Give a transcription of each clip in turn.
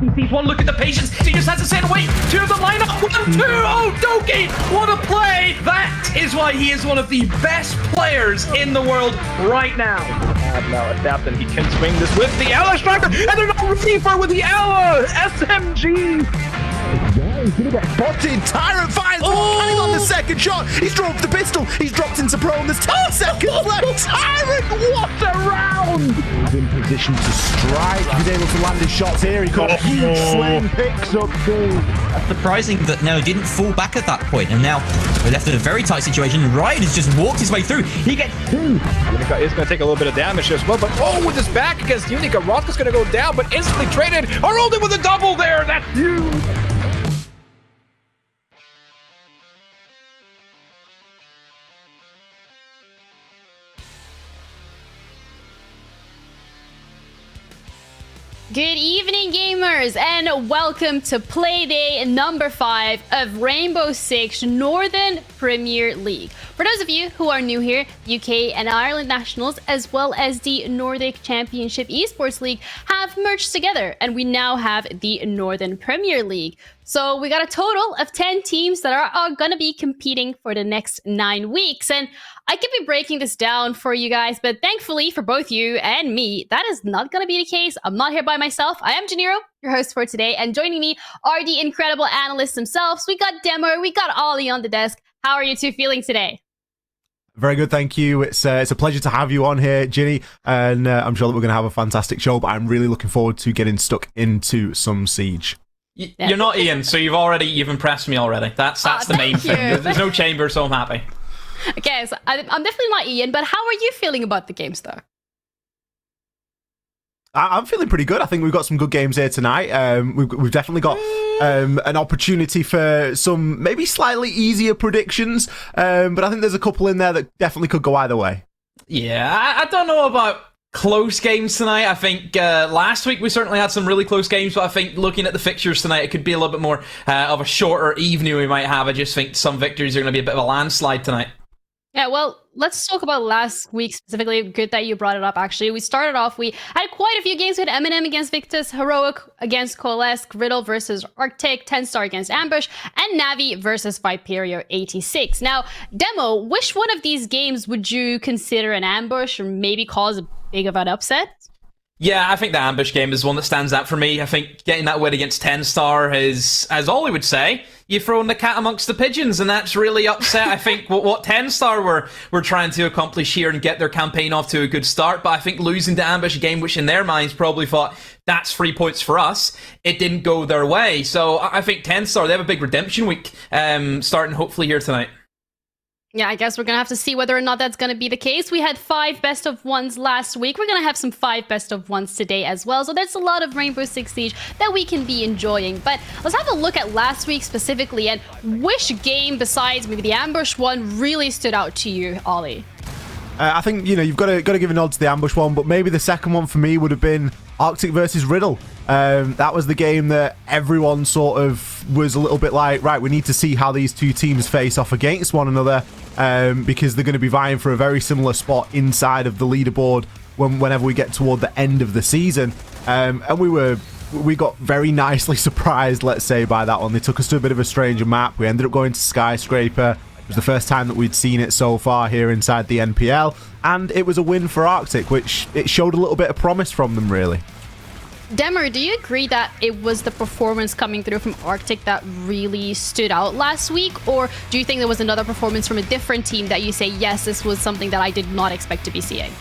He sees one look at the patience. He just has to sit and wait to the lineup. 1, 2. Oh, Doki, what a play. That is why he is one of the best players in the world right now. Now adapt, and he can swing this with the Ella Striker, and they're not ready for it with the Ella SMG. He's gonna get spotted. Tyrant finds planning on the second shot. He's dropped the pistol. He's dropped into prone. There's 10 seconds left. Tyrant, what a round! He's in position to strike. He's able to land his shots here. He got a huge slam, picks up goal. That's surprising that no, didn't fall back at that point, and now we're left in a very tight situation. Ryan has just walked his way through. He gets 2. Unica is going to take a little bit of damage as well, but with his back against Unica, Rodka's going to go down, but instantly traded. Aroldi with a double there. That's huge. Good evening, gamers, and welcome to Playday number 5 of Rainbow Six Northern Premier League. For those of you who are new here, UK and Ireland Nationals, as well as the Nordic Championship Esports League, have merged together, and we now have the Northern Premier League. So we got a total of 10 teams that are going to be competing for the next 9 weeks. And I could be breaking this down for you guys, but thankfully for both you and me, that is not going to be the case. I'm not here by myself. I am Janiro, your host for today. And joining me are the incredible analysts themselves. We got Demo, we got Ollie on the desk. How are you two feeling today? Very good, thank you. It's a pleasure to have you on here, Ginny, and I'm sure that we're going to have a fantastic show, but I'm really looking forward to getting stuck into some Siege. You're not Ian, so you've impressed me already. That's the main thing. There's no chamber, so I'm happy. Okay, so I'm definitely not Ian, but how are you feeling about the games, though? I'm feeling pretty good. I think we've got some good games here tonight. We've definitely got an opportunity for some maybe slightly easier predictions, but I think there's a couple in there that definitely could go either way. Yeah, I don't know about close games tonight. I think last week we certainly had some really close games, but I think looking at the fixtures tonight, it could be a little bit more of a shorter evening we might have. I just think some victories are going to be a bit of a landslide tonight. Yeah, well, let's talk about last week specifically. Good that you brought it up, actually. We started off, we had quite a few games. We had MNM against Victus, Heroic against Coalesce, RIDDLE versus RCTIC, TENSTAR against Ambush, and NAVI versus Viperio 86. Now, Demo, which one of these games would you consider an ambush or maybe cause a big of an upset? Yeah, I think the ambush game is one that stands out for me. I think getting that win against TENSTAR is, as Ollie would say, you've thrown the cat amongst the pigeons, and that's really upset. I think what TENSTAR were trying to accomplish here and get their campaign off to a good start, but I think losing the ambush game, which in their minds probably thought, that's 3 points for us, it didn't go their way. So I think TENSTAR, they have a big redemption week starting hopefully here tonight. Yeah, I guess we're going to have to see whether or not that's going to be the case. We had 5 best of ones last week. We're going to have some 5 best of ones today as well. So there's a lot of Rainbow Six Siege that we can be enjoying. But let's have a look at last week specifically, and which game besides maybe the ambush one really stood out to you, Ollie? I think, you've got to give a nod to the ambush one, but maybe the second one for me would have been RCTIC versus RIDDLE. That was the game that everyone sort of was a little bit like, right, we need to see how these two teams face off against one another, because they're going to be vying for a very similar spot inside of the leaderboard whenever we get toward the end of the season. And we got very nicely surprised, let's say, by that one. They took us to a bit of a stranger map. We ended up going to Skyscraper. It was the first time that we'd seen it so far here inside the NPL, and it was a win for RCTIC, which it showed a little bit of promise from them, really. Demer, do you agree that it was the performance coming through from RCTIC that really stood out last week, or do you think there was another performance from a different team that you say, yes, this was something that I did not expect to be seeing?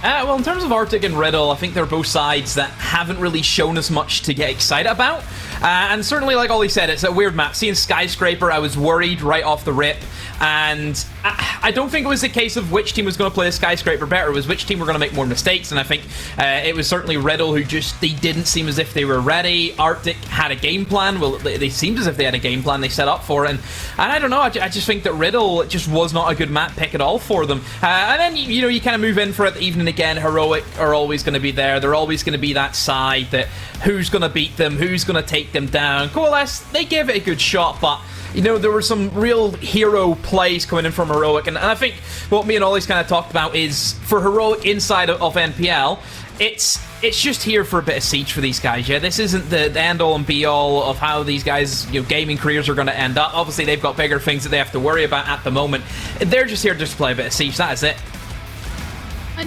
Well, in terms of RCTIC and RIDDLE, I think they're both sides that haven't really shown us much to get excited about. And certainly, like Ollie said, it's a weird map. Seeing Skyscraper, I was worried right off the rip. And I don't think it was a case of which team was going to play a Skyscraper better. It was which team were going to make more mistakes. And I think it was certainly RIDDLE who they didn't seem as if they were ready. RCTIC had a game plan. Well, they seemed as if they had a game plan they set up for it. And I don't know, I just think that RIDDLE just was not a good map pick at all for them. And then, you kind of move in for it even again. Heroic are always going to be there. They're always going to be that side that who's going to beat them, who's going to take them down. Coalesce, they gave it a good shot, but there were some real hero plays coming in from Heroic, and I think what me and Ollie's kind of talked about is for Heroic inside of NPL, it's just here for a bit of siege for these guys. Yeah, this isn't the end all and be all of how these guys, gaming careers are going to end up. Obviously, they've got bigger things that they have to worry about at the moment. They're just here just to play a bit of siege. That is it.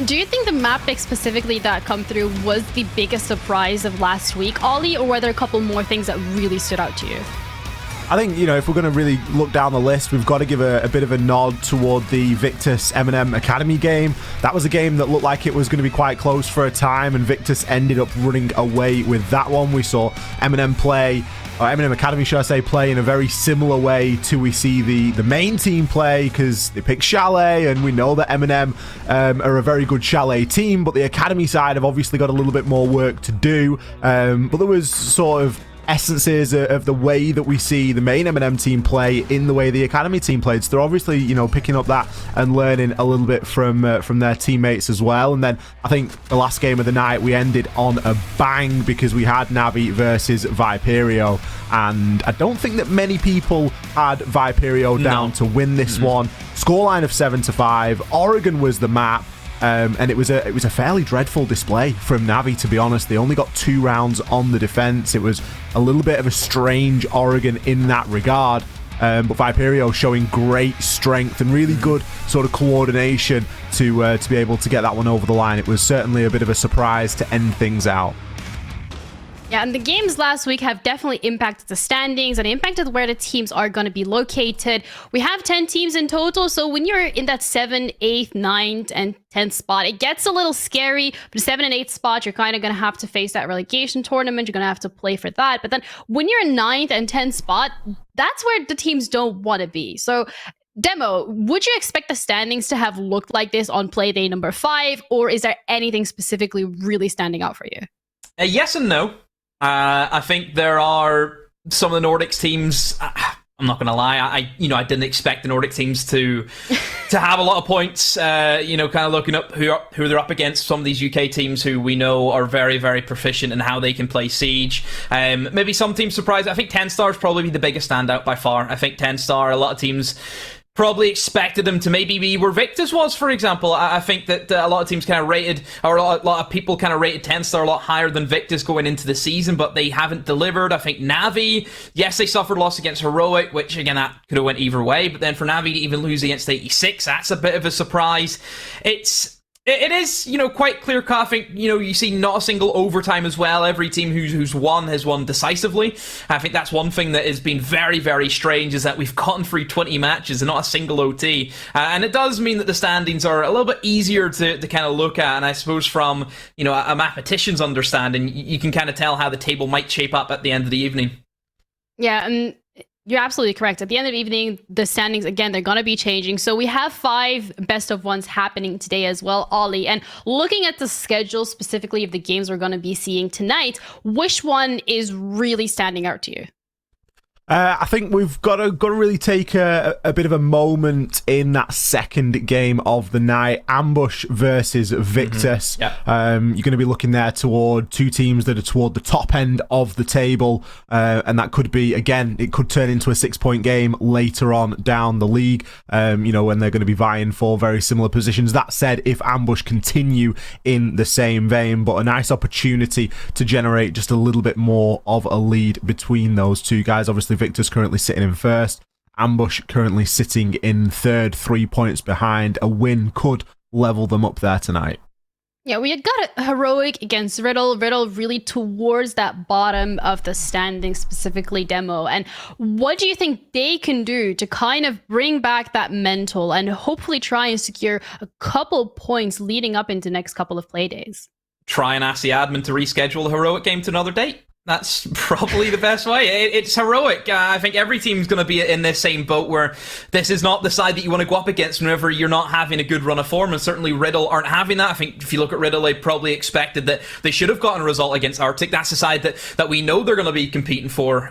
Do you think the map pick specifically that come through was the biggest surprise of last week, Ollie, or were there a couple more things that really stood out to you? I think, if we're going to really look down the list, we've got to give a bit of a nod toward the Victus MNM Academy game. That was a game that looked like it was going to be quite close for a time, and Victus ended up running away with that one. We saw MNM Academy, should I say, play in a very similar way to we see the main team play, because they picked Chalet, and we know that MNM are a very good Chalet team, but the Academy side have obviously got a little bit more work to do. But there was sort of essences of the way that we see the main M&M team play in the way the Academy team played. So they're obviously, picking up that and learning a little bit from their teammates as well. And then I think the last game of the night, we ended on a bang because we had NAVI versus Viperio. And I don't think that many people had Viperio down to win this one. Scoreline of 7-5. Oregon was the map. And it was a fairly dreadful display from NAVI, to be honest. They only got 2 rounds on the defense. It was a little bit of a strange Oregon in that regard. But Viperio showing great strength and really good sort of coordination to be able to get that one over the line. It was certainly a bit of a surprise to end things out. Yeah, and the games last week have definitely impacted the standings and impacted where the teams are going to be located. We have 10 teams in total, so when you're in that 7th, 8th, 9th, and 10th spot, it gets a little scary. But the 7th and 8th spot, you're kind of going to have to face that relegation tournament. You're going to have to play for that. But then when you're in 9th and 10th spot, that's where the teams don't want to be. So Demo, would you expect the standings to have looked like this on Playday number 5, or is there anything specifically really standing out for you? Yes and no. I think there are some of the Nordics teams. I'm not going to lie. I didn't expect the Nordic teams to have a lot of points. Kind of looking up who they're up against. Some of these UK teams who we know are very, very proficient in how they can play Siege. Maybe some teams surprised. I think TENSTAR is probably the biggest standout by far. I think TENSTAR, a lot of teams probably expected them to maybe be where Victus was, for example. I think that a lot of teams kind of rated, or a lot of people kind of rated TENSTAR a lot higher than Victus going into the season, but they haven't delivered. I think NAVI, yes, they suffered loss against Heroic, which again, that could have went either way, but then for NAVI to even lose against 86, that's a bit of a surprise. It is, quite clear cut. I think, you see not a single overtime as well. Every team who's won has won decisively. I think that's one thing that has been very, very strange, is that we've gotten through 20 matches and not a single OT. And it does mean that the standings are a little bit easier to kind of look at. And I suppose from, a mathematician's understanding, you can kind of tell how the table might shape up at the end of the evening. Yeah, and you're absolutely correct. At the end of the evening, the standings, again, they're going to be changing. So we have 5 best of ones happening today as well, Ollie. And looking at the schedule specifically of the games we're going to be seeing tonight, which one is really standing out to you? I think we've got to really take a bit of a moment in that second game of the night, Ambush versus Victus. You're going to be looking there toward 2 teams that are toward the top end of the table, and that could be, again, it could turn into a 6-point game later on down the league, when they're going to be vying for very similar positions. That said, if Ambush continue in the same vein, but a nice opportunity to generate just a little bit more of a lead between those 2 guys. Obviously, Victus currently sitting in first, Ambush currently sitting in third, 3 points behind. A win could level them up there tonight. Yeah, we had got a Heroic against RIDDLE. RIDDLE really towards that bottom of the standing, specifically Demo. And what do you think they can do to kind of bring back that mental and hopefully try and secure a couple points leading up into next couple of play days? Try and ask the admin to reschedule the Heroic game to another date. That's probably the best way. It's Heroic. I think every team's going to be in this same boat where this is not the side that you want to go up against whenever you're not having a good run of form, and certainly RIDDLE aren't having that. I think if you look at RIDDLE, they probably expected that they should have gotten a result against RCTIC. That's the side that we know they're going to be competing for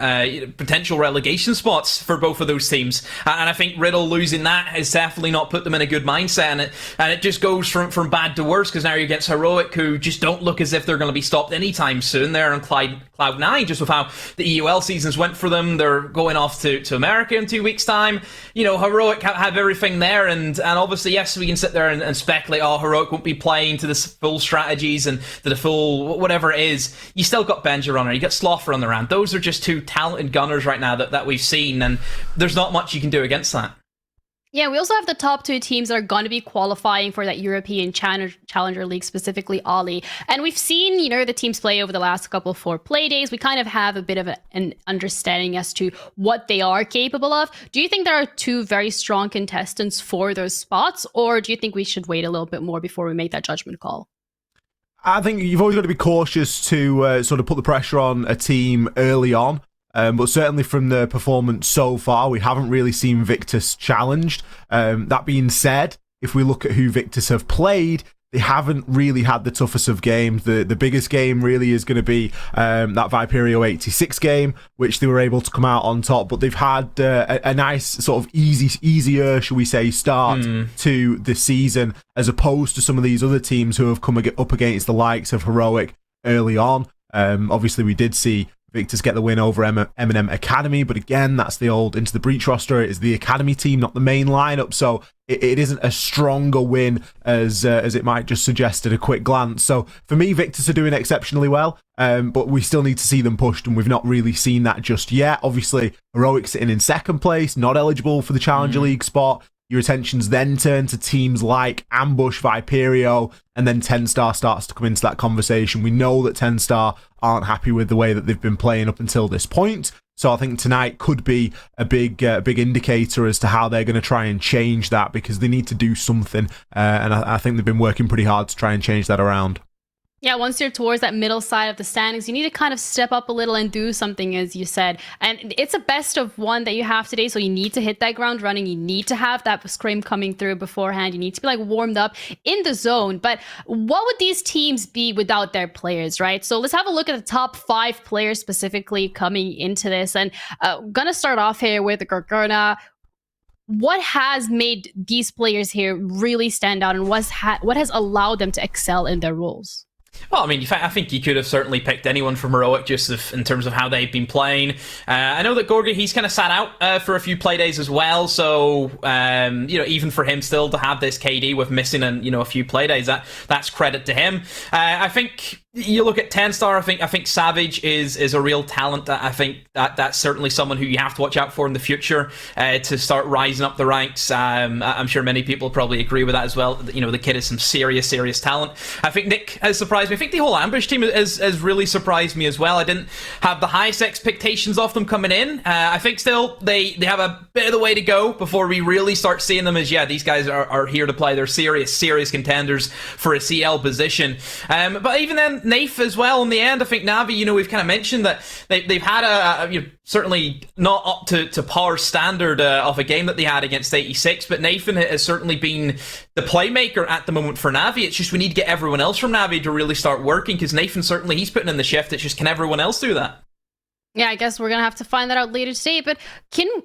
potential relegation spots for both of those teams. And I think RIDDLE losing that has definitely not put them in a good mindset, and it just goes from bad to worse, because now you're against Heroic, who just don't look as if they're going to be stopped anytime soon. They're on Clyde Cloud9, just with how the EUL seasons went for them. They're going off to America in 2 weeks' time. You know, Heroic have everything there, and obviously, yes, we can sit there and speculate, oh, Heroic won't be playing to the full strategies and to the full whatever it is. You still got Benja Runner, you got Sloffer on the round. Those are just two talented gunners right now that we've seen, and there's not much you can do against that. Yeah, we also have the top two teams that are going to be qualifying for that European Challenger League, specifically Ollie. And we've seen, you know, the teams play over the last couple 4 play days. We kind of have a bit of an understanding as to what they are capable of. Do you think there are 2 very strong contestants for those spots, or do you think we should wait a little bit more before we make that judgment call? I think you've always got to be cautious to sort of put the pressure on a team early on. But certainly from the performance so far, we haven't really seen Victus challenged. That being said, if we look at who Victus have played, they haven't really had the toughest of games. The biggest game really is going to be that Viperio 86 game, which they were able to come out on top. But they've had a nice sort of easier, shall we say, start to the season, as opposed to some of these other teams who have come up against the likes of Heroic early on. Obviously, we did see Victus get the win over MNM Academy, but again, that's the old Into the Breach roster. It is the Academy team, not the main lineup, so it isn't a stronger win as it might just suggest at a quick glance. So for me, Victus are doing exceptionally well, but we still need to see them pushed, and we've not really seen that just yet. Obviously, Heroic sitting in second place, not eligible for the Challenger League spot. Your attentions then turn to teams like Ambush, Viperio, and then TENSTAR starts to come into that conversation. We know that TENSTAR aren't happy with the way that they've been playing up until this point. So I think tonight could be a big indicator as to how they're going to try and change that, because they need to do something. And I think they've been working pretty hard to try and change that around. Yeah, once you're towards that middle side of the standings, you need to kind of step up a little and do something, as you said. And it's a best of 1 that you have today, so you need to hit that ground running. You need to have that scrim coming through beforehand. You need to be like warmed up in the zone. But what would these teams be without their players, right? So let's have a look at the top 5 players specifically coming into this. And gonna start off here with Gorgona. What has made these players here really stand out, and what has allowed them to excel in their roles? Well, I mean, I think you could have certainly picked anyone from Heroic just in terms of how they've been playing. I know that Gorga, he's kind of sat out for a few play days as well, so you know, even for him still to have this KD with missing a few play days, that's credit to him. I think you look at TENSTAR, I think Savage is a real talent. I think that's certainly someone who you have to watch out for in the future to start rising up the ranks. I'm sure many people probably agree with that as well. You know, the kid is some serious talent. I think Nick has surprised me. I think the whole Ambush team has really surprised me as well. I didn't have the highest expectations of them coming in. I think still they have a bit of the way to go before we really start seeing them as, yeah, these guys are here to play. They're serious contenders for a CL position. But even then, NAVI as well in the end. I think NAVI, you know, we've kind of mentioned that they've had certainly not up to par standard of a game that they had against 86, but Nathan has certainly been the playmaker at the moment for NAVI. It's just we need to get everyone else from NAVI to really start working, because Nathan certainly, he's putting in the shift. It's just, can everyone else do that? Yeah, I guess we're going to have to find that out later today. But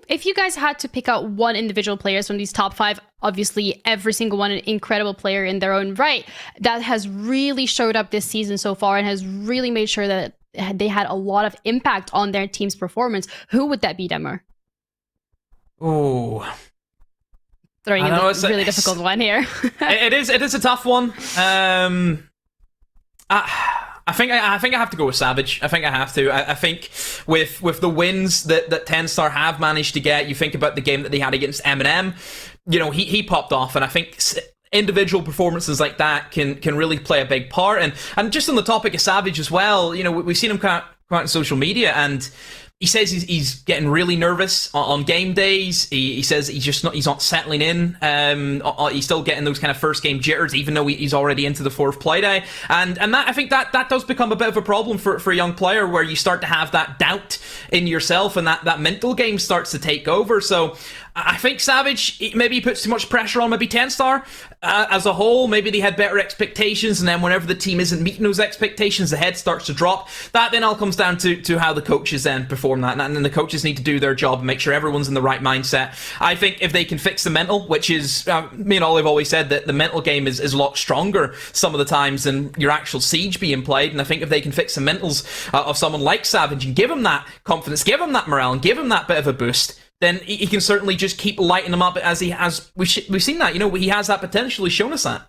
if you guys had to pick out one individual players from these top 5, obviously every single one an incredible player in their own right, that has really showed up this season so far and has really made sure that they had a lot of impact on their team's performance, who would that be, Demmer? Oh, throwing in a really difficult one here. it is a tough one. I think I have to go with Savage. I think I have to. I think with the wins that TENSTAR have managed to get, you think about the game that they had against MNM, you know, he popped off, and I think individual performances like that can really play a big part. And just on the topic of Savage as well, you know, we've seen him come out on social media, and he says he's getting really nervous on game days. He says he's not settling in. He's still getting those kind of first game jitters, even though he's already into the 4th play day. And that, I think that does become a bit of a problem for a young player, where you start to have that doubt in yourself, and that mental game starts to take over. So I think Savage, maybe he puts too much pressure on maybe TENSTAR as a whole. Maybe they had better expectations, and then whenever the team isn't meeting those expectations, the head starts to drop. That then all comes down to how the coaches then perform reform that, and the coaches need to do their job and make sure everyone's in the right mindset. I think if they can fix the mental, which is, me and Ollie have always said that the mental game is a lot stronger some of the times than your actual Siege being played, and I think if they can fix the mentals of someone like Savage and give him that confidence, give him that morale, and give him that bit of a boost, then he can certainly just keep lighting them up as he has. We've seen that, he has that potential. He's shown us that.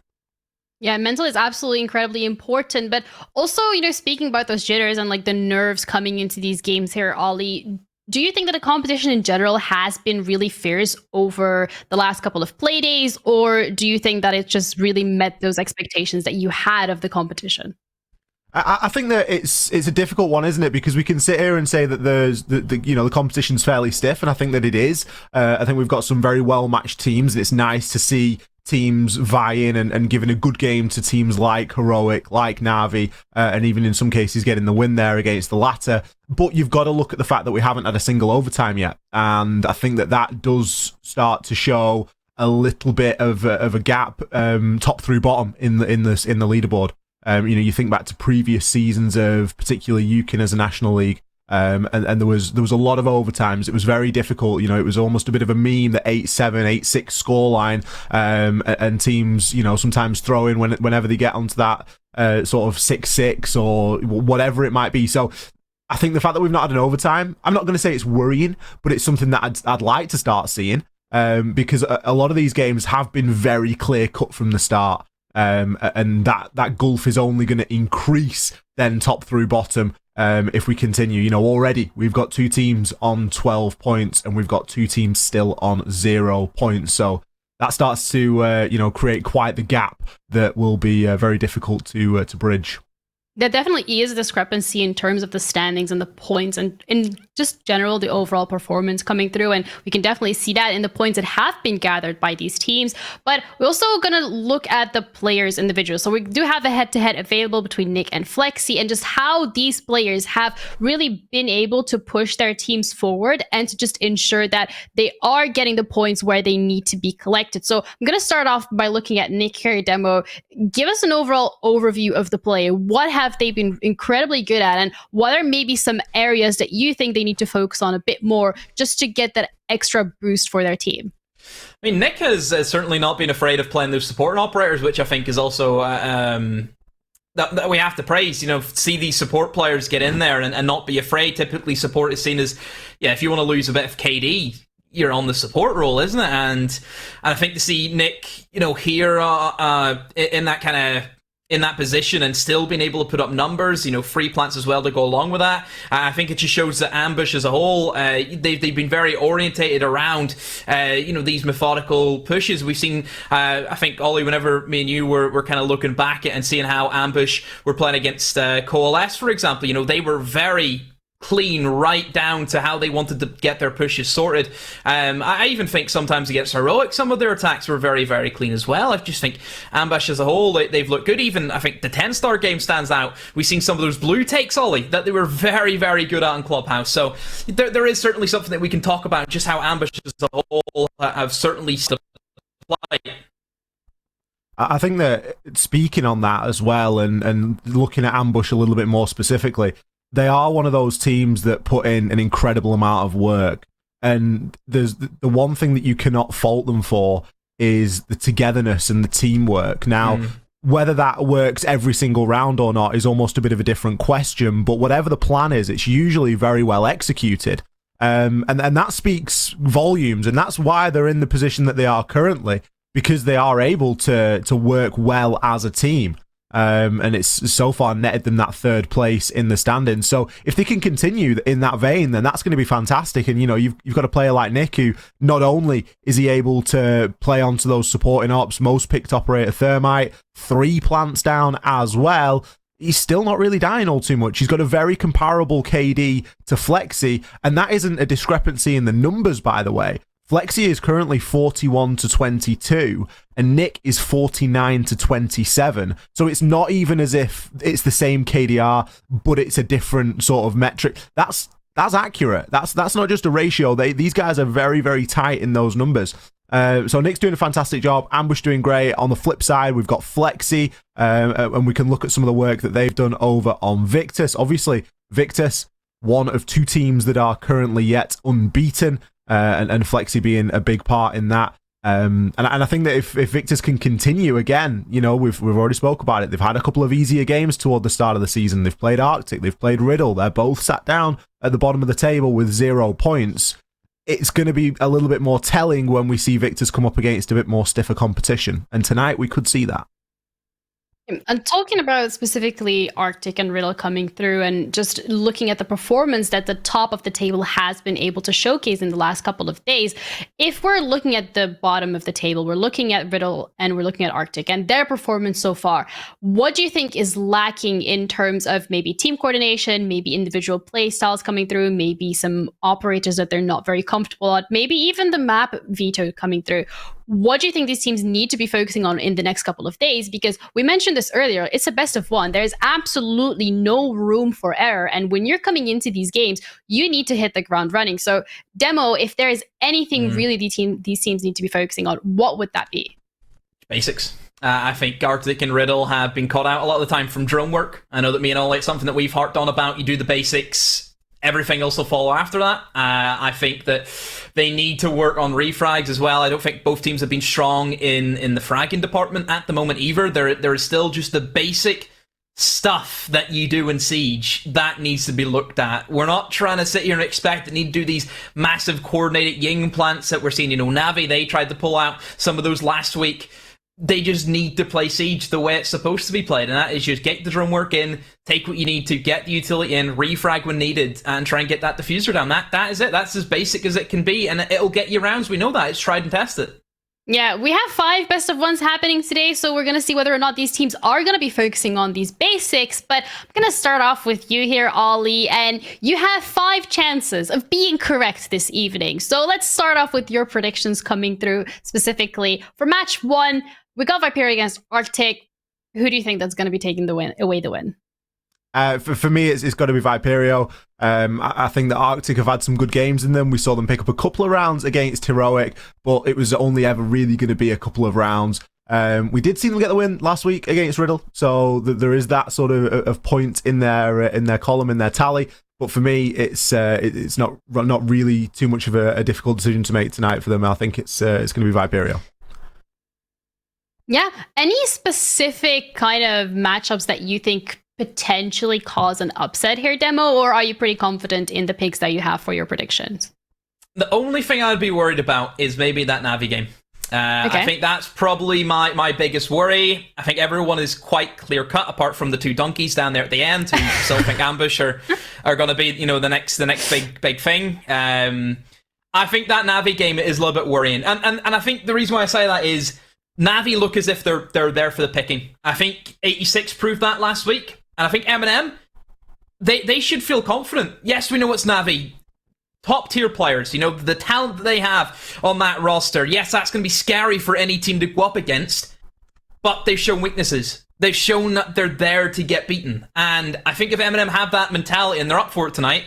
Yeah, mental is absolutely incredibly important. But also, speaking about those jitters and like the nerves coming into these games here, Ollie, do you think that the competition in general has been really fierce over the last couple of play days, or do you think that it just really met those expectations that you had of the competition? I think that it's a difficult one, isn't it? Because we can sit here and say that the competition's fairly stiff, and I think that it is. I think we've got some very well matched teams, and it's nice to see teams vie in and giving a good game to teams like Heroic, like Navi, and even in some cases getting the win there against the latter. But you've got to look at the fact that we haven't had a single overtime yet, and I think that does start to show a little bit of a gap, top through bottom in the leaderboard. You think back to previous seasons of particularly UKIN as a national league, and there was a lot of overtimes. It was very difficult. It was almost a bit of a meme, the 8-7, 8-6 scoreline, and teams, sometimes throw in whenever they get onto that sort of 6-6 or whatever it might be. So I think the fact that we've not had an overtime, I'm not going to say it's worrying, but it's something that I'd like to start seeing, because a lot of these games have been very clear cut from the start. And that gulf is only going to increase then top through bottom if we continue. Already we've got 2 teams on 12 points and we've got 2 teams still on 0 points. So that starts to create quite the gap that will be very difficult to bridge. There definitely is a discrepancy in terms of the standings and the points and in just general the overall performance coming through, and we can definitely see that in the points that have been gathered by these teams. But we're also going to look at the players individuals. So we do have a head-to-head available between Nick and Flexi, and just how these players have really been able to push their teams forward and to just ensure that they are getting the points where they need to be collected. So I'm going to start off by looking at Nick here. Demo, give us an overall overview of the play. What have they been incredibly good at, and what are maybe some areas that you think they need to focus on a bit more just to get that extra boost for their team? I mean, Nick has certainly not been afraid of playing those support operators, which I think is also that we have to praise. See these support players get in there and not be afraid. Typically support is seen as, if you want to lose a bit of KD, you're on the support role, isn't it? And I think to see Nick, here in that kind of in that position and still being able to put up numbers, free plants as well to go along with that. I think it just shows that Ambush as a whole, they've been very orientated around, these methodical pushes. We've seen, I think, Ollie, whenever me and you were kind of looking back and seeing how Ambush were playing against Coalesce, for example, they were very clean right down to how they wanted to get their pushes sorted. I even think sometimes against Heroic, some of their attacks were very, very clean as well. I just think Ambush as a whole, they've looked good. Even I think the TENSTAR game stands out. We've seen some of those blue takes, Ollie, that they were very, very good at in Clubhouse. So there is certainly something that we can talk about, just how Ambush as a whole have certainly supplied. I think that speaking on that as well, and looking at Ambush a little bit more specifically, they are one of those teams that put in an incredible amount of work. And there's the one thing that you cannot fault them for is the togetherness and the teamwork. Now, whether that works every single round or not is almost a bit of a different question. But whatever the plan is, it's usually very well executed. And that speaks volumes. And that's why they're in the position that they are currently, because they are able to work well as a team. And it's so far netted them that 3rd place in the standings. So if they can continue in that vein, then that's going to be fantastic. And you've got a player like Nick, who not only is he able to play onto those supporting ops, most picked operator Thermite, 3 plants down as well, he's still not really dying all too much. He's got a very comparable KD to Flexi, and that isn't a discrepancy in the numbers, by the way. Flexi is currently 41 to 22, and Nick is 49 to 27. So it's not even as if it's the same KDR, but it's a different sort of metric. That's accurate. That's not just a ratio. These guys are very, very tight in those numbers. So Nick's doing a fantastic job. Ambush doing great. On the flip side, we've got Flexi, and we can look at some of the work that they've done over on Victus. Obviously, Victus, one of two teams that are currently yet unbeaten, and Flexi being a big part in that. And I think that if Victus can continue again, we've already spoke about it. They've had a couple of easier games toward the start of the season. They've played RCTIC, they've played RIDDLE. They're both sat down at the bottom of the table with 0 points. It's going to be a little bit more telling when we see Victus come up against a bit more stiffer competition. And tonight we could see that. And talking about specifically RCTIC and RIDDLE coming through and just looking at the performance that the top of the table has been able to showcase in the last couple of days, if we're looking at the bottom of the table, we're looking at RIDDLE and we're looking at RCTIC and their performance so far, what do you think is lacking in terms of maybe team coordination, maybe individual play styles coming through, maybe some operators that they're not very comfortable at, maybe even the map veto coming through? What do you think these teams need to be focusing on in the next couple of days? Because we mentioned this earlier, it's a best of one. There's absolutely no room for error. And when you're coming into these games, you need to hit the ground running. So, Demo, if there is anything really these teams need to be focusing on, what would that be? Basics. I think RCTIC and RIDDLE have been caught out a lot of the time from drone work. I know that me and all, it's something that we've harped on about. You do the basics, everything else will follow after that. I think that they need to work on refrags as well. I don't think both teams have been strong in the fragging department at the moment either. There is still just the basic stuff that you do in Siege that needs to be looked at. We're not trying to sit here and expect that need to do these massive coordinated Ying plants that we're seeing. NAVI, they tried to pull out some of those last week. They just need to play Siege the way it's supposed to be played, and that is just get the drone work in, take what you need to, get the utility in, refrag when needed, and try and get that diffuser down. That is it. That's as basic as it can be, and it'll get you rounds. We know that. It's tried and tested. Yeah, we have 5 best of ones happening today, so we're going to see whether or not these teams are going to be focusing on these basics. But I'm going to start off with you here, Ollie, and you have 5 chances of being correct this evening. So let's start off with your predictions coming through specifically. For match 1, we got Viperio against RCTIC. Who do you think that's going to be taking away the win? For me, it's got to be Viperio. I think that RCTIC have had some good games in them. We saw them pick up a couple of rounds against Heroic, but it was only ever really going to be a couple of rounds. We did see them get the win last week against RIDDLE, so there is that sort of point in their column, in their tally. But for me, it's not really too much of a difficult decision to make tonight for them. I think it's going to be Viperio. Yeah. Any specific kind of matchups that you think potentially cause an upset here, Demo, or are you pretty confident in the picks that you have for your predictions? The only thing I'd be worried about is maybe that Navi game. Okay. I think that's probably my biggest worry. I think everyone is quite clear cut, apart from the 2 donkeys down there at the end, who still think ambush are going to be the next big thing. I think that Navi game is a little bit worrying, and I think the reason why I say that is Navi look as if they're there for the picking. I think 86 proved that last week, and I think MNM, they should feel confident. Yes, we know it's Navi. Top tier players, the talent that they have on that roster. Yes, that's going to be scary for any team to go up against, but they've shown weaknesses. They've shown that they're there to get beaten. And I think if MNM have that mentality and they're up for it tonight,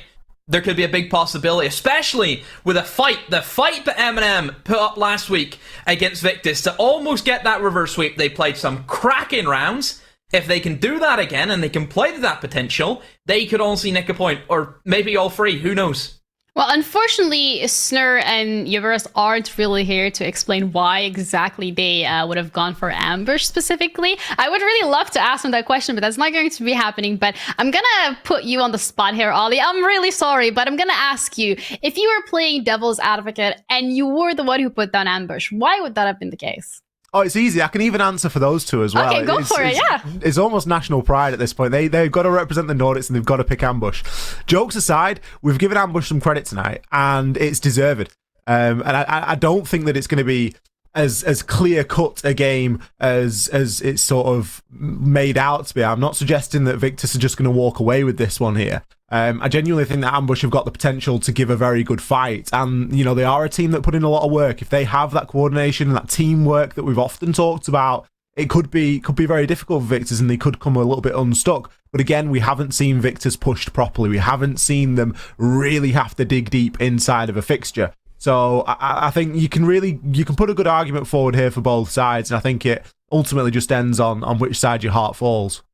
there could be a big possibility, especially with the fight that MNM put up last week against Victus to almost get that reverse sweep. They played some cracking rounds. If they can do that again and they can play to that potential, they could honestly nick a point, or maybe all 3. Who knows? Well, unfortunately, Snur and Yoverus aren't really here to explain why exactly they would have gone for ambush specifically. I would really love to ask them that question, but that's not going to be happening. But I'm going to put you on the spot here, Ollie. I'm really sorry, but I'm going to ask you, if you were playing Devil's Advocate and you were the one who put down ambush, why would that have been the case? Oh, it's easy. I can even answer for those 2 as well. Okay, go for it, yeah. It's almost national pride at this point. They've got to represent the Nordics and they've got to pick ambush. Jokes aside, we've given ambush some credit tonight, and it's deserved. And I don't think that it's going to be as clear-cut a game as it's sort of made out to be. I'm not suggesting that Victus are just going to walk away with this one here. I genuinely think that Ambush have got the potential to give a very good fight, and they are a team that put in a lot of work. If they have that coordination and that teamwork that we've often talked about, it could be very difficult for Victus, and they could come a little bit unstuck. But again, we haven't seen Victus pushed properly. We haven't seen them really have to dig deep inside of a fixture. So I think you can put a good argument forward here for both sides, and I think it ultimately just ends on which side your heart falls.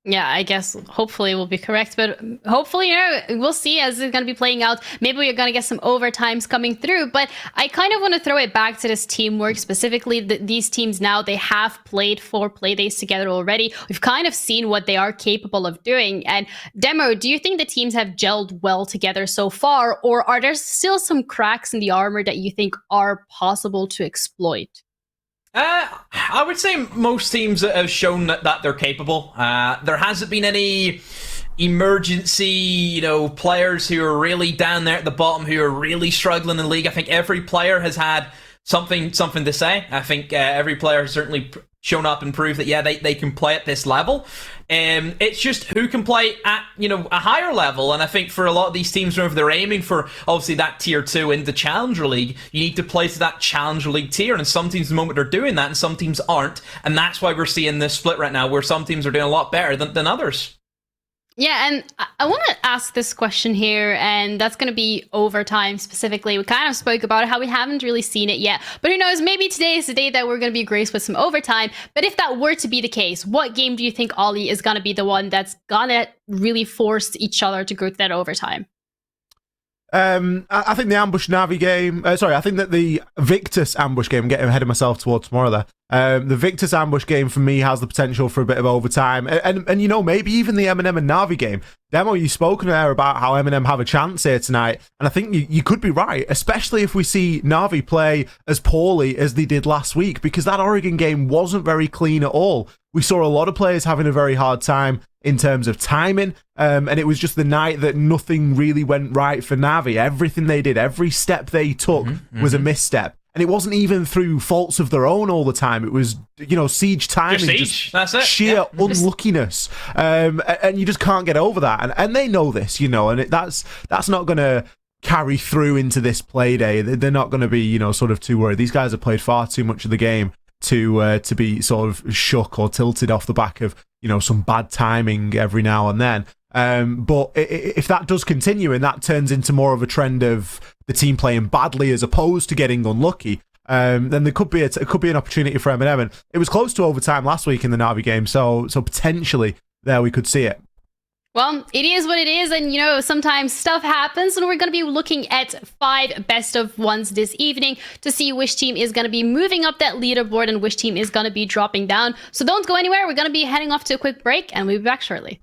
Yeah, I guess hopefully we'll be correct, but hopefully, we'll see as it's going to be playing out. Maybe we're going to get some overtimes coming through, but I kind of want to throw it back to this teamwork specifically. These teams now, they have played 4 play days together already. We've kind of seen what they are capable of doing. And Demo, do you think the teams have gelled well together so far, or are there still some cracks in the armor that you think are possible to exploit? I would say most teams have shown that they're capable. There hasn't been any emergency, players who are really down there at the bottom who are really struggling in the league. I think every player has had something to say. I think every player has certainly shown up and proved that, yeah, they can play at this level. It's just who can play at, a higher level. And I think for a lot of these teams, whenever they're aiming for, obviously, that tier 2 in the Challenger League, you need to play to that Challenger League tier. And some teams, at the moment, are doing that, and some teams aren't. And that's why we're seeing this split right now, where some teams are doing a lot better than others. Yeah, and I want to ask this question here, and that's going to be overtime specifically. We kind of spoke about how we haven't really seen it yet, but who knows, maybe today is the day that we're going to be graced with some overtime. But if that were to be the case, what game do you think Ollie is going to be the one that's going to really force each other to go to that overtime? I think the ambush Navi game. I think that the Victus ambush game. I'm getting ahead of myself towards tomorrow there. The Victus ambush game for me has the potential for a bit of overtime, and maybe even the MNM and Navi game. Demo, you've spoken there about how MNM have a chance here tonight, and I think you could be right, especially if we see Navi play as poorly as they did last week, because that Oregon game wasn't very clean at all. We saw a lot of players having a very hard time in terms of timing, and it was just the night that nothing really went right for Navi. Everything they did, every step they took was a misstep. And it wasn't even through faults of their own all the time. It was, siege timing, That's it. Sheer unluckiness. And you just can't get over that. And they know this, and that's not going to carry through into this play day. They're not going to be, sort of too worried. These guys have played far too much of the game to be sort of shook or tilted off the back of, some bad timing every now and then. But if that does continue and that turns into more of a trend of the team playing badly as opposed to getting unlucky, then there could be an opportunity for M&M. And it was close to overtime last week in the Navi game, so potentially there we could see it. Well, it is what it is, and sometimes stuff happens, and we're going to be looking at 5 best of ones this evening to see which team is going to be moving up that leaderboard and which team is going to be dropping down. So don't go anywhere. We're going to be heading off to a quick break, and we'll be back shortly.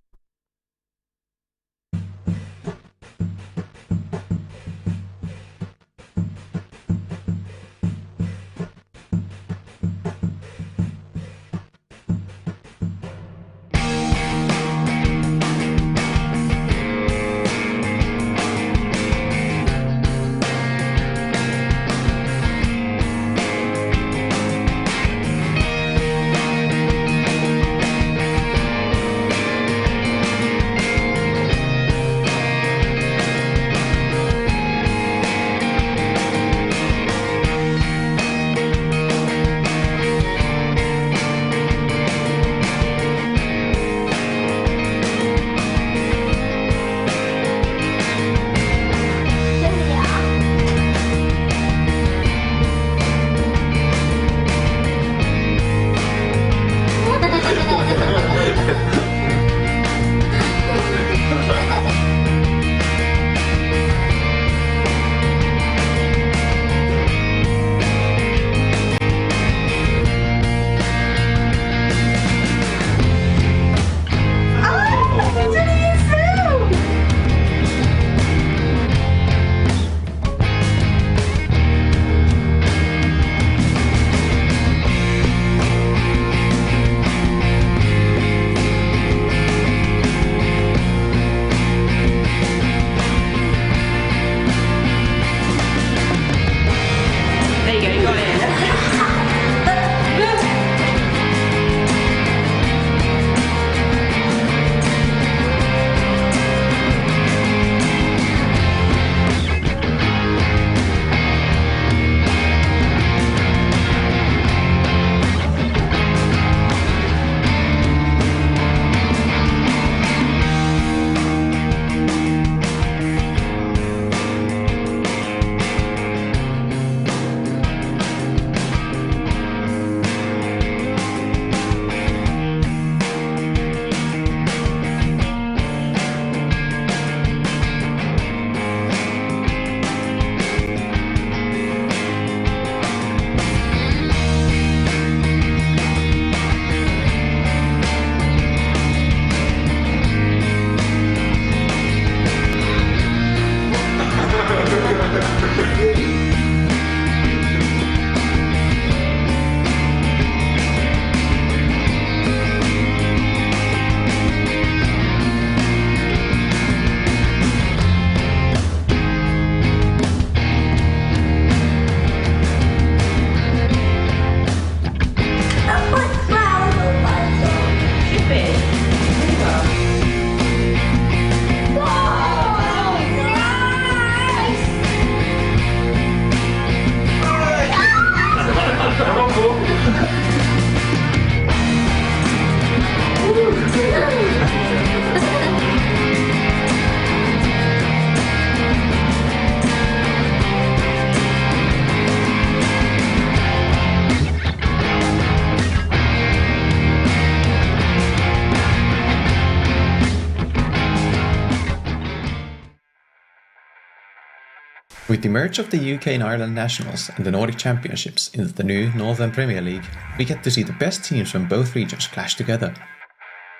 With the merge of the UK and Ireland Nationals and the Nordic Championships into the new Northern Premier League, we get to see the best teams from both regions clash together.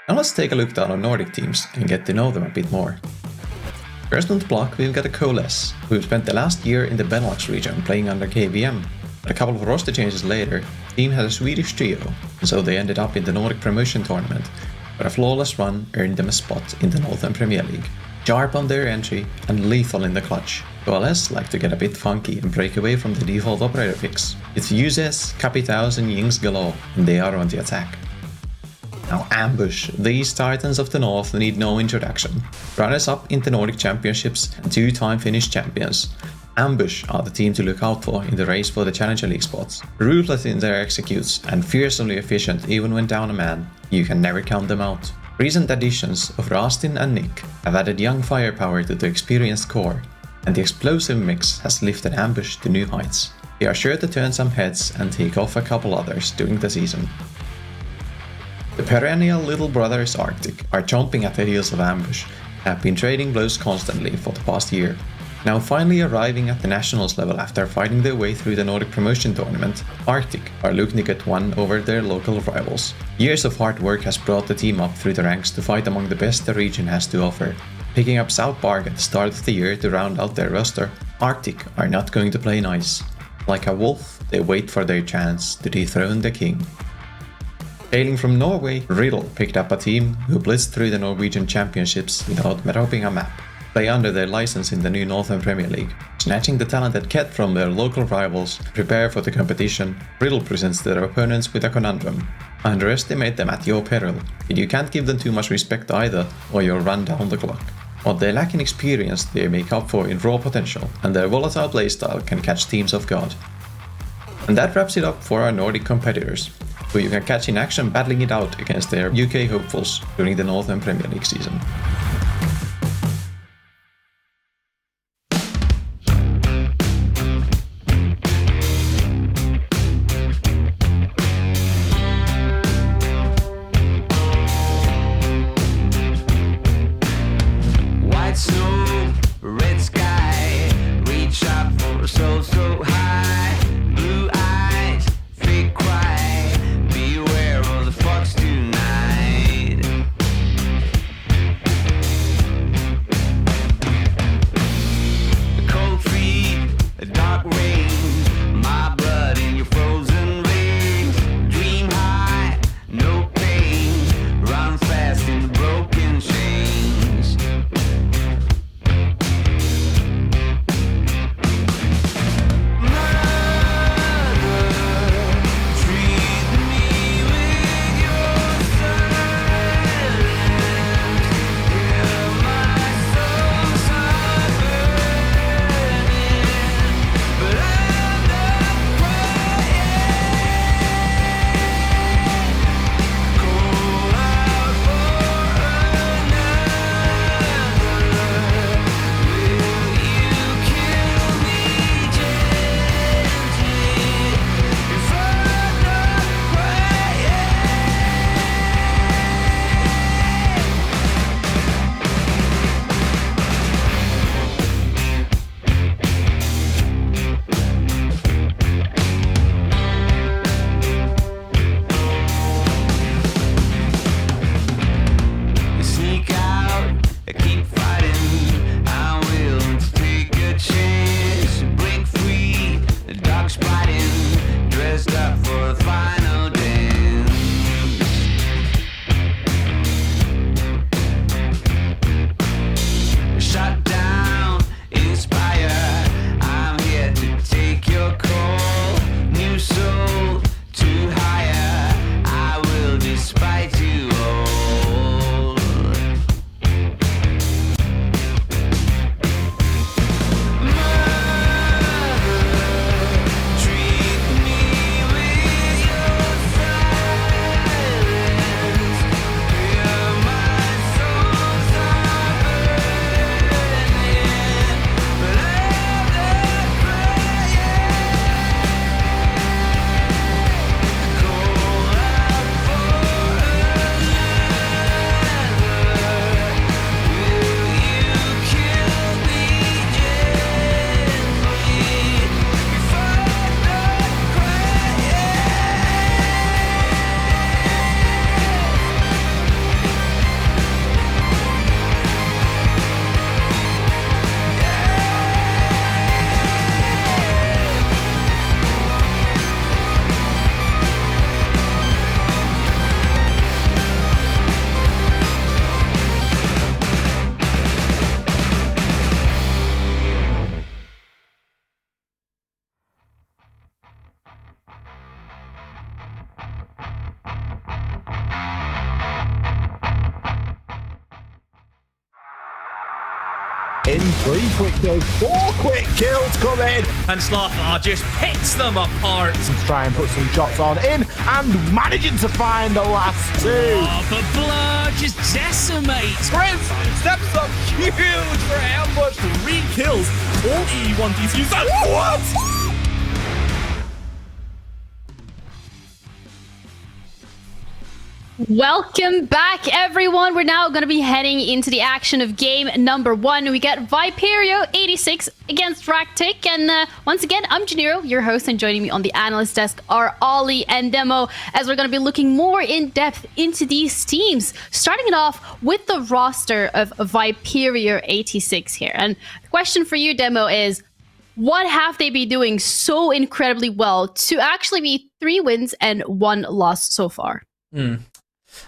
Now let's take a look down on Nordic teams and get to know them a bit more. First on the block we've got a Coalesce, who spent the last year in the Benelux region playing under KVM. But a couple of roster changes later, the team had a Swedish trio, and so they ended up in the Nordic Promotion Tournament, where a flawless run earned them a spot in the Northern Premier League. Sharp on their entry and lethal in the clutch, Coalesce like to get a bit funky and break away from the default operator picks. It's Fuses, Capitaos and Yings galore, and they are on the attack. Now Ambush, these titans of the north need no introduction. Runners up in the Nordic Championships and two-time Finnish champions. Ambush are the team to look out for in the race for the Challenger League spots. Ruthless in their executes and fearsomely efficient even when down a man, you can never count them out. Recent additions of Rastin and Nick have added young firepower to the experienced core, and the explosive mix has lifted Ambush to new heights. They are sure to turn some heads and take off a couple others during the season. The perennial little brothers RCTIC are chomping at the heels of Ambush and have been trading blows constantly for the past year. Now finally arriving at the nationals level after fighting their way through the Nordic Promotion Tournament, RCTIC are looking to get one over their local rivals. Years of hard work has brought the team up through the ranks to fight among the best the region has to offer. Picking up South Park at the start of the year to round out their roster, RCTIC are not going to play nice. Like a wolf, they wait for their chance to dethrone the king. Hailing from Norway, RIDDLE picked up a team who blitzed through the Norwegian championships without dropping a map. Play under their license in the new Northern Premier League. Snatching the talented Ket from their local rivals to prepare for the competition, RIDDLE presents their opponents with a conundrum. Underestimate them at your peril, but you can't give them too much respect either, or you'll run down the clock. What they lack in experience they make up for in raw potential, and their volatile playstyle can catch teams off guard. And that wraps it up for our Nordic competitors, who you can catch in action battling it out against their UK hopefuls during the Northern Premier League season. 3 quick kills, 4 quick kills coming. And Slothar just picks them apart. Let's try and put some shots on in and managing to find the last 2. Oh, but Blur just decimates. Prince steps up huge for ambush. 3 kills. All E1 DCs. What? Welcome back, everyone. We're now going to be heading into the action of game number 1. We got Viperio 86 against RCTIC. And once again, I'm Janiro, your host, and joining me on the analyst desk are Ollie and Demo, as we're going to be looking more in depth into these teams. Starting it off with the roster of Viperio 86 here. And the question for you, Demo, is what have they been doing so incredibly well to actually be 3 wins and 1 loss so far?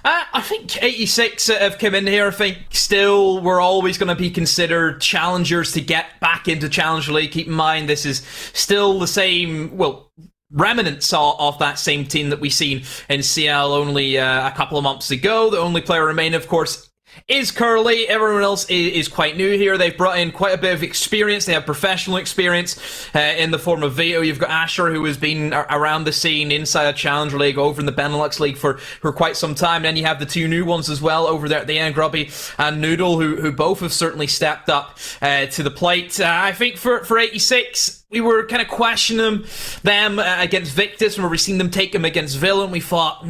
I think 86 have come in here. I think still we're always going to be considered challengers to get back into Challenger League. Keep in mind, this is still the same, well, remnants of that same team that we seen in CL only a couple of months ago. The only player remaining, of course, is Curly. Everyone else is quite new here. They've brought in quite a bit of experience. They have professional experience in the form of Vito. You've got Asher, who has been around the scene inside a Challenger League, over in the Benelux League for quite some time. Then you have the 2 new ones as well over there at the end, Grubby and Noodle, who both have certainly stepped up to the plate. I think for 86, we were kind of questioning them against Victus, and we've seen them take them against Villain. We thought,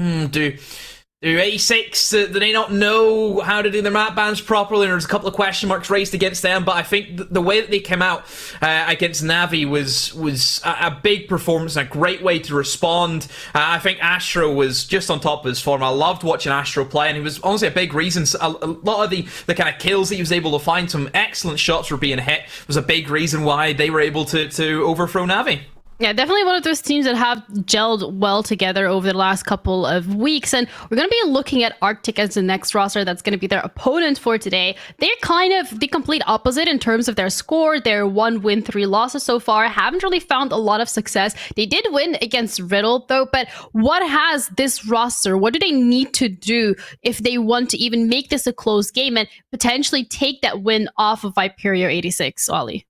do 86, do they not know how to do their map bans properly? There's a couple of question marks raised against them, but I think the way that they came out against NAVI was a big performance and a great way to respond. I think Astro was just on top of his form. I loved watching Astro play, and he was honestly a big reason. A lot of the kind of kills that he was able to find, some excellent shots were being hit, was a big reason why they were able to overthrow NAVI. Yeah, definitely one of those teams that have gelled well together over the last couple of weeks. And we're going to be looking at RCTIC as the next roster that's going to be their opponent for today. They're kind of the complete opposite in terms of their score. They're 1 win, 3 losses so far. Haven't really found a lot of success. They did win against RIDDLE though, but what has this roster? What do they need to do if they want to even make this a close game and potentially take that win off of Viperio 86, Ollie?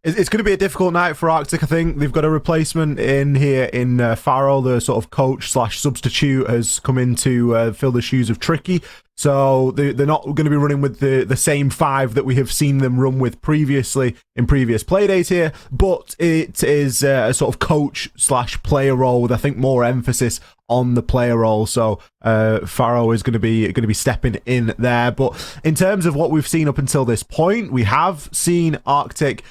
It's going to be a difficult night for RCTIC, I think. They've got a replacement in here in Farrell, the sort of coach / substitute, has come in to fill the shoes of Tricky. So they're not going to be running with the same 5 that we have seen them run with previously in previous Playdays here, but it is a sort of coach / player role with, I think, more emphasis on the player role. So Farrow is going to be stepping in there. But in terms of what we've seen up until this point, we have seen RCTIC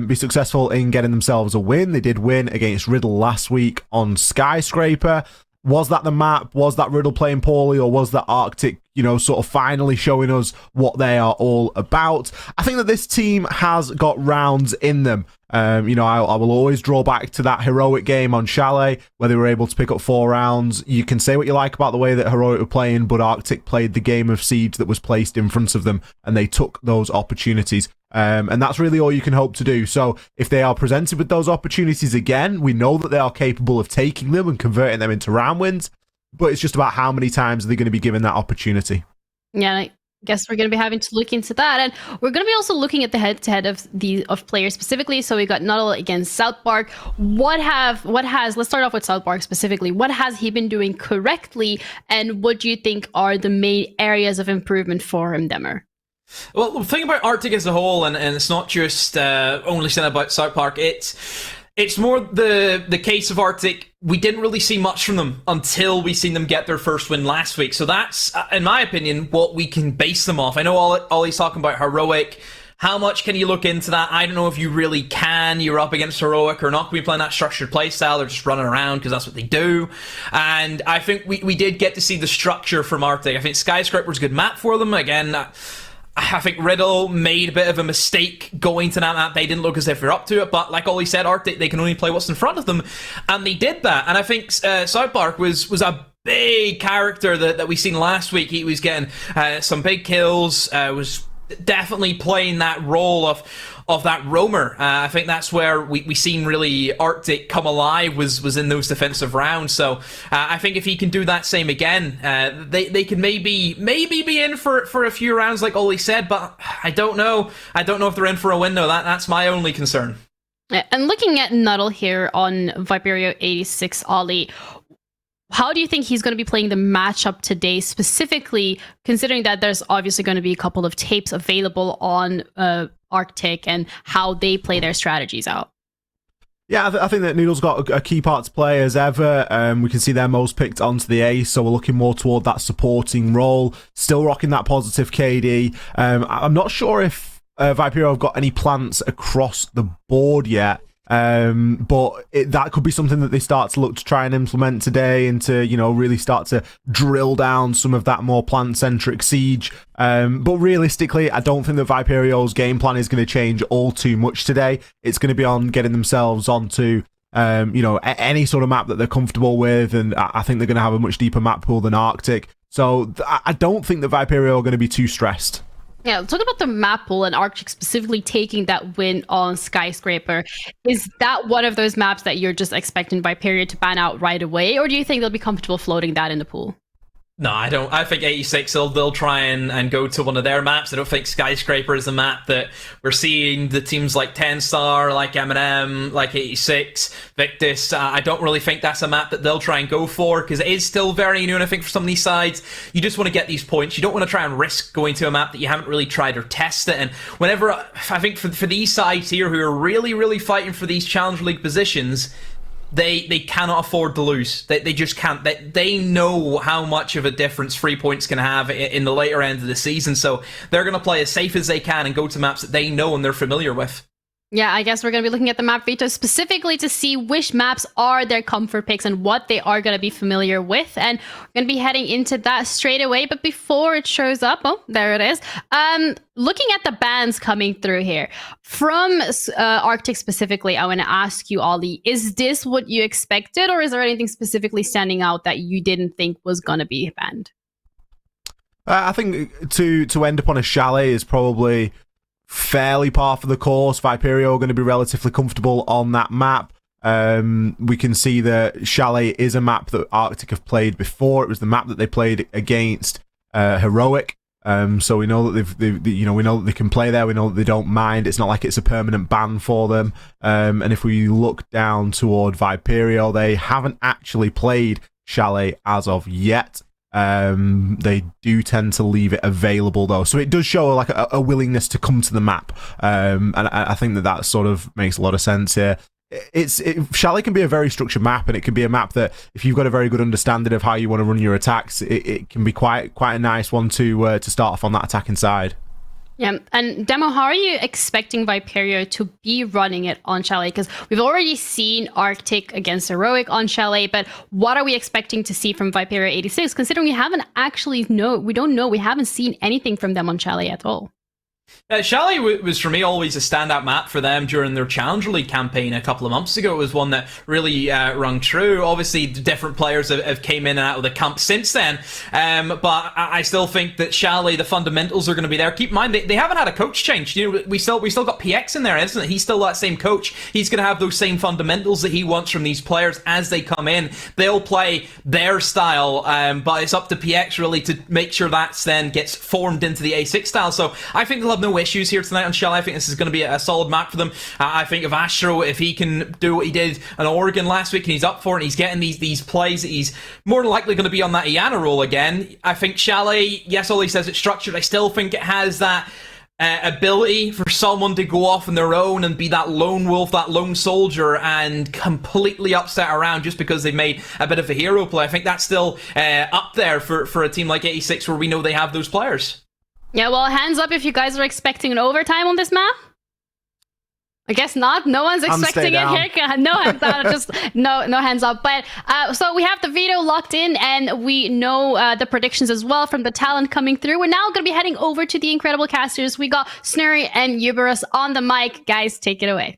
be successful in getting themselves a win. They did win against RIDDLE last week on Skyscraper. Was that the map? Was that RIDDLE playing poorly, or was that RCTIC, sort of finally showing us what they are all about? I think that this team has got rounds in them. I will always draw back to that Heroic game on Chalet, where they were able to pick up 4 rounds. You can say what you like about the way that Heroic were playing, but RCTIC played the game of siege that was placed in front of them, and they took those opportunities. And that's really all you can hope to do. So if they are presented with those opportunities again, we know that they are capable of taking them and converting them into round wins, but it's just about how many times they're going to be given that opportunity. Yeah, I guess we're going to be having to look into that, and we're going to be also looking at the head-to-head of players specifically. So we got Nuddle against South Park. Let's start off with South Park specifically. What has he been doing correctly, and what do you think are the main areas of improvement for him, Demer? Well, the thing about RCTIC as a whole, and it's not just only said about South Park, it's more the case of RCTIC. We didn't really see much from them until we seen them get their first win last week. So that's, in my opinion, what we can base them off. I know Ollie's talking about Heroic. How much can you look into that? I don't know if you really can. You're up against Heroic or not. Can we playing that structured playstyle? They're just running around because that's what they do. And I think we did get to see the structure from RCTIC. I think Skyscraper was a good map for them. Again, I think RIDDLE made a bit of a mistake going to that map. They didn't look as if they're up to it, but like Ollie said, RCTIC, they can only play what's in front of them, and they did that. And I think South Park was a big character that we seen last week. He was getting some big kills, was definitely playing that role of that roamer. I think that's where we seen really RCTIC come alive was in those defensive rounds. So I think if he can do that same again, they could maybe be in for a few rounds, like Oli said. But I don't know. I don't know if they're in for a window. That's my only concern. And looking at Nuddle here on Viperio 86, Ollie, how do you think he's going to be playing the matchup today, specifically considering that there's obviously going to be a couple of tapes available on RCTIC and how they play their strategies out? Yeah, I think that Noodle's got a key part to play as ever. We can see they're most picked onto the ace, so we're looking more toward that supporting role. Still rocking that positive KD. I'm not sure if Viperio have got any plans across the board yet. But that could be something that they start to look to try and implement today, and to, you know, really start to drill down some of that more plant-centric siege. But realistically, I don't think that Viperio's game plan is going to change all too much today. It's going to be on getting themselves onto you know, any sort of map that they're comfortable with, and I think they're going to have a much deeper map pool than RCTIC. So I don't think that Viperio are going to be too stressed. Yeah, talk about the map pool and RCTIC specifically taking that win on Skyscraper. Is that one of those maps that you're just expecting Viperio to ban out right away, or do you think they'll be comfortable floating that in the pool? No, I don't. I think 86 they'll try and go to one of their maps. I don't think Skyscraper is a map that we're seeing the teams like TENSTAR, like MNM, like 86, Victus. I don't really think that's a map that they'll try and go for, because it is still very new, and I think for some of these sides, you just want to get these points. You don't want to try and risk going to a map that you haven't really tried or tested. And whenever, I think for these sides here who are really, really fighting for these Challenger League positions, they cannot afford to lose. They just can't. They know how much of a difference 3 points can have in the later end of the season, so they're going to play as safe as they can and go to maps that they know and they're familiar with. Yeah, I guess we're going to be looking at the map Victus specifically to see which maps are their comfort picks and what they are going to be familiar with. And we're going to be heading into that straight away. But before it shows up, oh, there it is. Looking at the bans coming through here. From RCTIC specifically, I want to ask you, Ollie, is this what you expected, or is there anything specifically standing out that you didn't think was going to be banned? I think to end up on a chalet is probably fairly par for the course. Viperio are going to be relatively comfortable on that map. We can see that Chalet is a map that RCTIC have played before. It was the map that they played against Heroic. So we know that we know that they can play there. We know that they don't mind. It's not like it's a permanent ban for them. And if we look down toward Viperio, they haven't actually played Chalet as of yet. They do tend to leave it available though, so it does show like a willingness to come to the map, and I think that sort of makes a lot of sense here. Chalet can be a very structured map, and it can be a map that if you've got a very good understanding of how you want to run your attacks, it can be quite a nice one to start off on that attacking side. Yeah, and Demo, how are you expecting Viperio to be running it on Chalet? Because we've already seen RCTIC against Heroic on Chalet, but what are we expecting to see from Viperio 86? Considering we haven't seen anything from them on Chalet at all. Chalet was for me always a standout map for them during their Challenger League campaign a couple of months ago. It was one that really rung true. Obviously, the different players have came in and out of the camp since then, but I still think that Chalet, the fundamentals are going to be there. Keep in mind, they haven't had a coach change. You know, we still got PX in there, isn't it? He's still that same coach. He's going to have those same fundamentals that he wants from these players as they come in. They'll play their style, but it's up to PX really to make sure that's then gets formed into the A6 style. So I think they'll have no issues here tonight on Chalet. I think this is going to be a solid map for them. I think of Astro, if he can do what he did in Oregon last week and he's up for it and he's getting these plays, that he's more than likely going to be on that Iana role again. I think Chalet, yes, Ollie says it's structured. I still think it has that ability for someone to go off on their own and be that lone wolf, that lone soldier, and completely upset around just because they've made a bit of a hero play. I think that's still up there for a team like 86 where we know they have those players. Yeah, well, hands up if you guys are expecting an overtime on this map. I guess not. No one's expecting it here. No hands up. Just no hands up. But so we have the veto locked in, and we know the predictions as well from the talent coming through. We're now going to be heading over to the incredible casters. We got Snurry and Uberus on the mic. Guys, take it away.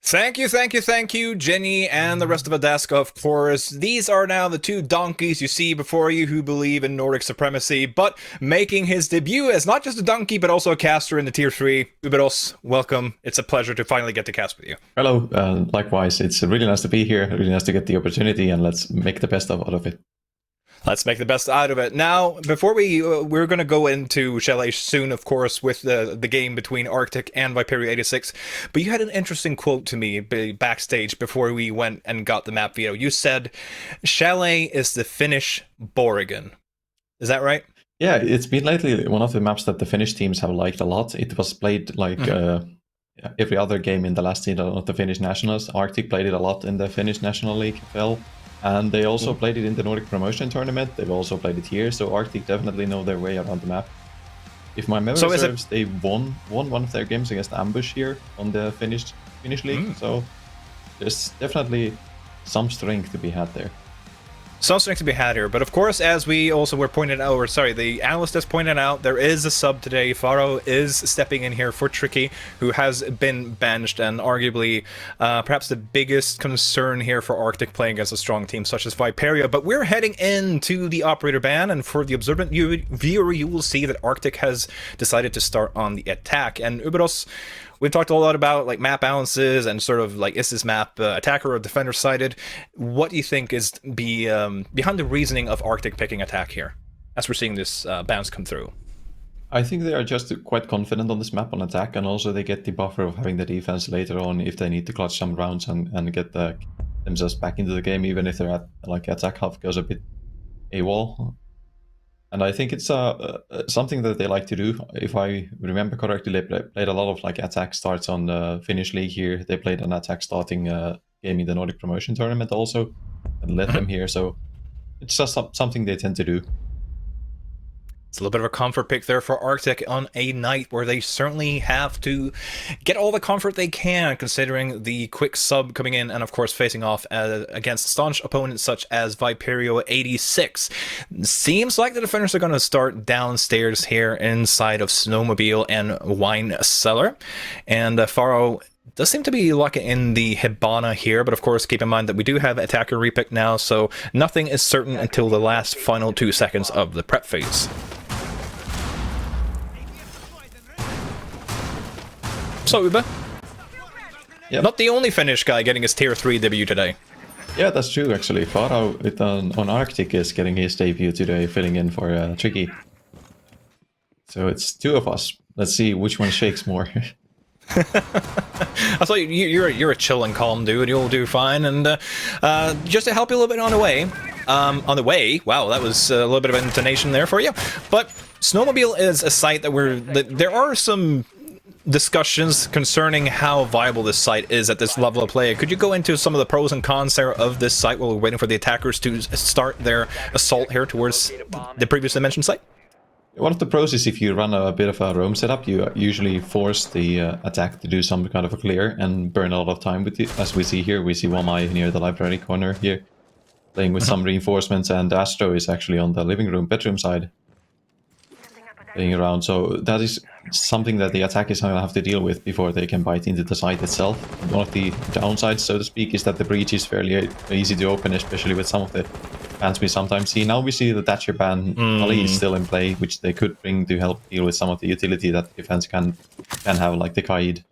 Thank you, Jenny, and the rest of the desk, of course. These are now the two donkeys you see before you who believe in Nordic supremacy, but making his debut as not just a donkey, but also a caster in the Tier 3. Uberos, welcome. It's a pleasure to finally get to cast with you. Hello, likewise. It's really nice to be here, really nice to get the opportunity, and let's make the best out of it. Let's make the best out of it. Now, before we're going to go into Chalet soon, of course, with the game between RCTIC and Viperio 86. But you had an interesting quote to me backstage before we went and got the map video. You said, Chalet is the Finnish Borgen. Is that right? Yeah, it's been lately one of the maps that the Finnish teams have liked a lot. It was played like every other game in the last season of the Finnish Nationals. RCTIC played it a lot in the Finnish National League FL. And they also played it in the Nordic Promotion Tournament. They've also played it here, so RCTIC definitely know their way around the map. If my memory serves, they won one of their games against Ambush here on the Finnish league. So there's definitely some strength to be had there. Something to be had here, but of course, as we also were pointed out, or sorry, the analyst has pointed out, there is a sub today. Faro is stepping in here for Tricky, who has been benched, and arguably perhaps the biggest concern here for RCTIC playing against a strong team such as Viperio. But we're heading into the operator ban, and for the observant viewer, you will see that RCTIC has decided to start on the attack. And Uberos, we've talked a lot about like map balances and sort of like, is this map attacker or defender sided? What do you think is behind the reasoning of RCTIC picking attack here, as we're seeing this bounce come through? I think they are just quite confident on this map on attack, and also they get the buffer of having the defense later on if they need to clutch some rounds and get themselves back into the game, even if their attack half goes a bit AWOL. And I think it's something that they like to do. If I remember correctly, they played a lot of like attack starts on the Finnish league here. They played an attack starting game in the Nordic Promotion Tournament also, and led them here. So it's just something they tend to do. It's a little bit of a comfort pick there for RCTIC on a night where they certainly have to get all the comfort they can, considering the quick sub coming in and, of course, facing off against staunch opponents such as Viperio 86. Seems like the defenders are going to start downstairs here inside of Snowmobile and Wine Cellar. And Faro does seem to be locking in the Hibana here, but of course keep in mind that we do have attacker repick now, so nothing is certain until the last final 2 seconds of the prep phase. So Ube, not the only Finnish guy getting his Tier 3 debut today. Yeah, that's true actually. Faro on RCTIC is getting his debut today, filling in for Tricky. So it's two of us. Let's see which one shakes more. I thought you're a chill and calm dude. You'll do fine. And just to help you a little bit on the way, wow, that was a little bit of intonation there for you. But Snowmobile is a site that there are some discussions concerning how viable this site is at this level of play. Could you go into some of the pros and cons there of this site while we're waiting for the attackers to start their assault here towards the previously mentioned site? One of the pros is if you run a bit of a roam setup, you usually force the attack to do some kind of a clear and burn a lot of time with it. As we see here, we see Wamai near the library corner here, playing with some reinforcements, and Astro is actually on the living room, bedroom side, playing around. So that is something that the attack is going to have to deal with before they can bite into the site itself. One of the downsides, so to speak, is that the breach is fairly easy to open, especially with some of the bans we sometimes see. Now we see the Thatcher ban. Ali is still in play, which they could bring to help deal with some of the utility that defense can have, like the Kaid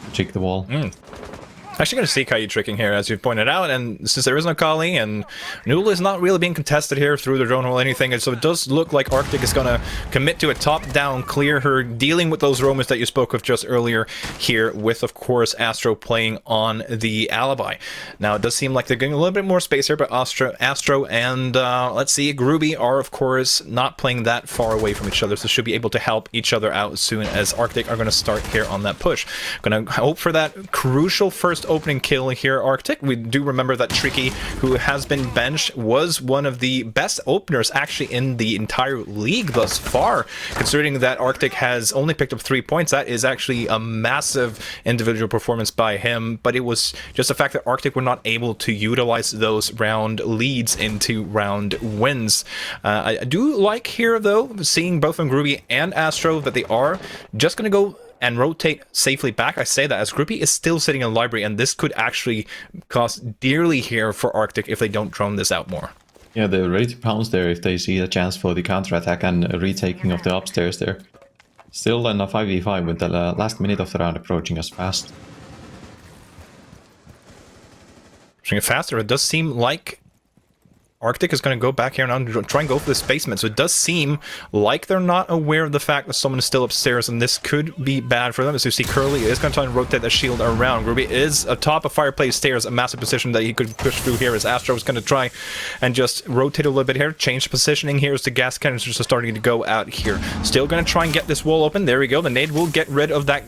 to trick the wall. Actually going to see Kaid tricking here, as you've pointed out, and since there is no Kali, and Noodle is not really being contested here through the drone hole or anything, and so it does look like RCTIC is going to commit to a top-down clear her, dealing with those roamers that you spoke of just earlier here, with, of course, Astro playing on the alibi. Now, it does seem like they're getting a little bit more space here, but Astro and, let's see, Groovy are, of course, not playing that far away from each other, so should be able to help each other out as soon as RCTIC are going to start here on that push. Going to hope for that crucial first opening kill here, RCTIC. We do remember that Tricky, who has been benched, was one of the best openers actually in the entire league thus far. Considering that RCTIC has only picked up 3 points, that is actually a massive individual performance by him, but it was just the fact that RCTIC were not able to utilize those round leads into round wins. I do like here, though, seeing both from Groovy and Astro that they are just going to go and rotate safely back. I say that as Groupie is still sitting in library, and this could actually cost dearly here for Arctic if they don't drone this out more. Yeah, they're ready to pounce there if they see a chance for the counter-attack and a retaking of the upstairs there. Still in a 5v5 with the last minute of the round approaching us fast. Pushing it faster, it does seem like Arctic is going to go back here and try and go for this basement. So it does seem like they're not aware of the fact that someone is still upstairs, and this could be bad for them. As you see, Curly is going to try and rotate the shield around. Ruby is atop of Fireplace stairs, a massive position that he could push through here, as Astro is going to try and just rotate a little bit here, change positioning here as the gas cannons are starting to go out here. Still going to try and get this wall open. There we go. The nade will get rid of that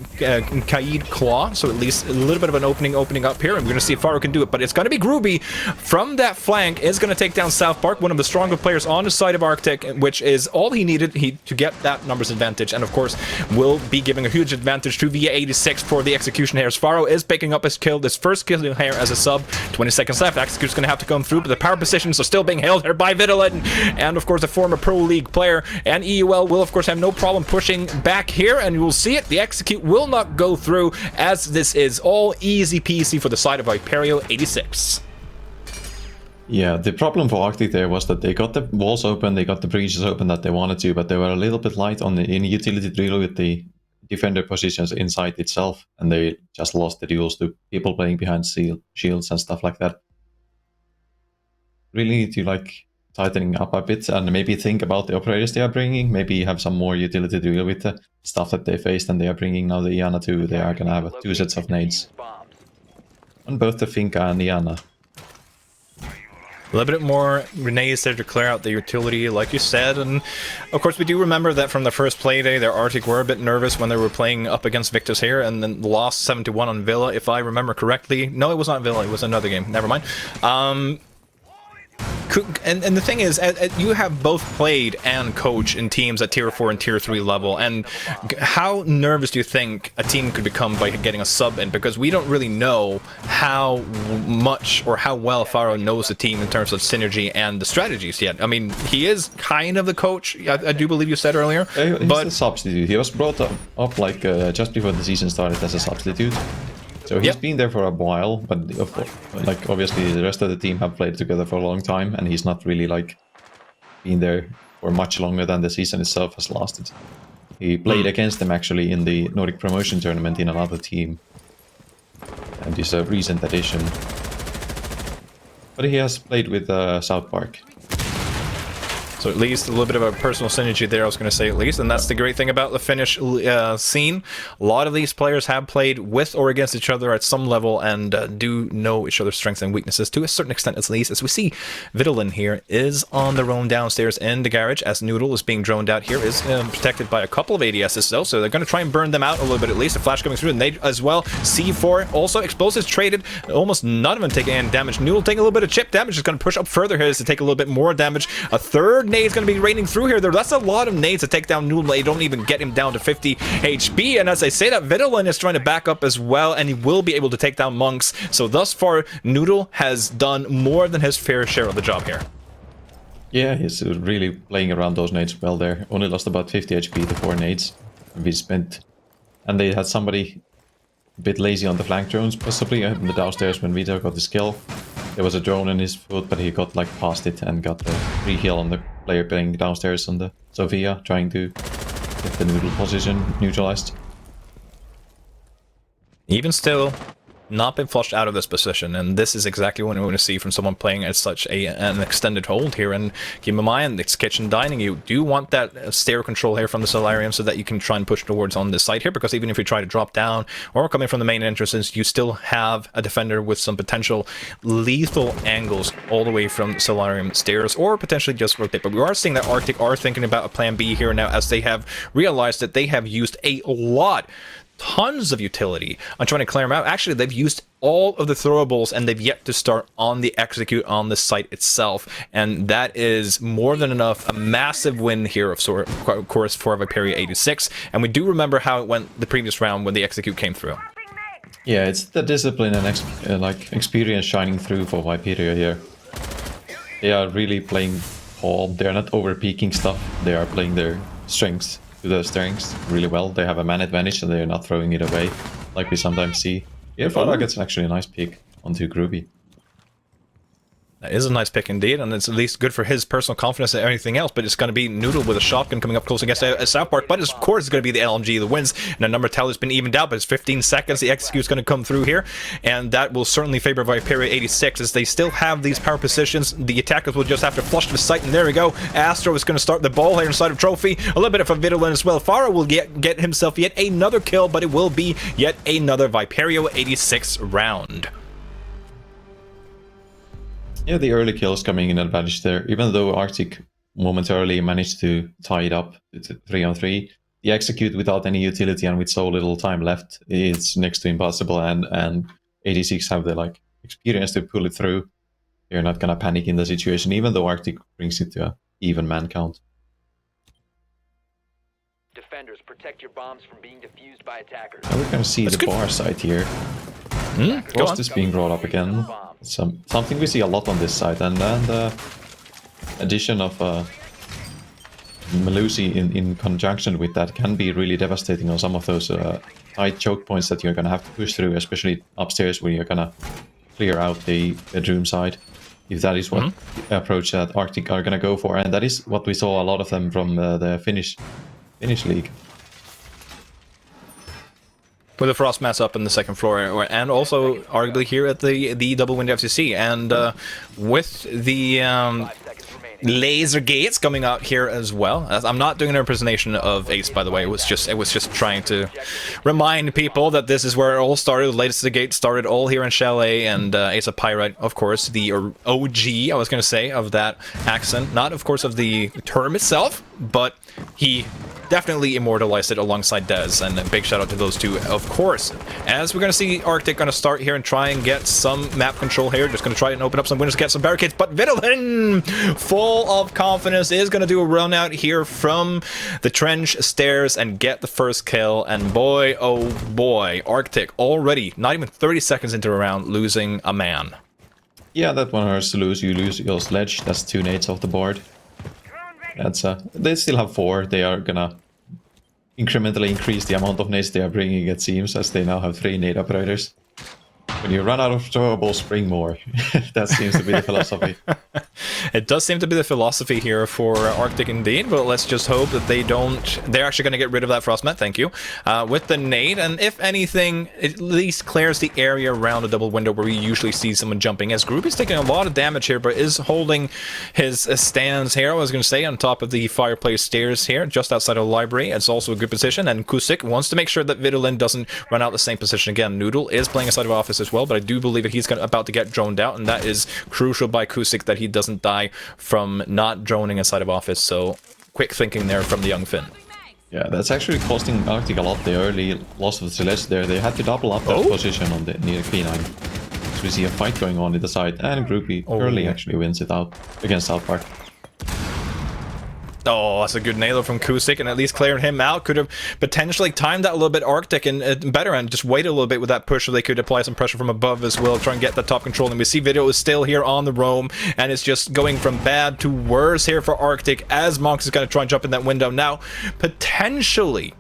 Kaid Claw, so at least a little bit of an opening up here, and we're going to see if Faro can do it, but it's going to be Groovy from that flank, is going to take down South Park, one of the stronger players on the side of Arctic, which is all he needed to get that numbers advantage, and of course will be giving a huge advantage to VA86 for the execution here. As Faro is picking up his kill, this first kill here as a sub. 20 seconds left. Execution's going to have to come through, but the power positions are still being held here by RIDDLE, and of course the former Pro League player, and EUL will of course have no problem pushing back here, and you will see it. The execute will not go through, as this is all easy peasy for the side of Viperio 86. Yeah, the problem for Arctic there was that they got the walls open, they got the breaches open that they wanted to, but they were a little bit light on the utility drill with the defender positions inside itself, and they just lost the duels to people playing behind shields and stuff like that. Really need to like tightening up a bit and maybe think about the operators they are bringing, maybe have some more utility drill with the stuff that they faced, and they are bringing now the Iana too. They are going to have 2 sets of nades on both the Finka and Iana. A little bit more grenades there to clear out the utility, like you said, and of course we do remember that from the first Playday, their Arctic were a bit nervous when they were playing up against Victus here, and then lost 7-1 on Villa, if I remember correctly. No, it was not Villa, it was another game, never mind. And the thing is, you have both played and coached in teams at Tier 4 and Tier 3 level, and how nervous do you think a team could become by getting a sub in? Because we don't really know how much or how well Faro knows the team in terms of synergy and the strategies yet. I mean, he is kind of the coach, I do believe you said earlier. He's but a substitute. He was brought up like just before the season started as a substitute. So he's been there for a while, but like obviously the rest of the team have played together for a long time, and he's not really like been there for much longer than the season itself has lasted. He played against them actually in the Nordic promotion tournament in another team, and he's a recent addition. But he has played with South Park. So at least a little bit of a personal synergy there, I was going to say at least, and that's the great thing about the Finnish scene. A lot of these players have played with or against each other at some level, and do know each other's strengths and weaknesses to a certain extent at least. As we see, RIDDLE here is on their own downstairs in the garage, as Noodle is being droned out here, is protected by a couple of ADSs though, so they're going to try and burn them out a little bit at least. A flash coming through, and they as well. C4 also, explosives traded, almost none of them taking any damage. Noodle taking a little bit of chip damage, is going to push up further here to take a little bit more damage. A third nades going to be raining through here. That's a lot of nades to take down Noodle. They don't even get him down to 50 HP, and as I say that, RIDDLE is trying to back up as well, and he will be able to take down Monks. So thus far, Noodle has done more than his fair share of the job here. Yeah, he's really playing around those nades well there. Only lost about 50 HP to 4 nades. And they had somebody a bit lazy on the flank drones, possibly in the downstairs when Vito got his kill. There was a drone in his foot, but he got like past it and got the free heal on the player playing downstairs on the Sofia, trying to get the Noodle position neutralized. Even still, not been flushed out of this position, and this is exactly what we want to see from someone playing at such an extended hold here. And keep in mind, it's kitchen dining. You do want that stair control here from the solarium so that you can try and push towards on this side here, because even if you try to drop down or come in from the main entrances, you still have a defender with some potential lethal angles all the way from solarium stairs, or potentially just rotate. But we are seeing that Arctic are thinking about a plan B here now, as they have realized that they have used a lot, tons of utility on trying to clear them out. Actually, they've used all of the throwables, and they've yet to start on the execute on the site itself, and that is more than enough. A massive win here of course for Viperio 86, and we do remember how it went the previous round when the execute came through. Yeah, it's the discipline and like experience shining through for Viperio here. They are really playing calm. They are not over peaking stuff. They are playing their strengths to the steerings really well. They have a man advantage and they're not throwing it away like we sometimes see. Here, Fodor gets actually a nice pick onto Groovy. That is a nice pick indeed, and it's at least good for his personal confidence and everything else, but it's going to be Noodle with a shotgun coming up close against a South Park, but of course it's going to be the LMG that wins, and the number tally has been evened out, but it's 15 seconds, the execute's going to come through here, and that will certainly favor Viperio 86, as they still have these power positions. The attackers will just have to flush the sight, and there we go. Astro is going to start the ball here inside of Trophy, a little bit of a VIDDLE as well. Farah will get himself yet another kill, but it will be yet another Viperio 86 round. Yeah, the early kills coming in advantage there. Even though RCTIC momentarily managed to tie it up to 3-on-3, the execute without any utility and with so little time left, it's next to impossible. And 86 have the experience to pull it through. They're not gonna panic in the situation, even though RCTIC brings it to an even man count. Defenders, protect your bombs from being defused by attackers. Now we're gonna see the bar side here. Ghost is being brought up again. Something we see a lot on this side, and then the addition of Melusi in conjunction with that can be really devastating on some of those tight choke points that you're gonna have to push through, especially upstairs where you're gonna clear out the bedroom side. If that is what approach that RCTIC are gonna go for, and that is what we saw a lot of them from the Finnish league. With the frost mass up in the second floor, and also arguably here at the double window FCC, and with the laser gates coming out here as well. I'm not doing an impersonation of Ace, by the way. It was just trying to remind people that this is where it all started. The latest of the gate started all here in Chalet, and Ace of Pyrite, of course, the OG, I was going to say, of that accent. Not, of course, of the term itself, but he definitely immortalized it alongside Dez, and a big shout out to those two, of course. As we're going to see RCTIC going to start here and try and get some map control here, just going to try and open up some windows, get some barricades, but VIDDLE, full of confidence, is going to do a run out here from the trench stairs and get the first kill, and boy, oh boy, RCTIC already, not even 30 seconds into a round, losing a man. Yeah, that one hurts to lose. You lose your sledge, that's 2 nades off the board. That's they still have 4. They are gonna incrementally increase the amount of nades they are bringing, it seems, as they now have 3 nade operators. When you run out of throwables, bring more. That seems to be the philosophy. It does seem to be the philosophy here for RCTIC indeed, but let's just hope that they don't... They're actually going to get rid of that Frostmat, thank you, with the nade, and if anything, it at least clears the area around a double window where we usually see someone jumping, as Group is taking a lot of damage here, but is holding his stands here, I was going to say, on top of the fireplace stairs here, just outside of the library. It's also a good position, and Kusik wants to make sure that VIDDLE doesn't run out the same position again. Noodle is playing inside of office as well, but I do believe that he's about to get droned out, and that is crucial by Kusik that he doesn't die from not droning inside of office. So quick thinking there from the young Finn. Yeah, that's actually costing RCTIC a lot. The early loss of the Celeste there. They had to double up that position on the near P9. So we see a fight going on the side, and Groupie early actually wins it out against South Park. Oh, that's a good nailer from Kusik, and at least clearing him out. Could have potentially timed that a little bit RCTIC and better, and just wait a little bit with that push so they could apply some pressure from above as well, try and get the top control. And we see VIDDLE is still here on the roam, and it's just going from bad to worse here for RCTIC as Monks is going to try and jump in that window. Now, potentially,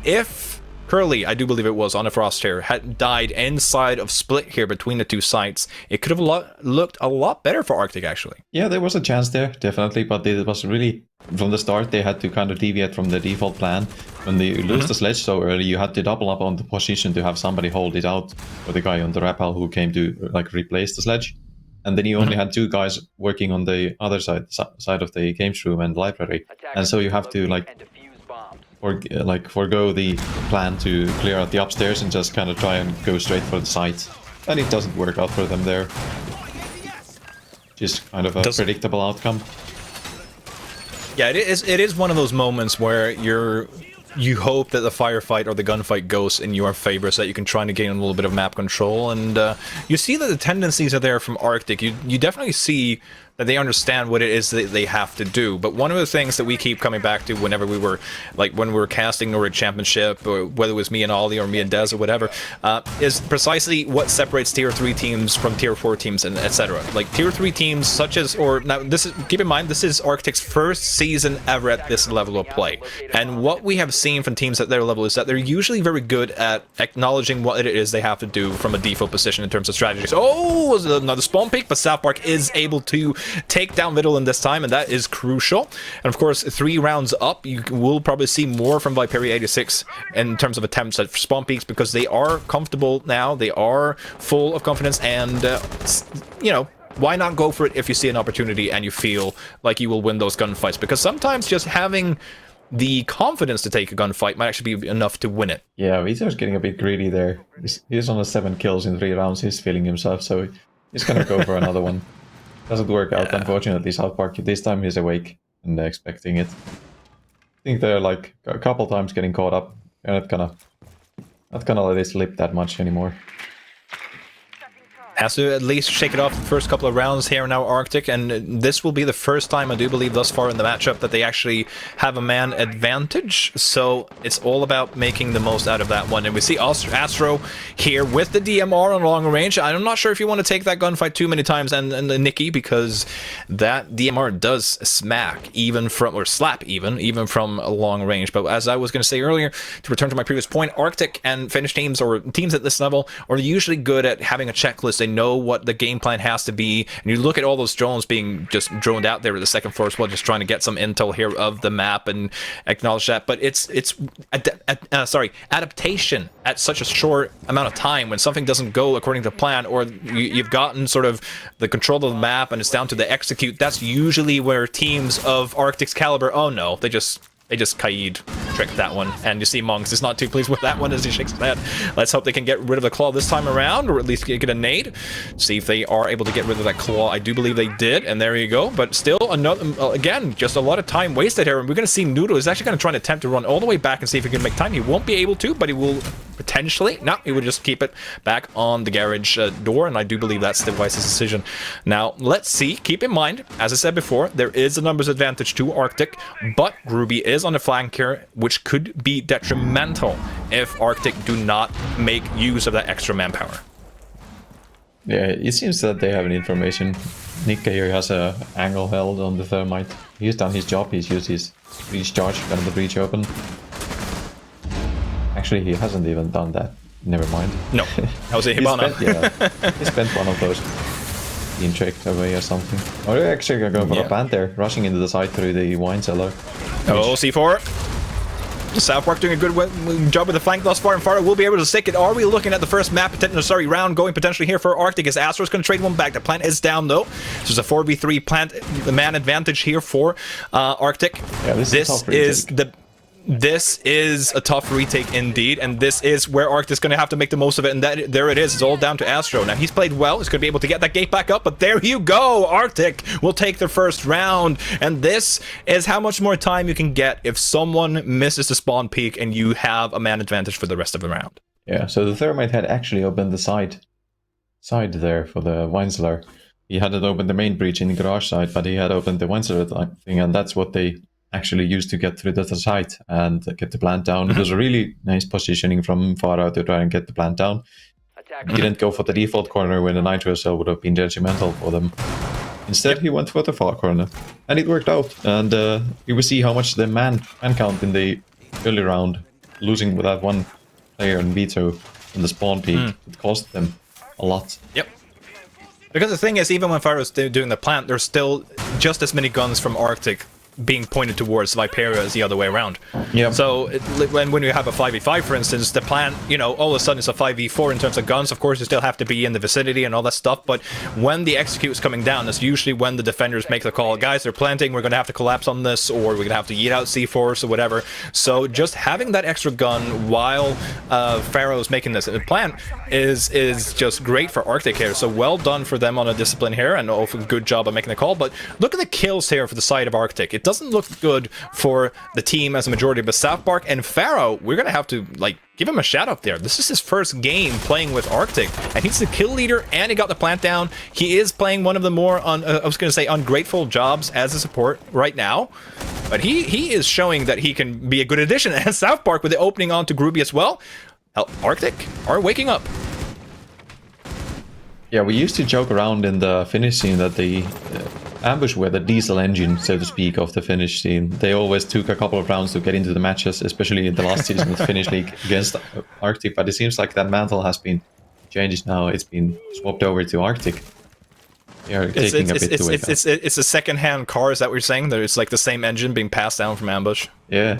if Curly, I do believe it was, on a frost here, had died inside of split here between the two sites, it could have looked a lot better for RCTIC, actually. Yeah, there was a chance there, definitely, but it was really, from the start, they had to kind of deviate from the default plan. When they lose the sledge so early, you had to double up on the position to have somebody hold it out for the guy on the rappel who came to replace the sledge. And then you only had 2 guys working on the other side of the games room and library. And so you have to forgo the plan to clear out the upstairs and just kind of try and go straight for the site. And it doesn't work out for them there. Just kind of a predictable outcome. Yeah, it is one of those moments where you hope that the firefight or the gunfight goes in your favor so that you can try to gain a little bit of map control, and you see that the tendencies are there from RCTIC. You definitely see that they understand what it is that they have to do. But one of the things that we keep coming back to whenever we were, like when we were casting Nordic Championship, or whether it was me and Ollie or me and Dez or whatever, is precisely what separates tier 3 teams from tier 4 teams, and etc. Like tier 3 teams such as, or now this is, keep in mind, this is RCTIC's first season ever at this level of play. And what we have seen from teams at their level is that they're usually very good at acknowledging what it is they have to do from a default position in terms of strategies. Oh, another spawn peak, but South Park is able to take down RIDDLE in this time, and that is crucial. And of course, 3 rounds up, you will probably see more from Viperio 86 in terms of attempts at spawn peaks, because they are comfortable now, they are full of confidence, and you know, why not go for it if you see an opportunity and you feel like you will win those gunfights? Because sometimes just having the confidence to take a gunfight might actually be enough to win it. Yeah, Victus getting a bit greedy there. He's on a 7 kills in 3 rounds, he's feeling himself, so he's gonna go for another one. Doesn't work out, unfortunately. South Park, this time he's awake and expecting it. I think they're like a couple times getting caught up. They're not gonna let it slip that much anymore. Has to at least shake it off the first couple of rounds here now, RCTIC, and this will be the first time, I do believe, thus far in the matchup that they actually have a man advantage, so it's all about making the most out of that one. And we see Astro here with the DMR on long range. I'm not sure if you want to take that gunfight too many times, and Nikki, because that DMR does smack even from, or slap even from a long range. But as I was going to say earlier, to return to my previous point, RCTIC and Finnish teams, or teams at this level, are usually good at having a checklist. They know what the game plan has to be, and you look at all those drones being just droned out there at the second floor as well, just trying to get some intel here of the map and acknowledge that. But it's adaptation at such a short amount of time when something doesn't go according to plan, or you've gotten sort of the control of the map and it's down to the execute. That's usually where teams of RCTIC's caliber, oh no, they just Kaid tricked that one, and you see Monks is not too pleased with that one as he shakes his head. Let's hope they can get rid of the claw this time around, or at least get a nade. See if they are able to get rid of that claw. I do believe they did, and there you go. But still, another again, just a lot of time wasted here, and we're going to see Noodle is actually going to try and attempt to run all the way back and see if he can make time. He won't be able to, but he will potentially. No, he would just keep it back on the garage door, and I do believe that's Device's decision. Now, let's see. Keep in mind, as I said before, there is a numbers advantage to RCTIC, but Ruby is on the flank here, which could be detrimental if RCTIC do not make use of that extra manpower. Yeah, it seems that they have an information. Nick here has a angle held on the thermite. He's done his job, he's used his breach charge, got the breach open. Actually, he hasn't even done that. Never mind. No, that was a Hibana. He spent one of those being tricked away or something. Or they're actually gonna go for a plant there, rushing into the side through the wine cellar. Oh, C4. South Park doing a good job with the flank thus far, and Farah will be able to stick it. Are we looking at the first map, round going potentially here for RCTIC, as Astro's going to trade one back. The plant is down though. So there's a 4v3 plant, the man advantage here for RCTIC. Yeah, this is a tough retake indeed, and this is where RCTIC is going to have to make the most of it, and there it is. It's all down to Astro. Now, he's played well. He's going to be able to get that gate back up, but there you go. RCTIC will take the first round, and this is how much more time you can get if someone misses the spawn peak and you have a man advantage for the rest of the round. Yeah, so the Thermite had actually opened the side there for the wine cellar. He hadn't opened the main breach in the garage side, but he had opened the wine cellar thing, and that's what they actually used to get through the site and get the plant down. It was a really nice positioning from far out to try and get the plant down. He didn't go for the default corner when the nitro cell would have been detrimental for them. Instead, he went for the far corner, and it worked out. And you will see how much the man count in the early round, losing with that one player in Vito in the spawn peak, it cost them a lot. Yep. Because the thing is, even when Fire was doing the plant, there's still just as many guns from RCTIC being pointed towards Viperio as the other way around. Yeah. So when you have a 5v5, for instance, the plan, you know, all of a sudden it's a 5v4 in terms of guns. Of course, you still have to be in the vicinity and all that stuff, but when the execute is coming down, that's usually when the defenders make the call. Guys, they're planting, we're going to have to collapse on this, or we're going to have to eat out C4s or whatever. So just having that extra gun while Pharaoh's making this plan is just great for RCTIC here. So well done for them on a discipline here, and also good job of making the call. But look at the kills here for the side of RCTIC. it doesn't look good for the team as a majority. But South Park and Pharaoh, we're gonna have to like give him a shout out there. This is his first game playing with Arctic, and he's the kill leader, and he got the plant down. He is playing one of the more I was gonna say ungrateful jobs as a support right now, but he is showing that he can be a good addition. And South Park with the opening on to Groovy as well. Arctic are waking up. Yeah, we used to joke around in the Finnish scene that the ambush were the diesel engine, so to speak, of the Finnish scene. They always took a couple of rounds to get into the matches, especially in the last season of the Finnish league against Arctic. But it seems like that mantle has been changed now. It's been swapped over to Arctic. They are taking a bit to wake up. It's a second-hand car. Is that what you're saying? That it's like the same engine being passed down from ambush. Yeah,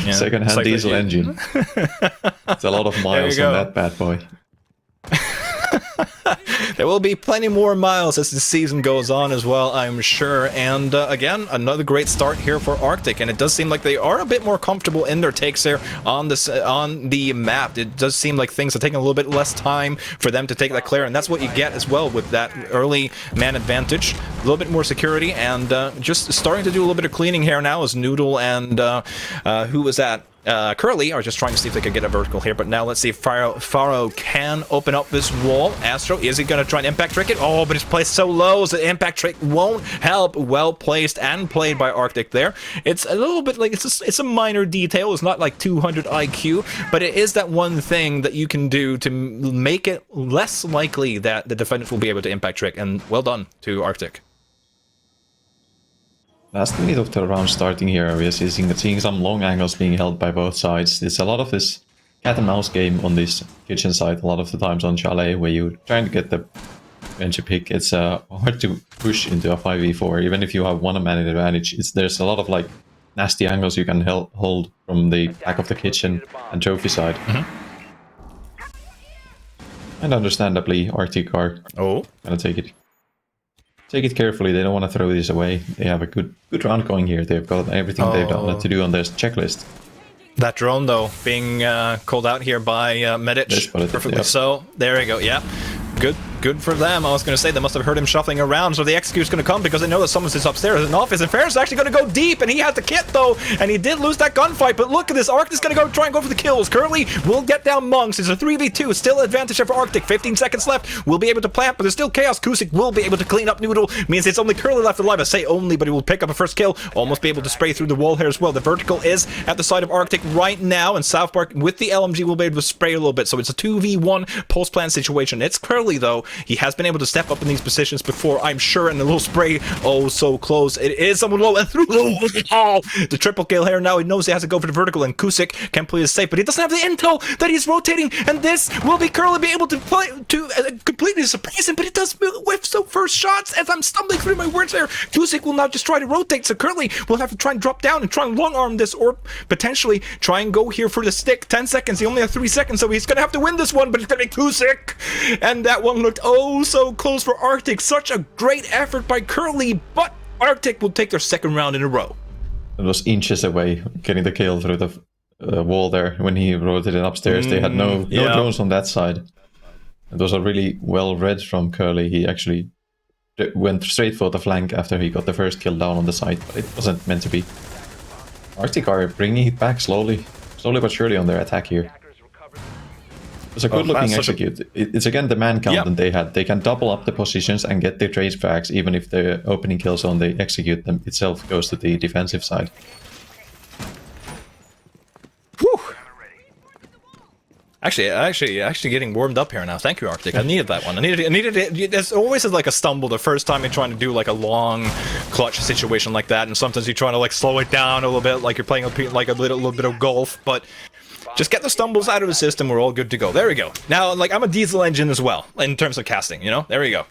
yeah. Second-hand like diesel engine. It's a lot of miles on that bad boy. There will be plenty more miles as the season goes on as well, I'm sure. And again, another great start here for Arctic, and it does seem like they are a bit more comfortable in their takes there on this on the map. It does seem like things are taking a little bit less time for them to take that clear, and that's what you get as well with that early man advantage. A little bit more security, and just starting to do a little bit of cleaning here now as Noodle and who was that? Curly are just trying to see if they could get a vertical here, but now let's see if Pharaoh can open up this wall. Astro, is he going to try and impact trick it? Oh, but it's placed so low, so the impact trick won't help. Well placed and played by Arctic there. It's a little bit like, it's a minor detail. It's not like 200 IQ, but it is that one thing that you can do to make it less likely that the defenders will be able to impact trick, and well done to Arctic. Last minute of the round starting here, we are seeing some long angles being held by both sides. It's a lot of this cat and mouse game on this kitchen side, a lot of the times on Chalet, where you're trying to get the bench pick. It's hard to push into a 5v4, even if you have one man advantage. There's a lot of like nasty angles you can hold from the back of the kitchen and trophy side. And understandably, Arctic are gonna take it. Take it carefully, they don't want to throw this away. They have a good round going here. They've got everything they've done to do on their checklist. That drone, though, being called out here by Medic. Perfectly so. There we go, yeah. Good for them. I was going to say they must have heard him shuffling around, so the execute's going to come because they know that someone's upstairs in office, and Ferris is actually going to go deep, and he has the kit, though, and he did lose that gunfight, but look at this. Arctic's going to try and go for the kills. Curly will get down Monks. It's a 3v2. Still advantage for Arctic. 15 seconds left. We'll be able to plant, but there's still Chaos. Kusik will be able to clean up Noodle. Means it's only Curly left alive. I say only, but he will pick up a first kill. Almost be able to spray through the wall here as well. The vertical is at the side of Arctic right now, and South Park with the LMG will be able to spray a little bit, so it's a 2v1 post-plant situation. It's Curly, though. He has been able to step up in these positions before, I'm sure, and a little spray. Oh, so close. It is someone low and through the triple kill here. Now he knows he has to go for the vertical, and Kusik can play his safe, but he doesn't have the intel that he's rotating, and this will be Curly be able to play to completely surprise him, but it does whiff so first shots as I'm stumbling through my words there. Kusik will now just try to rotate, so Curly will have to try and drop down and try and long arm this, or potentially try and go here for the stick. 10 seconds. He only has 3 seconds, so he's gonna have to win this one, but it's gonna be Kusik, and that one looked so close for Arctic. Such a great effort by Curly, but Arctic will take their second round in a row. It was inches away, getting the kill through the wall there when he rotated upstairs. They had no drones on that side. It was a really well read from Curly. He actually went straight for the flank after he got the first kill down on the side, but it wasn't meant to be. Arctic are bringing it back slowly but surely on their attack here. It's a good-looking execute. It's again the man count that they had. They can double up the positions and get their trade frags, even if the opening kill zone they execute them itself goes to the defensive side. Whew. Actually getting warmed up here now. Thank you, Arctic. I needed that one. I needed it. There's always like a stumble the first time you're trying to do like a long clutch situation like that, and sometimes you're trying to like slow it down a little bit, like you're playing like a little bit of golf, but. Just get the stumbles out of the system, we're all good to go. There we go. Now, like, I'm a diesel engine as well, in terms of casting, you know? There we go.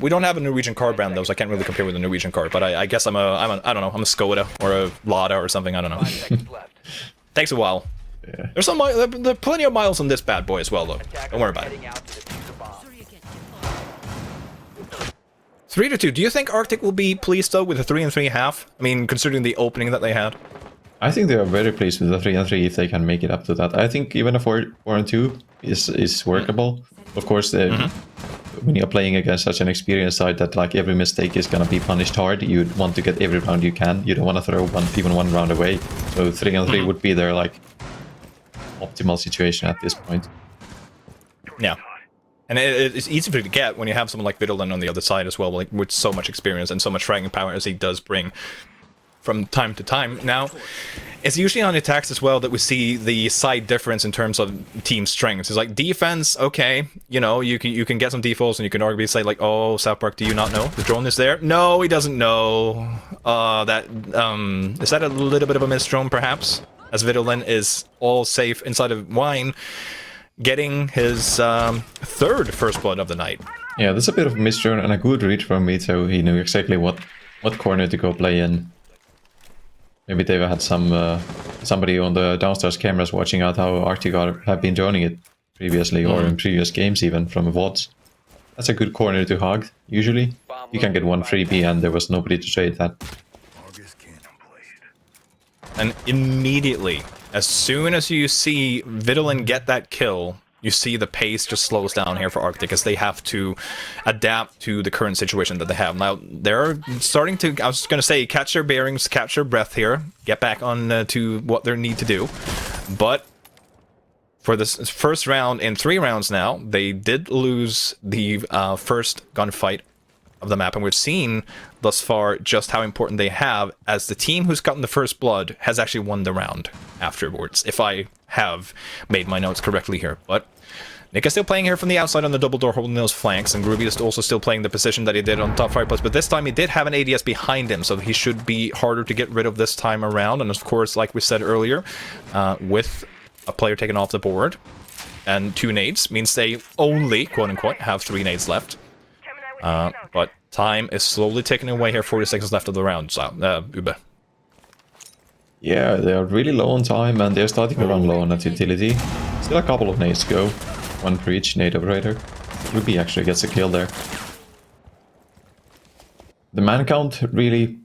We don't have a Norwegian car brand, though, so I can't really compare with a Norwegian car, but I guess I don't know, I'm a Skoda, or a Lada, or something, I don't know. Takes a while. Yeah. There's there are plenty of miles on this bad boy as well, though. Don't worry about it. 3-2. Do you think Arctic will be pleased, though, with a 3-3.5? I mean, considering the opening that they had. I think they are very pleased with the 3-3 if they can make it up to that. I think even a 4-2 is workable. Of course, when you're playing against such an experienced side that like every mistake is gonna be punished hard, you want to get every round you can. You don't want to throw even one round away. So 3-on-3 would be their like optimal situation at this point. Yeah. And it's easy to get when you have someone like RIDDLE on the other side as well, like with so much experience and so much fragging power as he does bring from time to time. Now, it's usually on attacks as well that we see the side difference in terms of team strengths. It's like defense, okay, you know, you can get some defaults and you can arguably say like, oh, South Park, do you not know the drone is there? No, he doesn't know. Is that a little bit of a missed drone perhaps? As RIDDLE is all safe inside of Wine, getting his third first blood of the night. Yeah, that's a bit of a missed drone and a good read from me, so he knew exactly what corner to go play in. Maybe they've had somebody on the downstairs cameras watching out how RCTIC have been joining it previously, or in previous games even, from VODs. That's a good corner to hug, usually. You can get one freebie and there was nobody to trade that. And immediately, as soon as you see RIDDLE get that kill, you see the pace just slows down here for RCTIC as they have to adapt to the current situation that they have. Now, they're starting to, I was going to say, catch their bearings, catch their breath here, get back on to what they need to do. But for this first round in 3 rounds now, they did lose the first gunfight of the map, and we've seen thus far just how important they have, as the team who's gotten the first blood has actually won the round afterwards, if I have made my notes correctly here. But Nick is still playing here from the outside on the double door, holding those flanks, and Groovy is also still playing the position that he did on top fireplace, but this time he did have an ADS behind him, so he should be harder to get rid of this time around. And of course, like we said earlier, with a player taken off the board and 2 nades means they only, quote-unquote, have 3 nades left. But time is slowly ticking away here, 40 seconds left of the round, so, Ube. Yeah, they are really low on time, and they're starting to run low on that utility. Still a couple of nades to go. 1 for each nade operator. Ruby actually gets a kill there. The man count really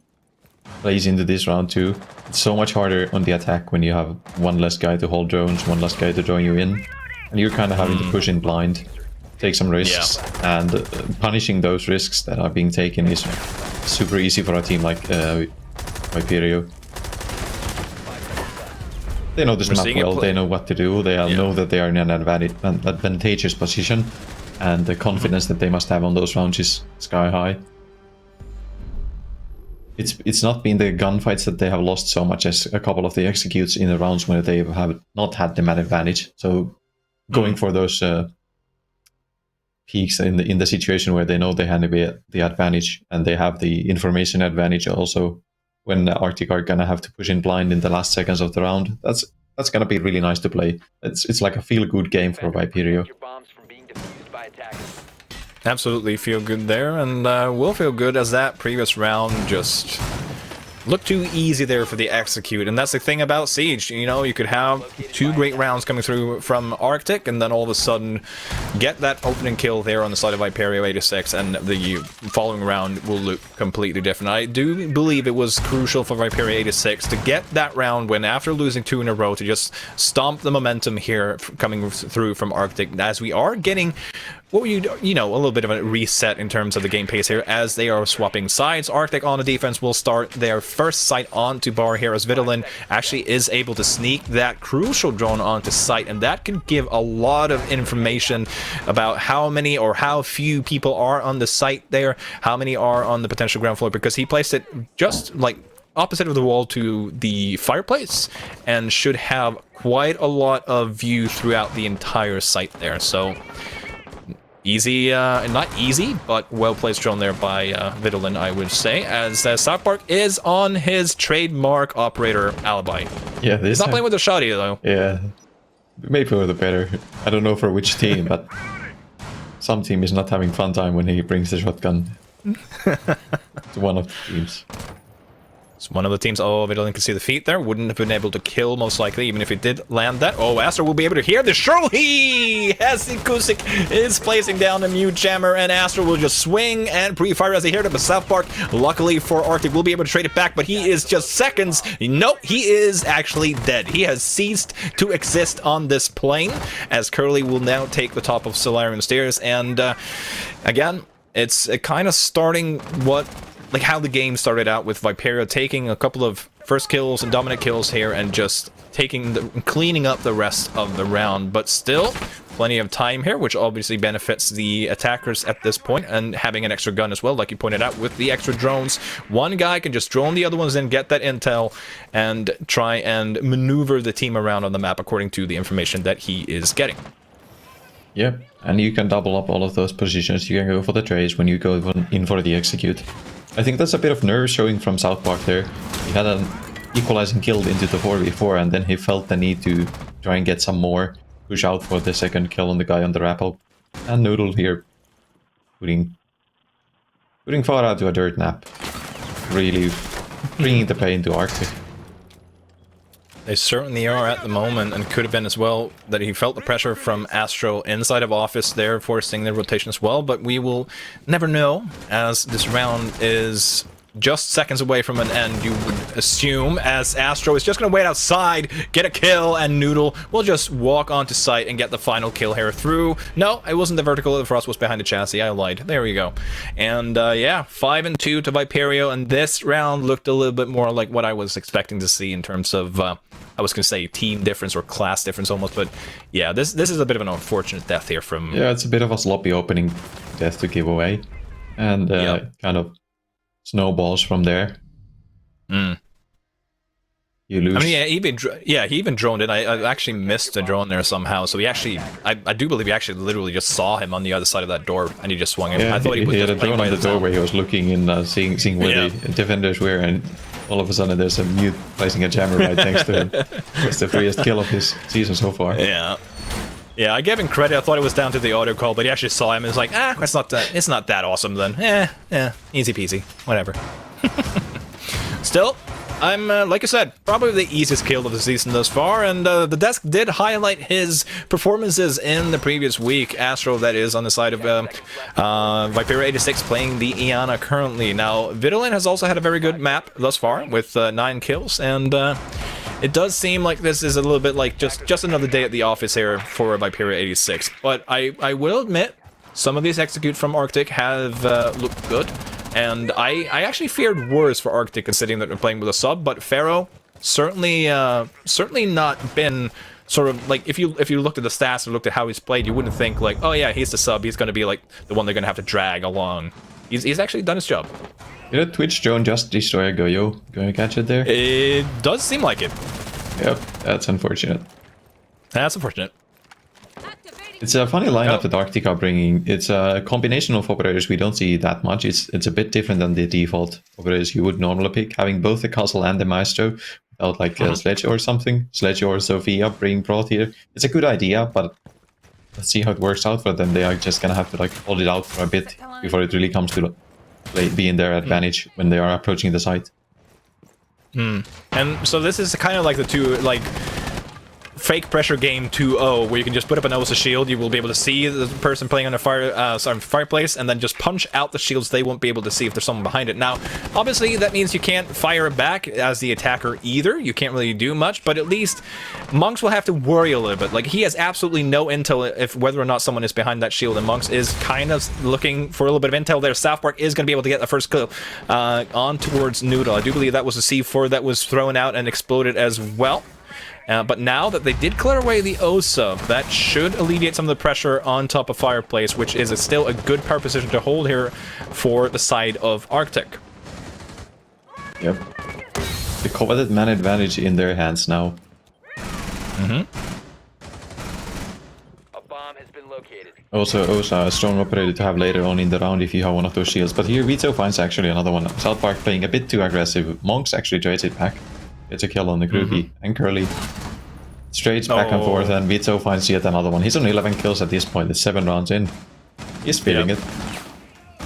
plays into this round too. It's so much harder on the attack when you have 1 less guy to hold drones, 1 less guy to join you in. And you're kind of having to push in blind, take some risks, and punishing those risks that are being taken is super easy for a team like Viperio. They know this map well, they know what to do, they know that they are in an advantageous position, and the confidence that they must have on those rounds is sky high. It's not been the gunfights that they have lost so much as a couple of the executes in the rounds where they have not had the mad advantage. So going for those peaks in the situation where they know they have the advantage and they have the information advantage also, when RCTIC are gonna have to push in blind in the last seconds of the round, that's gonna be really nice to play. It's like a feel-good game for Viperio. Absolutely feel good there, and will feel good as that previous round just looked too easy there for the execute. And that's the thing about Siege, you know, you could have 2 great rounds coming through from RCTIC, and then all of a sudden get that opening kill there on the side of Viperio 86, and the following round will look completely different. I do believe it was crucial for Viperio 86 to get that round win after losing 2 in a row, to just stomp the momentum here coming through from RCTIC, as we are getting what were you know, a little bit of a reset in terms of the game pace here as they are swapping sides. RCTIC on the defense will start their first sight onto bar here, as RIDDLE actually is able to sneak that crucial drone onto site, and that can give a lot of information about how many or how few people are on the site there, how many are on the potential ground floor, because he placed it just like opposite of the wall to the fireplace and should have quite a lot of view throughout the entire site there. So easy, not easy, but well-placed drone there by RIDDLE, I would say, as South Park is on his trademark operator alibi. Yeah, he's not playing with the shotty, though. Yeah, maybe for the better. I don't know for which team, but some team is not having fun time when he brings the shotgun to one of the teams. It's one of the teams. Oh, Vidalin can see the feet there. Wouldn't have been able to kill, most likely, even if he did land that. Oh, Astro will be able to hear the Shrohi! As Kusik is placing down a mute jammer, and Astro will just swing and pre-fire as they hear it. But South Park, luckily for Arctic, will be able to trade it back, but he is just seconds. Nope, he is actually dead. He has ceased to exist on this plane, as Curly will now take the top of Solarian Stairs. And again, it's kind of starting how the game started out, with Viperio taking a couple of first kills and dominant kills here and just cleaning up the rest of the round. But still, plenty of time here, which obviously benefits the attackers at this point, and having an extra gun as well, like you pointed out, with the extra drones. One guy can just drone the other ones in, get that intel, and try and maneuver the team around on the map according to the information that he is getting. Yep, and you can double up all of those positions. You can go for the trace when you go in for the execute. I think that's a bit of nerve showing from South Park there. He had an equalizing kill into the 4v4, and then he felt the need to try and get some more, push out for the second kill on the guy on the rappel. And Noodle here putting far out to a dirt nap, really bringing the pain to Arctic. They certainly are at the moment, and could have been as well that he felt the pressure from Astro inside of office there, forcing the rotation as well, but we will never know, as this round is just seconds away from an end, you would assume, as Astro is just going to wait outside, get a kill, and Noodle will just walk onto site and get the final kill here through. No, it wasn't the vertical, the frost was behind the chassis, I lied. There we go. And yeah, 5-2 to Viperio, and this round looked a little bit more like what I was expecting to see in terms of, I was going to say team difference or class difference almost, but yeah, this is a bit of an unfortunate death here from... Yeah, it's a bit of a sloppy opening death to give away, and kind of snowballs from there. You lose. I mean, yeah, he even droned in. I actually missed a drone there somehow. So he actually, I do believe he actually literally just saw him on the other side of that door, and he just swung him. Yeah, I thought he was had just a drone on the door sound. where he was looking in, seeing where the defenders were, and all of a sudden there's a mute placing a jammer right next to him. It's the freest kill of his season so far. Yeah. Yeah, I gave him credit. I thought it was down to the auto call, but he actually saw him and was like, it's not that awesome then. Easy peasy. Whatever. Still, I'm, like I said, probably the easiest kill of the season thus far, and the desk did highlight his performances in the previous week. Astro, that is, on the side of Viperio 86 playing the Iana currently. Now, Vidalin has also had a very good map thus far with 9 kills, and it does seem like this is a little bit like just another day at the office here for Viperio 86. But I will admit, some of these execute from Arctic have looked good. And I actually feared worse for Arctic, considering that they're playing with a sub, but Pharaoh certainly not been sort of like, if you looked at the stats and looked at how he's played, you wouldn't think like, oh yeah, he's the sub, he's going to be like the one they're going to have to drag along. He's actually done his job. Did a Twitch drone just destroy a Goyo? Going to catch it there? It does seem like it. Yep, that's unfortunate. That's unfortunate. It's a funny lineup that Arctic are bringing. It's a combination of operators we don't see that much. It's a bit different than the default operators you would normally pick. Having both the Castle and the Maestro without like a Sledge or something. Sledge or Sophia being brought here. It's a good idea, but let's see how it works out for them. They are just gonna have to like hold it out for a bit before it really comes to be in their advantage when they are approaching the site. And so this is kind of like the two, like, fake pressure game 2-0, where you can just put up an Osa shield, you will be able to see the person playing on a fireplace, and then just punch out the shields. They won't be able to see if there's someone behind it. Now, obviously, that means you can't fire back as the attacker either. You can't really do much, but at least Monks will have to worry a little bit. Like, he has absolutely no intel if whether or not someone is behind that shield, and Monks is kind of looking for a little bit of intel there. South Park is going to be able to get the first kill on towards Noodle. I do believe that was a C4 that was thrown out and exploded as well. But now that they did clear away the OSA, that should alleviate some of the pressure on top of Fireplace, which is still a good power position to hold here for the side of Arctic. Yep. The coveted man advantage in their hands now. A bomb has been located. Also, OSA, a strong operator to have later on in the round if you have one of those shields. But here, Vito finds actually another one. South Park playing a bit too aggressive. Monks actually trades it back. Gets a kill on the groupie, and Curly straight back and forth, and Vito finds yet another one. He's on 11 kills at this point. It's 7 rounds in. He's feeling it.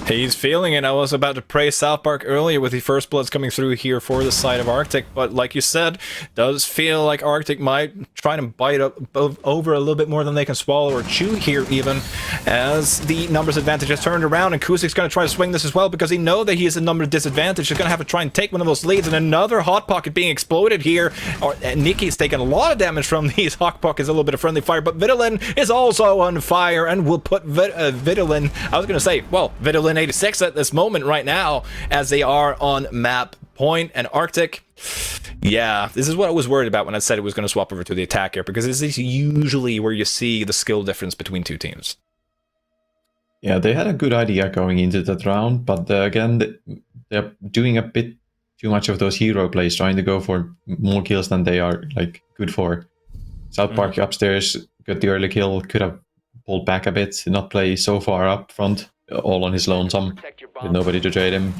He's feeling it. I was about to praise South Park earlier with the first bloods coming through here for the side of Arctic, but like you said, does feel like Arctic might try to bite up over a little bit more than they can swallow or chew here, even as the numbers advantage has turned around, and Kusic's going to try to swing this as well because he knows that he has a numbers disadvantage. He's going to have to try and take one of those leads, and another hot pocket being exploded here. Nikki's taking a lot of damage from these hot pockets, a little bit of friendly fire, but Vidalin is also on fire and will put Vidalin, I was going to say, well, Vidalin 86 at this moment right now as they are on map point, and Arctic, yeah, this is what I was worried about when I said it was going to swap over to the attack here, because this is usually where you see the skill difference between two teams. Yeah, they had a good idea going into that round, but again, they're doing a bit too much of those hero plays, trying to go for more kills than they are like good for. South Park upstairs got the early kill, could have pulled back a bit, not play so far up front, all on his lonesome, with nobody to trade him.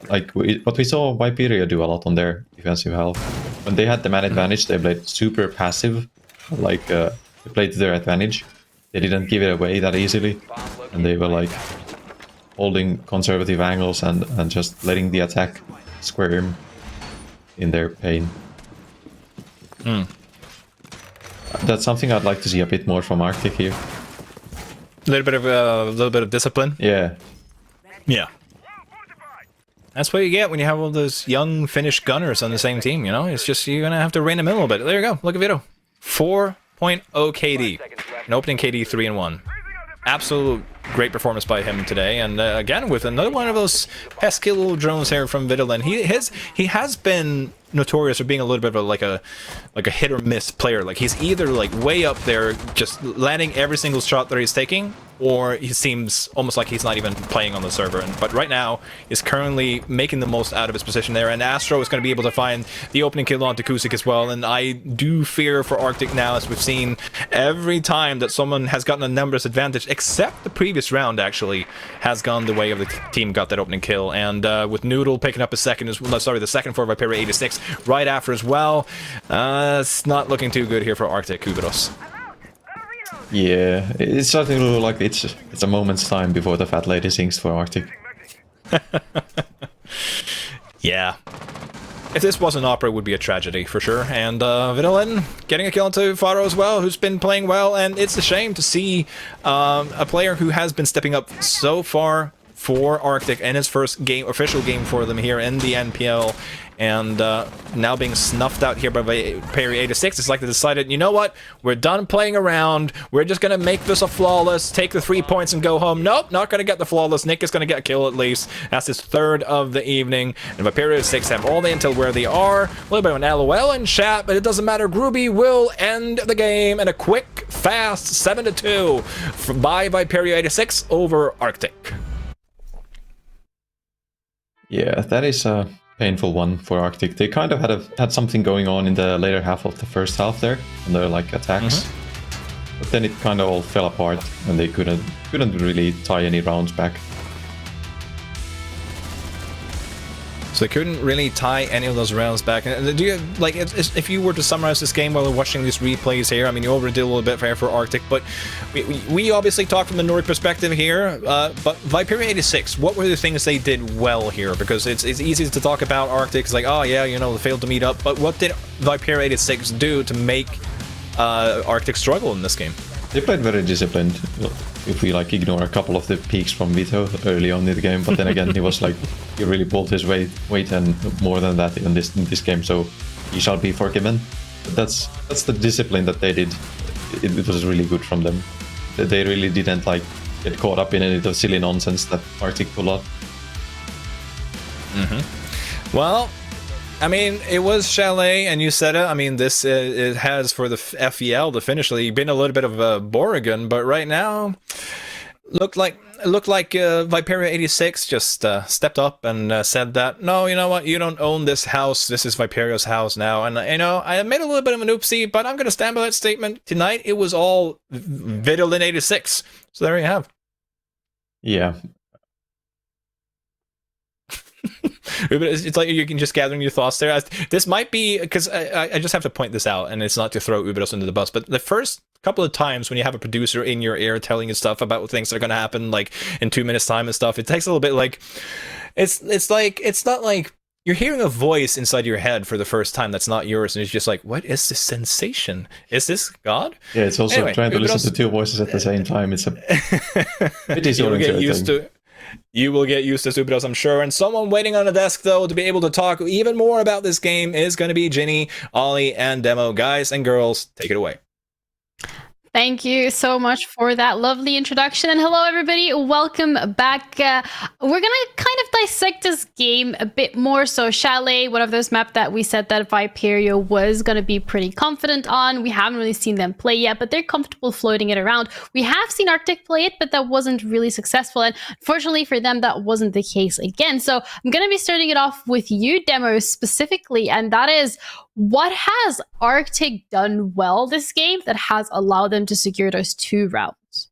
Like what we saw Viperio do a lot on their defensive health. When they had the man advantage, they played super passive, like they played to their advantage. They didn't give it away that easily, and they were like holding conservative angles and just letting the attack squirm in their pain. That's something I'd like to see a bit more from Arctic here. A little bit of discipline. Yeah. Yeah. That's what you get when you have all those young Finnish gunners on the same team, you know? It's just, you're gonna have to rein them in a little bit. There you go. Look at Vito. 4.0 KD. An opening KD 3-1. Absolute great performance by him today, and again with another one of those pesky little drones here from Vidalin. He has been notorious for being a little bit of like a hit or miss player. Like he's either like way up there just landing every single shot that he's taking, or he seems almost like he's not even playing on the server. But right now he's currently making the most out of his position there, and Astro is going to be able to find the opening kill onto Kusic as well. And I do fear for Arctic now, as we've seen every time that someone has gotten a numbers advantage, except the previous round actually has gone the way of the team got that opening kill. And with Noodle picking up a second, the second for Viperio 86 right after as well. It's not looking too good here for Arctic, Kuberos. Yeah, it's starting to look like it's a moment's time before the fat lady sings for Arctic. Yeah. If this was an opera, it would be a tragedy, for sure. And Vidalin getting a kill into Faro as well, who's been playing well, and it's a shame to see a player who has been stepping up so far for Arctic in his first game, official game for them here in the NPL, and now being snuffed out here by Viperio 86. It's like they decided, you know what, we're done playing around, we're just gonna make this a flawless, take the 3 points and go home. Nope, not gonna get the flawless. Nick is gonna get a kill at least. That's his third of the evening, and Viperio 86 have all day until where they are. A little bit of an LOL in chat, but it doesn't matter. Groovy will end the game in a quick, fast 7-2 by Viperio 86 over Arctic. Yeah, that is a painful one for Arctic. They kind of had something going on in the later half of the first half there, on their like attacks, but then it kind of all fell apart, and they couldn't really tie any rounds back. So they couldn't really tie any of those rounds back. And do you, like, if you were to summarize this game while we're watching these replays here, I mean, you already did a little bit fair for Arctic, but we obviously talk from the Nordic perspective here, but Viperio 86, what were the things they did well here? Because it's easy to talk about Arctic, it's like, oh yeah, you know, they failed to meet up, but what did Viperio 86 do to make Arctic struggle in this game? They played very disciplined, if we like ignore a couple of the peaks from Vito early on in the game, but then again, he was like, he really pulled his weight and more than that in this game, so he shall be forgiven. But that's the discipline that they did. It was really good from them. They really didn't like get caught up in any of the silly nonsense that Arctic pulled out. Well, I mean, it was Chalet, and you said it. I mean, this it has for the FEL, the Finnish League, been a little bit of a Borrigan, but right now, looked like Viperio 86 just stepped up and said that, no, you know what, you don't own this house. This is Viperio's house now. And you know, I made a little bit of an oopsie, but I'm gonna stand by that statement. Tonight, it was all Vidalin 86. So there you have. Yeah. It's like you can just gathering your thoughts there. This might be, because I just have to point this out, and it's not to throw Ubidos under the bus, but the first couple of times when you have a producer in your ear telling you stuff about things that are going to happen like in 2 minutes time and stuff, it takes a little bit like, it's not like you're hearing a voice inside your head for the first time that's not yours, and it's just like, what is this sensation? Is this God? Yeah, it's also Anyway, trying to listen Ubidos, to two voices at the same time. It's a it is you'll get used to. You will get used to Ubidos, I'm sure. And someone waiting on the desk, though, to be able to talk even more about this game is going to be Ginny, Ollie, and Demo. Guys and girls, take it away. Thank you so much for that lovely introduction. And hello, everybody. Welcome back. We're going to kind of dissect this game a bit more. So Chalet, one of those maps that we said that Viperio was going to be pretty confident on. We haven't really seen them play yet, but they're comfortable floating it around. We have seen RCTIC play it, but that wasn't really successful. And fortunately for them, that wasn't the case again. So I'm going to be starting it off with you, Demo, specifically. And that is, what has RCTIC done well this game that has allowed them to secure those 2 rounds?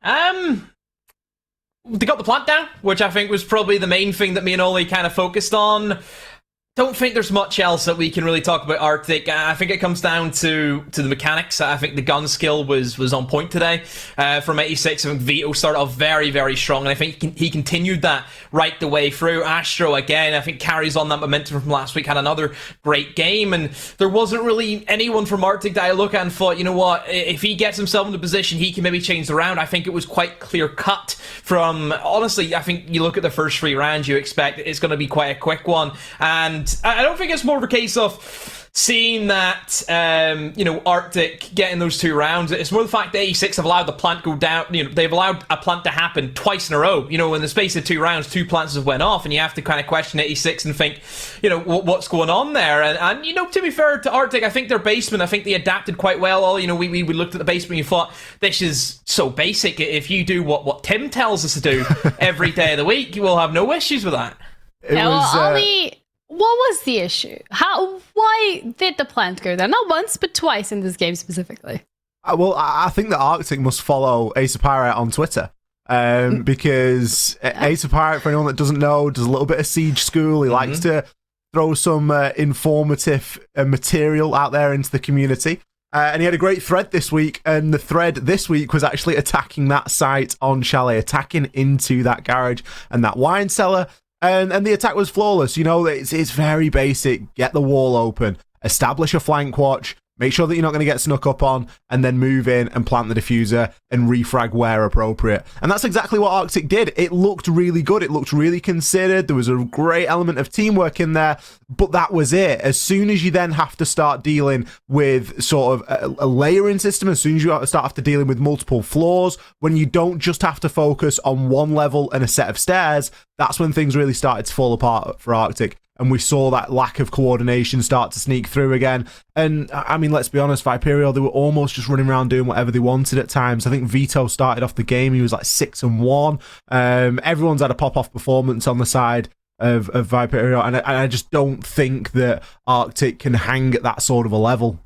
They got the plant down, which I think was probably the main thing that me and Ollie kind of focused on. Don't think there's much else that we can really talk about RCTIC. I think it comes down to the mechanics. I think the gun skill was on point today from 86. I think Vito started off very, very strong, and I think he continued that right the way through. Astro, again, I think carries on that momentum from last week, had another great game, and there wasn't really anyone from RCTIC that I look at and thought, you know what, if he gets himself in the position, he can maybe change the round. I think it was quite clear-cut from, honestly, I think you look at the first 3 rounds, you expect it's going to be quite a quick one, and I don't think it's more of a case of seeing that, RCTIC getting those 2 rounds. It's more the fact that 86 have allowed the plant go down. They've allowed a plant to happen twice in a row. In the space of 2 rounds, 2 plants have went off, and you have to kind of question 86 and think, what's going on there? And to be fair to RCTIC, I think their basement, I think they adapted quite well. All we looked at the basement and you thought, this is so basic. If you do what Tim tells us to do every day of the week, you will have no issues with that. Ollie, what was the issue? Why did the plant go there? Not once, but twice in this game specifically. Well, I think that RCTIC must follow Ace of Pirate on Twitter. Because Ace of Pirate, for anyone that doesn't know, does a little bit of Siege School. He likes to throw some informative material out there into the community. And he had a great thread this week, and the thread this week was actually attacking that site on Chalet, attacking into that garage and that wine cellar. And the attack was flawless. It's very basic. Get the wall open, establish a flank watch, make sure that you're not going to get snuck up on, and then move in and plant the diffuser and refrag where appropriate. And that's exactly what RCTIC did. It looked really good. It looked really considered. There was a great element of teamwork in there, but that was it. As soon as you then have to start dealing with sort of a layering system, as soon as you start to dealing with multiple floors, when you don't just have to focus on one level and a set of stairs, that's when things really started to fall apart for RCTIC. And we saw that lack of coordination start to sneak through again. And, I mean, let's be honest, Viperio, they were almost just running around doing whatever they wanted at times. I think Vito started off the game, he was like 6-1. Everyone's had a pop-off performance on the side of Viperio, and I just don't think that RCTIC can hang at that sort of a level.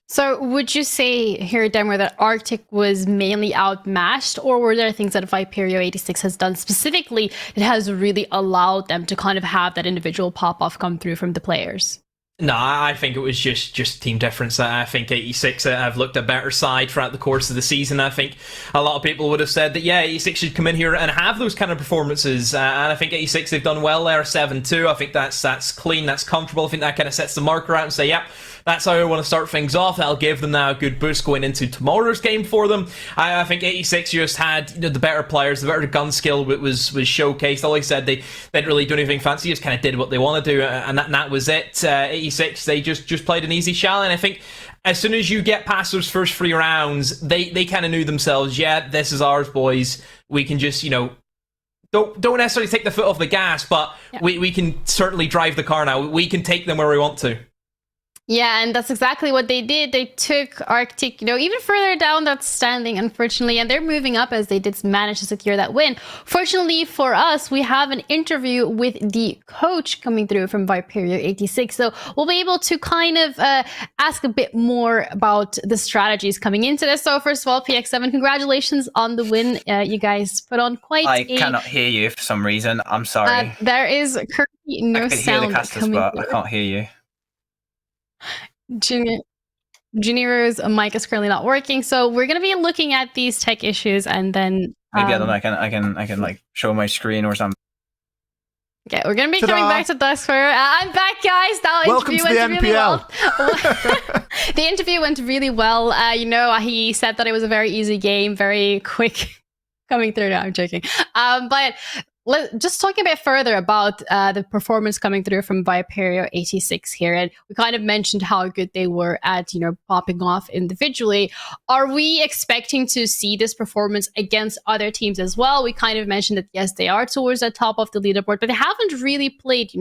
So would you say here, Denver, that RCTIC was mainly outmatched, or were there things that Viperio 86 has done specifically that has really allowed them to kind of have that individual pop-off come through from the players? No, I think it was just team difference. I think 86 have looked a better side throughout the course of the season. I think a lot of people would have said that, 86 should come in here and have those kind of performances. And I think 86, they've done well there, 7-2. I think that's clean, that's comfortable. I think that kind of sets the marker out and say, that's how I want to start things off. That'll give them now a good boost going into tomorrow's game for them. I think 86 just had the better players, the better gun skill was showcased. All I said, they didn't really do anything fancy, just kind of did what they want to do, and that was it. 86, they just played an easy shell, and I think as soon as you get past those first 3 rounds, they kind of knew themselves, this is ours, boys. We can just, don't necessarily take the foot off the gas, but we can certainly drive the car now. We can take them where we want to. Yeah, and that's exactly what they did. They took RCTIC, even further down that standing, unfortunately, and they're moving up as they did manage to secure that win. Fortunately for us, we have an interview with the coach coming through from Viperio 86, so we'll be able to kind of ask a bit more about the strategies coming into this. So first of all, PX7, congratulations on the win. You guys put on quite I cannot hear you for some reason. I'm sorry. There is currently no I could hear sound the casters, coming but through. I can't hear you. Junior's mic is currently not working, so we're gonna be looking at these tech issues, and then Maybe I don't know. I can like show my screen or something. Okay, we're gonna be coming back to Duskfire. I'm back, guys. That Welcome interview to the went really NPL. well. The interview went really well. He said that it was a very easy game, very quick coming through. No, I'm joking. But just talking a bit further about the performance coming through from Viperio 86 here, and we kind of mentioned how good they were at popping off individually. Are we expecting to see this performance against other teams as well? We kind of mentioned that yes, they are towards the top of the leaderboard, but they haven't really played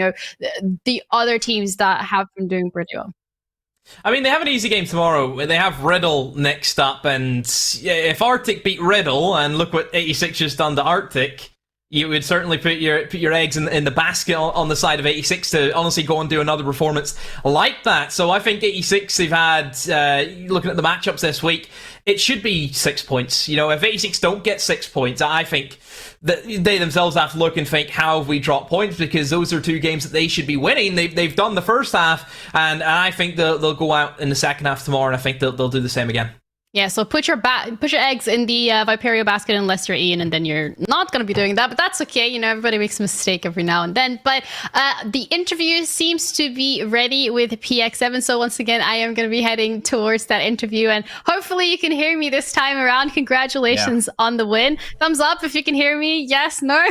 the other teams that have been doing pretty well. I mean, they have an easy game tomorrow. They have RIDDLE next up, and if RCTIC beat RIDDLE, and look what 86 just done to RCTIC, you would certainly put your eggs in the basket on the side of 86 to honestly go and do another performance like that. So I think 86, they've had, looking at the matchups this week, it should be 6 points. If 86 don't get 6 points, I think that they themselves have to look and think, how have we dropped points? Because those are two games that they should be winning. They've done the first half, and I think they'll go out in the second half tomorrow, and I think they'll do the same again. Yeah, so put your eggs in the Viperio basket unless you're Ian, and then you're not going to be doing that. But that's okay. Everybody makes a mistake every now and then. But the interview seems to be ready with PX7. So once again, I am going to be heading towards that interview. And hopefully you can hear me this time around. Congratulations on the win. Thumbs up if you can hear me. Yes, no?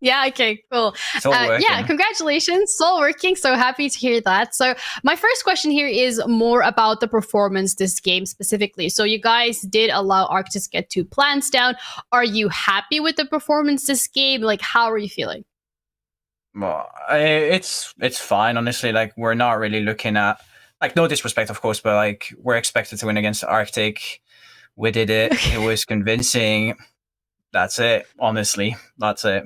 Yeah, okay, cool. Yeah, congratulations. It's all working. So happy to hear that. So my first question here is more about the performance this game specifically. So you guys did allow RCTIC to get 2 plants down. Are you happy with the performance this game? Like, how are you feeling? Well, it's fine, honestly. Like, we're not really looking at, like, no disrespect, of course, but like, we're expected to win against RCTIC. We did it. It was convincing. That's it. Honestly, that's it.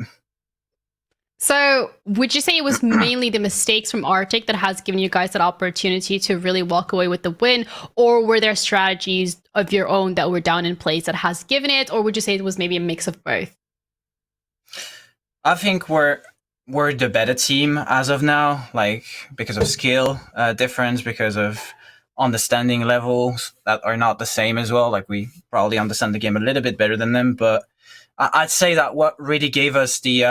So would you say it was mainly the mistakes from RCTIC that has given you guys that opportunity to really walk away with the win? Or were there strategies of your own that were down in place that has given it? Or would you say it was maybe a mix of both? I think we're the better team as of now, like because of skill difference, because of understanding levels that are not the same as well. Like we probably understand the game a little bit better than them, but I'd say that what really gave us the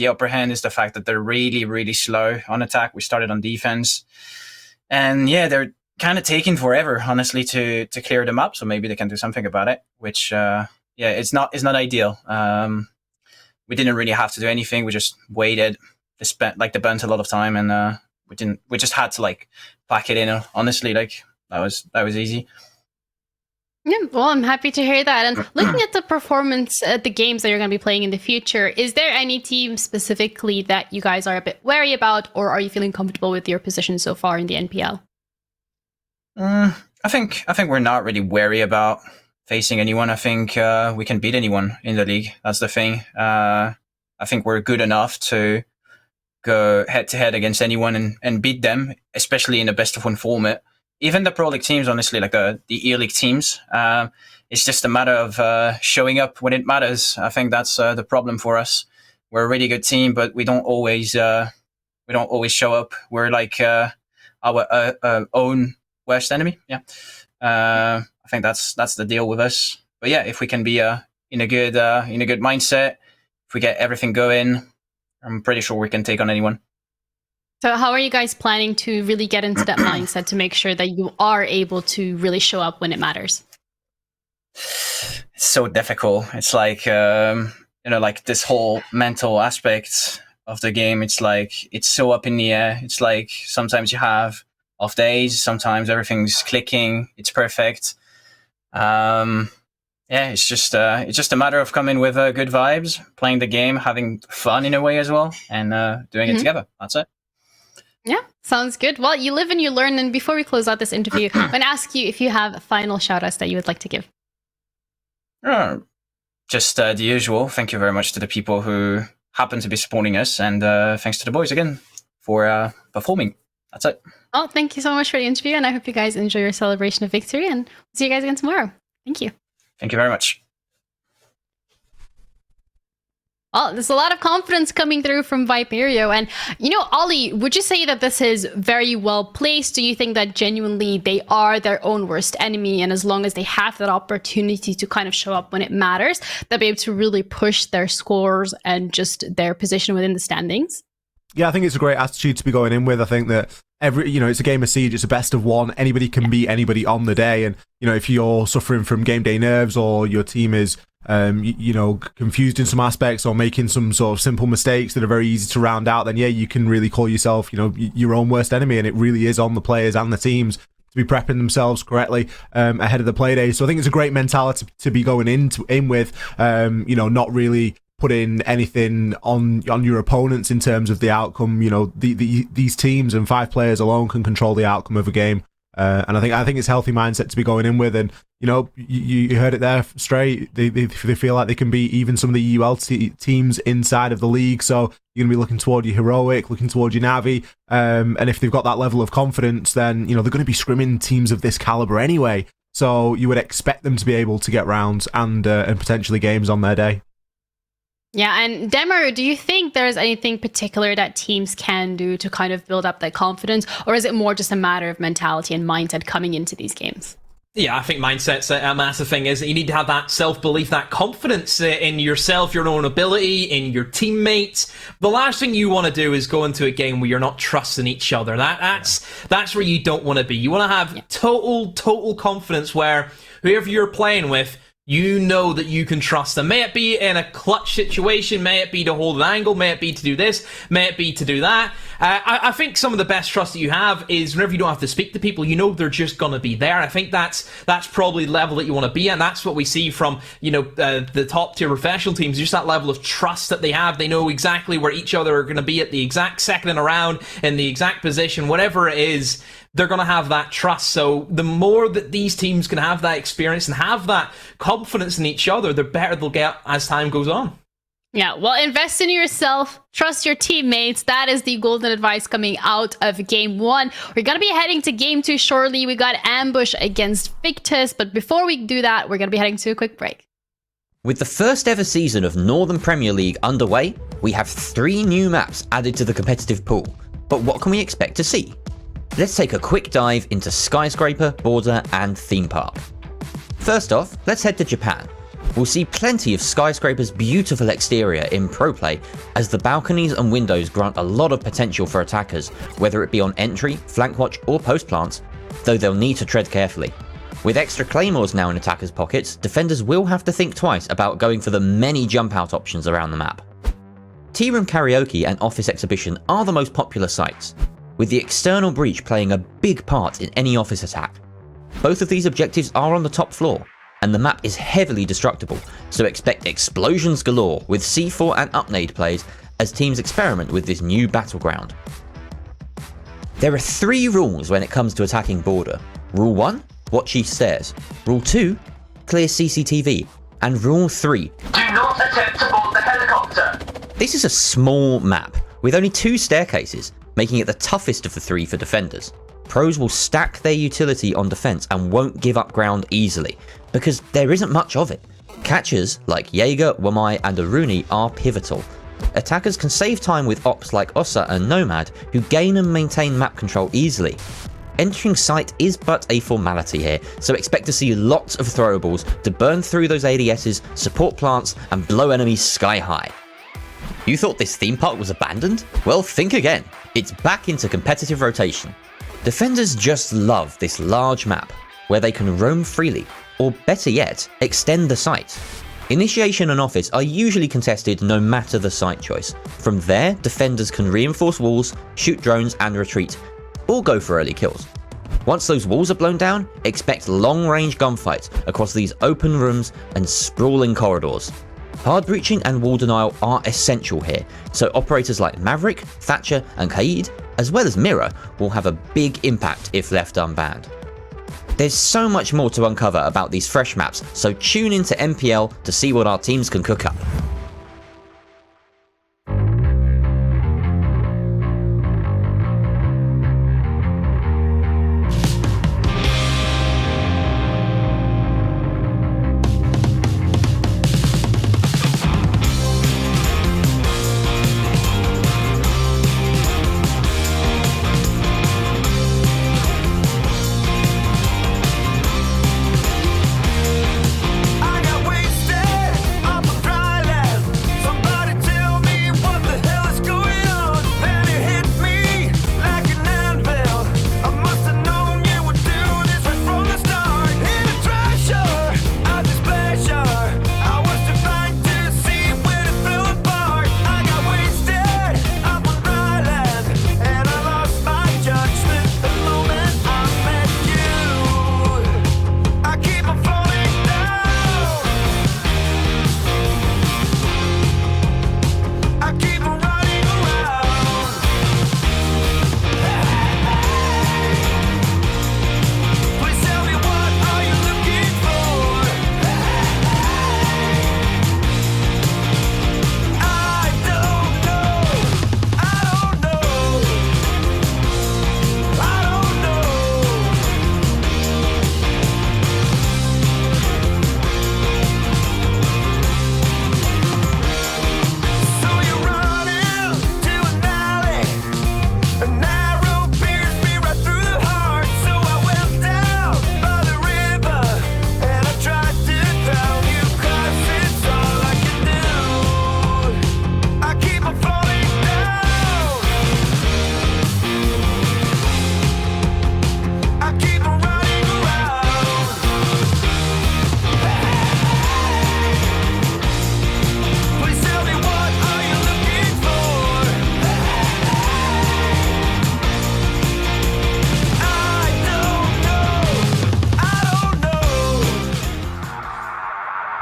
upper hand is the fact that they're really, really slow on attack. We started on defense, and yeah, they're kind of taking forever, honestly, to clear them up. So maybe they can do something about it. Which, it's not ideal. We didn't really have to do anything. We just waited. They burnt a lot of time, and we just had to like pack it in. Honestly, like that was easy. Yeah, well, I'm happy to hear that. And looking at the performance at the games that you're going to be playing in the future, is there any team specifically that you guys are a bit wary about, or are you feeling comfortable with your position so far in the NPL? I think we're not really wary about facing anyone. I think we can beat anyone in the league. That's the thing. I think we're good enough to go head to head against anyone and beat them, especially in a best of 1 format. Even the Pro League teams, honestly, like the E-League teams, it's just a matter of showing up when it matters. I think that's the problem for us. We're a really good team, but we don't always show up. We're like our own worst enemy. Yeah, I think that's the deal with us. But yeah, if we can be in a good mindset, if we get everything going, I'm pretty sure we can take on anyone. So how are you guys planning to really get into that mindset to make sure that you are able to really show up when it matters? It's so difficult. It's like, like this whole mental aspect of the game. It's like, it's so up in the air. It's like sometimes you have off days. Sometimes everything's clicking. It's perfect. It's just a matter of coming with good vibes, playing the game, having fun in a way as well, and doing it together. That's it. Yeah, sounds good. Well, you live and you learn. And before we close out this interview, I'm going to ask you if you have final shout-outs that you would like to give. Just the usual. Thank you very much to the people who happen to be supporting us. And thanks to the boys again for performing. That's it. Oh, thank you so much for the interview. And I hope you guys enjoy your celebration of victory. And see you guys again tomorrow. Thank you. Thank you very much. Well, there's a lot of confidence coming through from Viperio. And, you know, Ollie, would you say that this is very well placed? Do you think that genuinely they are their own worst enemy? And as long as they have that opportunity to kind of show up when it matters, they'll be able to really push their scores and just their position within the standings? Yeah, I think it's a great attitude to be going in with. I think that it's a game of Siege, it's a best of one. Anybody can beat anybody on the day. And, you know, if you're suffering from game day nerves or your team is confused in some aspects or making some sort of simple mistakes that are very easy to round out, then yeah, you can really call yourself, your own worst enemy. And it really is on the players and the teams to be prepping themselves correctly ahead of the Playday. So I think it's a great mentality to be going in with, not really putting anything on your opponents in terms of the outcome. These teams and 5 players alone can control the outcome of a game. And I think it's a healthy mindset to be going in with. And, you heard it there straight. They feel like they can beat even some of the UL teams inside of the league. So you're going to be looking toward your Heroic, looking toward your NAVI. And if they've got that level of confidence, then, they're going to be scrimming teams of this caliber anyway. So you would expect them to be able to get rounds and potentially games on their day. Yeah, and Demer, do you think there's anything particular that teams can do to kind of build up that confidence? Or is it more just a matter of mentality and mindset coming into these games? Yeah, I think mindset's a massive thing. Is that you need to have that self-belief, that confidence in yourself, your own ability, in your teammates. The last thing you want to do is go into a game where you're not trusting each other. That's where you don't want to be. You want to have total confidence where whoever you're playing with, you know that you can trust them. May it be in a clutch situation, may it be to hold an angle, may it be to do this, may it be to do that. I think some of the best trust that you have is whenever you don't have to speak to people, you know they're just going to be there. I think that's probably the level that you want to be at. And that's what we see from the top tier professional teams, just that level of trust that they have. They know exactly where each other are going to be at the exact second in a round, in the exact position, whatever it is. They're going to have that trust. So the more that these teams can have that experience and have that confidence in each other, the better they'll get as time goes on. Yeah, well, invest in yourself, trust your teammates. That is the golden advice coming out of Game 1. We're going to be heading to Game 2 shortly. We got Ambush against Victus, but before we do that, we're going to be heading to a quick break. With the first ever season of Northern Premier League underway, we have 3 new maps added to the competitive pool. But what can we expect to see? Let's take a quick dive into Skyscraper, Border and Theme Park. First off, let's head to Japan. We'll see plenty of Skyscraper's beautiful exterior in pro play, as the balconies and windows grant a lot of potential for attackers, whether it be on entry, flank watch or post plants, though they'll need to tread carefully. With extra claymores now in attackers' pockets, defenders will have to think twice about going for the many jump out options around the map. Tea Room Karaoke and Office Exhibition are the most popular sites, with the external breach playing a big part in any office attack. Both of these objectives are on the top floor, and the map is heavily destructible, so expect explosions galore with C4 and upnade plays as teams experiment with this new battleground. There are 3 rules when it comes to attacking Border. Rule 1, watch each stairs. Rule 2, clear CCTV. And Rule 3, do not attempt to board the helicopter. This is a small map, with only 2 staircases, making it the toughest of the 3 for defenders. Pros will stack their utility on defense and won't give up ground easily, because there isn't much of it. Catchers like Jaeger, Wamai and Aruni are pivotal. Attackers can save time with ops like Ossa and Nomad, who gain and maintain map control easily. Entering site is but a formality here, so expect to see lots of throwables to burn through those ADSs, support plants and blow enemies sky high. You thought this theme park was abandoned? Well, think again. It's back into competitive rotation. Defenders just love this large map, where they can roam freely, or better yet, extend the site. Initiation and Office are usually contested no matter the site choice. From there, defenders can reinforce walls, shoot drones and retreat, or go for early kills. Once those walls are blown down, expect long-range gunfights across these open rooms and sprawling corridors. Hard breaching and wall denial are essential here, so operators like Maverick, Thatcher and Kaid as well as Mirror, will have a big impact if left unbanned. There's so much more to uncover about these fresh maps, so tune into NPL to see what our teams can cook up.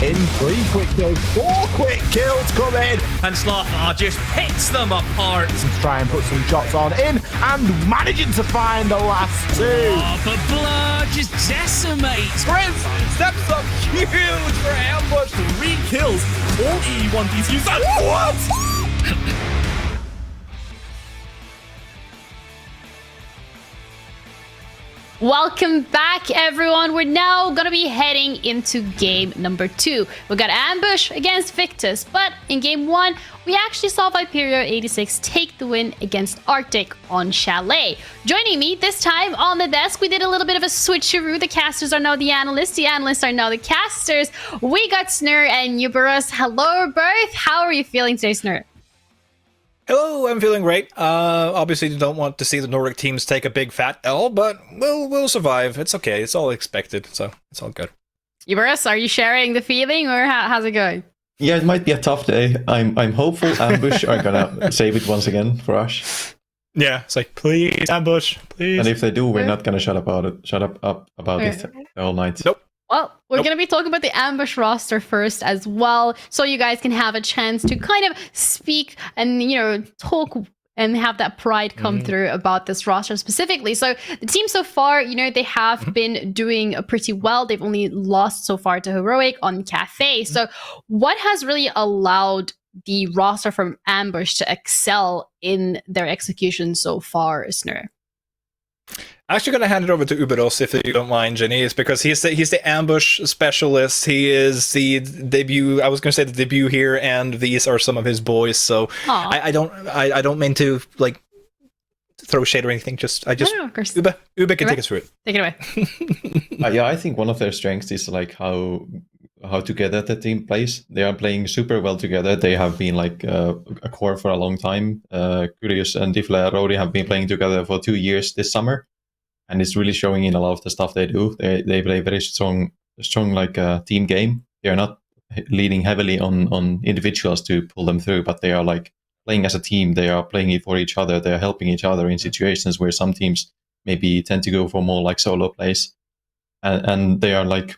In 3 quick kills, 4 quick kills come in. And Slothar just picks them apart. Let's try and put some shots on in and managing to find the last 2. Oh, but blood just decimates. Prince steps up huge for ambush. 3 kills. All E1 DCs. What? Welcome back, everyone. We're now going to be heading into game number 2. We got Ambush against Victus, but in game 1, we actually saw Viperio 86 take the win against RCTIC on Chalet. Joining me this time on the desk, we did a little bit of a switcheroo. The casters are now the analysts are now the casters. We got Snur and Uberus. Hello, both. How are you feeling today, Snur? Hello, I'm feeling great. Obviously, you don't want to see the Nordic teams take a big fat L, but we'll survive. It's okay. It's all expected, so it's all good. Uberus, are you sharing the feeling, or how's it going? Yeah, it might be a tough day. I'm hopeful Ambush are gonna save it once again for us. Yeah, it's like, please, Ambush, please. And if they do, we're not gonna shut up about it the whole night. Nope. Well, we're going to be talking about the Ambush roster first as well, so you guys can have a chance to kind of speak and, you know, talk and have that pride come through about this roster specifically. So the team so far, you know, they have been doing pretty well. They've only lost so far to Heroic on Cafe. So what has really allowed the roster from Ambush to excel in their execution so far, Snur? I'm actually going to hand it over to Uberos, if you don't mind, Jenny, is because he's the ambush specialist. He is the debut. I was going to say the debut here, and these are some of his boys. So I don't mean to like throw shade or anything. Ube can take us through it. Take it away. Yeah, I think one of their strengths is like how together the team plays. They are playing super well together. They have been like a core for a long time. Curious and Diffle Rodi have been playing together for 2 years this summer. And it's really showing in a lot of the stuff they do. They play very strong like team game. They are not leaning heavily on individuals to pull them through, but they are like playing as a team. They are playing it for each other. They are helping each other in situations where some teams maybe tend to go for more like solo plays. And they are like,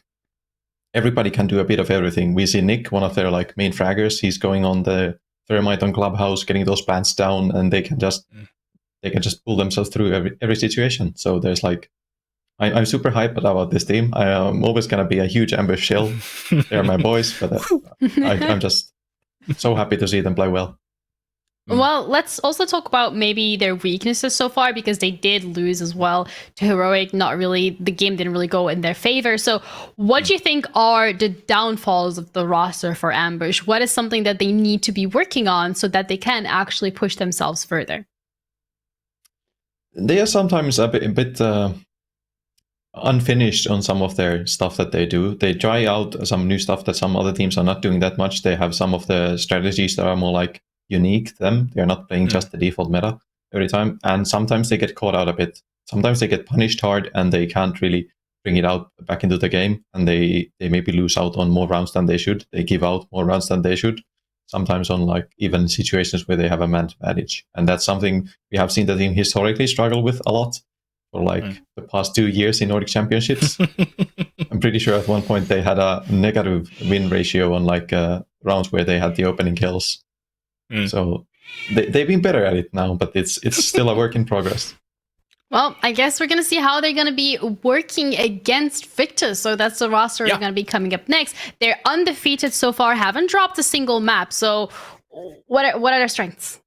everybody can do a bit of everything. We see Nick, one of their like main fraggers. He's going on the Thermite on Clubhouse, getting those plants down, and they they can just pull themselves through every situation. So there's like, I'm super hyped about this team. I am always going to be a huge ambush shill. They're my boys, but I'm just so happy to see them play well. Well, let's also talk about maybe their weaknesses so far, because they did lose as well to Heroic. Not really, the game didn't really go in their favor. So what do you think are the downfalls of the roster for Ambush? What is something that they need to be working on so that they can actually push themselves further? They are sometimes a bit unfinished on some of their stuff that they do. They try out some new stuff that some other teams are not doing that much. They have some of the strategies that are more like unique to them. They're not playing just the default meta every time, and sometimes they get caught out a bit. Sometimes they get punished hard and they can't really bring it out back into the game, and they maybe lose out on more rounds than they should. They give out more rounds than they should, sometimes on like even situations where they have a man advantage, and that's something we have seen the team historically struggle with a lot for like the past 2 years in Nordic Championships. I'm pretty sure at one point they had a negative win ratio on like rounds where they had the opening kills. So they've been better at it now, but it's still a work in progress. Well, I guess we're going to see how they're going to be working against Victus. So that's the roster we're going to be coming up next. They're undefeated so far, haven't dropped a single map. So what are their strengths?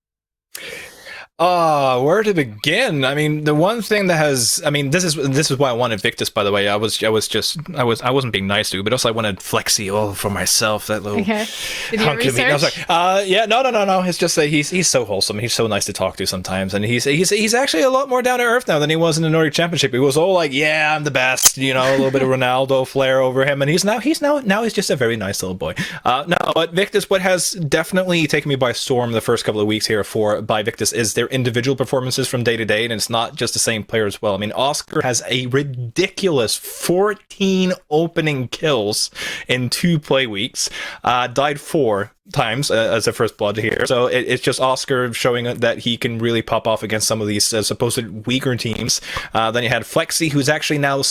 Where to begin? I mean, the one thing that has, I mean, this is why I wanted Victus, by the way. I wasn't being nice to, but also I wanted Flexi for myself. That little Did you research? No. It's just that he's so wholesome. He's so nice to talk to sometimes, and he's actually a lot more down to earth now than he was in the Nordic Championship. He was all like, "Yeah, I'm the best," a little bit of Ronaldo flair over him, and he's just a very nice little boy. No, but Victus, what has definitely taken me by storm the first couple of weeks here by Victus is their individual performances from day to day, and it's not just the same player as well. I mean, Oscar has a ridiculous 14 opening kills in 2 play weeks, died 4 times as a first blood here. So it's just Oscar showing that he can really pop off against some of these supposed weaker teams. Then you had Flexi, who's actually now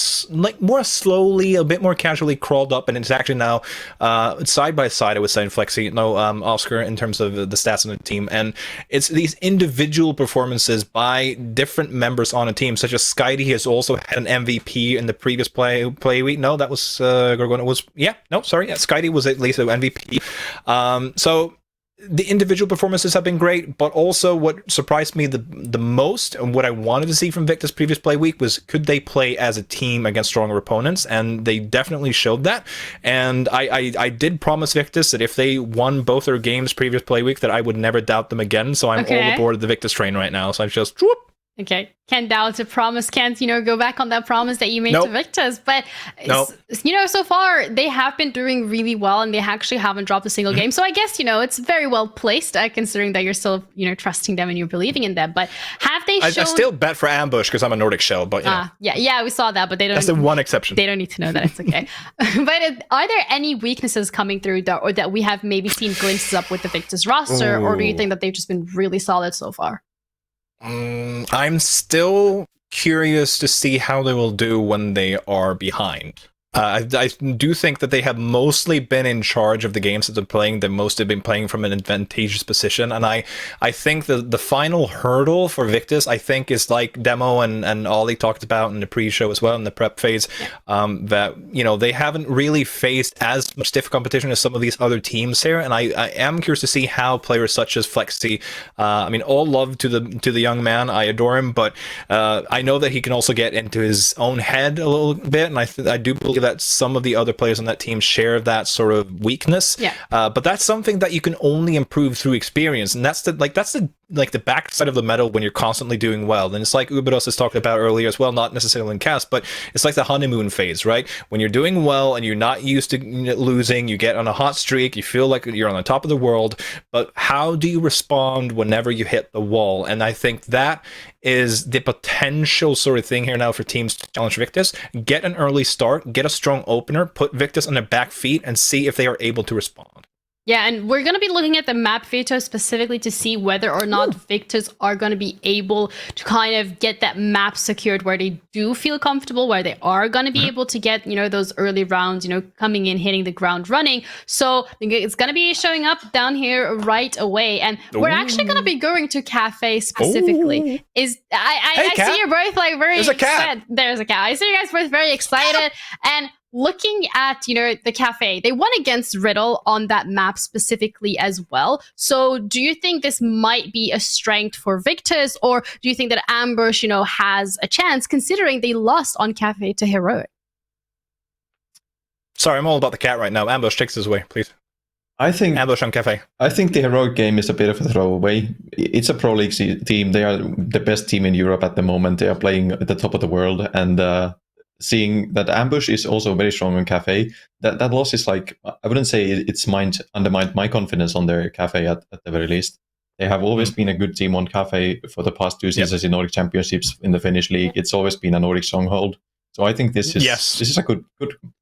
more slowly, a bit more casually crawled up, and it's actually now side by side, I would say, in Flexi, Oscar, in terms of the stats on the team. And it's these individual performances by different members on a team, such as Skydie has also had an MVP in the previous play week. No, that was Gorgona was, Skydie was at least an MVP. So the individual performances have been great, but also what surprised me the most, and what I wanted to see from Victus previous play week, was could they play as a team against stronger opponents, and they definitely showed that. And I did promise Victus that if they won both their games previous play week, that I would never doubt them again. So I'm all aboard the Victus train right now. So I'm just whoop. Okay, can't doubt a promise, can't, go back on that promise that you made to Victus. But, so far, they have been doing really well, and they actually haven't dropped a single game. So I guess, it's very well placed, considering that you're still, trusting them and you're believing in them. But have they shown... I still bet for Ambush because I'm a Nordic shell, but, Yeah, we saw that, but they don't... That's the one exception. They don't need to know that, it's okay. But are there any weaknesses coming through or that we have maybe seen glimpses up with the Victus roster, or do you think that they've just been really solid so far? I'm still curious to see how they will do when they are behind. I do think that they have mostly been in charge of the games that they're playing. They mostly have been playing from an advantageous position. And I think the final hurdle for Victus, I think, is like Demo and Ollie talked about in the pre-show as well, in the prep phase, that, they haven't really faced as much stiff competition as some of these other teams here. And I am curious to see how players such as Flexi, all love to the young man. I adore him, but I know that he can also get into his own head a little bit. And I do believe that some of the other players on that team share that sort of weakness. But that's something that you can only improve through experience, and that's the backside of the medal when you're constantly doing well. And it's like Uberos has talked about earlier as well, not necessarily in cast, but it's like the honeymoon phase, right? When you're doing well and you're not used to losing, you get on a hot streak, you feel like you're on the top of the world, but how do you respond whenever you hit the wall? And I think that is the potential sort of thing here now for teams to challenge Victus. Get an early start, get a strong opener, put Victus on their back feet, and see if they are able to respond. Yeah, and we're going to be looking at the map veto specifically to see whether or not Victus are going to be able to kind of get that map secured where they do feel comfortable, where they are going to be able to get, those early rounds, coming in, hitting the ground running. So it's going to be showing up down here right away. And we're actually going to be going to Cafe specifically. I see you're both like very excited. There's a cat. I see you guys both very excited. And looking at, the Cafe, they won against RIDDLE on that map specifically as well. So do you think this might be a strength for Victus, or do you think that Ambush, has a chance considering they lost on Cafe to Heroic? Sorry, I'm all about the cat right now. Ambush takes this away, please. I think Ambush on Cafe. I think the Heroic game is a bit of a throwaway. It's a Pro League team. They are the best team in Europe at the moment. They are playing at the top of the world, and seeing that Ambush is also very strong on Cafe, that loss is like, I wouldn't say it's undermined my confidence on their Cafe at the very least. They have always been a good team on Cafe for the past 2 seasons in Nordic Championships in the Finnish league. It's always been a Nordic stronghold. So I think this is a good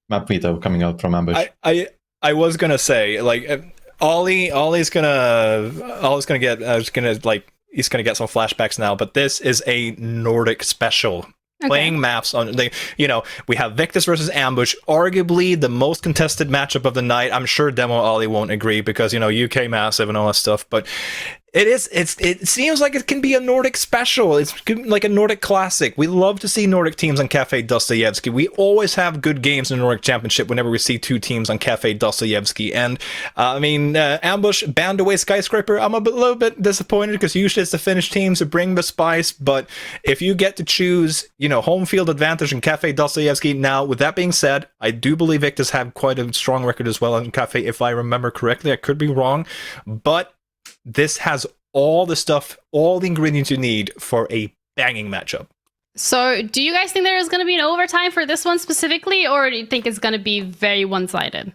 map veto coming out from Ambush. I was gonna say, like, Ollie's gonna get he's gonna get some flashbacks now, but this is a Nordic special. Okay. Playing maps on we have Victus versus Ambush, arguably the most contested matchup of the night. I'm sure Demo Ollie won't agree because UK massive and all that stuff, but it seems like it can be a Nordic special. It's like a Nordic classic. We love to see Nordic teams on Cafe Dostoyevsky. We always have good games in the Nordic Championship whenever we see 2 teams on Cafe Dostoyevsky. And Ambush banned away Skyscraper. I'm a little bit disappointed because usually it's the Finnish teams who bring the spice. But if you get to choose, home field advantage in Cafe Dostoyevsky. Now, with that being said, I do believe Victus have quite a strong record as well in Cafe, if I remember correctly. I could be wrong, but this has all the stuff, all the ingredients you need for a banging matchup. So do you guys think there is going to be an overtime for this one specifically, or do you think it's going to be very one-sided?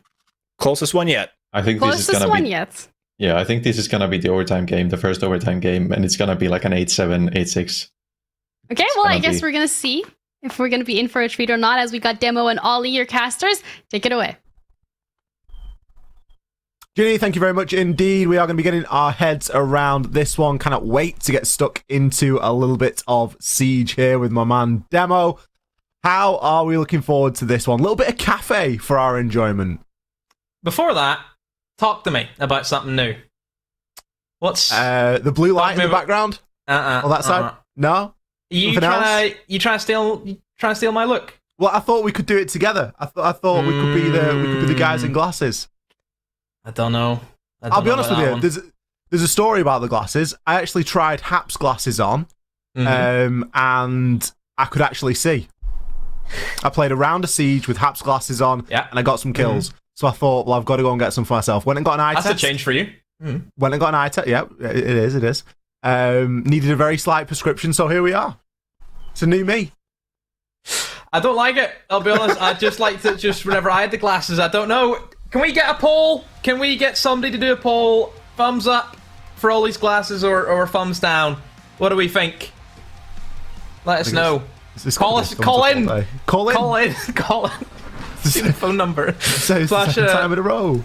Closest one yet. I think this is going to be... Yeah, I think this is going to be the overtime game, the first overtime game, and it's going to be like an 8-7, 8-6. Okay, well, I guess we're going to see if we're going to be in for a treat or not, as we got Demo and Ollie, your casters. Take it away. Ginny, thank you very much indeed. We are going to be getting our heads around this one. Cannot wait to get stuck into a little bit of Siege here with my man Demo. How are we looking forward to this one? A little bit of Cafe for our enjoyment. Before that, talk to me about something new. What's the blue light in the background? On that side? No? You trying to steal my look? Well, I thought we could do it together. I thought we could be the guys in glasses. I don't know. I'll be honest with you. There's a story about the glasses. I actually tried Hap's glasses on, and I could actually see. I played a round of Siege with Hap's glasses on, and I got some kills. So I thought, well, I've got to go and get some for myself. Went and got an eye test. That's a change for you. Went and got an eye test. Yeah, it is. Needed a very slight prescription, so here we are. It's a new me. I don't like it. I'll be honest. I just like to whenever I had the glasses, I don't know. Can we get a poll? Can we get somebody to do a poll? Thumbs up for all these glasses or thumbs down? What do we think? Let us know. Call in. See the phone number. So flash time in a row.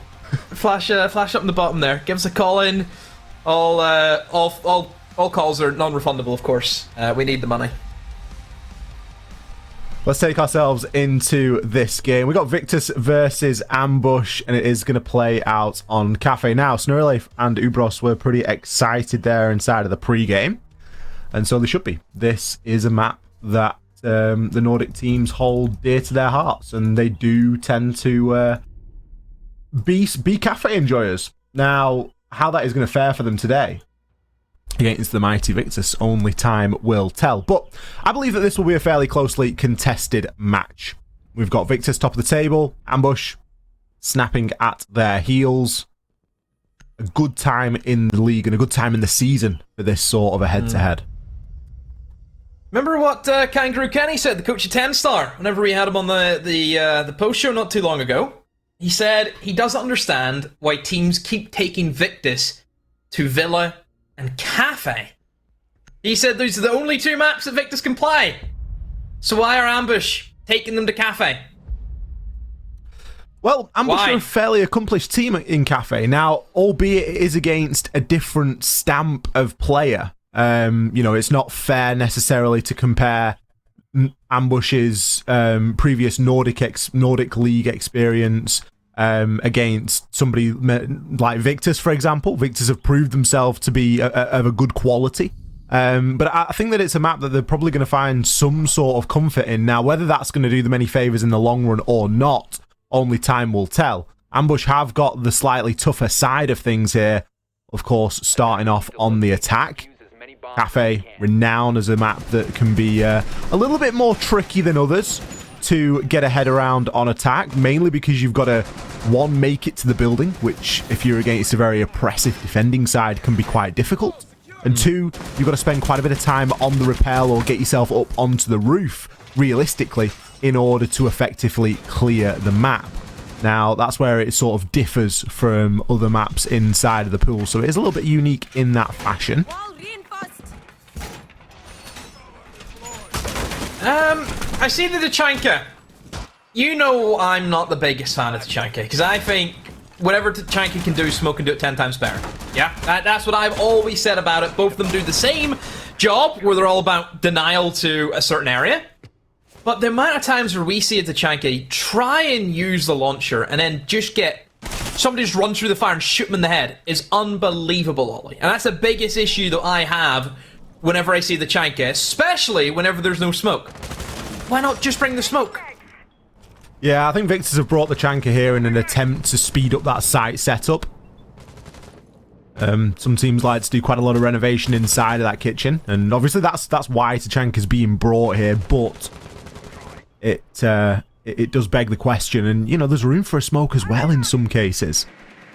Flash up in the bottom there. Give us a call in. All calls are non-refundable, of course. We need the money. Let's take ourselves into this game. We got Victus versus Ambush, and it is going to play out on Cafe. Now, Snurleif and Ubros were pretty excited there inside of the pre-game, and so they should be. This is a map that the Nordic teams hold dear to their hearts, and they do tend to be Cafe enjoyers. Now, how that is going to fare for them today against the mighty Victus, only time will tell. But I believe that this will be a fairly closely contested match. We've got Victus top of the table, Ambush snapping at their heels. A good time in the league and a good time in the season for this sort of a head-to-head. Remember what Kangaroo Kenny said, the coach of TENSTAR, whenever we had him on the post show not too long ago? He said he doesn't understand why teams keep taking Victus to Villa and Cafe. He said those are the only 2 maps that Victus can play. So why are Ambush taking them to Cafe? Well, Ambush Why? are a fairly accomplished team in Cafe. Now, albeit it is against a different stamp of player. It's not fair necessarily to compare Ambush's previous Nordic League experience against somebody like Victus, for example. Victus have proved themselves to be of a good quality. But I think that it's a map that they're probably going to find some sort of comfort in. Now, whether that's going to do them any favours in the long run or not, only time will tell. Ambush have got the slightly tougher side of things here, of course, starting off on the attack. Cafe, renowned as a map that can be a little bit more tricky than others to get a head around on attack, mainly because you've got to, one, make it to the building, which, if you're against a very oppressive defending side, can be quite difficult. And two, you've got to spend quite a bit of time on the rappel or get yourself up onto the roof, realistically, in order to effectively clear the map. Now, that's where it sort of differs from other maps inside of the pool, so it is a little bit unique in that fashion. I see the Tachanka. You know I'm not the biggest fan of Tachanka, because I think whatever Tachanka can do, Smoke can do it 10 times better. Yeah, that's what I've always said about it. Both of them do the same job, where they're all about denial to a certain area. But the amount of times where we see a Tachanka try and use the launcher and then just get somebody just run through the fire and shoot him in the head is unbelievable, Ollie. And that's the biggest issue that I have whenever I see the Tachanka, especially whenever there's no smoke. Why not just bring the smoke? Yeah, I think Victus have brought the Tachanka here in an attempt to speed up that site setup. Some teams like to do quite a lot of renovation inside of that kitchen, and obviously that's why Tachanka's being brought here, but it does beg the question, and there's room for a smoke as well in some cases.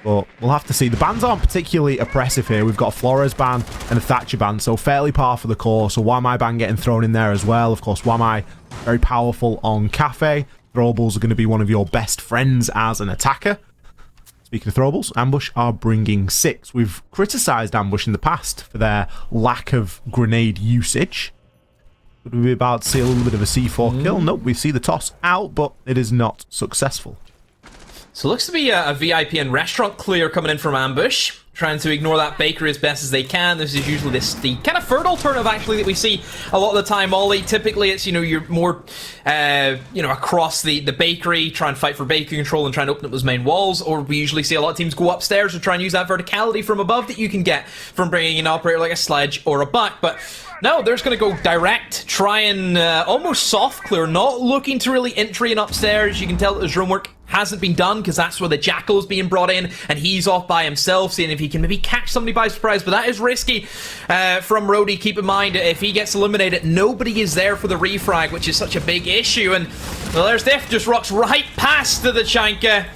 But we'll have to see. The bans aren't particularly oppressive here. We've got a Flores ban and a Thatcher ban, so fairly par for the course. So Wamai ban getting thrown in there as well. Of course, Wamai very powerful on Cafe. Throwables are going to be one of your best friends as an attacker. Speaking of throwables, Ambush are bringing 6. We've criticised Ambush in the past for their lack of grenade usage. Could we be about to see a little bit of a C4 kill? Nope, we see the toss out, but it is not successful. So it looks to be a VIP and restaurant clear coming in from Ambush, trying to ignore that bakery as best as they can. This is usually the kind of third alternative, actually, that we see a lot of the time, Ollie. Typically, it's, you're more, across the bakery, try and fight for bakery control and try and open up those main walls, or we usually see a lot of teams go upstairs to try and use that verticality from above that you can get from bringing an operator like a Sledge or a Buck, but no, they're just going to go direct, try and almost soft clear, not looking to really entry and upstairs. You can tell that his room work hasn't been done, because that's where the Jackal's being brought in, and he's off by himself, seeing if he can maybe catch somebody by surprise, but that is risky from Rhodey. Keep in mind, if he gets eliminated, nobody is there for the refrag, which is such a big issue, and well, there's Diff, just rocks right past the Tachanka.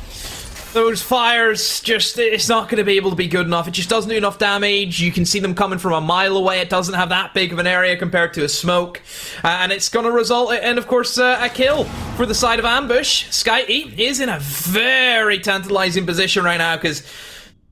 Those fires, it's not going to be able to be good enough. It just doesn't do enough damage. You can see them coming from a mile away. It doesn't have that big of an area compared to a smoke. And it's going to result in, of course, a kill for the side of Ambush. Skyty is in a very tantalizing position right now, because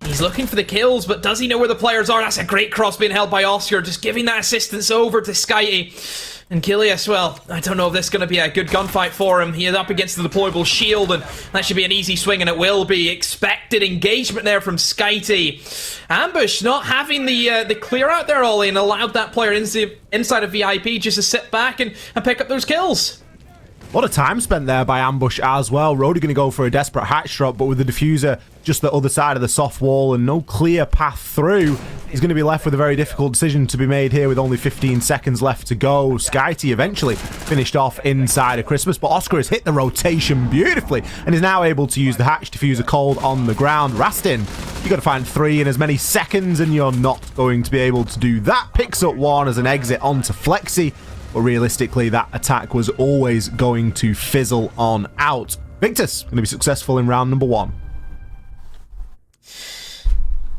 he's looking for the kills, but does he know where the players are? That's a great cross being held by Oscar, just giving that assistance over to Skyty. And Kilias, well, I don't know if this is going to be a good gunfight for him. He is up against the deployable shield, and that should be an easy swing, and it will be. Expected engagement there from Skyty. Ambush not having the clear out there, Ollie, and allowed that player inside of VIP just to sit back and pick up those kills. A lot of time spent there by Ambush as well. Rhodey going to go for a desperate hatch drop, but with the diffuser just the other side of the soft wall and no clear path through, he's going to be left with a very difficult decision to be made here with only 15 seconds left to go. Skyty eventually finished off inside of Christmas, but Oscar has hit the rotation beautifully and is now able to use the hatch diffuser cold on the ground. Rastin, you got to find 3 in as many seconds, and you're not going to be able to do that. Picks up 1 as an exit onto Flexi. But realistically, that attack was always going to fizzle on out. Victus going to be successful in round number 1.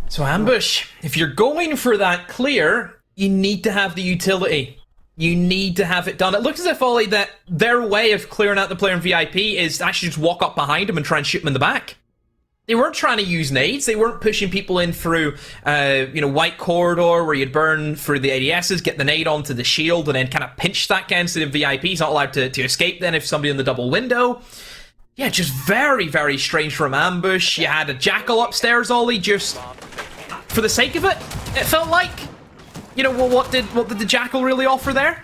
So Ambush, if you're going for that clear, you need to have the utility. You need to have it done. It looks as if, Ollie, that their way of clearing out the player in VIP is actually just walk up behind him and try and shoot him in the back. They weren't trying to use nades. They weren't pushing people in through, white corridor where you'd burn through the ADSs, get the nade onto the shield, and then kind of pinch that guy instead of VIP. He's not allowed to escape then if somebody in the double window. yeah, just very, very strange from ambush. You had a Jackal upstairs, Ollie, just for the sake of it. It felt like, you know, well, what did the Jackal really offer there?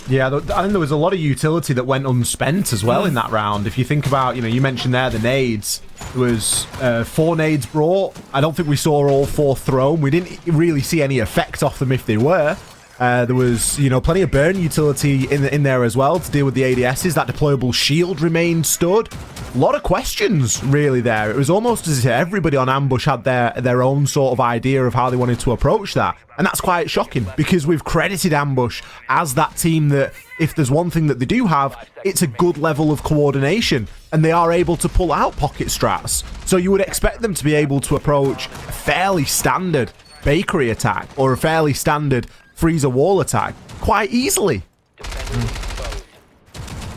Yeah, I think there was a lot of utility that went unspent as well in that round. If you think about, you know, you mentioned there the nades. There was 4 nades brought. I don't think we saw all 4 thrown. We didn't really see any effect off them if they were. There was, you know, plenty of burn utility in there as well to deal with the ADSs. That deployable shield remained stood. A lot of questions, really, there. It was almost as if everybody on Ambush had their own sort of idea of how they wanted to approach that. And that's quite shocking, because we've credited Ambush as that team that, if there's one thing that they do have, it's a good level of coordination. And they are able to pull out pocket strats. So you would expect them to be able to approach a fairly standard bakery attack, or a fairly standard freezer wall attack, quite easily.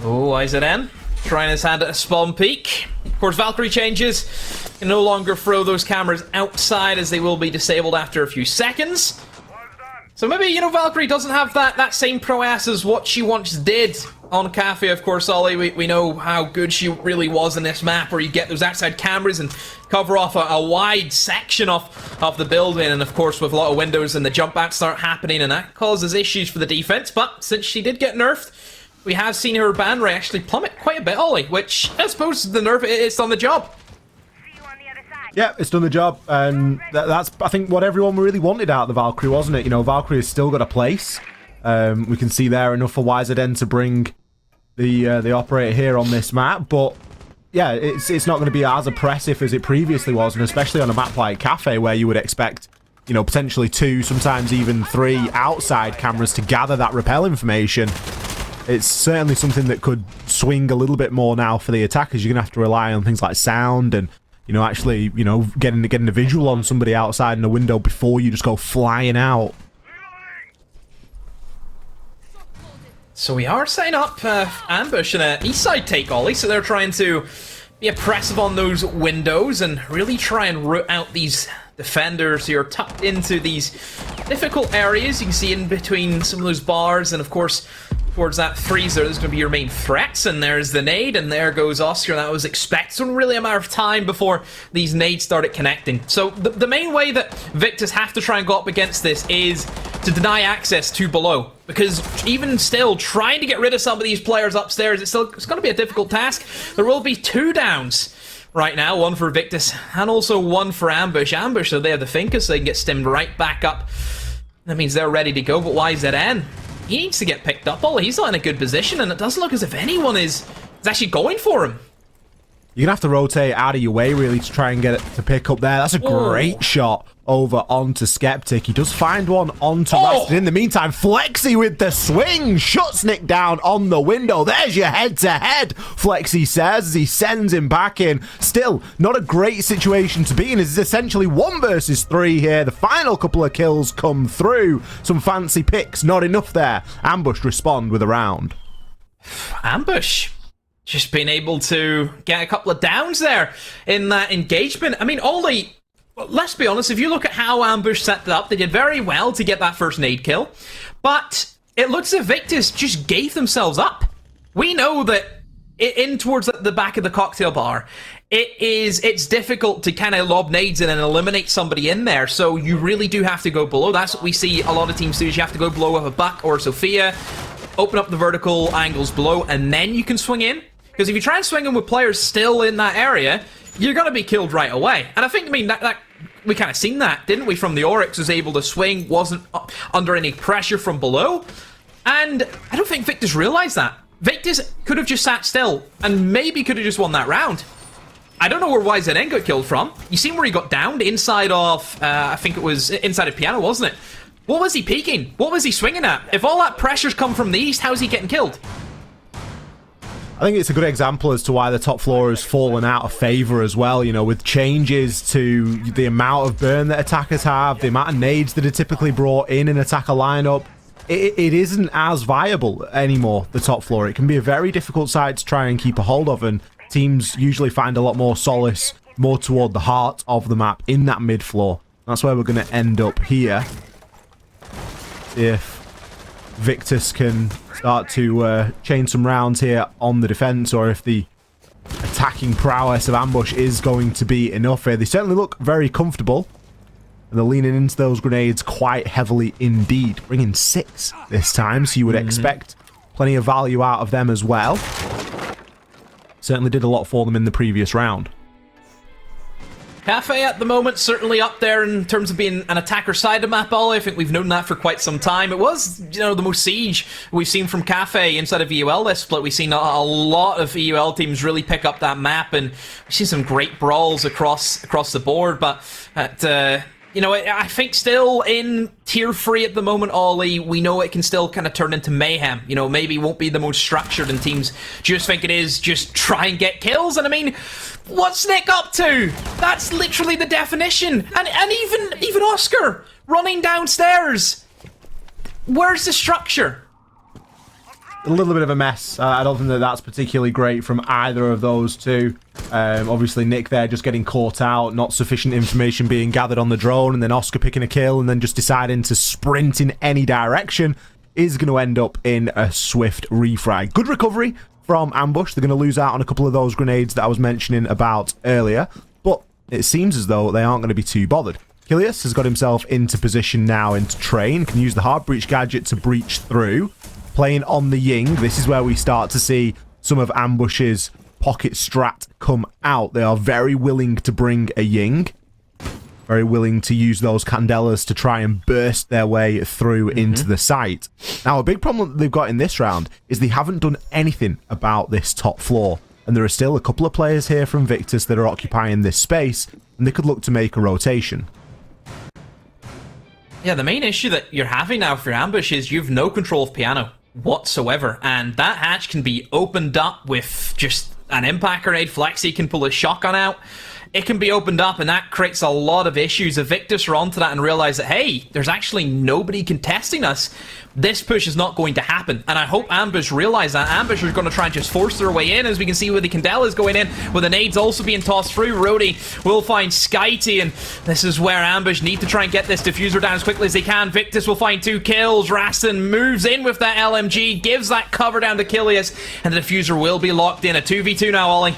Oh, IZN trying his hand at a spawn peek. Of course, Valkyrie changes. Can no longer throw those cameras outside, as they will be disabled after a few seconds. So maybe, you know, Valkyrie doesn't have that same prowess as what she once did on Cafe. Of course, Ollie, we know how good she really was in this map, where you get those outside cameras and cover off a wide section of the building. And of course, with a lot of windows, and the jump outs start happening, and that causes issues for the defense. But since she did get nerfed, we have seen her ban rate actually plummet quite a bit, Ollie, which I suppose the nerf, it's done the job. Yeah, it's done the job, and that's, I think, what everyone really wanted out of the Valkyrie, wasn't it? You know, Valkyrie has still got a place. We can see there enough for YZN to bring the operator here on this map, but yeah, it's not going to be as oppressive as it previously was, and especially on a map like Cafe, where you would expect, you know, potentially 2, sometimes even 3 outside cameras to gather that rappel information. It's certainly something that could swing a little bit more now for the attackers. You're going to have to rely on things like sound and, you know, actually, you know, getting a visual on somebody outside in a window before you just go flying out. So we are setting up ambush and an east side take, Ollie. So they're trying to be oppressive on those windows and really try and root out these defenders who are tucked into these difficult areas. You can see in between some of those bars, and of course towards that freezer, there's going to be your main threats. And there's the nade, and there goes Oscar. That was expected. So really a matter of time before these nades started connecting. So the main way that Victus have to try and go up against this is to deny access to below, because even still trying to get rid of some of these players upstairs, it's going to be a difficult task. There will be 2 downs right now, 1 for Victus and also 1 for Ambush. Ambush, so they have the Finca, so they can get stemmed right back up. That means they're ready to go. But YZN, he needs to get picked up. He's not in a good position, and it doesn't look as if anyone is actually going for him. You're going to have to rotate out of your way, really, to try and get it to pick up there. That's a great shot over onto Skeptic. He does find one onto Rastin. In the meantime, Flexi with the swing shuts Nick down on the window. There's your head-to-head, Flexi says, as he sends him back in. Still, not a great situation to be in. It's essentially 1 versus 3 here. The final couple of kills come through. Some fancy picks, not enough there. Ambush respond with a round. Ambush just being able to get a couple of downs there in that engagement. I mean, Ollie, let's be honest, if you look at how Ambush set it up, they did very well to get that first nade kill, but it looks as if Victus just gave themselves up. We know that in towards the back of the cocktail bar, it's difficult to kind of lob nades in and eliminate somebody in there, so you really do have to go below. That's what we see a lot of teams do, is you have to go below with a Buck or a Sophia, open up the vertical angles below, and then you can swing in. Because if you try and swing in with players still in that area, you're going to be killed right away. And I think, I mean, that we kind of seen that, didn't we? From the Oryx, was able to swing, wasn't under any pressure from below. And I don't think Victus realized that. Victus could have just sat still and maybe could have just won that round. I don't know where YZN got killed from. You seen where he got downed inside of, I think it was inside of piano, wasn't it? What was he peeking? What was he swinging at? If all that pressure's come from the east, how's he getting killed? I think it's a good example as to why the top floor has fallen out of favour as well, you know, with changes to the amount of burn that attackers have, the amount of nades that are typically brought in an attacker lineup. It isn't as viable anymore, the top floor. It can be a very difficult side to try and keep a hold of, and teams usually find a lot more solace more toward the heart of the map in that mid floor. That's where we're going to end up here. If Victus can start to chain some rounds here on the defense, or if the attack attacking prowess of Ambush is going to be enough here. They certainly look very comfortable. And they're leaning into those grenades quite heavily indeed. Bringing 6 this time, so you would expect plenty of value out of them as well. Certainly did a lot for them in the previous round. Cafe at the moment certainly up there in terms of being an attacker side of map, Ollie. I think we've known that for quite some time. It was, you know, the most siege we've seen from Cafe inside of EUL this split. We've seen a lot of EUL teams really pick up that map, and we've seen some great brawls across the board. But at you know, I think still in tier 3 at the moment, Ollie, we know it can still kind of turn into mayhem. You know, maybe won't be the most structured, and teams just think it is just try and get kills. And I mean, what's Nick up to? That's literally the definition. And even Oscar running downstairs. Where's the structure? A little bit of a mess. I don't think that that's particularly great from either of those two. Obviously, Nick there just getting caught out, not sufficient information being gathered on the drone, and then Oscar picking a kill and then just deciding to sprint in any direction is going to end up in a swift refrag. Good recovery from Ambush. They're going to lose out on a couple of those grenades that I was mentioning about earlier, but it seems as though they aren't going to be too bothered. Coalesce has got himself into position now into train, can use the hard breach gadget to breach through. Playing on the Ying, this is where we start to see some of Ambush's pocket strat come out. They are very willing to bring a Ying, very willing to use those Candelas to try and burst their way through into the site. Now, a big problem that they've got in this round is they haven't done anything about this top floor, and there are still a couple of players here from Victus that are occupying this space, and they could look to make a rotation. Yeah, the main issue that you're having now for Ambush is you've no control of Piano whatsoever, and that hatch can be opened up with just an impact grenade. Flexi can pull a shotgun out. It can be opened up, and that creates a lot of issues. If Victus are onto that and realize that, hey, there's actually nobody contesting us, this push is not going to happen. And I hope Ambush realize that. Ambush are going to try and just force their way in, as we can see with the Candelas going in, with the nades also being tossed through. Rody will find Skyty, and this is where Ambush need to try and get this diffuser down as quickly as they can. Victus will find 2 kills. Rastin moves in with that LMG, gives that cover down to Coalesce, and the diffuser will be locked in. A 2v2 now, Ollie.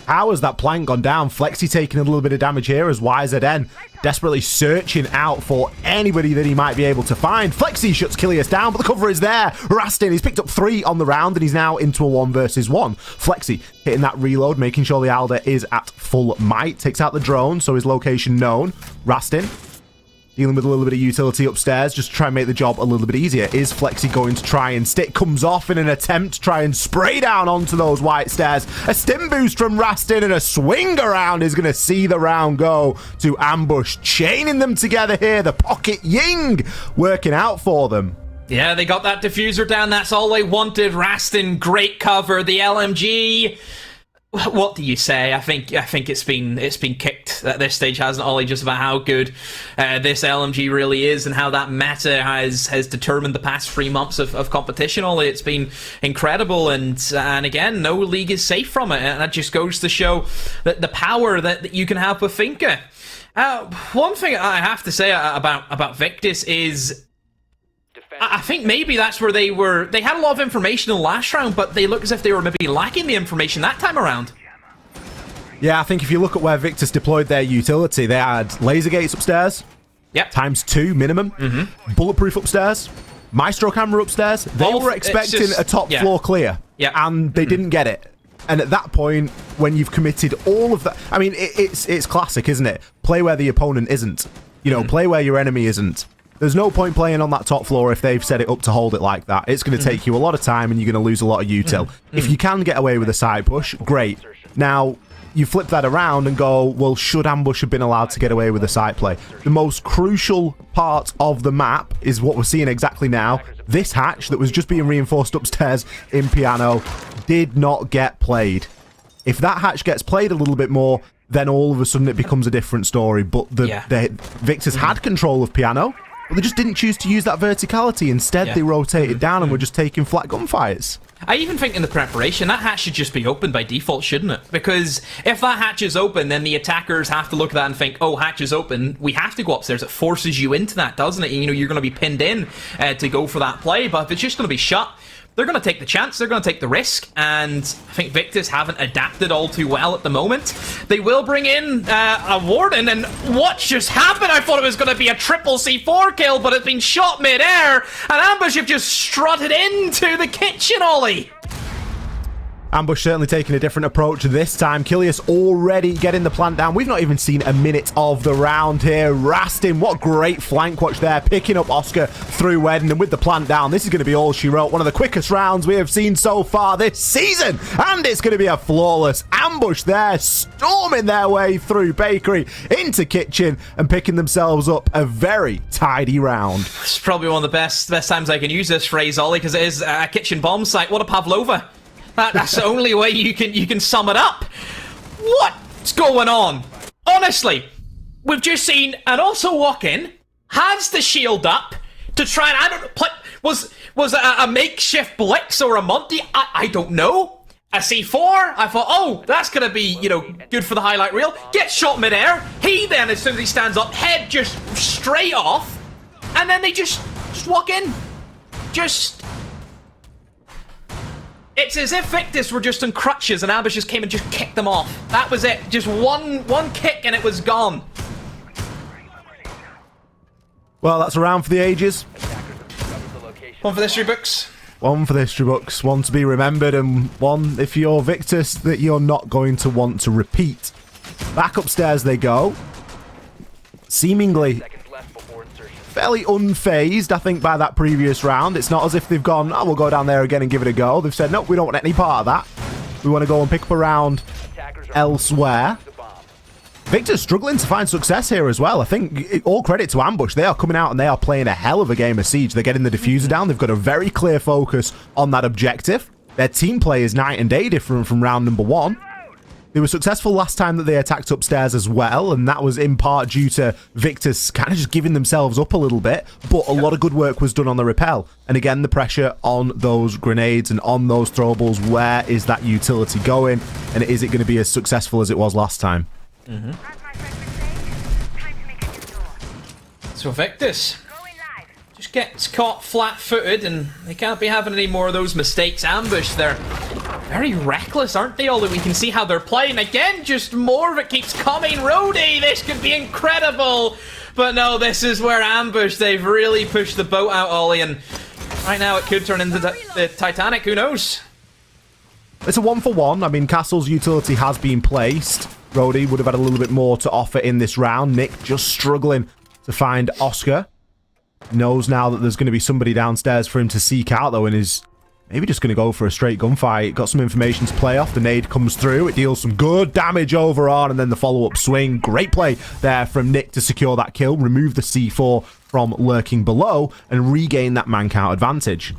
How has that plank gone down? Flexi taking a little bit of damage here as YZN desperately searching out for anybody that he might be able to find. Flexi shuts Coalesce down, but the cover is there. Rastin, he's picked up 3 on the round, and he's now into a 1 versus 1. Flexi hitting that reload, making sure the Alder is at full might. Takes out the drone, so his location known. Rastin dealing with a little bit of utility upstairs just to try and make the job a little bit easier. Is Flexi going to try and stick? Comes off in an attempt to try and spray down onto those white stairs. A stim boost from Rastin, and a swing around is going to see the round go to Ambush. Chaining them together here. The pocket Ying working out for them. Yeah, they got that diffuser down. That's all they wanted. Rastin, great cover. The LMG... What do you say? I think it's been kicked at this stage, hasn't it, Ollie? Just about how good this LMG really is, and how that meta has determined the past 3 months of competition. Ollie, it's been incredible, and again, no league is safe from it, and that just goes to show that the power that you can have with Finka. One thing I have to say about Victus is, I think maybe that's where they had a lot of information in the last round, but they look as if they were maybe lacking the information that time around. Yeah, I think if you look at where Victus deployed their utility, they had laser gates upstairs. Yep. ×2 minimum. Bulletproof upstairs. Maestro camera upstairs. They were expecting a top floor clear. Yeah. And they didn't get it. And at that point, when you've committed all of that... I mean, it's classic, isn't it? Play where the opponent isn't. You know, play where your enemy isn't. There's no point playing on that top floor if they've set it up to hold it like that. It's going to take you a lot of time, and you're going to lose a lot of util. If you can get away with a side push, great. Now, you flip that around and go, well, should Ambush have been allowed to get away with a side play? The most crucial part of the map is what we're seeing exactly now. This hatch that was just being reinforced upstairs in Piano did not get played. If that hatch gets played a little bit more, then all of a sudden it becomes a different story. But the Victus had control of Piano, but they just didn't choose to use that verticality. Instead, they rotated down and were just taking flat gunfights. I even think in the preparation, that hatch should just be open by default, shouldn't it? Because if that hatch is open, then the attackers have to look at that and think, oh, hatch is open, we have to go upstairs. It forces you into that, doesn't it? You know, you're going to be pinned in to go for that play. But if it's just going to be shut, they're going to take the chance, they're going to take the risk, and I think Victus haven't adapted all too well at the moment. They will bring in a Warden, and what just happened? I thought it was going to be a triple C4 kill, but it's been shot mid-air, and Ambush have just strutted into the kitchen, Ollie. Ambush certainly taking a different approach this time. Kilius already getting the plant down. We've not even seen a minute of the round here. Rastin, what great flank watch there, picking up Oscar through Wedden, and with the plant down, this is going to be all she wrote. One of the quickest rounds we have seen so far this season, and it's going to be a flawless Ambush there, storming their way through Bakery into Kitchen and picking themselves up a very tidy round. It's probably one of the best times I can use this phrase, Ollie, because it is a kitchen bomb site. What a Pavlova. That's the only way you can sum it up. What's going on? Honestly, we've just seen and also walk in, has the shield up to try and, I don't know, was it a makeshift Blitz or a Monty? I don't know. A C4? I thought, oh, that's going to be, you know, good for the highlight reel. Gets shot midair. He then, as soon as he stands up, head just straight off. And then they just walk in. It's as if Victus were just on crutches and Ambush just came and just kicked them off. That was it. Just one kick and it was gone. Well, that's a round for the ages. One for the history books. One for the history books. One to be remembered, and one, if you're Victus, that you're not going to want to repeat. Back upstairs they go. Seemingly fairly unfazed, I think, by that previous round. It's not as if they've gone, oh, we'll go down there again and give it a go. They've said, nope, we don't want any part of that. We want to go and pick up a round elsewhere. Victor's struggling to find success here as well. I think all credit to Ambush. They are coming out and they are playing a hell of a game of Siege. They're getting the diffuser down. They've got a very clear focus on that objective. Their team play is night and day different from round number one. They were successful last time that they attacked upstairs as well, and that was in part due to Victus kind of just giving themselves up a little bit, but a lot of good work was done on the repel. And again, the pressure on those grenades and on those throwables. Where is that utility going, and is it going to be as successful as it was last time? So Victus just gets caught flat-footed, and they can't be having any more of those mistakes. Ambush, they're very reckless, aren't they, Ollie? We can see how they're playing. Again, just more of it keeps coming. Rody, this could be incredible. But no, this is where Ambush, they've really pushed the boat out, Ollie, and right now it could turn into the Titanic. Who knows? It's a 1-for-1. I mean, Castle's utility has been placed. Rody would have had a little bit more to offer in this round. Nick just struggling to find Oscar. Knows now that there's going to be somebody downstairs for him to seek out, though, and is maybe just going to go for a straight gunfight. Got some information to play off. The nade comes through. It deals some good damage over on, and then the follow-up swing. Great play there from Nick to secure that kill, remove the C4 from lurking below, and regain that man count advantage.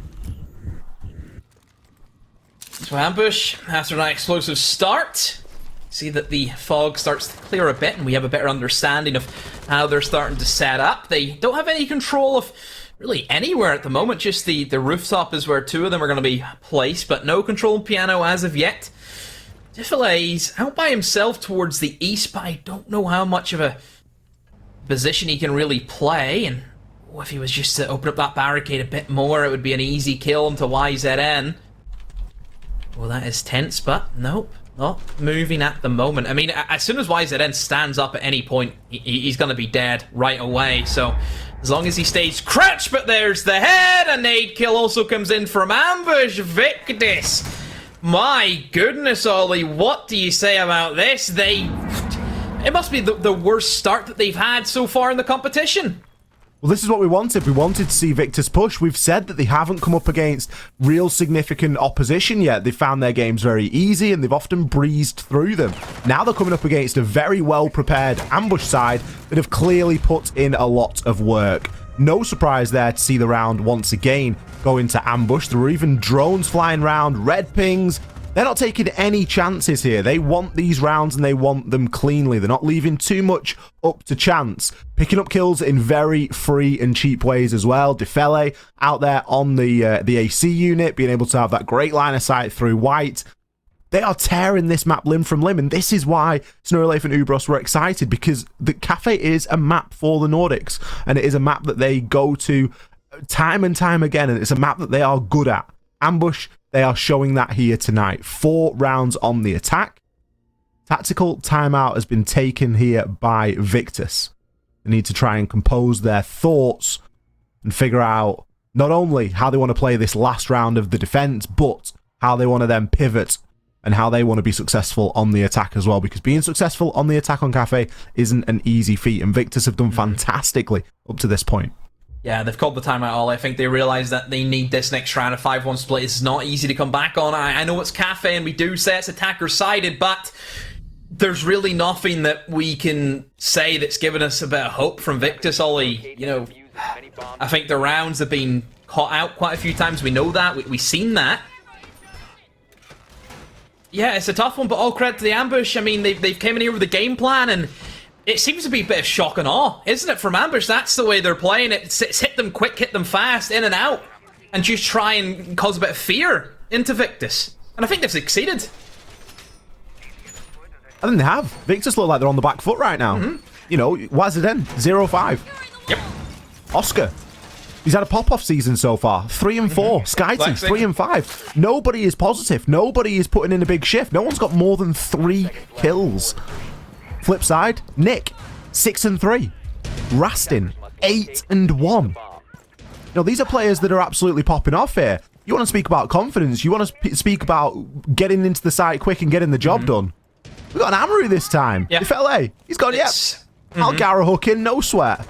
So Ambush, after that explosive start, see that the fog starts to clear a bit, and we have a better understanding of how they're starting to set up. They don't have any control of really anywhere at the moment. Just the rooftop is where two of them are going to be placed, but no control piano as of yet. Diffilay's out by himself towards the east, but I don't know how much of a position he can really play. And if he was just to open up that barricade a bit more, it would be an easy kill into YZN. Well, that is tense, but nope. Not moving at the moment. I mean, as soon as YZN stands up at any point, he's going to be dead right away. So, as long as he stays crouched, but there's the head. A nade kill also comes in from Ambush. Victus. My goodness, Ollie, what do you say about this? It must be the worst start that they've had so far in the competition. Well, this is what we wanted. We wanted to see Victus push. We've said that they haven't come up against real significant opposition yet. They found their games very easy, and they've often breezed through them. Now they're coming up against a very well-prepared Ambush side that have clearly put in a lot of work. No surprise there to see the round once again go into Ambush. There were even drones flying around, red pings. They're not taking any chances here. They want these rounds and they want them cleanly. They're not leaving too much up to chance. Picking up kills in very free and cheap ways as well. Defele out there on the AC unit, being able to have that great line of sight through white. They are tearing this map limb from limb, and this is why Snurreleif and Ubros were excited, because the Cafe is a map for the Nordics, and it is a map that they go to time and time again, and it's a map that they are good at. Ambush, they are showing that here tonight. 4 rounds on the attack. Tactical timeout has been taken here by Victus. They need to try and compose their thoughts and figure out not only how they want to play this last round of the defense, but how they want to then pivot and how they want to be successful on the attack as well, because being successful on the attack on Cafe isn't an easy feat, and Victus have done fantastically up to this point. Yeah, they've called the timeout all. I think they realise that they need this next round of 5-1 split. It's not easy to come back on. I know it's Cafe, and we do say it's attacker-sided, but there's really nothing that we can say that's given us a bit of hope from Victus, Ollie. You know, I think the rounds have been caught out quite a few times. We know that. We've seen that. Yeah, it's a tough one, but all credit to the Ambush. I mean, they've came in here with a game plan, and it seems to be a bit of shock and awe, isn't it, from Ambush? That's the way they're playing it. It's hit them quick, hit them fast, in and out, and just try and cause a bit of fear into Victus. And I think they've succeeded. I think they have. Victus look like they're on the back foot right now. You know, Wazden, 0-5. Yep. Oscar, he's had a pop-off season so far. 3-4. SkyTIC, 3-5. Nobody is positive. Nobody is putting in a big shift. No one's got more than 3 kills. Flip side, Nick, 6-3. Rastin, 8-1. You know, these are players that are absolutely popping off here. You want to speak about confidence. You want to speak about getting into the site quick and getting the job done. We've got an Amaru this time. Yeah. FLA. He's gone, yep. Algara hook in, no sweat.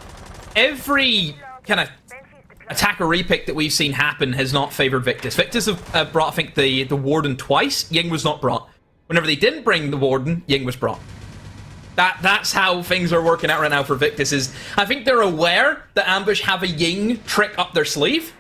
Every kind of attacker repick that we've seen happen has not favoured Victus. Victus have brought, I think, the Warden twice. Ying was not brought. Whenever they didn't bring the Warden, Ying was brought. That's how things are working out right now for Victus. Is I think they're aware that Ambush have a Ying trick up their sleeve.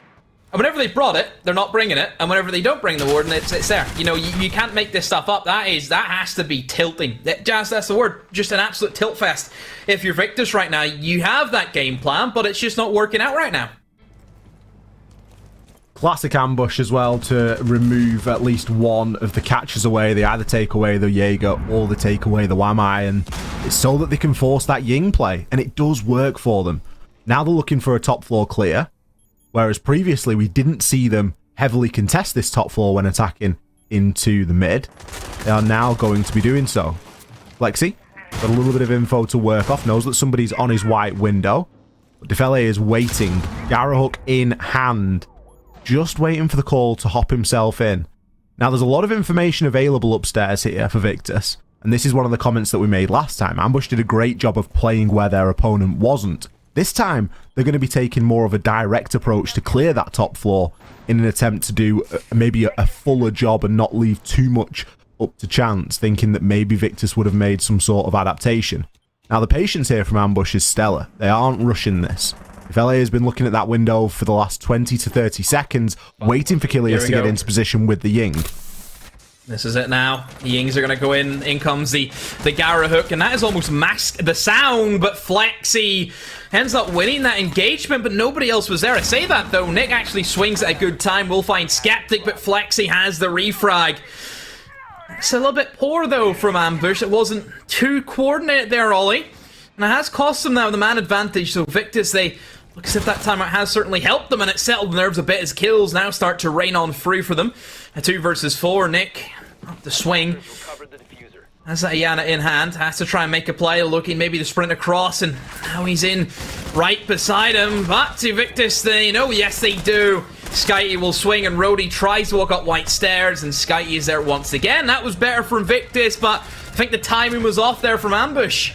And whenever they brought it, they're not bringing it. And whenever they don't bring the Warden, it's there. You know, you can't make this stuff up. That has to be tilting. That's the word. Just an absolute tilt fest. If you're Victus right now, you have that game plan, but it's just not working out right now. Classic Ambush as well to remove at least one of the catches away. They either take away the Jaeger or they take away the Wamai, and it's so that they can force that Ying play, and it does work for them. Now they're looking for a top floor clear, whereas previously we didn't see them heavily contest this top floor when attacking into the mid. They are now going to be doing so. Lexi, got a little bit of info to work off, knows that somebody's on his white window, but Defele is waiting, Garrahook in hand, just waiting for the call to hop himself in. Now, there's a lot of information available upstairs here for Victus, and this is one of the comments that we made last time. Ambush did a great job of playing where their opponent wasn't. This time, they're going to be taking more of a direct approach to clear that top floor in an attempt to do maybe a fuller job and not leave too much up to chance, thinking that maybe Victus would have made some sort of adaptation. Now, the patience here from Ambush is stellar. They aren't rushing this. If LA has been looking at that window for the last 20 to 30 seconds, waiting for Kilius to get into position with the Ying. This is it now. The Yings are going to go in. In comes the Gara hook, and that is almost masked the sound, but Flexi ends up winning that engagement, but nobody else was there. I say that, though. Nick actually swings at a good time. We'll find Skeptic, but Flexi has the refrag. It's a little bit poor, though, from Ambush. It wasn't too coordinated there, Ollie. And it has cost them now the man advantage, so Victus, they look as if that timeout has certainly helped them, and it settled the nerves a bit as kills now start to rain on through for them. A 2 versus 4, Nick up the swing. Has that Yana in hand, has to try and make a play, looking maybe to sprint across, and now he's in right beside him. But to Victus, they know, yes they do. Skyty will swing, and Rhodey tries to walk up white stairs, and Skyty is there once again. That was better from Victus, but I think the timing was off there from Ambush.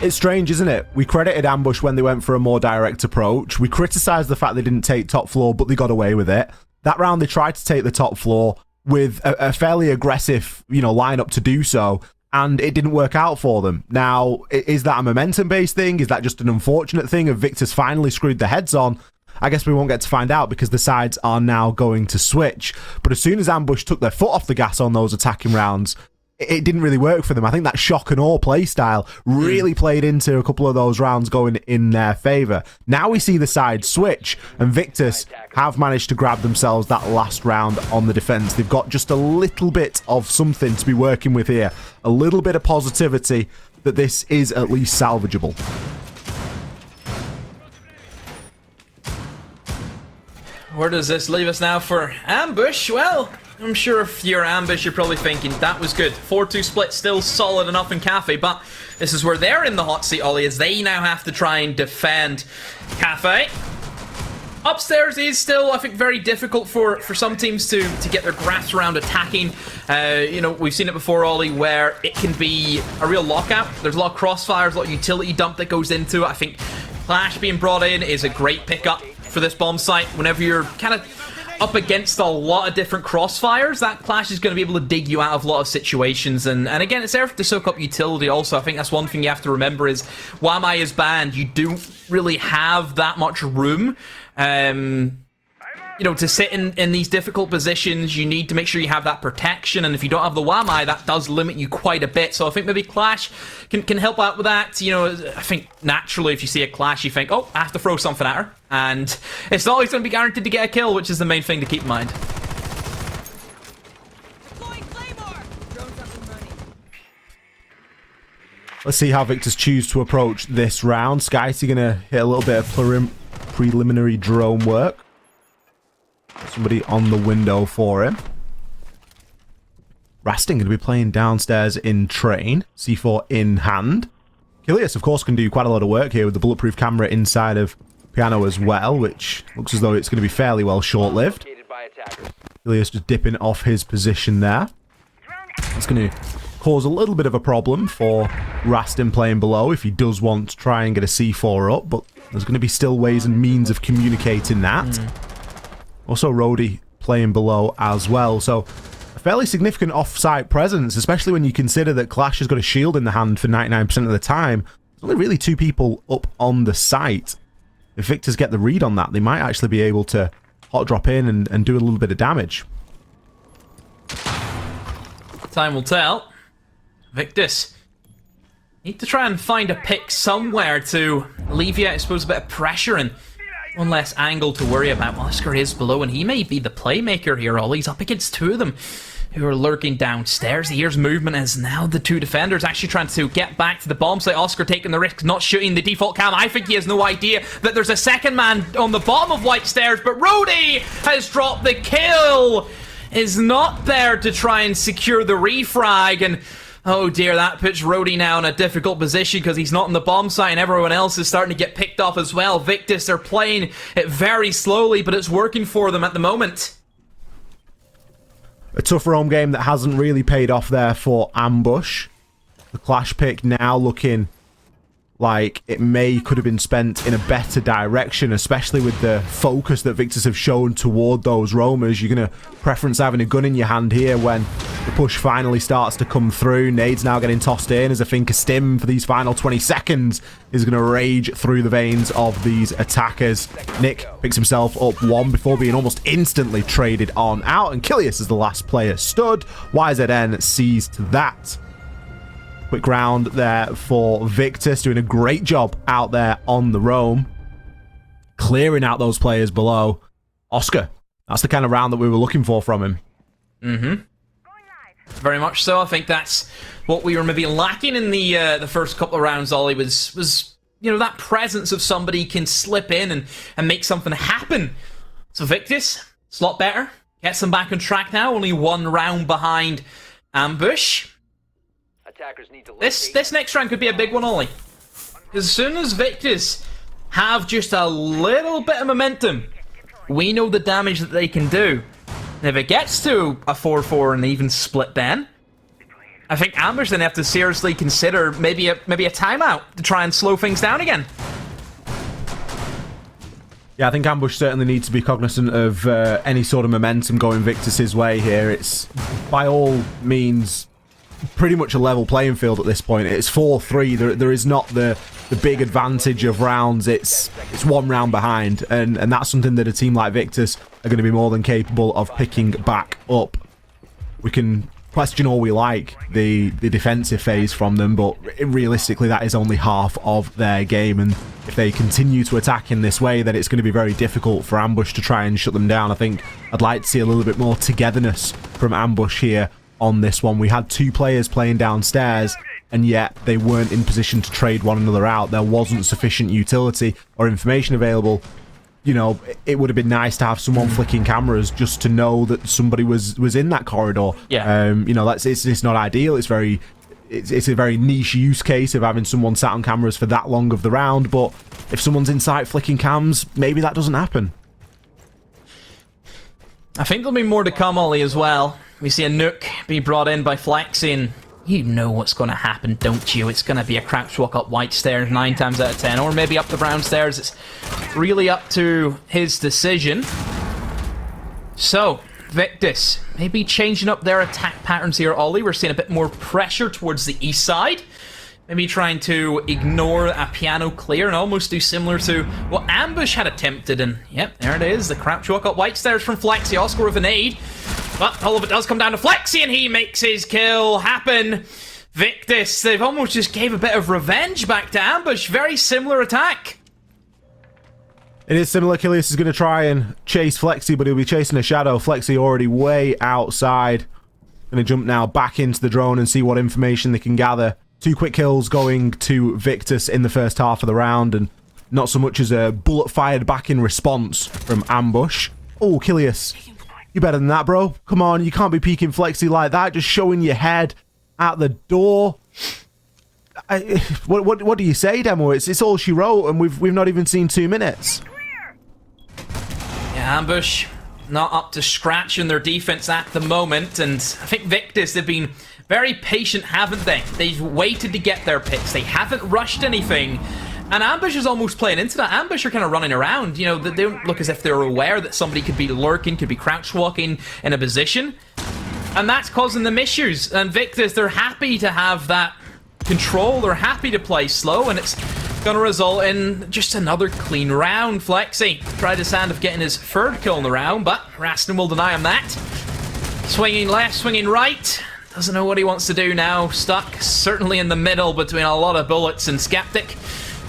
It's strange, isn't it? We credited Ambush when they went for a more direct approach. We criticised the fact they didn't take top floor, but they got away with it. That round, they tried to take the top floor with a fairly aggressive, lineup to do so, and it didn't work out for them. Now, is that a momentum-based thing? Is that just an unfortunate thing of Victus finally screwed their heads on? I guess we won't get to find out because the sides are now going to switch. But as soon as Ambush took their foot off the gas on those attacking rounds, it didn't really work for them. I think that shock and awe play style really played into a couple of those rounds going in their favour. Now we see the side switch, and Victus have managed to grab themselves that last round on the defence. They've got just a little bit of something to be working with here. A little bit of positivity that this is at least salvageable. Where does this leave us now for Ambush? Well, I'm sure if you're Ambush, you're probably thinking, that was good. 4-2 split, still solid enough in Cafe, but this is where they're in the hot seat, Ollie, as they now have to try and defend Cafe. Upstairs is still, I think, very difficult for some teams to get their grasp around attacking. You know, we've seen it before, Ollie, where it can be a real lockout. There's a lot of crossfires, a lot of utility dump that goes into it. I think Clash being brought in is a great pickup for this bomb site. Whenever you're kind of up against a lot of different crossfires, that Clash is going to be able to dig you out of a lot of situations. And again, it's there to soak up utility also. I think that's one thing you have to remember is Wamai is banned. You don't really have that much room. You know, to sit in these difficult positions, you need to make sure you have that protection, and if you don't have the Wamai, that does limit you quite a bit. So I think maybe Clash can help out with that. You know, I think naturally if you see a Clash, you think, oh, I have to throw something at her, and it's not always going to be guaranteed to get a kill, which is the main thing to keep in mind. Let's see how Victus choose to approach this round. SkyTIC gonna hit a little bit of preliminary drone work. Somebody on the window for him. Rasting going to be playing downstairs in train. C4 in hand. Coalesce, of course, can do quite a lot of work here with the bulletproof camera inside of Piano as well, which looks as though it's going to be fairly well short-lived. Coalesce just dipping off his position there. It's going to cause a little bit of a problem for Rastin playing below if he does want to try and get a C4 up, but there's going to be still ways and means of communicating that. Also, Rody playing below as well. So, a fairly significant off-site presence, especially when you consider that Clash has got a shield in the hand for 99% of the time. There's only really 2 people up on the site. If Victors get the read on that, they might actually be able to hot drop in and do a little bit of damage. Time will tell. Victus, need to try and find a pick somewhere to alleviate, I suppose, a bit of pressure and one less angle to worry about. Oscar is below, and he may be the playmaker here. Ollie's up against 2 of them who are lurking downstairs. He hears movement as now the 2 defenders actually trying to get back to the bomb site. Oscar taking the risk, not shooting the default cam. I think he has no idea that there's a second man on the bottom of White Stairs, but Rody has dropped the kill. Is not there to try and secure the refrag, and oh dear, that puts Rody now in a difficult position because he's not on the bomb site and everyone else is starting to get picked off as well. Victus are playing it very slowly, but it's working for them at the moment. A tough home game that hasn't really paid off there for Ambush. The Clash pick now looking like it could have been spent in a better direction, especially with the focus that Victors have shown toward those roamers. You're going to preference having a gun in your hand here when the push finally starts to come through. Nades now getting tossed in as I think a stim for these final 20 seconds is going to rage through the veins of these attackers. Nick picks himself up 1 before being almost instantly traded on out, and Coalesce is the last player stood. YZN sees to that. Quick round there for Victus, doing a great job out there on the roam. Clearing out those players below. Oscar, that's the kind of round that we were looking for from him. Very much so. I think that's what we were maybe lacking in the first couple of rounds, Ollie, was you know, that presence of somebody can slip in and make something happen. So Victus, it's a lot better. Gets them back on track now, only 1 round behind Ambush. This next round could be a big one, Ollie. As soon as Victus have just a little bit of momentum, we know the damage that they can do. And if it gets to a 4-4 and even split, then I think Ambush then have to seriously consider maybe a timeout to try and slow things down again. Yeah, I think Ambush certainly needs to be cognizant of any sort of momentum going Victus's way here. It's by all means pretty much a level playing field at this point. It's 4-3. There is not the big advantage of rounds. It's 1 round behind, and that's something that a team like Victus are going to be more than capable of picking back up. We can question all we like the defensive phase from them, but realistically that is only half of their game, and if they continue to attack in this way, then it's going to be very difficult for Ambush to try and shut them down. I think I'd like to see a little bit more togetherness from Ambush here on this one. We had 2 players playing downstairs, and yet they weren't in position to trade one another out. There wasn't sufficient utility or information available you know, it would have been nice to have someone flicking cameras just to know that somebody was in that corridor. Yeah. You know, it's not ideal. It's a very niche use case of having someone sat on cameras for that long of the round, but if someone's in sight flicking cams, maybe that doesn't happen. I think there'll be more to come, Ollie, as well. We see a nuke be brought in by Flexi, and you know what's going to happen, don't you? It's going to be a crouch walk up white stairs 9 times out of 10, or maybe up the brown stairs. It's really up to his decision. So, Victus, maybe changing up their attack patterns here, Ollie. We're seeing a bit more pressure towards the east side. Maybe trying to ignore a piano clear and almost do similar to what Ambush had attempted. And yep, there it is. The crouch walk up white stairs from Flexi. Oscar with a nade. But all of it does come down to Flexi, and he makes his kill happen. Victus, they've almost just gave a bit of revenge back to Ambush. Very similar attack. It is similar. Coalesce is going to try and chase Flexi, but he'll be chasing a shadow. Flexi already way outside. Going to jump now back into the drone and see what information they can gather. 2 quick kills going to Victus in the first half of the round, and not so much as a bullet fired back in response from Ambush. Oh, Coalesce, you better than that, bro. Come on, you can't be peeking Flexi like that, just showing your head out the door. What do you say, Demo? It's all she wrote, and we've not even seen 2 minutes. Yeah, Ambush not up to scratch in their defense at the moment, and I think Victus, they've been very patient, haven't they? They've waited to get their picks. They haven't rushed anything. And Ambush is almost playing into that. Ambush are kind of running around. You know, they don't look as if they're aware that somebody could be lurking, could be crouch walking in a position. And that's causing them issues. And Victus, they're happy to have that control. They're happy to play slow. And it's going to result in just another clean round. Flexi tried his hand of getting his 3rd kill in the round, but Raston will deny him that. Swinging left, swinging right. Doesn't know what he wants to do now. Stuck certainly in the middle between a lot of bullets and Skeptic.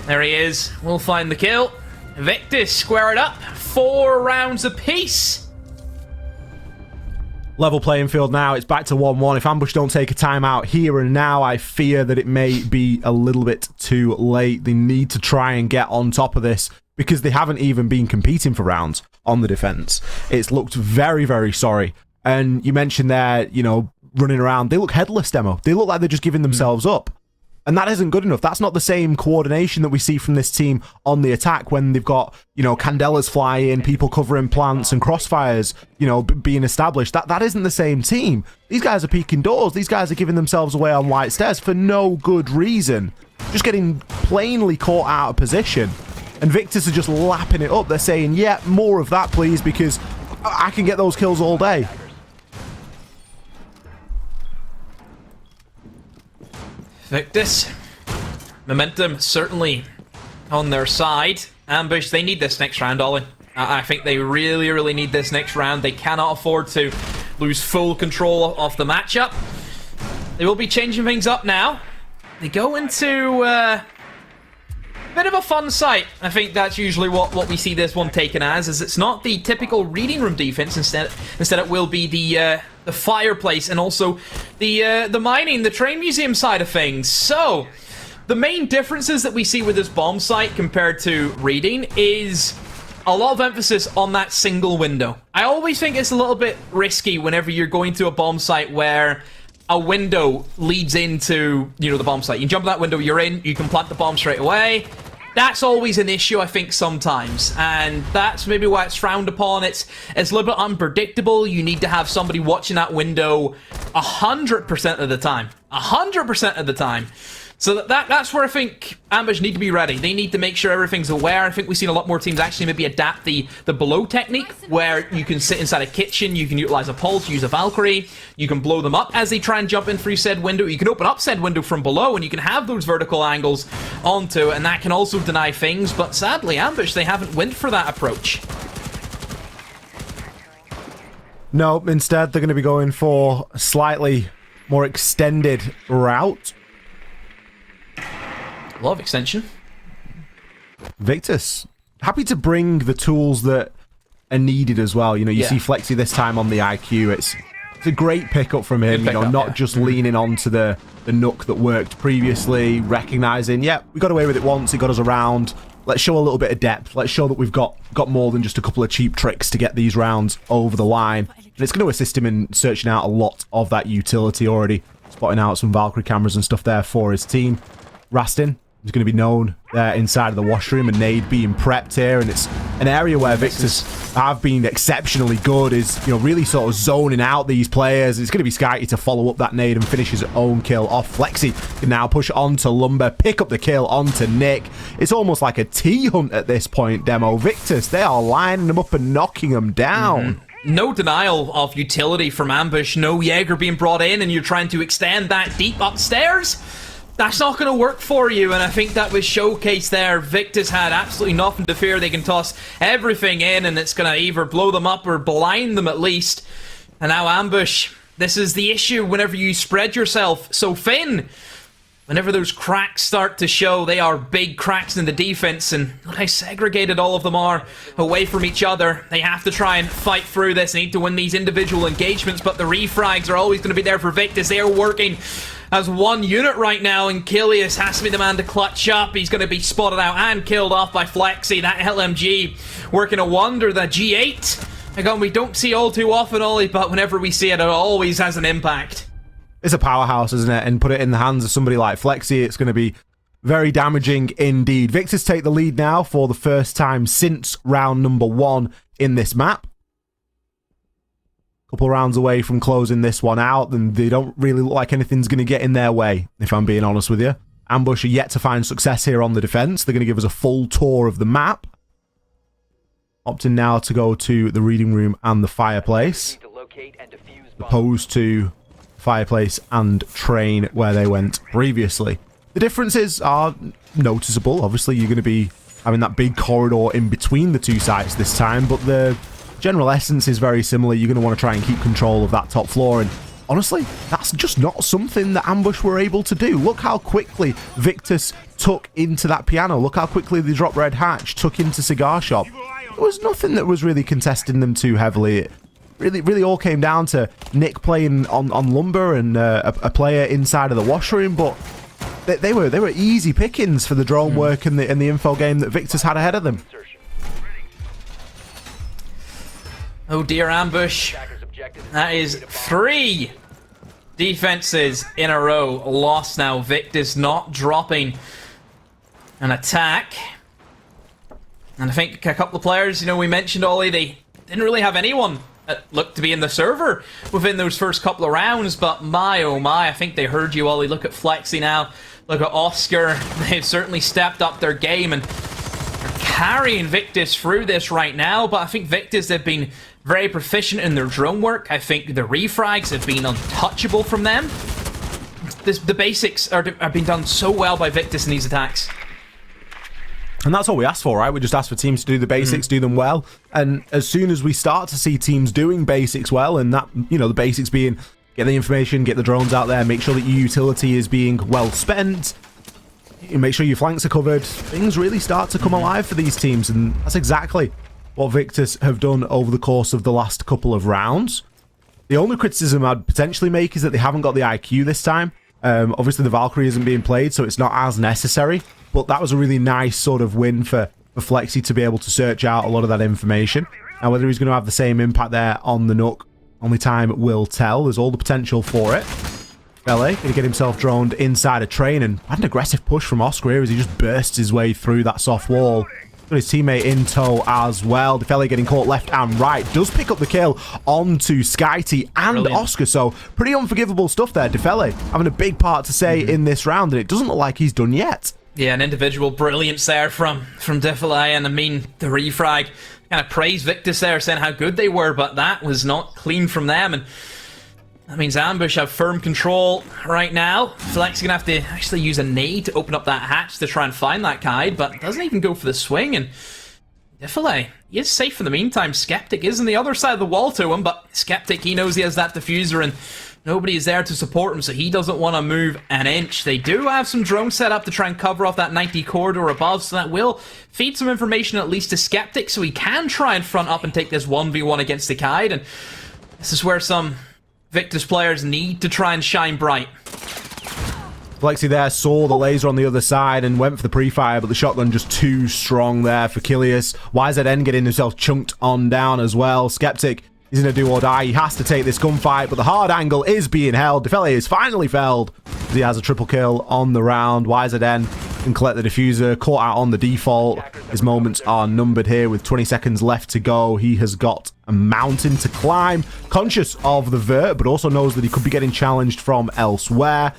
There he is. We'll find the kill. Victus square it up. 4 rounds apiece. Level playing field now. It's back to 1-1. If Ambush don't take a timeout here and now, I fear that it may be a little bit too late. They need to try and get on top of this because they haven't even been competing for rounds on the defense. It's looked very, very sorry. And you mentioned there, you know, running around. They look headless, Demo. They look like they're just giving themselves up. And that isn't good enough. That's not the same coordination that we see from this team on the attack when they've got, you know, Candelas flying, people covering plants and crossfires, you know, being established. That isn't the same team. These guys are peeking doors. These guys are giving themselves away on white stairs for no good reason. Just getting plainly caught out of position. And Victus are just lapping it up. They're saying, yeah, more of that, please, because I can get those kills all day. Victus, momentum certainly on their side. Ambush, they need this next round, Ollie. I think they really, really need this next round. They cannot afford to lose full control of the matchup. They will be changing things up now. They go into a bit of a fun sight. I think that's usually what we see this one taken as, is it's not the typical reading room defense. Instead it will be the fireplace and also the mining, the train museum side of things. So the main differences that we see with this bomb site compared to reading is a lot of emphasis on that single window. I always think it's a little bit risky whenever you're going to a bomb site where a window leads into, you know, the bomb site. You jump in that window, you're in, you can plant the bomb straight away. That's always an issue, I think, sometimes, and that's maybe why it's frowned upon. It's a little bit unpredictable. You need to have somebody watching that window 100% of the time. 100% of the time. So that's where I think Ambush need to be ready. They need to make sure everything's aware. I think we've seen a lot more teams actually maybe adapt the blow technique, where you can sit inside a kitchen, you can utilize a pulse, use a Valkyrie, you can blow them up as they try and jump in through said window. You can open up said window from below, and you can have those vertical angles onto it, and that can also deny things. But sadly, Ambush, they haven't went for that approach. No, instead they're going to be going for a slightly more extended route. A lot of extension. Victus, happy to bring the tools that are needed as well. You know, you see Flexi this time on the IQ. It's a great pickup from him, you know, not just leaning onto the nook that worked previously, recognizing, yeah, we got away with it once, it got us around. let's show a little bit of depth. Let's show that we've got more than just a couple of cheap tricks to get these rounds over the line. And it's going to assist him in searching out a lot of that utility already. Spotting out some Valkyrie cameras and stuff there for his team. Rastin is going to be known there inside of the washroom, and nade being prepped here, and it's an area where Victus have been exceptionally good, is, you know, really sort of zoning out these players. It's going to be Skyty to follow up that nade and finish his own kill off. Flexi can now push on to Lumber, pick up the kill onto Nick. It's almost like a T-hunt at this point, Demo. Victus, they are lining them up and knocking them down. No denial of utility from Ambush. No Jaeger being brought in, and you're trying to extend that deep upstairs. That's not going to work for you, and I think that was showcased there. Victus had absolutely nothing to fear. They can toss everything in, and it's going to either blow them up or blind them at least. And now Ambush, this is the issue whenever you spread yourself. So Finn, whenever those cracks start to show, they are big cracks in the defense, and look how segregated all of them are away from each other. They have to try and fight through this. They need to win these individual engagements, but the refrags are always going to be there for Victus. They are working as one unit right now, and Kilius has to be the man to clutch up. He's going to be spotted out and killed off by Flexi. That LMG working a wonder. The G8, again, we don't see all too often, Ollie, but whenever we see it, it always has an impact. It's a powerhouse, isn't it? And put it in the hands of somebody like Flexi, it's going to be very damaging indeed. Victus take the lead now for the first time since round number 1 in this map. Couple rounds away from closing this one out, and they don't really look like anything's going to get in their way, if I'm being honest with you. Ambush are yet to find success here on the defense. They're going to give us a full tour of the map. Opting now to go to the reading room and the fireplace, opposed to fireplace and train where they went previously. The differences are noticeable. Obviously, you're going to be having that big corridor in between the two sites this time, but the general essence is very similar. You're going to want to try and keep control of that top floor, and honestly, that's just not something that Ambush were able to do. Look how quickly Victus took into that piano. Look how quickly they dropped Red Hatch, took into Cigar Shop. There was nothing that was really contesting them too heavily. It really all came down to Nick playing on Lumber and a player inside of the washroom, but they were easy pickings for the drone work and the info game that Victus had ahead of them. Oh dear, Ambush. That is 3 defenses in a row lost now. Victus not dropping an attack. And I think a couple of players, you know, we mentioned, Ollie, they didn't really have anyone that looked to be in the server within those first couple of rounds, but my oh my, I think they heard you, Ollie. Look at Flexi now. Look at Oscar. They've certainly stepped up their game and are carrying Victus through this right now, but I think Victus have been very proficient in their drone work. I think the refrags have been untouchable from them. The basics are being done so well by Victus in these attacks. And that's all we asked for, right? We just asked for teams to do the basics, do them well. And as soon as we start to see teams doing basics well, and that, you know, the basics being get the information, get the drones out there, make sure that your utility is being well spent, make sure your flanks are covered, things really start to come alive for these teams. And that's exactly what Victus have done over the course of the last couple of rounds. The only criticism I'd potentially make is that they haven't got the IQ this time. Obviously, the Valkyrie isn't being played, so it's not as necessary. But that was a really nice sort of win for Flexi to be able to search out a lot of that information. Now, whether he's going to have the same impact there on the Nook, only time will tell. There's all the potential for it. Bele going to get himself droned inside a train, and had an aggressive push from Oscar here as he just bursts his way through that soft wall. Got his teammate in tow as well. Defele getting caught left and right. Does pick up the kill onto Skyty and Brilliant. Oscar. So pretty unforgivable stuff there. Defele having a big part to say in this round, and it doesn't look like he's done yet. Yeah, an individual brilliance there from Defele, and I mean, the refrag kind of praised Victus there, saying how good they were, but that was not clean from them, and that means Ambush have firm control right now. Flex gonna have to actually use a nade to open up that hatch to try and find that guide, but doesn't even go for the swing, and Defele, he is safe for the meantime. Skeptic is on the other side of the wall to him, but Skeptic, he knows he has that diffuser, and nobody is there to support him, so he doesn't want to move an inch. They do have some drones set up to try and cover off that 90 corridor above, so that will feed some information at least to Skeptic, so he can try and front up and take this 1v1 against the guide, and this is where some Victus players need to try and shine bright. Flexi there saw the laser on the other side and went for the pre-fire, but the shotgun just too strong there for Kilius. YZN getting himself chunked on down as well. Skeptic is in a do or die. He has to take this gunfight, but the hard angle is being held. Defele is finally felled. He has a triple kill on the round. YZN can collect the diffuser, caught out on the default. His moments are numbered here with 20 seconds left to go. He has got a mountain to climb, conscious of the vert, but also knows that he could be getting challenged from elsewhere.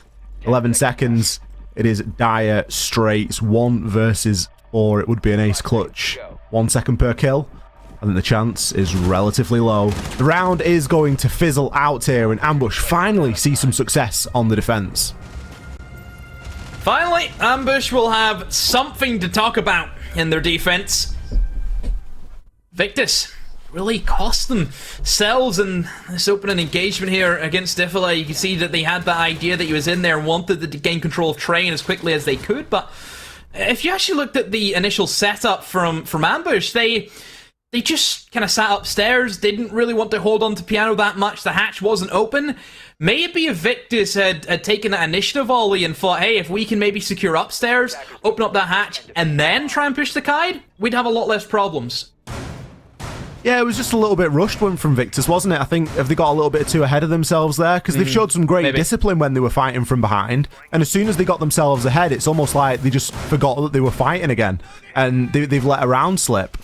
11 seconds. It is dire straights. 1 versus 4. It would be an ace clutch. 1 second per kill. I think the chance is relatively low. The round is going to fizzle out here, and Ambush finally see some success on the defense. Finally, Ambush will have something to talk about in their defense. Victus really cost themselves in this opening engagement here against Defele. You can see that they had that idea that he was in there, wanted to gain control of Train as quickly as they could, but if you actually looked at the initial setup from Ambush, they just kind of sat upstairs, didn't really want to hold on to Piano that much. The hatch wasn't open. Maybe if Victus had taken that initiative volley and thought, hey, if we can maybe secure upstairs, open up that hatch, and then try and push the Kaid, we'd have a lot less problems. Yeah, it was just a little bit rushed one from Victus, wasn't it? I think have they got a little bit too ahead of themselves there? Because they've showed some great discipline when they were fighting from behind. And as soon as they got themselves ahead, it's almost like they just forgot that they were fighting again. And they've let a round slip.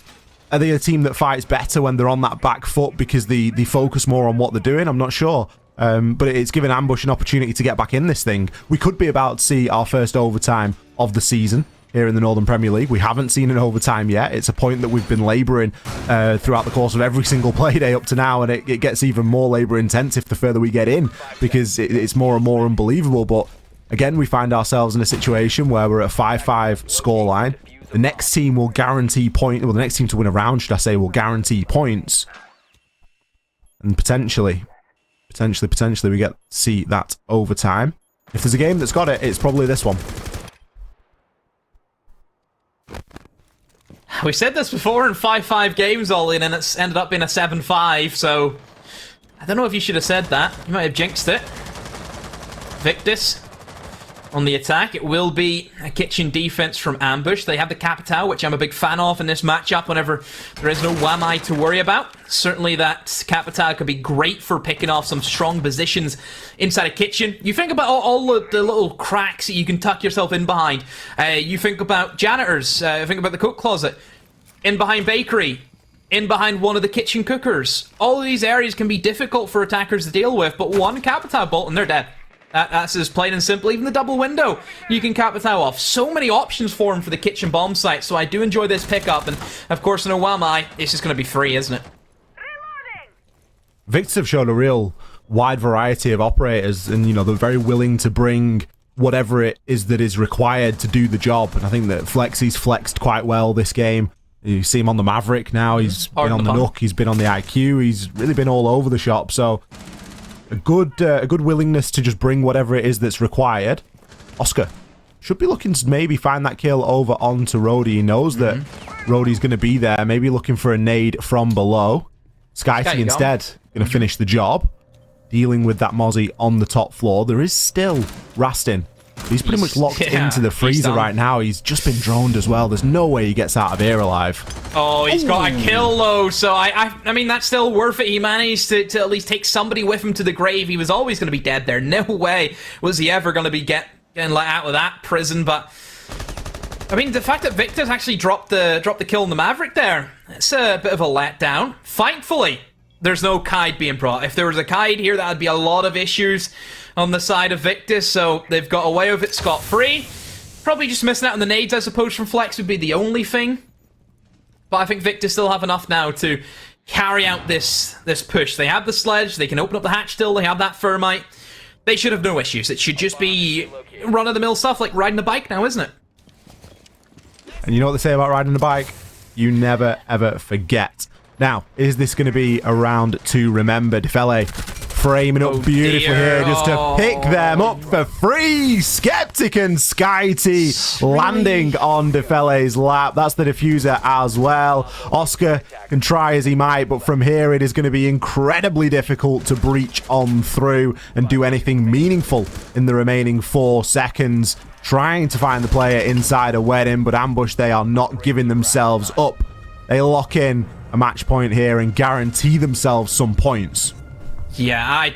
Are they a team that fights better when they're on that back foot because they focus more on what they're doing? I'm not sure. But it's given Ambush an opportunity to get back in this thing. We could be about to see our first overtime of the season here in the Northern Premier League. We haven't seen an overtime yet. It's a point that we've been labouring throughout the course of every single Playday up to now, and it gets even more labour intensive the further we get in because it's more and more unbelievable. But again, we find ourselves in a situation where we're at a 5-5 scoreline. The next team will guarantee points. Well, the next team to win a round, should I say, will guarantee points. And potentially we get to see that overtime. If there's a game that's got it, it's probably this one. We said this before in 5-5 games all in, and it's ended up being a 7-5, so I don't know if you should have said that. You might have jinxed it. Victus on the attack. It will be a kitchen defense from Ambush. They have the Capitao, which I'm a big fan of in this matchup whenever there is no Wamai to worry about. Certainly that Capitao could be great for picking off some strong positions inside a kitchen. You think about all the little cracks that you can tuck yourself in behind. You think about janitors. Think about the cook closet. In behind bakery. In behind one of the kitchen cookers. All of these areas can be difficult for attackers to deal with, but one Capitao bolt and they're dead. That's as plain and simple. Even the double window, you can Capitao off. So many options for him for the kitchen bomb site, so I do enjoy this pickup. And, of course, in Owamai, it's just going to be free, isn't it? Victus have shown a real wide variety of operators, and, you know, they're very willing to bring whatever it is that is required to do the job. And I think that Flexi's flexed quite well this game. You see him on the Maverick now. He's been on the Nook. He's been on the IQ. He's really been all over the shop, so a good willingness to just bring whatever it is that's required. Oscar should be looking to maybe find that kill over onto Rhodey. He knows that Rhodey's going to be there. Maybe looking for a nade from below. SkyTIC instead going to finish the job. Dealing with that Mozzie on the top floor. There is still Rastin. He's pretty much locked into the freezer right now. He's just been droned as well. There's no way he gets out of here alive. Oh, he's got a kill though, so I mean, that's still worth it. He managed to at least take somebody with him to the grave. He was always going to be dead there. No way was he ever going to be getting let out of that prison. But I mean, the fact that Victus actually dropped the kill in the Maverick there, it's a bit of a letdown. Thankfully, there's no Kaid being brought. If there was a Kaid here, that would be a lot of issues on the side of Victus, so they've got away with it scot-free. Probably just missing out on the nades, I suppose, from Flex would be the only thing. But I think Victus still have enough now to carry out this push. They have the sledge, they can open up the hatch still, they have that thermite. They should have no issues. It should just be run-of-the-mill stuff like riding a bike now, isn't it? And you know what they say about riding a bike? You never, ever forget. Now, is this going to be a round to remember? Defele Framing up beautifully here just to pick them up for free. Skeptic and SkyT landing on Defele's lap. That's the diffuser as well. Oscar can try as he might, but from here it is going to be incredibly difficult to breach on through and do anything meaningful in the remaining 4 seconds. Trying to find the player inside a wedding, but Ambush, they are not giving themselves up. They lock in a match point here and guarantee themselves some points. Yeah, I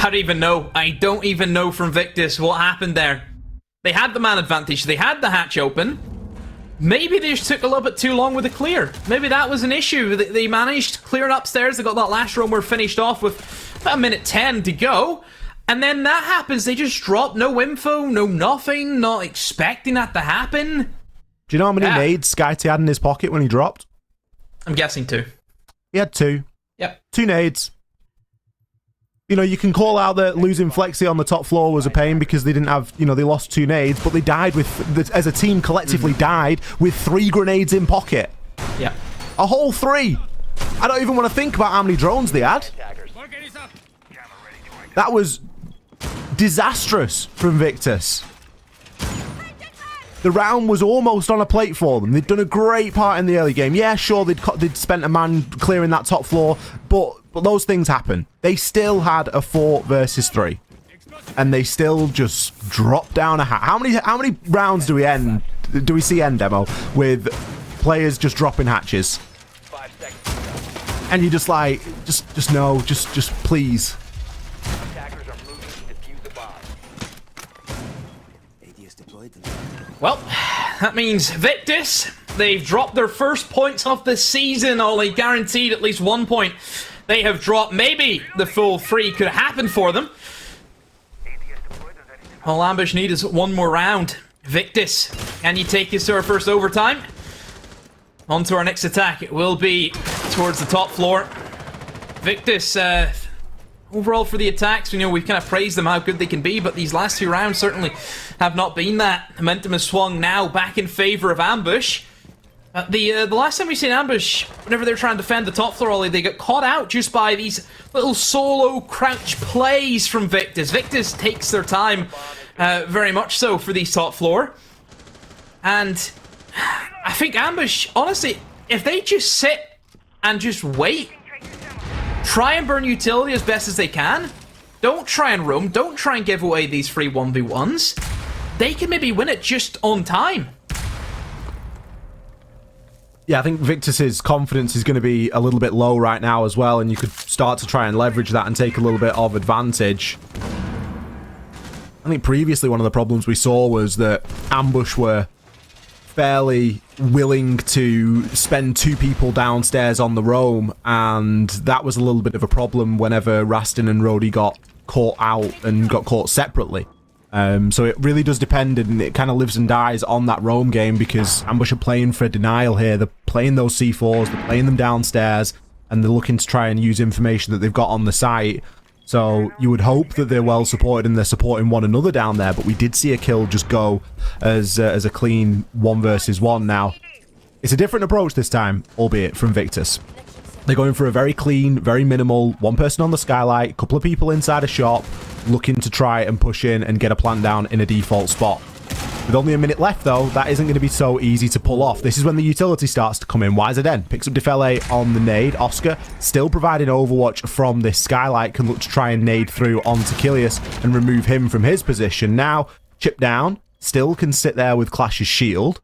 don't even know. I don't even know from Victus what happened there. They had the man advantage. They had the hatch open. Maybe they just took a little bit too long with the clear. Maybe that was an issue. They managed clearing upstairs. They got that last roamer finished off with about a minute 10 to go. And then that happens. They just drop no info, no nothing, not expecting that to happen. Do you know how many nades SkyT had in his pocket when he dropped? I'm guessing 2. He had 2. Yep. 2 nades. You know, you can call out that losing Flexi on the top floor was a pain because they didn't have, you know, they lost 2 nades, but they died with, as a team collectively died with 3 grenades in pocket. Yeah. A whole 3. I don't even want to think about how many drones they had. That was disastrous from Victus. The round was almost on a plate for them. They'd done a great part in the early game. Yeah, sure, they'd spent a man clearing that top floor, but those things happen. They still had a 4 versus 3, and they still just dropped down a hat. How many rounds do we end? Do we see end demo with players just dropping hatches? 5 seconds. And you just like, just no, just please. Attackers are moving to defuse the bomb. Well, that means Victus, they've dropped their first points of the season, Ollie. Guaranteed at least 1 point. They have dropped. Maybe the full 3 could happen for them. All Ambush need is 1 more round. Victus, can you take us to our first overtime? On to our next attack. It will be towards the top floor. Victus, overall for the attacks, you know, we've kind of praised them how good they can be, but these last 2 rounds certainly have not been that. Momentum has swung now back in favor of Ambush. The last time we seen Ambush, whenever they're trying to defend the top floor, Ollie, they got caught out just by these little solo crouch plays from Victus. Victus takes their time, very much so, for these top floor. And I think Ambush, honestly, if they just sit and just wait, try and burn utility as best as they can, don't try and roam, don't try and give away these free 1v1s, they can maybe win it just on time. Yeah, I think Victus's confidence is going to be a little bit low right now as well, and you could start to try and leverage that and take a little bit of advantage. I think previously one of the problems we saw was that Ambush were fairly willing to spend 2 people downstairs on the roam, and that was a little bit of a problem whenever Rastin and Rody got caught out and got caught separately. So it really does depend, and it kind of lives and dies on that roam game, because Ambush are playing for denial here. They're playing those C4s, they're playing them downstairs, and they're looking to try and use information that they've got on the site. So you would hope that they're well supported and they're supporting one another down there, but we did see a kill just go as a clean 1 versus 1 now. It's a different approach this time, albeit from Victus. They're going for a very clean, very minimal, 1 person on the skylight, a couple of people inside a shop, looking to try and push in and get a plant down in a default spot. With only a minute left, though, that isn't going to be so easy to pull off. This is when the utility starts to come in. YZN picks up Defele on the nade. Oscar, still providing overwatch from this skylight, can look to try and nade through onto Kilius and remove him from his position. Now, chip down, still can sit there with Clash's shield.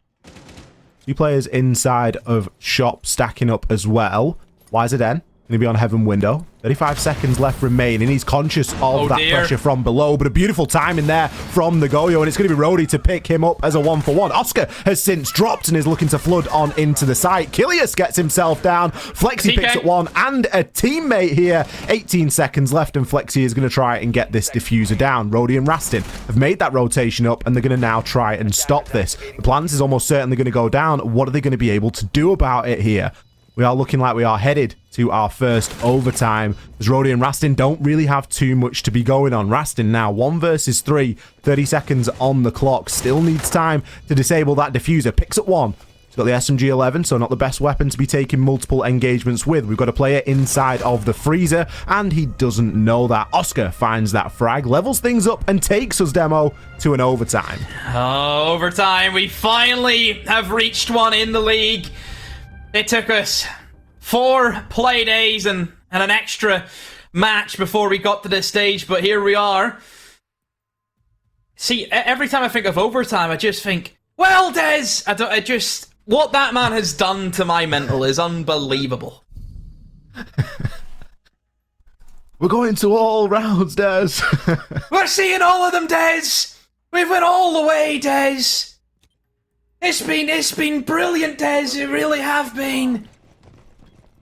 2 players inside of shop stacking up as well. YZN going to be on Heaven Window. 35 seconds left remaining. He's conscious of that pressure from below, but a beautiful time in there from the Goyo, and it's going to be Rody to pick him up as a 1-for-1. Oscar has since dropped and is looking to flood on into the site. Kilius gets himself down. Flexi picks up 1 and a teammate here. 18 seconds left, and Flexi is going to try and get this diffuser down. Rody and Rastin have made that rotation up, and they're going to now try and stop this. The Plants is almost certainly going to go down. What are they going to be able to do about it here? We are looking like we are headed to our first overtime, as Rody and Rastin don't really have too much to be going on. Rastin now 1 versus 3, 30 seconds on the clock, still needs time to disable that diffuser. Picks up 1, got the SMG-11, so not the best weapon to be taking multiple engagements with. We've got a player inside of the freezer, and he doesn't know that. Oscar finds that frag, levels things up, and takes us, Demo, to an overtime. Oh, overtime. We finally have reached one in the league. It took us 4 play days and an extra match before we got to this stage, but here we are. See, every time I think of overtime, I just think, well, Des, what that man has done to my mental is unbelievable. We're going to all rounds, Des. We're seeing all of them, Des. We've went all the way, Des. It's been brilliant, Des. It really have been.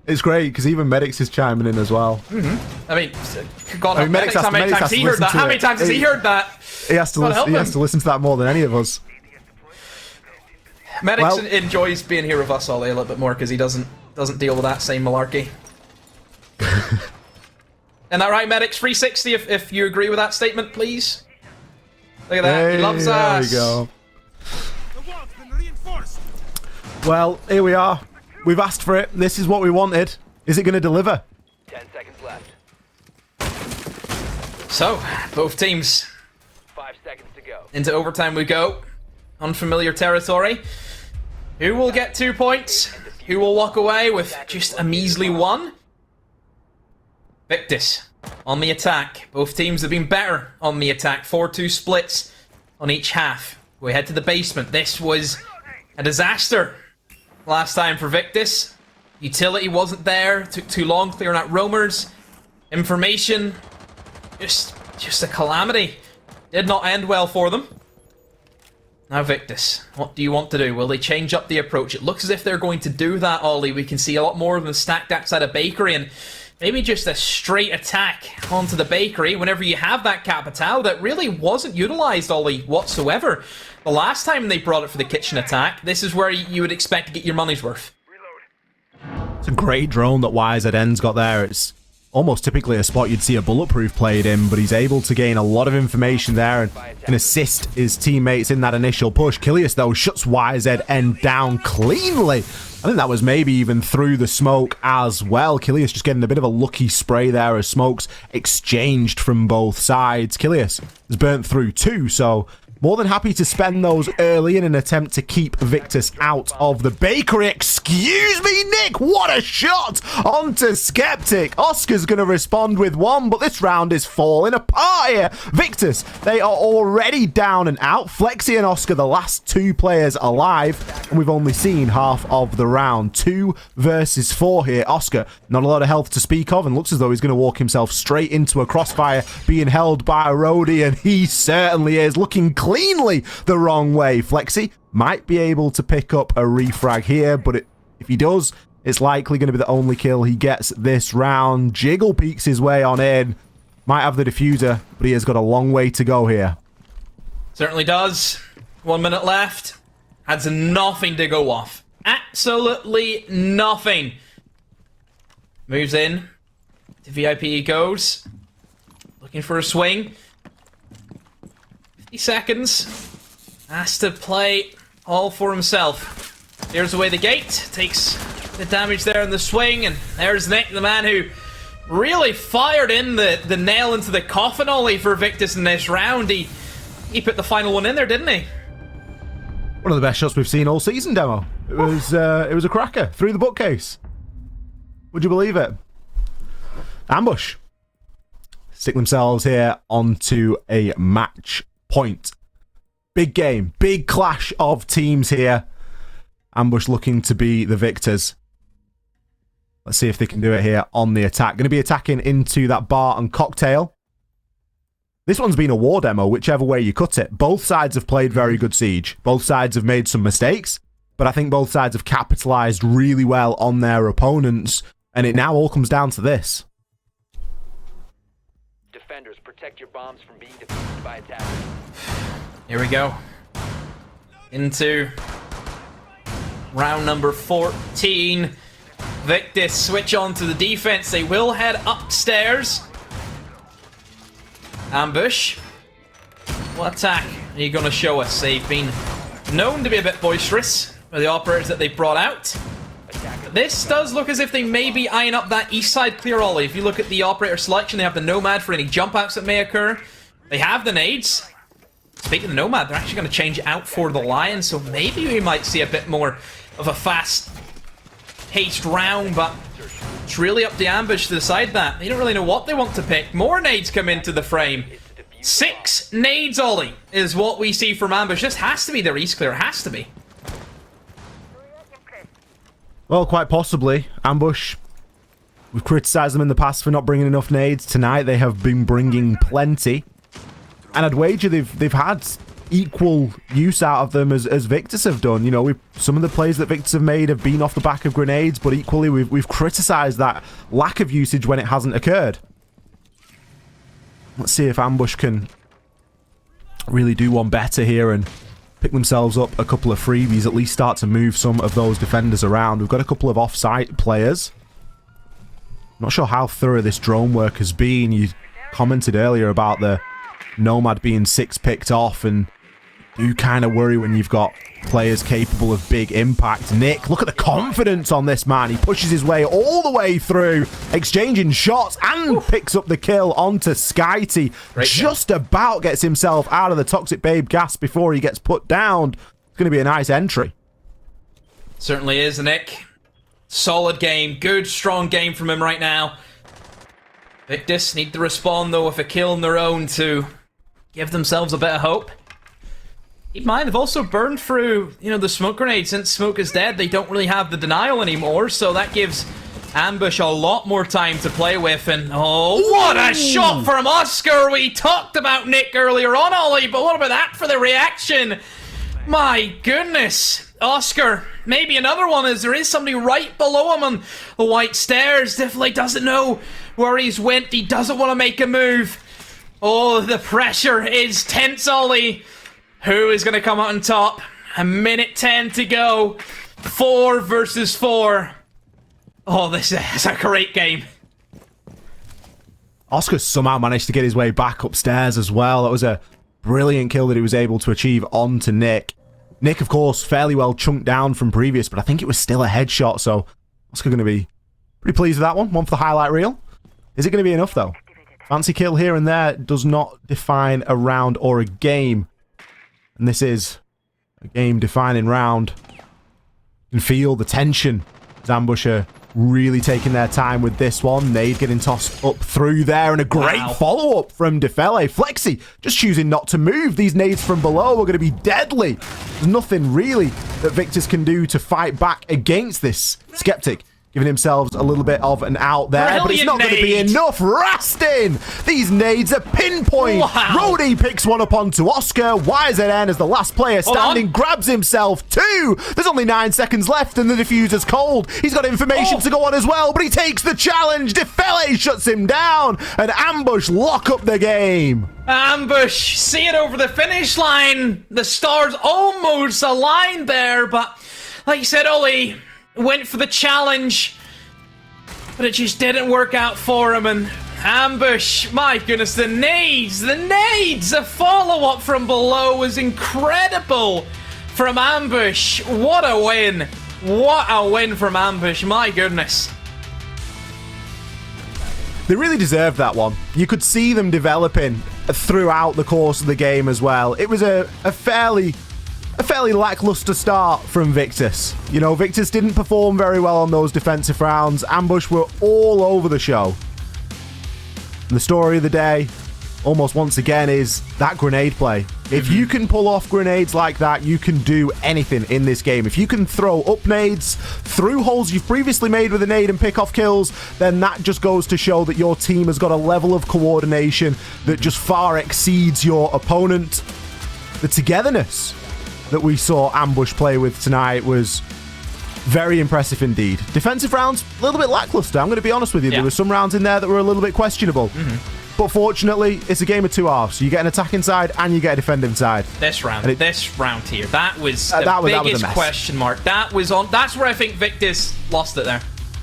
It's great, because even Medix is chiming in as well. I mean, God, how many times has he heard that? How many times has he heard that? He has to listen to that more than any of us. Medix enjoys being here with us, Ollie, a little bit more, because he doesn't deal with that same malarkey. Isn't that right, Medix? 360, if you agree with that statement, please. Look at that. He loves us. There we go. Well, here we are. We've asked for it. This is what we wanted. Is it going to deliver? 10 seconds left. So, both teams 5 seconds to go. into overtime we go. Unfamiliar territory. Who will get 2 points? Who will walk away with just a measly 1? Victus on the attack. Both teams have been better on the attack. 4-2 splits on each half. We head to the basement. This was a disaster last time for Victus. Utility wasn't there. Took too long clearing out roamers. Information. Just a calamity. Did not end well for them. Now Victus, what do you want to do? Will they change up the approach? It looks as if they're going to do that, Ollie. We can see a lot more of them stacked outside a bakery and maybe just a straight attack onto the bakery whenever you have that Capital that really wasn't utilized, Ollie, whatsoever. The last time they brought it for the kitchen attack, this is where you would expect to get your money's worth. It's a great drone that YZN's got there. It's almost typically a spot you'd see a bulletproof played in, but he's able to gain a lot of information there and can assist his teammates in that initial push. Coalesce, though, shuts YZN down cleanly. I think that was maybe even through the smoke as well. Coalesce just getting a bit of a lucky spray there as smokes exchanged from both sides. Coalesce has burnt through 2, so more than happy to spend those early in an attempt to keep Victus out of the bakery. Excuse me, Nick, what a shot onto Skeptic. Oscar's going to respond with 1, but this round is falling apart here. Victus, they are already down and out. Flexi and Oscar, the last 2 players alive, and we've only seen half of the round. 2 versus 4 here. Oscar, not a lot of health to speak of, and looks as though he's going to walk himself straight into a crossfire, being held by a roadie, and he certainly is, looking cleanly the wrong way. Flexi might be able to pick up a refrag here, but if he does, it's likely going to be the only kill he gets this round. Jiggle peeks his way on in. Might have the diffuser, but he has got a long way to go here. Certainly does. 1 minute left. Has nothing to go off. Absolutely nothing. Moves in. To VIP he goes. Looking for a swing. 50 seconds. Has to play all for himself. Clears away the gate. Takes the damage there in the swing. And there's Nick, the man who really fired in the nail into the coffin, Ollie, for Victus in this round. He put the final one in there, didn't he? One of the best shots we've seen all season, Demo. It was a cracker. Through the bookcase. Would you believe it? Ambush. Stick themselves here onto a match point. Big game. Big clash of teams here. Ambush looking to be the victors. Let's see if they can do it here on the attack. Going to be attacking into that bar and cocktail. This one's been a war demo, whichever way you cut it. Both sides have played very good Siege. Both sides have made some mistakes, but I think both sides have capitalized really well on their opponents, and it now all comes down to this. Defenders, protect your bombs from being defused by attackers. Here we go. Into round number 14. Victus switch on to the defense. They will head upstairs. Ambush. What attack are you going to show us? They've been known to be a bit boisterous for the operators that they brought out. This does look as if they may be eyeing up that east side clear, Ollie. If you look at the operator selection, they have the Nomad for any jump outs that may occur. They have the nades. Speaking of the Nomad, they're actually going to change it out for the Lion, so maybe we might see a bit more of a fast-paced round, but it's really up to Ambush to decide that. They don't really know what they want to pick. More nades come into the frame. 6 nades, Ollie, is what we see from Ambush. This has to be their east clear. It has to be. Well, quite possibly. Ambush, we've criticised them in the past for not bringing enough nades. Tonight they have been bringing plenty. And I'd wager they've had equal use out of them as Victus have done. You know, some of the plays that Victus have made have been off the back of grenades, but equally we've criticised that lack of usage when it hasn't occurred. Let's see if Ambush can really do one better here and pick themselves up a couple of freebies, at least start to move some of those defenders around. We've got a couple of off-site players. Not sure how thorough this drone work has been. You commented earlier about the Nomad being 6 picked off, and you kind of worry when you've got players capable of big impact. Nick, look at the confidence on this man. He pushes his way all the way through, exchanging shots, and picks up the kill onto SkyTI. Just about gets himself out of the Toxic Babe gas before he gets put down. It's going to be a nice entry. Certainly is, Nick. Solid game. Good, strong game from him right now. Victus need to respond, though, with a kill on their own to give themselves a bit of hope. Keep in mind, they've also burned through, you know, the smoke grenade. Since smoke is dead, they don't really have the denial anymore, so that gives Ambush a lot more time to play with. And oh, what a shot from Oscar! We talked about Nick earlier on, Ollie, but what about that for the reaction? My goodness, Oscar. Maybe another one, as there is somebody right below him on the white stairs. Definitely doesn't know where he's went. He doesn't want to make a move. Oh, the pressure is tense, Ollie. Who is going to come out on top? A minute 10 to go. 4 versus 4. Oh, this is a great game. Oscar somehow managed to get his way back upstairs as well. That was a brilliant kill that he was able to achieve onto Nick. Nick, of course, fairly well chunked down from previous, but I think it was still a headshot, so Oscar going to be pretty pleased with that one. One for the highlight reel. Is it going to be enough, though? Fancy kill here and there does not define a round or a game. And this is a game-defining round. You can feel the tension as Ambush are really taking their time with this one. Nade getting tossed up through there, and a great follow-up from Defele. Flexi just choosing not to move. These nades from below are going to be deadly. There's nothing really that Victus can do to fight back against this Skeptic. Giving themselves a little bit of an out there, but it's not going to be enough. Rastin! These nades are pinpoint. Rody picks one up onto Oscar. YZN, as the last player standing, grabs himself 2. There's only 9 seconds left, and the diffuser's cold. He's got information to go on as well, but he takes the challenge. Defele shuts him down, and Ambush lock up the game. Ambush, see it over the finish line. The stars almost aligned there, but like you said, Ollie, went for the challenge, but it just didn't work out for him. And Ambush, my goodness, the nades, a follow-up from below was incredible from Ambush. What a win from Ambush, my goodness. They really deserved that one. You could see them developing throughout the course of the game as well. It was a fairly lackluster start from Victus. You know, Victus didn't perform very well on those defensive rounds. Ambush were all over the show. And the story of the day, almost once again, is that grenade play. If you can pull off grenades like that, you can do anything in this game. If you can throw up nades through holes you've previously made with a nade and pick off kills, then that just goes to show that your team has got a level of coordination that just far exceeds your opponent. The togetherness that we saw Ambush play with tonight was very impressive indeed. Defensive rounds, a little bit lackluster, I'm going to be honest with you. There were some rounds in there that were a little bit questionable. But fortunately, it's a game of 2 halves. You get an attacking side and you get a defending side. This round here, that was the biggest question mark. That's where I think Victus lost it there.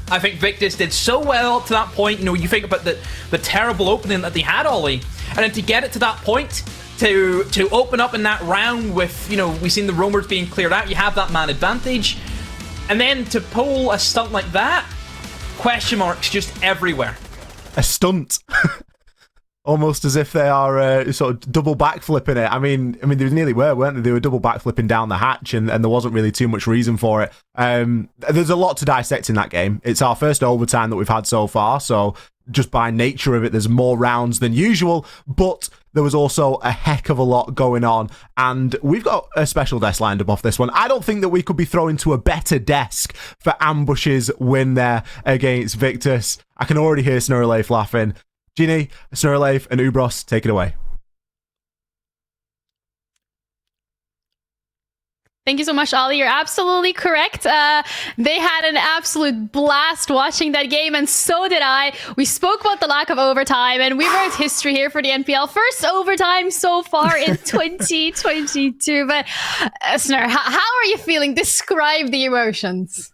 I think Victus did so well up to that point. You know, you think about the terrible opening that they had, Ollie, and then to get it to that point, to open up in that round with, we've seen the roamers being cleared out, you have that man advantage, and then to pull a stunt like that, question marks just everywhere. A stunt. Almost as if they are sort of double backflipping it. I mean, they nearly were, weren't they? They were double backflipping down the hatch, and there wasn't really too much reason for it. There's a lot to dissect in that game. It's our first overtime that we've had so far, so just by nature of it, there's more rounds than usual, but there was also a heck of a lot going on, and we've got a special desk lined up off this one. I don't think that we could be thrown to a better desk for Ambush's win there against Victus. I can already hear Snurreleif laughing. Ginny, Snurreleif, and Ubros, take it away. Thank you so much, Ollie. You're absolutely correct. They had an absolute blast watching that game, and so did I. We spoke about the lack of overtime, and we wrote history here for the NPL. First overtime so far in 2022. But, Snur, how are you feeling? Describe the emotions.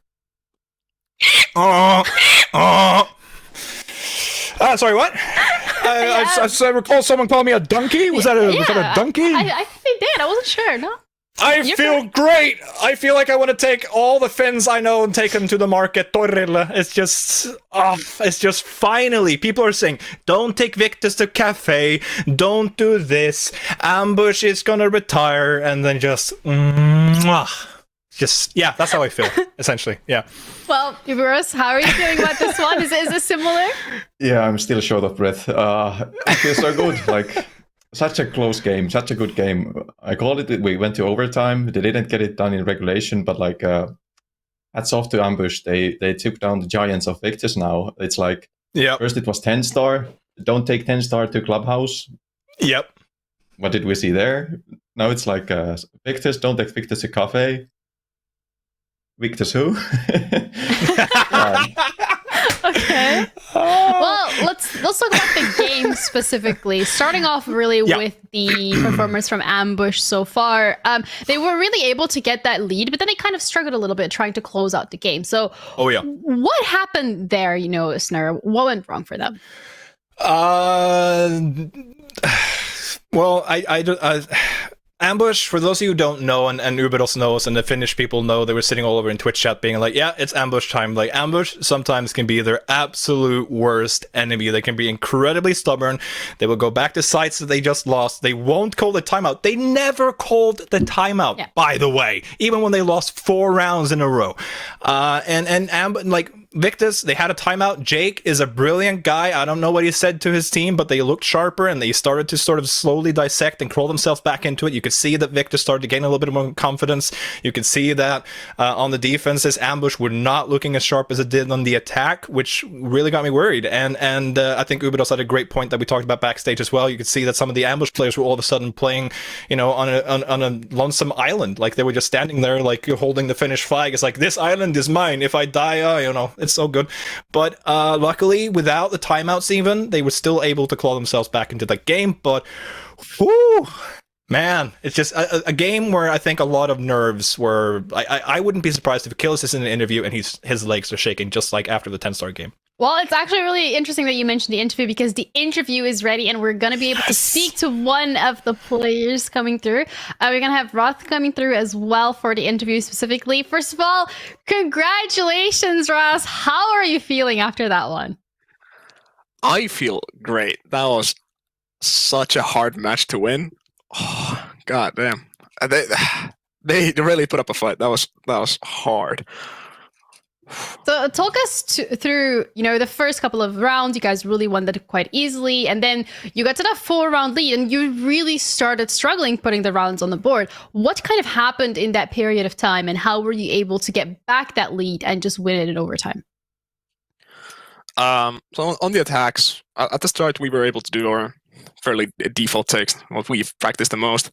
Sorry, what? I recall someone calling me a donkey. Was that a donkey? I think they did. I wasn't sure. No. I feel great. I feel like I want to take all the Finns I know and take them to the market. Torrilla. It's just finally people are saying, don't take Victus to cafe. Don't do this. Ambush is gonna retire, and then just yeah, that's how I feel essentially. Yeah. Well, Ubros, how are you feeling about this one? Is it similar? Yeah, I'm still short of breath. It feels so good. Like, such a close game, such a good game. I called it. We went to overtime. They didn't get it done in regulation, but like, hats off to Ambush. They took down the giants of Victus. Now it's like, first it was TENSTAR. Don't take TENSTAR to Clubhouse. Yep. What did we see there? Now it's like Victus. Don't take Victus to cafe. Victus who? Okay. Well, let's talk about the game specifically. Starting off really with the performance from Ambush so far. They were really able to get that lead, but then they kind of struggled a little bit trying to close out the game. So what happened there, Snur? What went wrong for them? Well, Ambush, for those of you who don't know, and Ubedos knows, and the Finnish people know, they were sitting all over in Twitch chat being like, yeah, it's Ambush time. Like, Ambush sometimes can be their absolute worst enemy. They can be incredibly stubborn. They will go back to sites that they just lost. They won't call the timeout. They never called the timeout, by the way, even when they lost 4 rounds in a row. Like, Victus, they had a timeout. Jake is a brilliant guy. I don't know what he said to his team, but they looked sharper and they started to sort of slowly dissect and crawl themselves back into it. You could see that Victus started to gain a little bit more confidence. You could see that on the defenses, Ambush were not looking as sharp as it did on the attack, which really got me worried. And I think Ubedos had a great point that we talked about backstage as well. You could see that some of the Ambush players were all of a sudden playing, on a lonesome island. Like, they were just standing there, like, holding the Finnish flag. It's like, this island is mine. If I die, it's so good. But luckily, without the timeouts even, they were still able to claw themselves back into the game. But, whoo, man, it's just a game where I think a lot of nerves were... I wouldn't be surprised if Achilles is in an interview and his legs are shaking just like after the TENSTAR game. Well, it's actually really interesting that you mentioned the interview, because the interview is ready and we're going to be able to speak to one of the players coming through. We're going to have Roth coming through as well for the interview specifically. First of all, congratulations, Ross. How are you feeling after that one? I feel great. That was such a hard match to win. Oh, God damn. They really put up a fight. That was hard. So talk us through, the first couple of rounds. You guys really won that quite easily. And then you got to that 4-round lead and you really started struggling putting the rounds on the board. What kind of happened in that period of time, and how were you able to get back that lead and just win it in overtime? So on the attacks, at the start, we were able to do our fairly default takes, what we've practiced the most.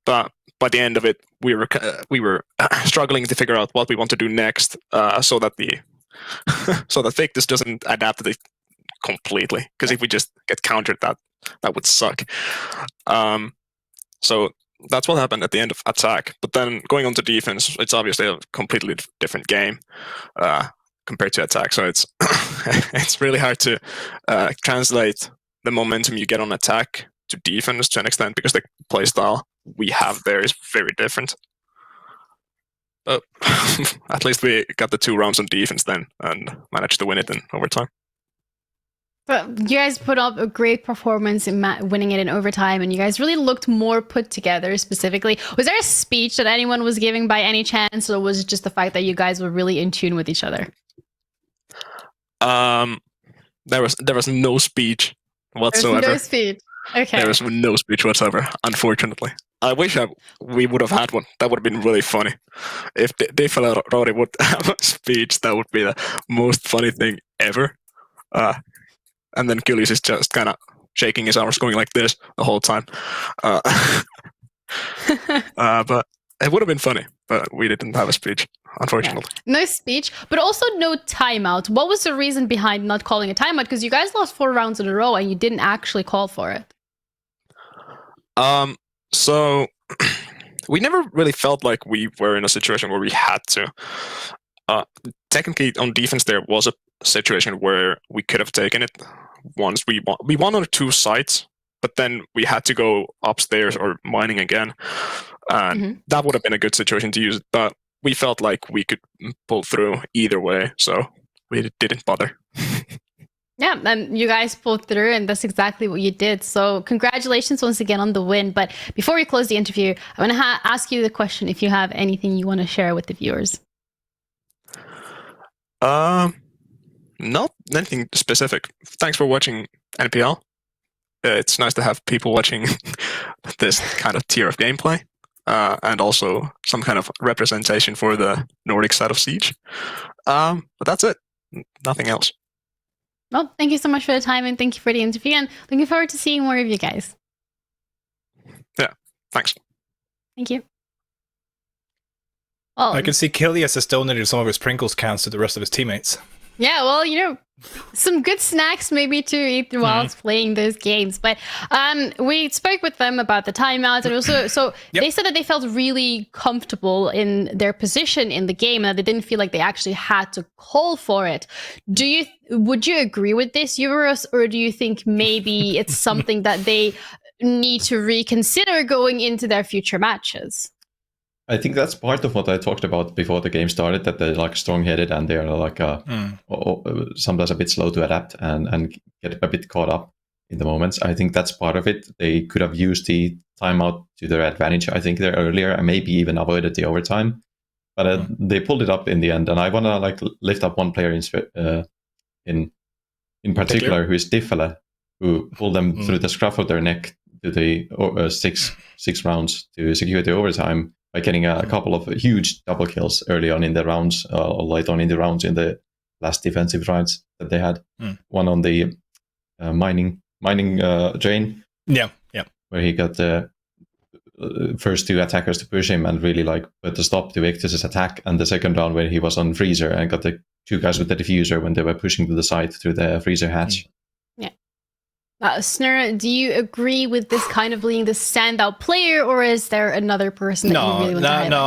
But by the end of it, we were struggling to figure out what we want to do next, so that Victus doesn't adapt to it completely. Because if we just get countered, that would suck. So that's what happened at the end of attack. But then going on to defense, it's obviously a completely different game compared to attack. So it's it's really hard to translate the momentum you get on attack to defense to an extent, because the playstyle we have there is very different. But at least we got the 2 rounds on defense then and managed to win it in overtime. But you guys put up a great performance in winning it in overtime, and you guys really looked more put together specifically. Was there a speech that anyone was giving by any chance, or was it just the fact that you guys were really in tune with each other? There was no speech whatsoever. There was no speech. Okay. There was no speech whatsoever, unfortunately. I wish we would have had one. That would have been really funny. If Rodi would have a speech, that would be the most funny thing ever. And then Gillies is just kind of shaking his arms, going like this the whole time. But it would have been funny, but we didn't have a speech, unfortunately. Yeah. No speech, but also no timeout. What was the reason behind not calling a timeout? Because you guys lost 4 rounds in a row and you didn't actually call for it. So we never really felt like we were in a situation where we had to. Technically, on defense, there was a situation where we could have taken it once. We won on 2 sites, but then we had to go upstairs or mining again. And that would have been a good situation to use it, but we felt like we could pull through either way, so we didn't bother. Yeah, and you guys pulled through, and that's exactly what you did. So congratulations once again on the win. But before we close the interview, I want to ask you the question if you have anything you want to share with the viewers. Not anything specific. Thanks for watching NPL. It's nice to have people watching this kind of tier of gameplay. And also some kind of representation for the Nordic side of Siege. But that's it. Nothing else. Well, thank you so much for the time, and thank you for the interview, and looking forward to seeing more of you guys. Yeah, thanks. Thank you. Well, I can see Kilias has donated some of his Pringles cans to the rest of his teammates. Yeah, well, you know, some good snacks maybe to eat whilst playing those games. But we spoke with them about the timeouts, and also they said that they felt really comfortable in their position in the game, and that they didn't feel like they actually had to call for it. Would you agree with this, Euros, or do you think maybe it's something that they need to reconsider going into their future matches? I think that's part of what I talked about before the game started, that they're like strong-headed and they're like sometimes a bit slow to adapt and get a bit caught up in the moments. I think that's part of it. They could have used the timeout to their advantage, I think, there earlier, and maybe even avoided the overtime. But they pulled it up in the end, and I want to like lift up one player in particular, who is Diffele, who pulled them through the scruff of their neck to the six rounds to secure the overtime, by getting a couple of huge double kills early on in the rounds, or late on in the rounds in the last defensive rides that they had. One on the mining drain. Yeah. Where he got the first 2 attackers to push him and really like put a stop to Victus's attack. And the second round where he was on freezer and got the 2 guys with the diffuser when they were pushing to the side through the freezer hatch. Snur, do you agree with this kind of being the standout player, or is there another person that you really want to highlight? No,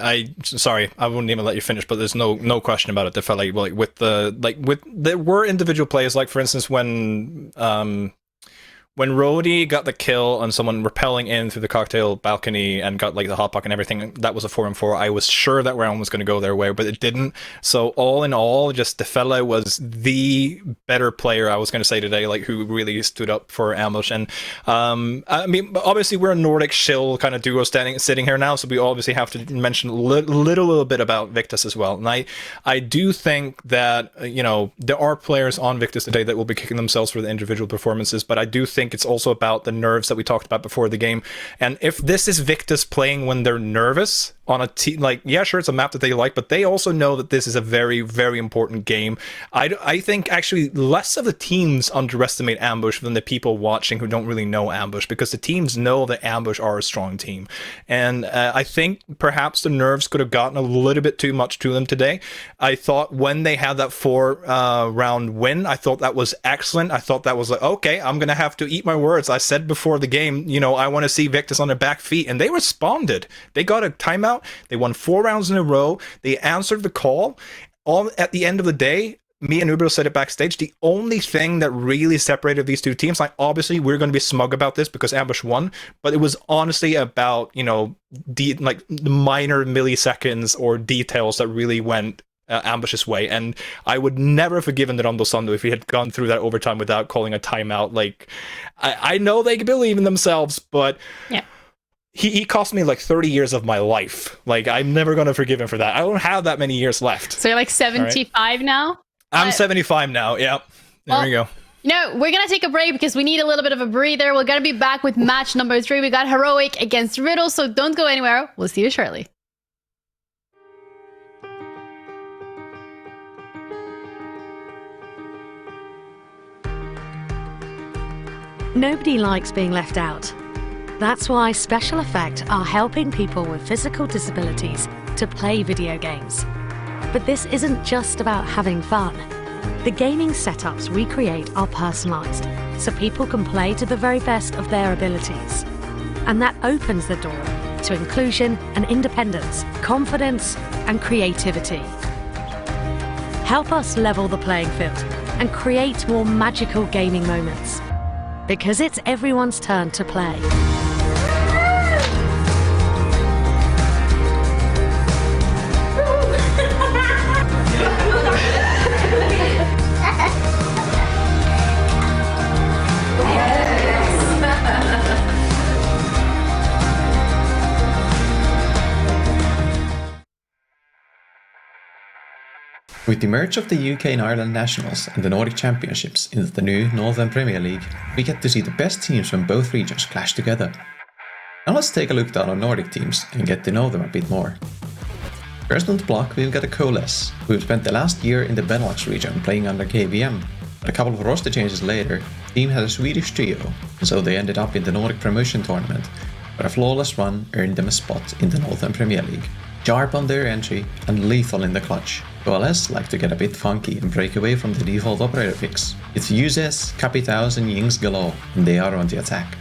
I sorry, I wouldn't even let you finish, but there's no question about it. They felt there were individual players, like for instance when Rodi got the kill on someone rappelling in through the cocktail balcony and got like the hot puck and everything, that was a 4-on-4. I was sure that round was going to go their way, but it didn't. So all in all, just Diffele was the better player, I was going to say today, like who really stood up for Ambush. And I mean, obviously we're a Nordic shill kind of duo sitting here now, so we obviously have to mention a little bit about Victus as well. And I do think that, you know, there are players on Victus today that will be kicking themselves for the individual performances, but I do think it's also about the nerves that we talked about before the game. And if this is Victus playing when they're nervous on a team, like, yeah, sure, it's a map that they like, but they also know that this is a very, very important game. I think actually less of the teams underestimate Ambush than the people watching who don't really know Ambush, because the teams know that Ambush are a strong team. And I think perhaps the nerves could have gotten a little bit too much to them today. I thought when they had that 4-round win, I thought that was excellent. I thought that was like, okay, I'm going to have to eat my words. I said before the game, you know, I want to see Victus on their back feet, and they responded. They got a timeout. They won 4 rounds in a row. They answered the call. All at the end of the day, me and Uber said it backstage, the only thing that really separated these two teams, like obviously we're going to be smug about this because Ambush won, but it was honestly about, the minor milliseconds or details that really went Ambush's way. And I would never have forgiven Rondo Sando if he had gone through that overtime without calling a timeout. Like, I know they believe in themselves, but yeah. He cost me like 30 years of my life. Like, I'm never going to forgive him for that. I don't have that many years left. So you're like 75 now? I'm 75 now. Yep. There we go. We're going to take a break because we need a little bit of a breather. We're going to be back with match number 3. We got Heroic against Riddle, so don't go anywhere. We'll see you shortly. Nobody likes being left out. That's why Special Effect are helping people with physical disabilities to play video games. But this isn't just about having fun. The gaming setups we create are personalised, so people can play to the very best of their abilities. And that opens the door to inclusion and independence, confidence and creativity. Help us level the playing field and create more magical gaming moments. Because it's everyone's turn to play. With the merge of the UK and Ireland Nationals and the Nordic Championships into the new Northern Premier League, we get to see the best teams from both regions clash together. Now let's take a look at our Nordic teams and get to know them a bit more. First on the block we've got a Coalesce, who spent the last year in the Benelux region playing under KVM, but a couple of roster changes later, the team had a Swedish trio, and so they ended up in the Nordic Promotion Tournament, but a flawless run earned them a spot in the Northern Premier League. Sharp on their entry and lethal in the clutch, Coalesce like to get a bit funky and break away from the default operator picks. It's Fuses, Capitaos and Yings galore, and they are on the attack.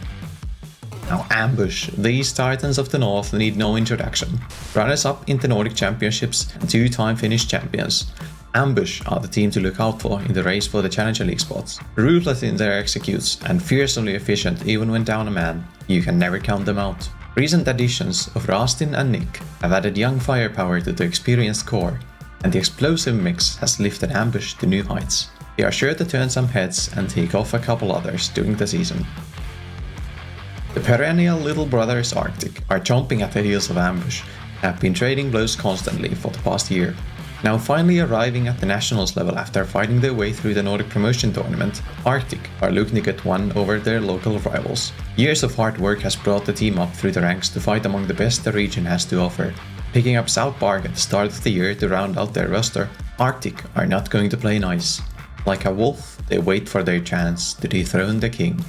Now Ambush, these titans of the north need no introduction. Runners up in the Nordic Championships and 2-time Finnish champions. Ambush are the team to look out for in the race for the Challenger League spots. Ruthless in their executes and fearsomely efficient even when down a man, you can never count them out. Recent additions of Rastin and Nick have added young firepower to the experienced core, and the explosive mix has lifted Ambush to new heights. They are sure to turn some heads and take off a couple others during the season. The perennial little brothers RCTIC are chomping at the heels of Ambush and have been trading blows constantly for the past year. Now finally arriving at the Nationals level after fighting their way through the Nordic Promotion Tournament, RCTIC are looking to get one over their local rivals. Years of hard work has brought the team up through the ranks to fight among the best the region has to offer. Picking up South Park at the start of the year to round out their roster, RCTIC are not going to play nice. Like a wolf, they wait for their chance to dethrone the king.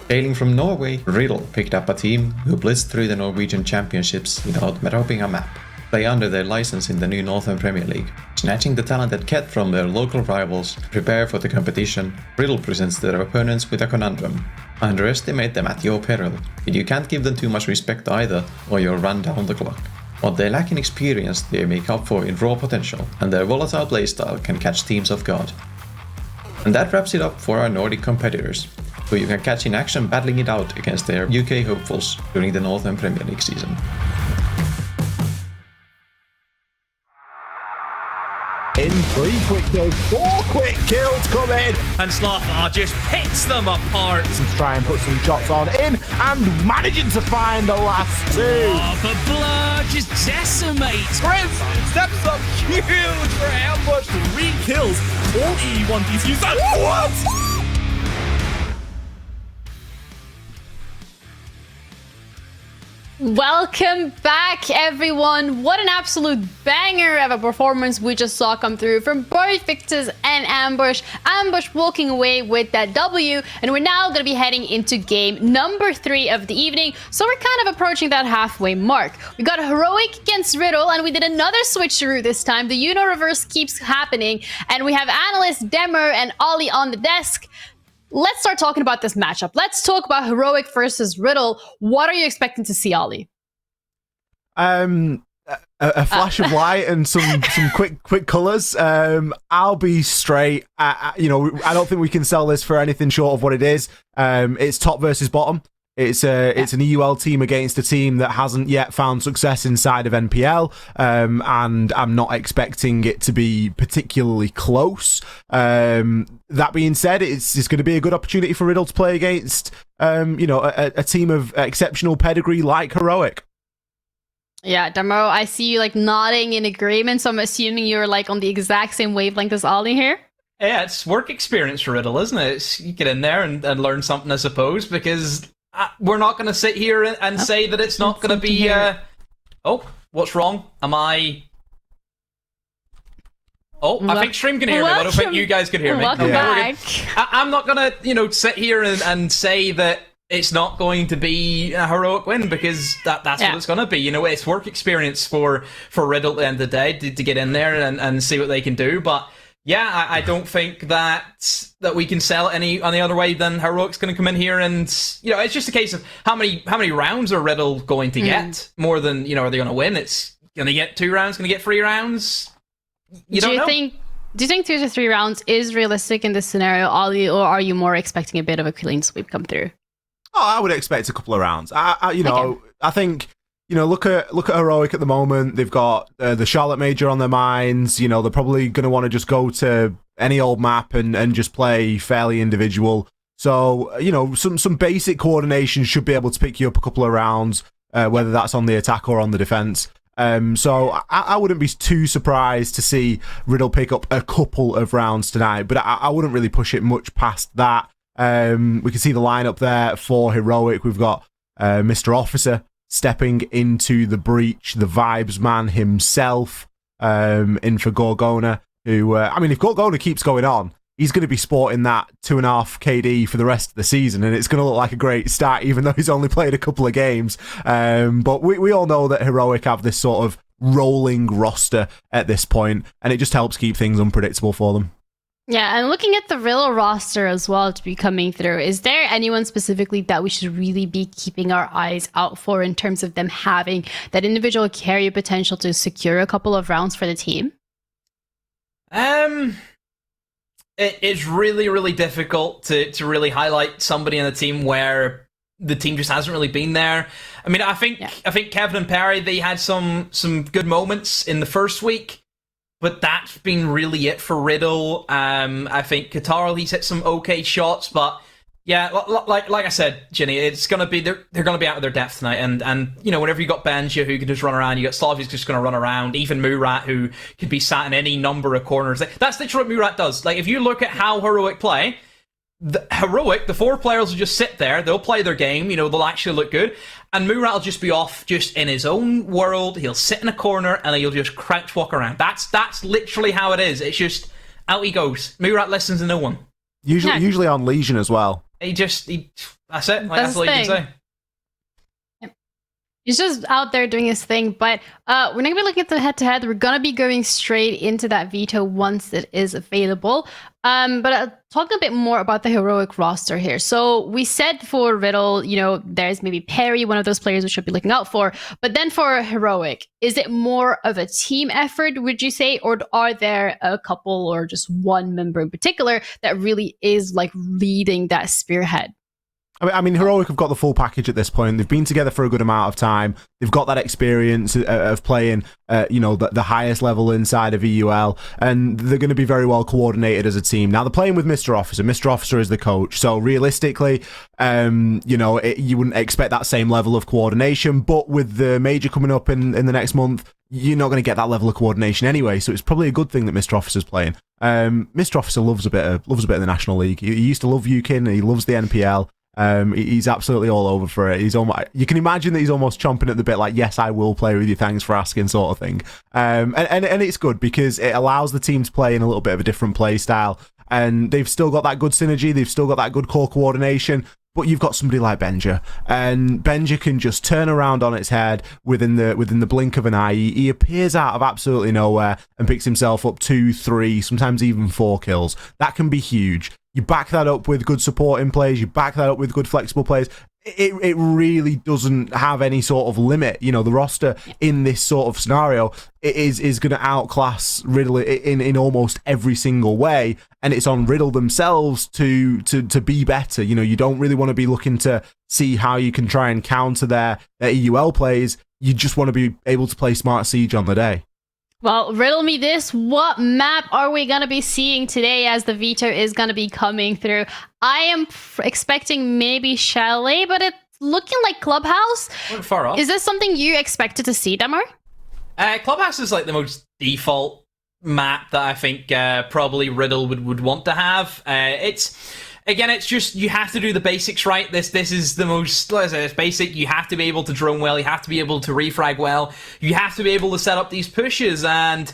Hailing from Norway, RIDDLE picked up a team who blitzed through the Norwegian Championships without dropping a map. Play under their license in the new Northern Premier League. Snatching the talented Ket from their local rivals to prepare for the competition, RIDDLE presents their opponents with a conundrum. Underestimate them at your peril, but you can't give them too much respect either, or you'll run down the clock. What they lack in experience, they make up for in raw potential, and their volatile playstyle can catch teams off guard. And that wraps it up for our Nordic competitors, who you can catch in action battling it out against their UK hopefuls during the Northern Premier League season. In 3 quick kills, 4 quick kills come in. And Slothaw just picks them apart. Let's try and put some shots on in and managing to find the last 2. Oh, but blood just decimates. Prince steps up huge for Ambush. 3 kills, all E1 defused. What? Welcome back, everyone. What an absolute banger of a performance we just saw come through from both Victus and Ambush. Ambush walking away with that W, and we're now going to be heading into game number 3 of the evening. So we're kind of approaching that halfway mark. We got Heroic against RIDDLE, and we did another switcheroo this time. The Uno reverse keeps happening, and we have Analyst, Demer, and Ollie on the desk. Let's start talking about this matchup. Let's talk about Heroic versus RIDDLE. What are you expecting to see, Ollie? a flash of light and some quick colours, I'll be straight. I don't think we can sell this for anything short of what it is. It's top versus bottom. It's an EUL team against a team that hasn't yet found success inside of NPL, and I'm not expecting it to be particularly close. That being said, it's going to be a good opportunity for RIDDLE to play against a team of exceptional pedigree like Heroic. Yeah, Damo, I see you like nodding in agreement, so I'm assuming you're like on the exact same wavelength as Ollie here. Yeah, it's work experience for RIDDLE, isn't it? You get in there and learn something, I suppose, because we're not going to sit here and say that it's not going to be... Oh, what's wrong? Am I... Oh, I think Stream can hear me, but I don't think you guys can hear me. Welcome back. I'm not going to, sit here and say that it's not going to be a heroic win, because that's what it's going to be. It's work experience for RIDDLE at the end of the day to get in there and see what they can do. But yeah, I don't think that we can sell any other way than Heroic's going to come in here and, it's just a case of how many rounds are RIDDLE going to get more than, are they going to win? It's going to get 2 rounds, going to get 3 rounds. Do you think 2 to 3 rounds is realistic in this scenario, Ollie, or are you more expecting a bit of a clean sweep come through? Oh, I would expect a couple of rounds. I think, look at Heroic at the moment. They've got the Charlotte Major on their minds. They're probably going to want to just go to any old map and just play fairly individual. So, some basic coordination should be able to pick you up a couple of rounds, whether that's on the attack or on the defense. So I wouldn't be too surprised to see RIDDLE pick up a couple of rounds tonight, but I wouldn't really push it much past that. We can see the lineup there for Heroic. We've got Mr. Officer stepping into the breach, the vibes man himself, in for Gorgona, who, if Gorgona keeps going on, he's going to be sporting that 2.5 KD for the rest of the season, and it's going to look like a great start, even though he's only played a couple of games. But we all know that Heroic have this sort of rolling roster at this point, and it just helps keep things unpredictable for them. Yeah, and looking at the RIDDLE roster as well to be coming through, is there anyone specifically that we should really be keeping our eyes out for in terms of them having that individual carry potential to secure a couple of rounds for the team? It's really, really difficult to really highlight somebody in the team where the team just hasn't really been there. I think Kevin and Perry, they had some good moments in the first week, but that's been really it for RIDDLE. I think Katarl, he's hit some okay shots, but yeah, like I said, Ginny, it's gonna be they're gonna be out of their depth tonight, and whenever you got Benja who can just run around, you got Slav who's just gonna run around, even Murat who could be sat in any number of corners. That's literally what Murat does. Like, if you look at how Heroic play, the 4 players will just sit there, they'll play their game, they'll actually look good, and Murat will just be off just in his own world. He'll sit in a corner and he'll just crouch walk around. That's literally how it is. It's just out he goes. Murat listens to no one. Usually on Legion as well. That's it. That's all you can say. He's just out there doing his thing, but we're not going to be looking at the head-to-head. We're going to be going straight into that veto once it is available. But talk a bit more about the Heroic roster here. So we said for RIDDLE, there's maybe Perry, one of those players we should be looking out for. But then for Heroic, is it more of a team effort, would you say? Or are there a couple or just one member in particular that really is like leading that spearhead? Heroic have got the full package at this point. They've been together for a good amount of time. They've got that experience of playing, the highest level inside of EUL, and they're going to be very well coordinated as a team. Now, they're playing with Mr. Officer. Mr. Officer is the coach, so realistically, you wouldn't expect that same level of coordination, but with the major coming up in the next month, you're not going to get that level of coordination anyway, so it's probably a good thing that Mr. Officer's playing. Mr. Officer loves a bit of the National League. He used to love UKIN, and he loves the NPL. He's absolutely all over for it. You can imagine that he's almost chomping at the bit, like, yes, I will play with you, thanks for asking, sort of thing. And it's good because it allows the team to play in a little bit of a different play style, and they've still got that good synergy, they've still got that good core coordination, but you've got somebody like Benja, and Benja can just turn around on its head within the blink of an eye. He appears out of absolutely nowhere and picks himself up 2, 3, sometimes even 4 kills. That can be huge. You back that up with good supporting plays, you back that up with good flexible plays, it really doesn't have any sort of limit. You know, the roster in this sort of scenario is going to outclass RIDDLE in almost every single way, and it's on RIDDLE themselves to be better. You know, you don't really want to be looking to see how you can try and counter their EUL plays. You just want to be able to play Smart Siege on the day. Well, riddle me this. What map are we going to be seeing today as the veto is going to be coming through? I am expecting maybe Chalet, but it's looking like Clubhouse. Far off. Is this something you expected to see, Demo? Clubhouse is like the most default map that I think probably RIDDLE would want to have. It's just, you have to do the basics right. This is the most, it's basic. You have to be able to drone well. You have to be able to refrag well. You have to be able to set up these pushes. And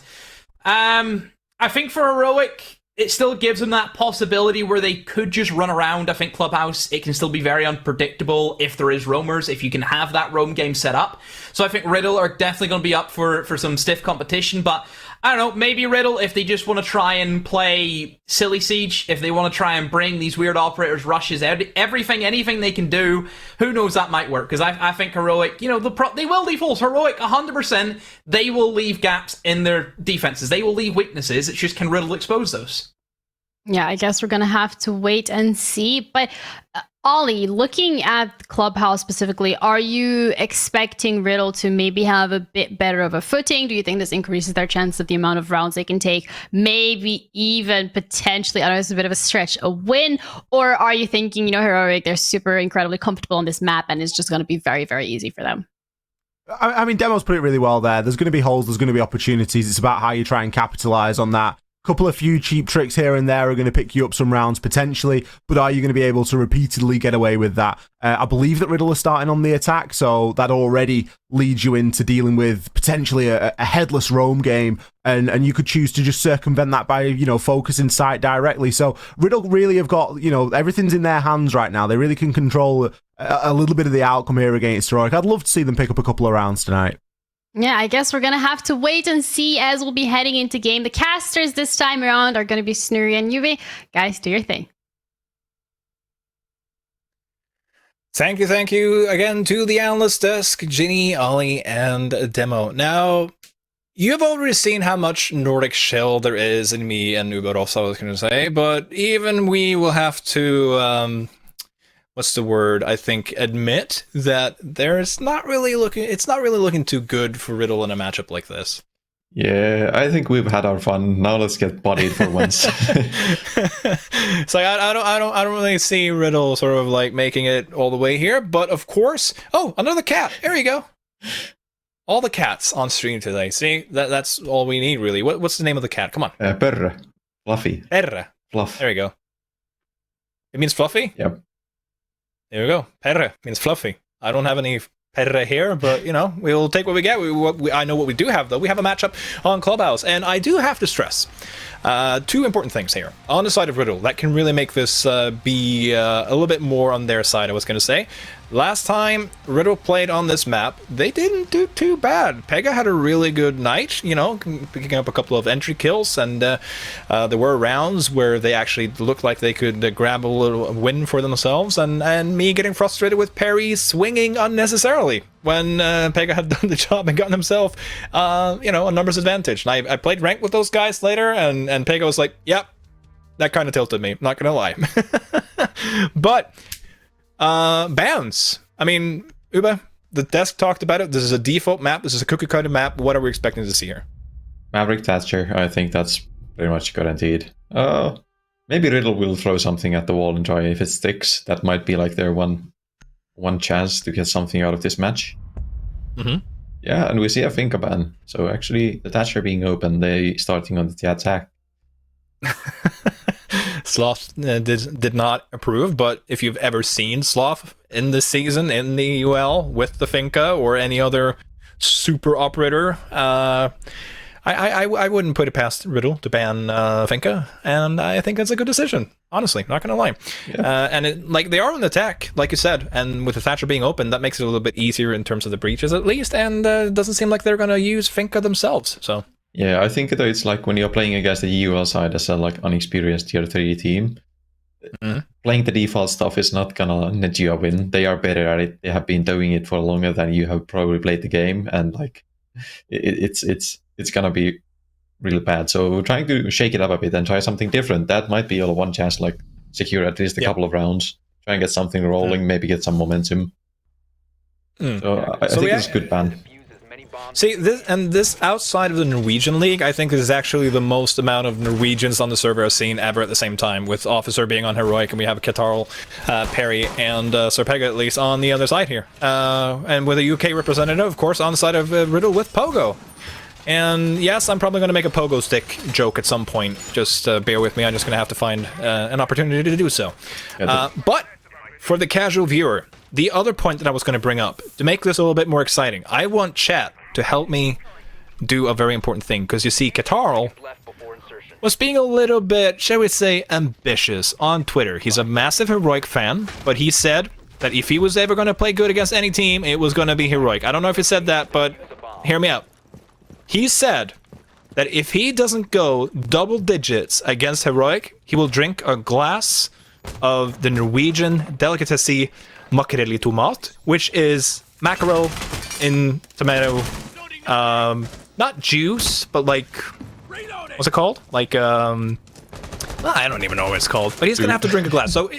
I think for Heroic, it still gives them that possibility where they could just run around. I think Clubhouse, it can still be very unpredictable if there is roamers, if you can have that roam game set up. So I think RIDDLE are definitely going to be up for some stiff competition, but I don't know, maybe RIDDLE, if they just want to try and play silly Siege, if they want to try and bring these weird operators, rushes, everything, anything they can do, who knows, that might work. Because I think Heroic, you know, they will leave holes. Heroic, 100%, they will leave gaps in their defenses. They will leave weaknesses. It's just, can RIDDLE expose those? Yeah, I guess we're going to have to wait and see. But Ollie, looking at Clubhouse specifically, are you expecting RIDDLE to maybe have a bit better of a footing? Do you think this increases their chance of the amount of rounds they can take? Maybe even potentially, I know it's a bit of a stretch, a win? Or are you thinking, you know, Heroic, they're super incredibly comfortable on this map and it's just going to be very, very easy for them? I mean, Demo's put it really well there. There's going to be holes, there's going to be opportunities. It's about how you try and capitalize on that. Couple of few cheap tricks here and there are going to pick you up some rounds potentially, but are you going to be able to repeatedly get away with that? I believe that RIDDLE is starting on the attack, so that already leads you into dealing with potentially a headless roam game, and you could choose to just circumvent that by, you know, focusing sight directly. So RIDDLE really have got, you know, everything's in their hands right now. They really can control a little bit of the outcome here against Heroic. I'd love to see them pick up a couple of rounds tonight. Yeah, I guess we're going to have to wait and see as we'll be heading into game. The casters this time around are going to be Snurry and Yubi. Guys, do your thing. Thank you again to the analyst desk, Ginny, Ollie, and Demo. Now, you've already seen how much Nordic shell there is in me and Uber also, I was going to say, but even we will have to... what's the word? I think admit that it's not really looking too good for RIDDLE in a matchup like this. Yeah, I think we've had our fun. Now let's get bodied for once. It's like I don't really see RIDDLE sort of like making it all the way here, but of course, another cat. There you go. All the cats on stream today. See, that's all we need really. What's the name of the cat? Come on. Perre. Fluffy. Perre. Fluff. There you go. It means fluffy? Yep. There we go. Perre means fluffy. I don't have any perre here, but, you know, we'll take what we get. I know what we do have, though. We have a matchup on Clubhouse, and I do have to stress two important things here. On the side of RIDDLE, that can really make this be a little bit more on their side, I was going to say. Last time RIDDLE played on this map, they didn't do too bad. Pega had a really good night, you know, picking up a couple of entry kills, and there were rounds where they actually looked like they could grab a little win for themselves, and me getting frustrated with Perry swinging unnecessarily when Pega had done the job and gotten himself, you know, a numbers advantage. And I played ranked with those guys later, and Pega was like, yep, that kind of tilted me, not gonna lie. But bans. I mean, Uba, the desk talked about it. This is a default map. This is a cookie-cutter map. What are we expecting to see here? Maverick Thatcher. I think that's pretty much guaranteed. Maybe RIDDLE will throw something at the wall and try. If it sticks, that might be like their one chance to get something out of this match. Mm-hmm. Yeah, and we see a Finka ban. So actually, the Thatcher being open, they starting on the attack. Sloth did not approve, but if you've ever seen Sloth in this season in the UL with the Finka or any other super operator, I wouldn't put it past RIDDLE to ban Finka, and I think that's a good decision. Honestly, not gonna lie. Yeah. And like they are on the attack, like you said, and with the Thatcher being open, that makes it a little bit easier in terms of the breaches at least, and it doesn't seem like they're gonna use Finka themselves. So. Yeah, I think it's like when you're playing against the UL side as a like unexperienced tier 3 team, playing the default stuff is not gonna net you a win. They are better at it. They have been doing it for longer than you have probably played the game, and like it's gonna be really bad. So we're trying to shake it up a bit and try something different. That might be our one chance, like secure at least a couple of rounds, try and get something rolling, maybe get some momentum. So I think it's a good ban. See, this outside of the Norwegian league, I think is actually the most amount of Norwegians on the server I've seen ever at the same time, with Officer being on Heroic, and we have Katarl, Perry, and Serpega at least on the other side here. And with a UK representative, of course, on the side of RIDDLE with Pogo. And yes, I'm probably going to make a pogo stick joke at some point. Just bear with me, I'm just going to have to find an opportunity to do so. But for the casual viewer, the other point that I was going to bring up, to make this a little bit more exciting, I want chat to help me do a very important thing. Because you see, Katarl was being a little bit, shall we say, ambitious on Twitter. He's a massive Heroic fan, but he said that if he was ever going to play good against any team, it was going to be Heroic. I don't know if he said that, but hear me out. He said that if he doesn't go double digits against Heroic, he will drink a glass of the Norwegian delicacy makrell i tomat, which is mackerel in tomato, not juice, but like, what's it called? Like, I don't even know what it's called, but he's gonna have to drink a glass. So,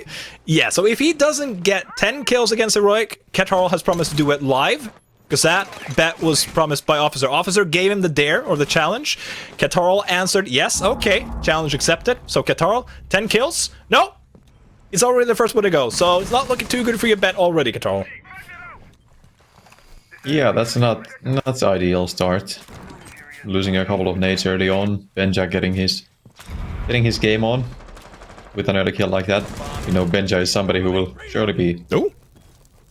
yeah, so if he doesn't get 10 kills against Heroic, Katarl has promised to do it live. Because that bet was promised by Officer. Officer gave him the dare, or the challenge. Katarl answered, yes, okay, challenge accepted. So Katarl, 10 kills? No! He's already the first one to go, so it's not looking too good for your bet already, Katarl. Yeah, that's not the ideal start. Losing a couple of nades early on, Benja getting his game on with an early kill like that. You know, Benja is somebody who will surely be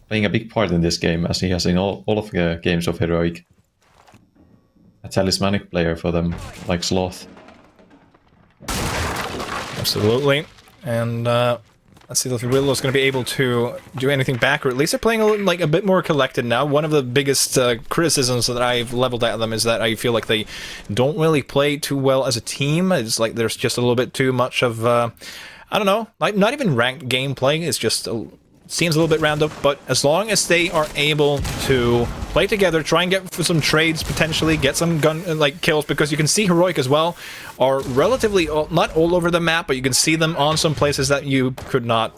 playing a big part in this game, as he has in all of the games of Heroic. A talismanic player for them, like Sloth. Absolutely. And let's see if RIDDLE is going to be able to do anything back, or at least they're playing a bit more collected now. One of the biggest criticisms that I've leveled at them is that I feel like they don't really play too well as a team. It's like there's just a little bit too much of, I don't know, like not even ranked gameplay. It's just seems a little bit random, but as long as they are able to play together, try and get for some trades, potentially get some gun kills, because you can see Heroic as well are relatively not all over the map, but you can see them on some places that you could not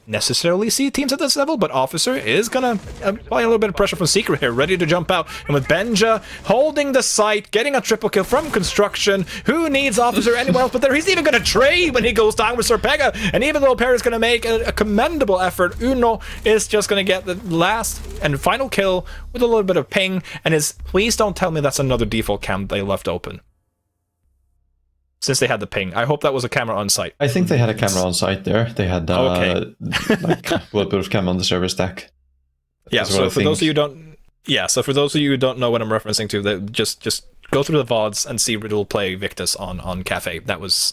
necessarily see teams at this level. But Officer is gonna apply a little bit of pressure from Secret here, ready to jump out, and with Benja holding the site, getting a triple kill from Construction. Who needs Officer anywhere else but there? He's even gonna trade when he goes down with Serpega, and even though Perry's gonna make a commendable effort, Uno is just gonna get the last and final kill with a little bit of ping, and please don't tell me that's another default cam they left open. Since they had the ping, I hope that was a camera on site. I think they had a camera on site there. They had bulletproof cam on the server stack. Yeah. So for those of you who don't know what I'm referencing to, that just go through the VODs and see RIDDLE play Victus on Cafe. That was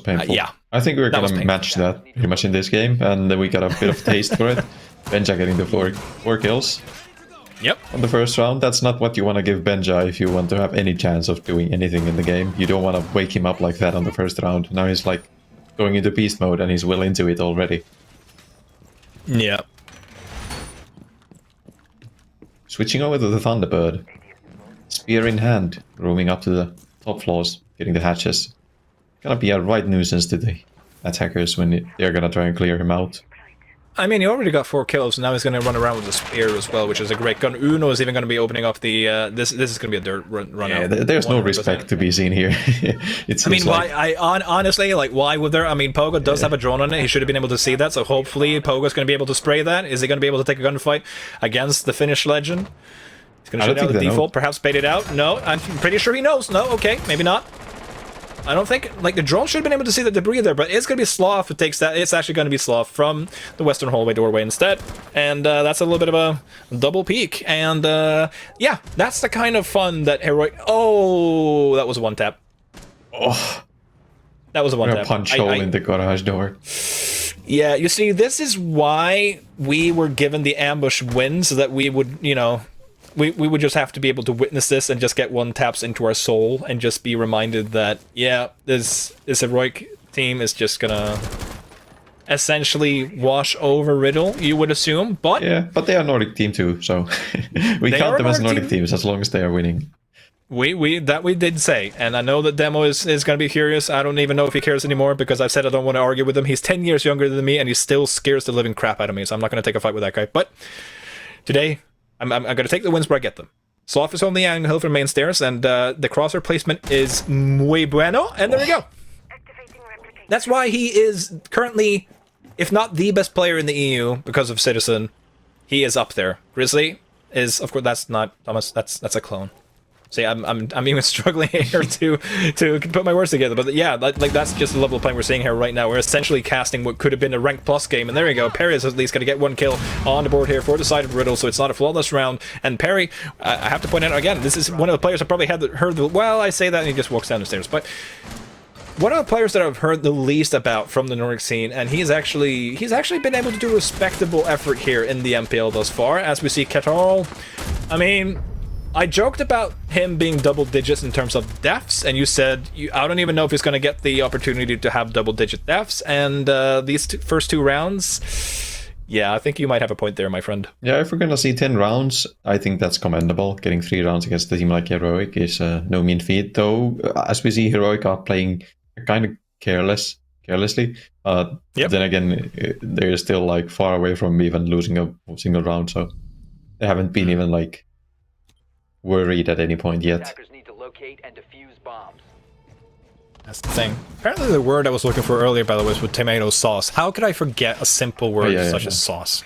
painful. Yeah. I think we're gonna match that pretty much in this game, and then we got a bit of taste for it. Benja getting the four kills. Yep. On the first round, that's not what you want to give Benja if you want to have any chance of doing anything in the game. You don't want to wake him up like that on the first round. Now he's like going into beast mode and he's well into it already. Yeah. Switching over to the Thunderbird. Spear in hand, roaming up to the top floors, getting the hatches. Gonna be a right nuisance to the attackers when they're gonna try and clear him out. I mean, he already got 4 kills, and now he's going to run around with a spear as well, which is a great gun. Uno is even going to be opening up the... this is going to be a dirt run out. There's 100%. No respect to be seen here. Honestly, why would there... I mean, Pogo does have a drone on it. He should have been able to see that, so hopefully Pogo's going to be able to spray that. Is he going to be able to take a gunfight against the Finnish legend? He's going to shoot out the default, perhaps bait it out. No, I'm pretty sure he knows. No, okay, maybe not. I don't think, the drone should have been able to see the debris there, but it's going to be Sloth who takes that. It's actually going to be Sloth from the western hallway doorway instead. And that's a little bit of a double peek. And yeah, that's the kind of fun that Heroic... Oh, that was a one tap. Oh. That was a one tap. A punch hole in the garage door. Yeah, you see, this is why we were given the ambush win, so that we would, we would just have to be able to witness this and just get one taps into our soul and just be reminded that, yeah, this Heroic team is just gonna essentially wash over Riddle, you would assume, but... Yeah, but they are a Nordic team too, so we count them as Nordic teams as long as they are winning. We did say, and I know that Demo is going to be furious. I don't even know if he cares anymore because I've said I don't want to argue with him. He's 10 years younger than me, and he still scares the living crap out of me, so I'm not going to take a fight with that guy. But today, I'm going to take the wins where I get them. Sloth is on the hill from main stairs, and the crosshair placement is muy bueno, and there we go. That's why he is currently, if not the best player in the EU because of Citizen, he is up there. Grizzly is, of course, that's not Thomas. That's a clone. See, I'm even struggling here to put my words together, but yeah, like that's just the level of play we're seeing here right now. We're essentially casting what could have been a rank plus game, and there we go. Perry is at least going to get one kill on the board here for the side of Riddle, so it's not a flawless round. And Perry, I have to point out again, this is one of the players I probably heard the, well, I say that and he just walks down the stairs, but one of the players that I've heard the least about from the Nordic scene, and he's actually been able to do a respectable effort here in the MPL thus far. As we see Katarl, I mean, I joked about him being double digits in terms of deaths, and you said, I don't even know if he's going to get the opportunity to have double-digit deaths, and these first 2 rounds, yeah, I think you might have a point there, my friend. Yeah, if we're going to see 10 rounds, I think that's commendable. Getting 3 rounds against a team like Heroic is no mean feat, though, as we see, Heroic are playing kind of carelessly. Yep. Then again, they're still like far away from even losing a single round, so they haven't been even like worried at any point yet. Attackers need to locate and defuse bombs. That's the thing. Apparently the word I was looking for earlier, by the way, was with tomato sauce. How could I forget a simple word such as sauce?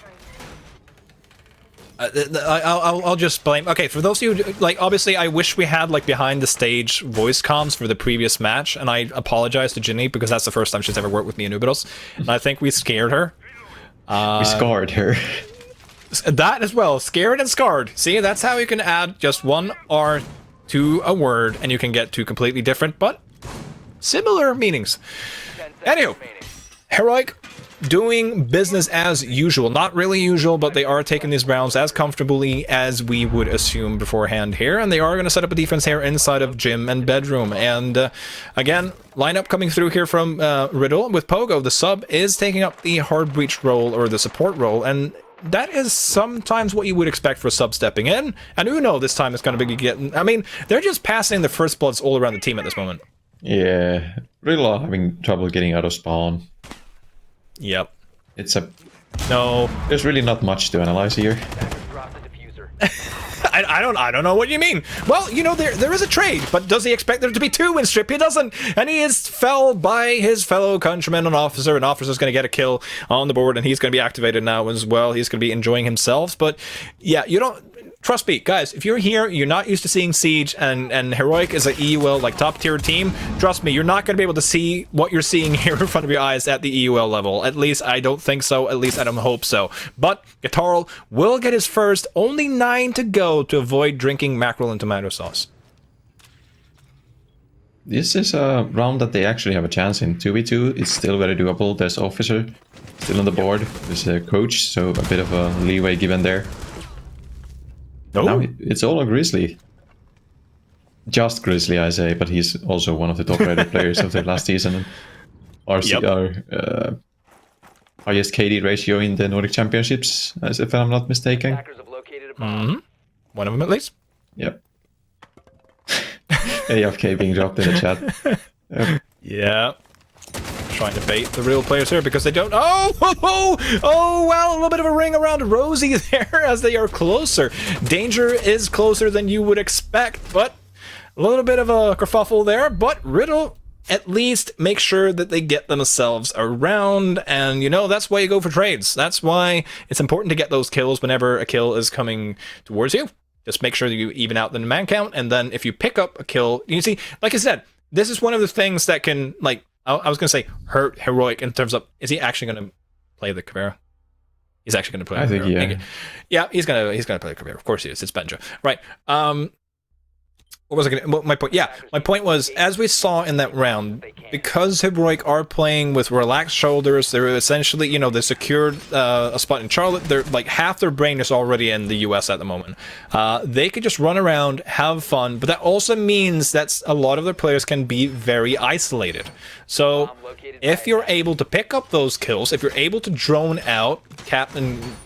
I'll just blame... Okay, for those of you... Like, obviously, I wish we had, like, behind-the-stage voice comms for the previous match, and I apologize to Ginny, because that's the first time she's ever worked with me in Nubidos, and I think we scared her. We scarred her. That as well. Scared and scarred. See, that's how you can add just one R to a word, and you can get 2 completely different, but similar meanings. Anywho, Heroic doing business as usual. Not really usual, but they are taking these rounds as comfortably as we would assume beforehand here, and they are going to set up a defense here inside of gym and bedroom. And again, lineup coming through here from Riddle with Pogo. The sub is taking up the hard breach role, or the support role, and that is sometimes what you would expect for a sub stepping in. And Uno this time is going to be getting... I mean, they're just passing the first bloods all around the team at this moment. Yeah, Riddle are having trouble getting out of spawn. Yep. It's a... No. There's really not much to analyze here. I don't know what you mean. Well, you know, there is a trade, but does he expect there to be 2 win strip? He doesn't, and he is felled by his fellow countryman and officer's going to get a kill on the board, and he's going to be activated now as well. He's going to be enjoying himself, but yeah, you don't... Trust me, guys, if you're here, you're not used to seeing Siege, and Heroic is an EUL, like, top-tier team, trust me, you're not going to be able to see what you're seeing here in front of your eyes at the EUL level. At least, I don't think so. At least, I don't hope so. But Katarl will get his first, only 9 to go to avoid drinking mackerel and tomato sauce. This is a round that they actually have a chance in. 2v2, it's still very doable. There's Officer still on the board. There's a Coach, so a bit of a leeway given there. No. Now it's all a Grizzly. Just Grizzly, I say, but he's also one of the top-rated players of the last season. And RCTIC, highest KD ratio in the Nordic Championships, as if I'm not mistaken. Mm-hmm. One of them at least. Yep. AFK being dropped in the chat. Yep. Yeah. Trying to bait the real players here because they don't... Oh, well, a little bit of a ring around Rosie there as they are closer. Danger is closer than you would expect, but a little bit of a kerfuffle there. But Riddle at least make sure that they get themselves around, and you know, that's why you go for trades. That's why it's important to get those kills whenever a kill is coming towards you. Just make sure that you even out the man count, and then if you pick up a kill, you see, like I said, this is one of the things that can, like, I was going to say hurt Heroic in terms of, is he actually going to play the Caveira? He's actually going to play. I think, yeah. Yeah, he's going to play the Caveira. Of course he is. It's Benja. Right. what was I going to... My point... Yeah, my point was, as we saw in that round, because Heroic are playing with relaxed shoulders, they're essentially, you know, they secured a spot in Charlotte. They're like half their brain is already in the US at the moment. They could just run around, have fun, but that also means that a lot of their players can be very isolated. So if you're able to pick up those kills, if you're able to drone out,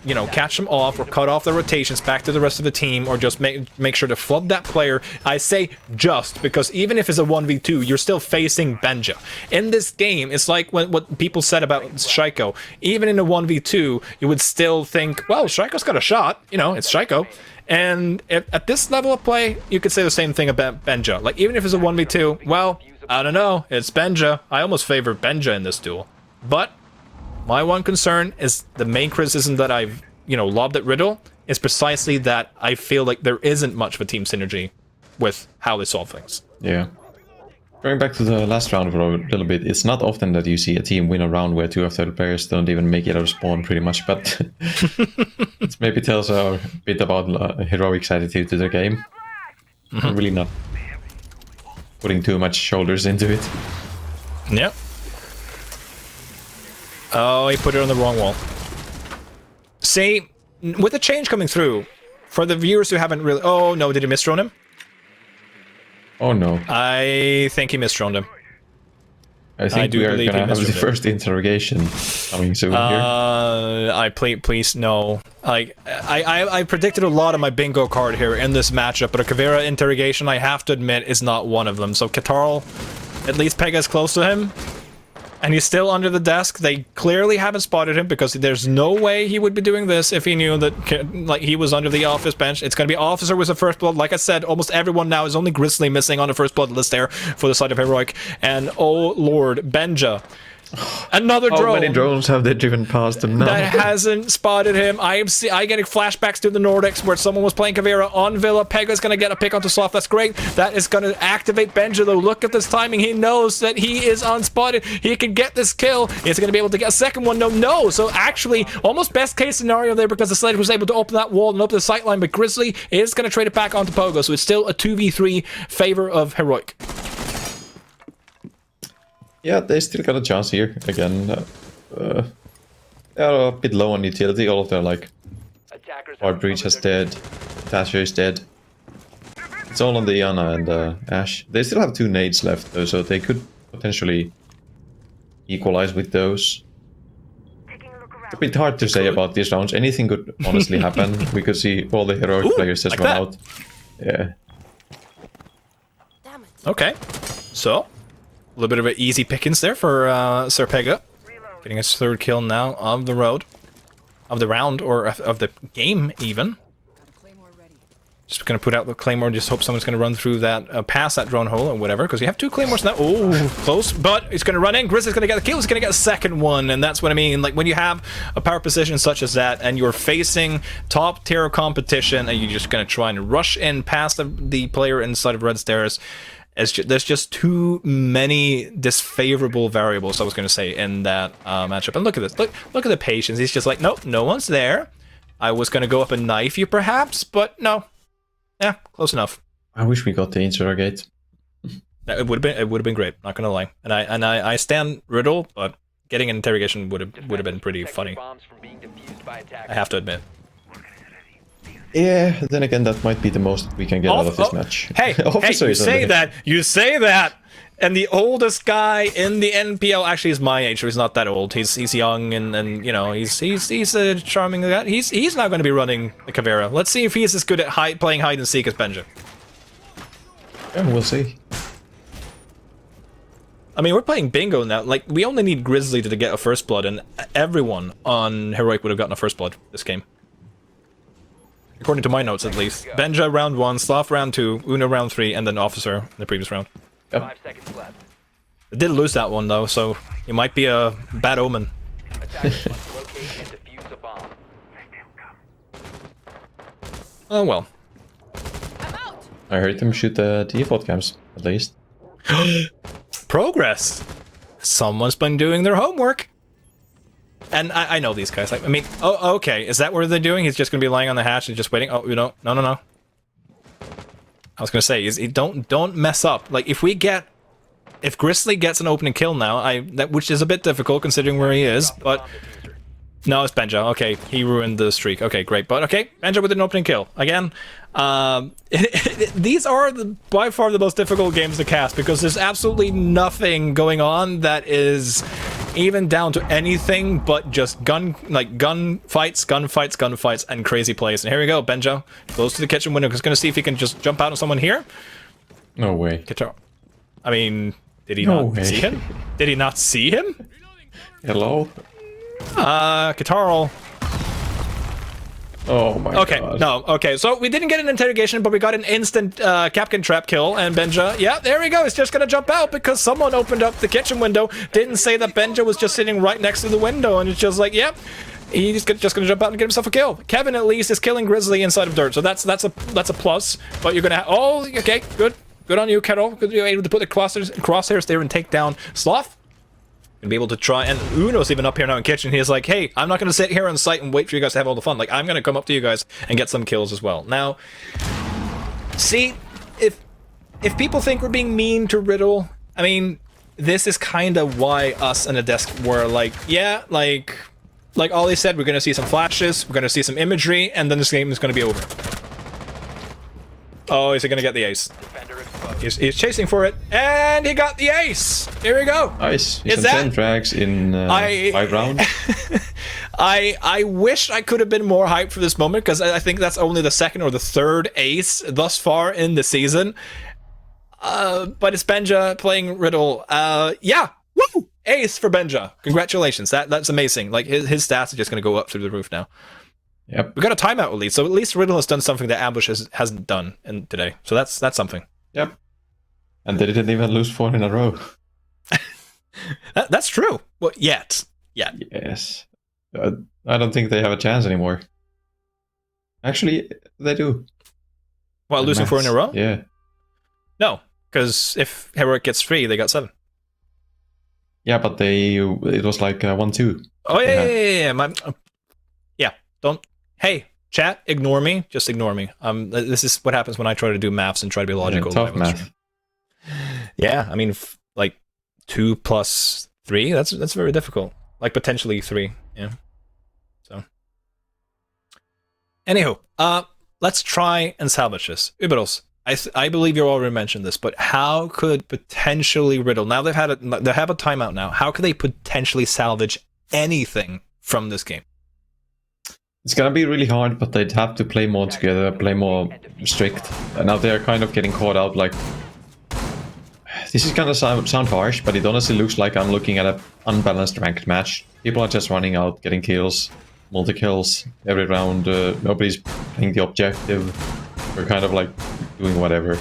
you know, catch them off or cut off the rotations back to the rest of the team, or just make sure to flub that player. I say just because even if it's a 1v2, you're still facing Benja. In this game, it's like what people said about Shaiko. Even in a 1v2, you would still think, well, Shaiko's got a shot. You know, it's Shaiko. And at this level of play, you could say the same thing about Benja. Like, even if it's a 1v2, well, I don't know, it's Benja. I almost favor Benja in this duel. But my one concern is the main criticism that I've, you know, lobbed at RIDDLE is precisely that I feel like there isn't much of a team synergy with how they solve things. Yeah. Going back to the last round for a little bit, it's not often that you see a team win a round where 2 of their players don't even make it out of spawn, pretty much, but it maybe tells a bit about Heroic's attitude to the game. Really not putting too much shoulders into it. Yep. Oh, he put it on the wrong wall. See, with the change coming through, for the viewers who haven't really... Oh, no, did he misdrone him? Oh, no. I think he misdroned him. I think we are going to have the first interrogation coming soon here. Please, no. I predicted a lot on my bingo card here in this matchup, but a Caveira interrogation, I have to admit, is not one of them. So Katarl, at least Pega is close to him. And he's still under the desk. They clearly haven't spotted him because there's no way he would be doing this if he knew that, like, he was under the office bench. It's going to be Officer with the first blood. Like I said, almost everyone now is only Grizzly missing on the first blood list there for the side of Heroic. And oh lord, Benja. Another drone. How many drones have they driven past him now? That hasn't spotted him. I getting flashbacks to the Nordics where someone was playing Caveira on Villa. Pega's going to get a pick onto Soft. That's great. That is going to activate Benja, though. Look at this timing. He knows that he is unspotted. He can get this kill. Is going to be able to get a second one? No. So actually, almost best case scenario there because the Slayer was able to open that wall and open the sightline, but Grizzly is going to trade it back onto Pogo. So it's still a 2v3 favor of Heroic. Yeah, they still got a chance here again. They are a bit low on utility. All of their, like, Hard Breach is dead, Tasha is dead. It's all on the Iana and Ash. They still have 2 nades left though, so they could potentially equalize with those. It's a bit hard to say about these rounds. Anything could honestly happen. We could see all the Heroic players just run out. Yeah. Okay, so a little bit of an easy pickings there for Sir Pega. Getting his 3rd kill now of the round, or of the game even. Just gonna put out the Claymore and just hope someone's gonna run through that, past that drone hole or whatever, because you have 2 Claymores now. Oh, close, but he's gonna run in. Grizzly's gonna get the kill. He's gonna get a second one, and that's what I mean. Like, when you have a power position such as that, and you're facing top tier competition, and you're just gonna try and rush in past the player inside of Red Stairs. There's just too many disfavorable variables, I was going to say, in that matchup. And look at this. Look at the patience. He's just like, nope, no one's there. I was going to go up and knife you, perhaps, but no. Yeah, close enough. I wish we got the interrogate. It would have been great. Not going to lie. And I stand RIDDLE, but getting an interrogation would have been pretty funny. I have to admit. Yeah, then again, that might be the most we can get out of this match. Hey, you say that, and the oldest guy in the NPL actually is my age, so he's not that old. He's young, and you know, he's a charming guy. He's not going to be running the Caveira. Let's see if he's as good at playing hide and seek as Benja. Yeah, we'll see. I mean, we're playing bingo now. Like, we only need Grizzly to get a first blood, and everyone on Heroic would have gotten a first blood this game. According to my notes, at least. Benja round 1, Sloth round 2, Uno round 3, and then Officer in the previous round. Yep. 5 seconds left. I did lose that one, though, so it might be a bad omen. Oh, well. I heard them shoot the default cams, at least. Progress! Someone's been doing their homework! And I know these guys. Like, I mean, oh, okay. Is that what they're doing? He's just going to be lying on the hatch and just waiting? Oh, you know, no. I was gonna say is don't mess up. Like if Grizzly gets an opening kill now, which is a bit difficult considering where he is, but no, it's Benja. Okay, he ruined the streak. Okay, great. But okay, Benja with an opening kill again. These are by far the most difficult games to cast because there's absolutely nothing going on that is even down to anything but just gun fights, and crazy plays. And here we go, Benja goes to the kitchen window. He's gonna see if he can just jump out on someone here. No way. Guitar. I mean, did he not see him? Did he not see him? Hello. Guitar. Oh my god. Okay, no, okay, so we didn't get an interrogation, but we got an instant Capcan trap kill, and Benja, yeah, there we go, he's just gonna jump out because someone opened up the kitchen window, didn't say that Benja was just sitting right next to the window, and it's just like, yep, he's just gonna jump out and get himself a kill. Kevin, at least, is killing Grizzly inside of dirt, so that's a plus, but you're gonna have, oh, okay, good on you, Carol, because you're able to put the crosshairs there and take down Sloth. And be able to try, and Uno's even up here now in kitchen. He's like, hey, I'm not going to sit here on site and wait for you guys to have all the fun. Like, I'm going to come up to you guys and get some kills as well. Now, see, if people think we're being mean to Riddle, I mean, this is kind of why us and the desk were like, yeah, like Ollie said, we're going to see some flashes, we're going to see some imagery, and then this game is going to be over. Oh, is he going to get the ace? He's chasing for it, and he got the ace! Here we go! Nice. He's on 10 frags in 5 rounds. I wish I could have been more hyped for this moment, because I think that's only the second or the third ace thus far in the season. But it's Benja playing Riddle. Yeah! Woo! Ace for Benja. Congratulations. That's amazing. Like, his stats are just going to go up through the roof now. Yep. We got a timeout at least, so at least Riddle has done something that Ambush hasn't done today. So that's something. Yep. And they didn't even lose 4 in a row. That's true. Well, yet. Yes. I don't think they have a chance anymore. Actually, they do. Well, losing 4 in a row? Yeah. No, because if Heroic gets 3, they got 7. Yeah, but it was like 1-2. Oh, yeah. Don't. Hey, chat, ignore me. Just ignore me. This is what happens when I try to do maths and try to be logical. Yeah, tough math. Yeah, I mean, like 2 plus 3. That's very difficult. Like potentially 3. Yeah. So. Anywho, let's try and salvage this. Uberos, I believe you already mentioned this, but how could potentially Riddle, now they have a timeout now, how could they potentially salvage anything from this game? It's gonna be really hard, but they'd have to play more together, play more strict. And now they're kind of getting caught out, like... This is gonna sound harsh, but it honestly looks like I'm looking at an unbalanced ranked match. People are just running out, getting kills, multi-kills every round, nobody's playing the objective. We're kind of like doing whatever.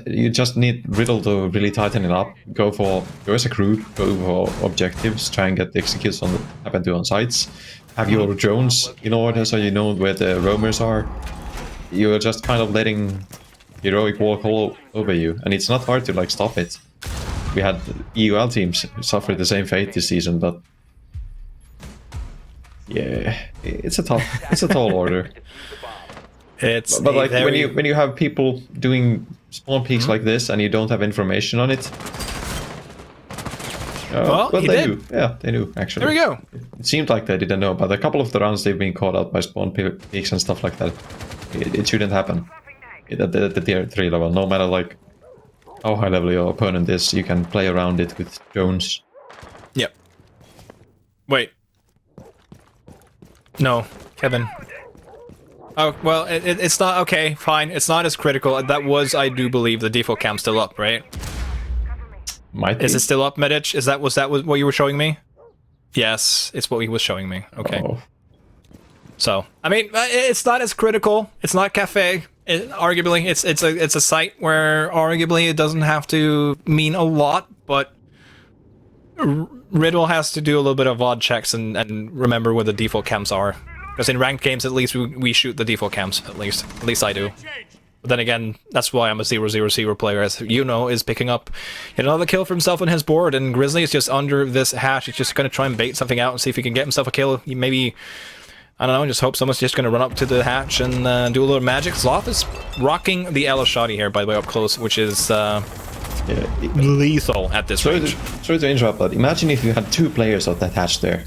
You just need Riddle to really tighten it up. Go as a crew, go for objectives, try and get the executes happen to on sites. Have your drones in order so you know where the roamers are. You're just kind of letting Heroic walk all over you, and it's not hard to like stop it. We had EUL teams suffer the same fate this season, but yeah, it's a tall order. But like when you have people doing spawn peaks like this and you don't have information on it. Well, but they do. did. Yeah, they do actually. There we go. It seemed like they didn't know, but a couple of the rounds they've been caught out by spawn peaks and stuff like that. It shouldn't happen at the tier 3 level. No matter like how high level your opponent is, you can play around it with drones. Yep. Wait. No, Kevin. Oh, well, it's not... Okay, fine. It's not as critical. That was, I do believe, the default cam still up, right? Might be. Is it still up, Medic? Was that what you were showing me? Yes, it's what he was showing me. Okay. Oh. So, I mean, it's not as critical. It's not cafe. Arguably, it's a site where arguably it doesn't have to mean a lot, but Riddle has to do a little bit of odd checks and remember where the default cams are. Because in ranked games, at least we shoot the default cams, at least. At least I do. But then again, that's why I'm a 0-0-0 player, as you know, is picking up another kill for himself on his board, and Grizzly is just under this hash. He's just going to try and bait something out and see if he can get himself a kill. Maybe I don't know, just hope someone's just going to run up to the hatch and do a little magic. Sloth is rocking the Ela Shotty here, by the way, up close, which is lethal at this range. Sorry to interrupt, but imagine if you had 2 players at that hatch there.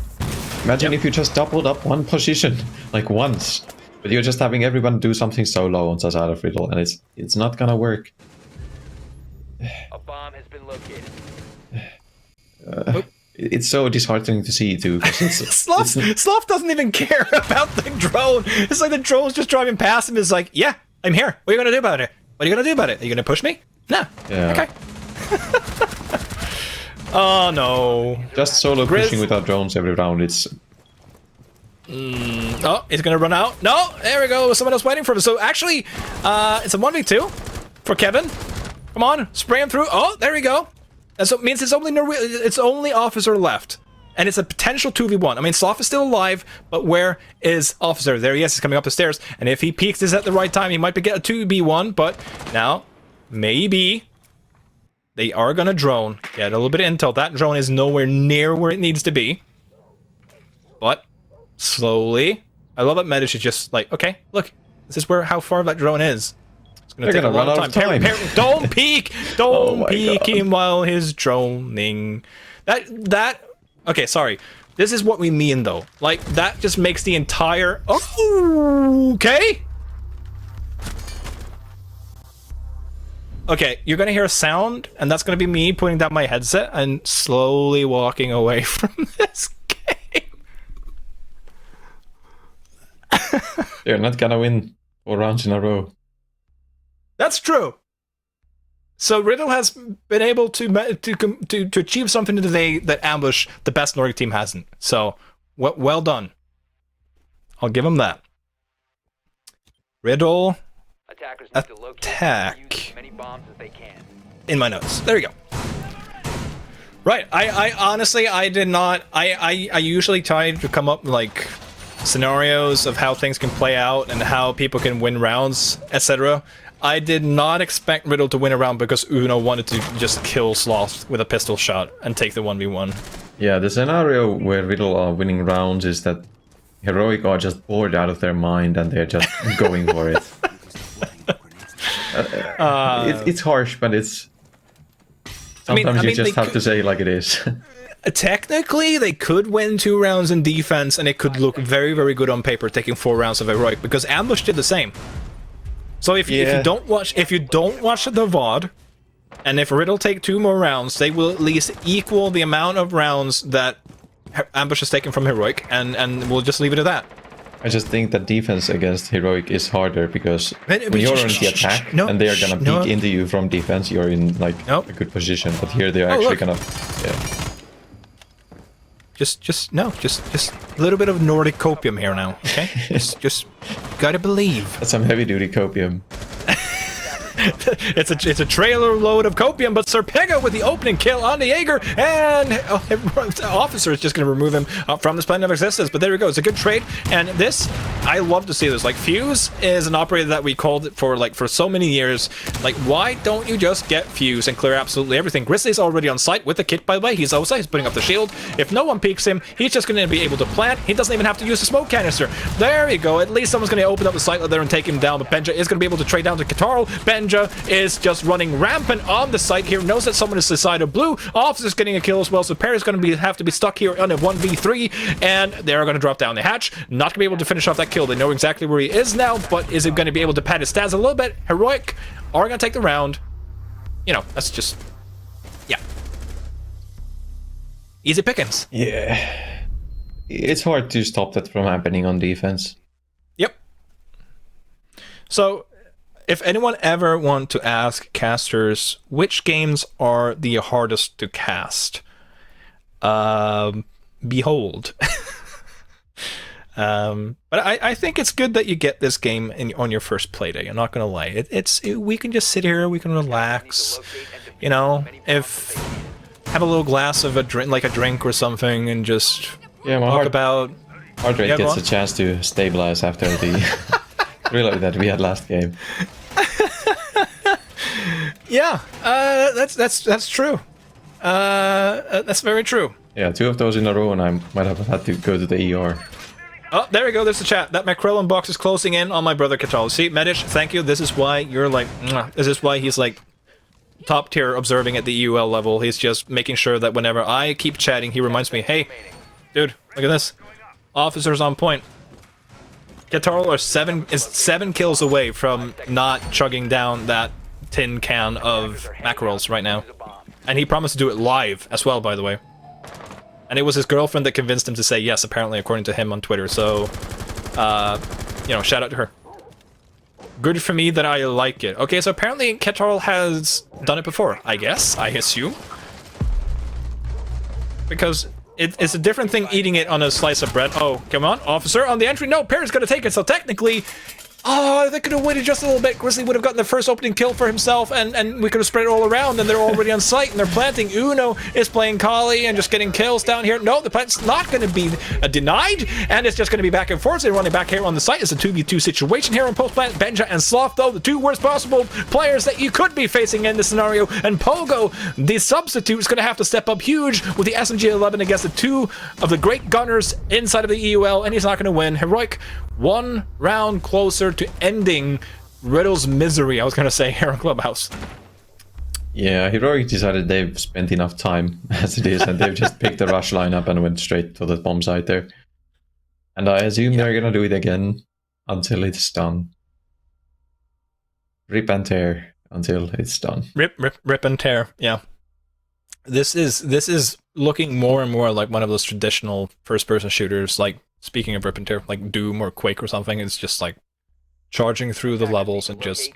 Imagine if you just doubled up one position, like once. But you're just having everyone do something solo on the side of RIDDLE, and it's not gonna work. A bomb has been located. It's so disheartening to see too. Sloth doesn't even care about the drone. It's like the drone's just driving past him. Is like, yeah, I'm here. What are you gonna do about it? What are you gonna do about it? Are you gonna push me? No. Yeah. Okay. Oh no. Just solo pushing without drones every round. It's. Oh, he's gonna run out. No, there we go. Someone else waiting for him. So actually, it's a 1v2 for Kevin. Come on, spray him through. Oh, there we go. And so it means it's only Officer left. And it's a potential 2v1. I mean, Sloth is still alive, but where is Officer? There he is, he's coming up the stairs. And if he peeks this at the right time, he might get a 2v1, but now, maybe they are gonna drone. Get a little bit of intel. That drone is nowhere near where it needs to be. But, slowly. I love that Medish is just like, okay, look, this is how far that drone is. Gonna take a long time. Don't peek! Don't peek him while he's droning. Okay, sorry. This is what we mean, though. Like, that just makes the entire... Oh, okay? Okay, you're gonna hear a sound, and that's gonna be me putting down my headset and slowly walking away from this game. They're not gonna win 4 rounds in a row. That's true. So RIDDLE has been able to achieve something today that Ambush, the best Nordic team, hasn't. So, well done. I'll give them that. RIDDLE attack. In my notes. There you go. Right. I honestly, I did not. I usually try to come up like scenarios of how things can play out and how people can win rounds, etc. I did not expect RIDDLE to win a round because Uno wanted to just kill Sloth with a pistol shot and take the 1v1. Yeah, the scenario where RIDDLE are winning rounds is that Heroic are just bored out of their mind and they're just going for it. It's harsh, but it's... Sometimes you just have to say it like it is. Technically, they could win 2 rounds in defense and it could look very, very good on paper taking 4 rounds of Heroic because Ambush did the same. So if you don't watch the VOD, and if RIDDLE take 2 more rounds, they will at least equal the amount of rounds that Ambush has taken from Heroic, and we'll just leave it at that. I just think that defense against Heroic is harder because when you're on the attack and they are gonna peek into you from defense, you're in like a good position. But here they're actually gonna. Yeah. Just a little bit of Nordic copium here now, okay? just gotta believe. That's some heavy duty copium. It's a trailer load of copium, but Sir Pega with the opening kill on the Jaeger, and the Officer is just going to remove him from this plane of existence. But there we go. It's a good trade, and this, I love to see this. Like, Fuse is an operator that we called it for so many years. Like, why don't you just get Fuse and clear absolutely everything? Grizzly's already on site with the kit, by the way. He's outside. He's putting up the shield. If no one peeks him, he's just going to be able to plant. He doesn't even have to use the smoke canister. There you go. At least someone's going to open up the site there and take him down. But Benja is going to be able to trade down to Katarl. Benja is just running rampant on the site here, knows that someone is the side of blue. Officer's getting a kill as well, so Perry's going to have to be stuck here on a 1v3, and they're going to drop down the hatch. Not going to be able to finish off that kill. They know exactly where he is now, but is it going to be able to pad his stats a little bit? Heroic are going to take the round. You know, that's just... yeah. Easy pickings. Yeah. It's hard to stop that from happening on defense. Yep. So... if anyone ever want to ask casters which games are the hardest to cast, behold. But I think it's good that you get this game on your first playday. I'm not gonna lie. We can just sit here, we can relax, you know. Have a little glass of a drink or something, and just talk about. Heart rate gets a chance to stabilize after the reload that we had last game. Yeah, that's true. That's very true. Yeah, 2 of those in a row, and I might have had to go to the ER. Oh, there we go. There's the chat. That McCrellan box is closing in on my brother Katal. See, Medish, thank you. This is why you're like... This is why he's like top tier observing at the EUL level. He's just making sure that whenever I keep chatting, he reminds me, hey, dude, look at this. Officers on point. Katal is 7 kills away from not chugging down that tin can of mackerels right now. And he promised to do it live as well, by the way. And it was his girlfriend that convinced him to say yes, apparently, according to him on Twitter. So, you know, shout out to her. Good for me that I like it. Okay, so apparently Katal has done it before, I guess, I assume. Because it's a different thing eating it on a slice of bread. Oh, come on, officer, on the entry. No, Perry's gonna take it, so technically... Oh, they could have waited just a little bit. Grizzly would have gotten the first opening kill for himself, and we could have spread it all around, and they're already on site, and they're planting. Uno is playing Kali and just getting kills down here. No, the plant's not going to be denied, and it's just going to be back and forth. So they're running back here on the site. It's a 2v2 situation here on post-plant. Benja and Sloth, though, the 2 worst possible players that you could be facing in this scenario. And Pogo, the substitute, is going to have to step up huge with the SMG-11 against the 2 of the great gunners inside of the EUL, and he's not going to win. Heroic, 1 round closer to ending Riddle's misery, I was gonna say, here on Clubhouse. Yeah, Heroic decided they've spent enough time as it is, and they've just picked the rush lineup and went straight to the bomb site there. And I assume they're gonna do it again until it's done. Rip and tear until it's done. Rip and tear, yeah. This is looking more and more like one of those traditional first-person shooters, like, speaking of rip and tear, like Doom or Quake or something. It's just like charging through the levels and just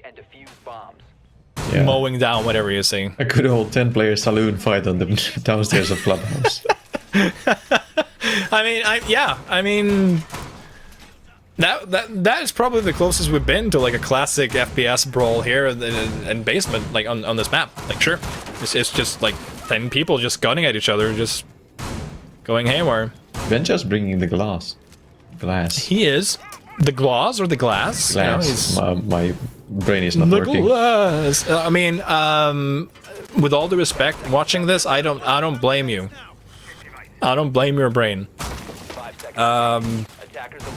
mowing down whatever you see. A good old 10-player saloon fight on the downstairs of Clubhouse. I mean, that is probably the closest we've been to like a classic FPS brawl here in basement, like on this map. Like, sure, it's just like 10 people just gunning at each other, just going haywire. Benja's bringing the glass. He is. The glass or the glass? Glass. You know, my brain is not working. Glass. I mean, with all due respect, watching this, I don't blame you. I don't blame your brain.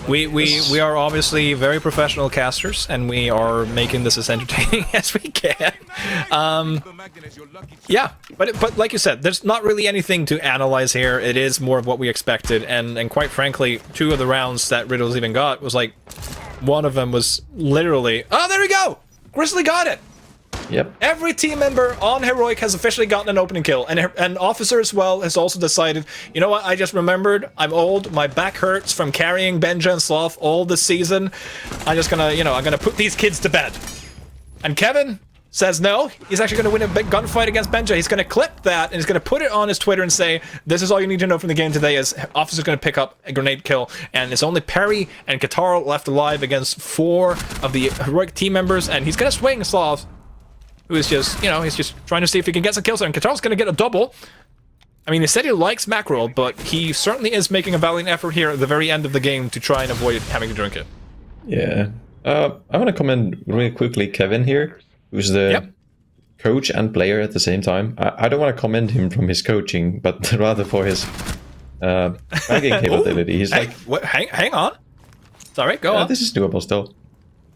We are obviously very professional casters, and we are making this as entertaining as we can. Yeah, but like you said, there's not really anything to analyze here. It is more of what we expected, and quite frankly, 2 of the rounds that Riddle's even got was like, one of them was literally, oh, there we go! Grizzly got it! Yep. Every team member on Heroic has officially gotten an opening kill, and Officer as well has also decided, you know what, I just remembered, I'm old, my back hurts from carrying Benja and Sloth all this season, I'm just gonna, you know, I'm gonna put these kids to bed. And Kevin says no, he's actually gonna win a big gunfight against Benja. He's gonna clip that, and he's gonna put it on his Twitter and say, this is all you need to know from the game today, is Officer's gonna pick up a grenade kill, and it's only Perry and Katar left alive against 4 of the Heroic team members, and he's gonna swing Sloth, who is just, you know, he's just trying to see if he can get some kills there, and Katar's gonna get a double. I mean, he said he likes mackerel, but he certainly is making a valiant effort here at the very end of the game to try and avoid having to drink it. Yeah. I want to comment really quickly, Kevin here, who's the coach and player at the same time. I don't want to commend him from his coaching, but rather for his fragging capability. He's like... Hang on. Sorry, go on. This is doable still.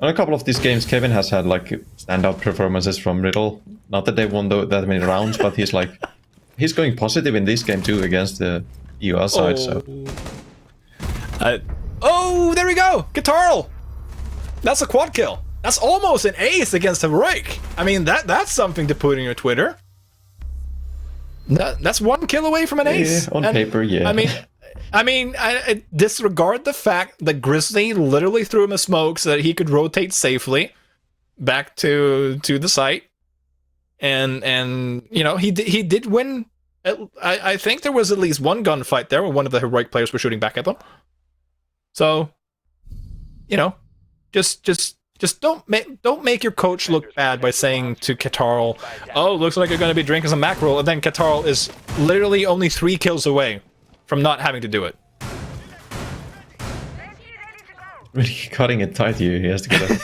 On a couple of these games, Kevin has had like standout performances from Riddle. Not that they won that many rounds, but he's like, he's going positive in this game too against the EUL side. So. Oh, there we go, Katarl. That's a quad kill. That's almost an ace against Heroic. I mean, that's something to put in your Twitter. That's 1 kill away from an ace. Yeah, on paper, yeah. I mean, I disregard the fact that Grizzly literally threw him a smoke so that he could rotate safely back to the site, and you know, he did win. I think there was at least 1 gunfight there where one of the Heroic players were shooting back at them. So, you know, just don't make your coach look bad by saying to Katarl, "Oh, looks like you're going to be drinking some mackerel," and then Katarl is literally only 3 kills away from not having to do it. Really cutting it tight here. He has to get up.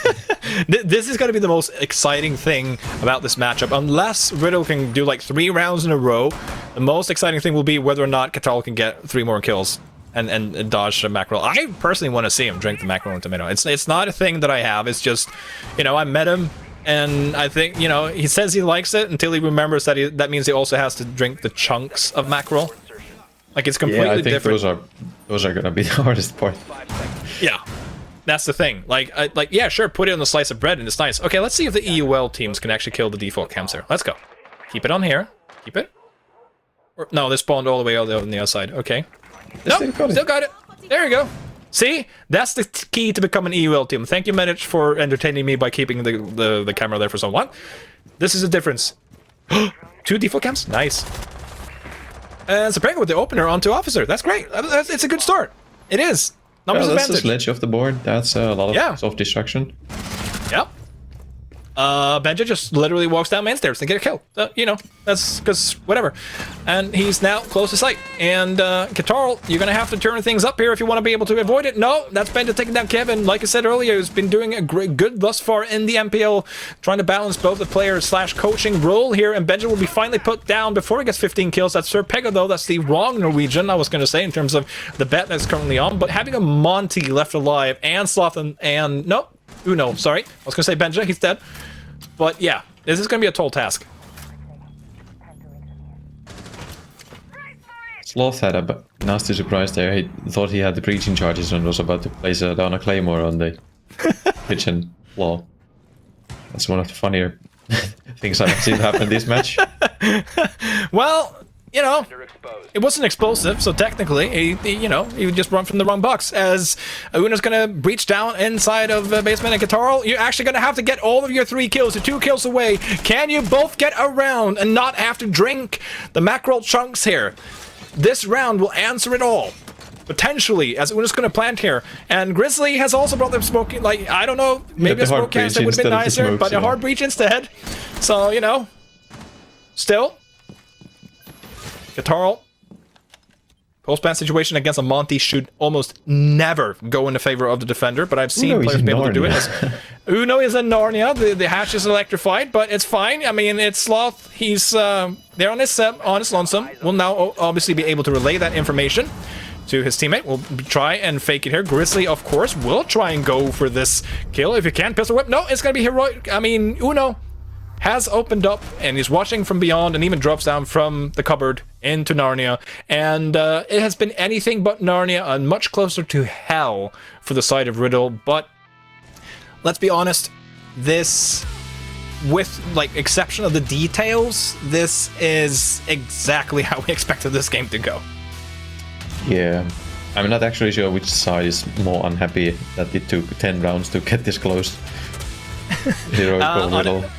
This is going to be the most exciting thing about this matchup. Unless Riddle can do like 3 rounds in a row, the most exciting thing will be whether or not Katal can get 3 more kills. and dodge the mackerel. I personally want to see him drink the mackerel and tomato. It's not a thing that I have. It's just, I met him, and I think, he says he likes it until he remembers that that means he also has to drink the chunks of mackerel. Like, it's completely different. Those are gonna be the hardest part. Yeah. That's the thing. Yeah, sure, put it on a slice of bread and it's nice. Okay, let's see if the EUL teams can actually kill the default camps here. Let's go. Keep it on here. Keep it. No, they spawned all the way on the other side. Okay. Nope, still got it. There you go. See? That's the key to become an EUL team. Thank you, Medic, for entertaining me by keeping the camera there for so long. This is the difference. 2 default camps? Nice. And Zaprego with the opener onto Officer. That's great. It's a good start. It is. Numbers that's advantage. the sledge off the board. That's a lot of self-destruction. Yep. Benja just literally walks down main stairs and get a kill. That's because whatever. And he's now close to sight. And Katarl, you're going to have to turn things up here if you want to be able to avoid it. No, that's Benja taking down Kevin. Like I said earlier, he's been doing a good thus far in the MPL, trying to balance both the player/coaching role here. And Benja will be finally put down before he gets 15 kills. That's Sir Pego, though. That's the wrong Norwegian, I was going to say, in terms of the bet that's currently on. But having a Monty left alive and Sloth and no, Uno, sorry. I was going to say Benja, he's dead. But yeah, this is going to be a tall task. Sloth had a nasty surprise there. He thought he had the breaching charges and was about to place down a claymore on the kitchen floor. That's one of the funnier things I've seen happen this match. Well, it wasn't explosive, so technically, he just run from the wrong box. As Una's gonna breach down inside of basement and Katarl, you're actually gonna have to get all of your 3 kills. You're 2 kills away. Can you both get around and not have to drink the mackerel chunks here? This round will answer it all. Potentially, as Una's gonna plant here. And Grizzly has also brought them smoking, I don't know, maybe a smoke canister would have been nicer, but a hard breach instead. So, still. Katarl, post-ban situation against a Monty should almost never go in the favor of the defender, but I've seen players be able to do it. Uno is in Narnia, the hatch is electrified, but it's fine. I mean, it's Sloth, he's there on his lonesome. Will now obviously be able to relay that information to his teammate. We'll try and fake it here. Grizzly, of course, will try and go for this kill. If you can, pistol whip. No, it's gonna be heroic. I mean, Uno has opened up and he's watching from beyond and even drops down from the cupboard into Narnia. And it has been anything but Narnia and much closer to hell for the side of RIDDLE. But let's be honest, this, with exception of the details, this is exactly how we expected this game to go. Yeah. I'm not actually sure which side is more unhappy that it took 10 rounds to get this close. Heroic or RIDDLE.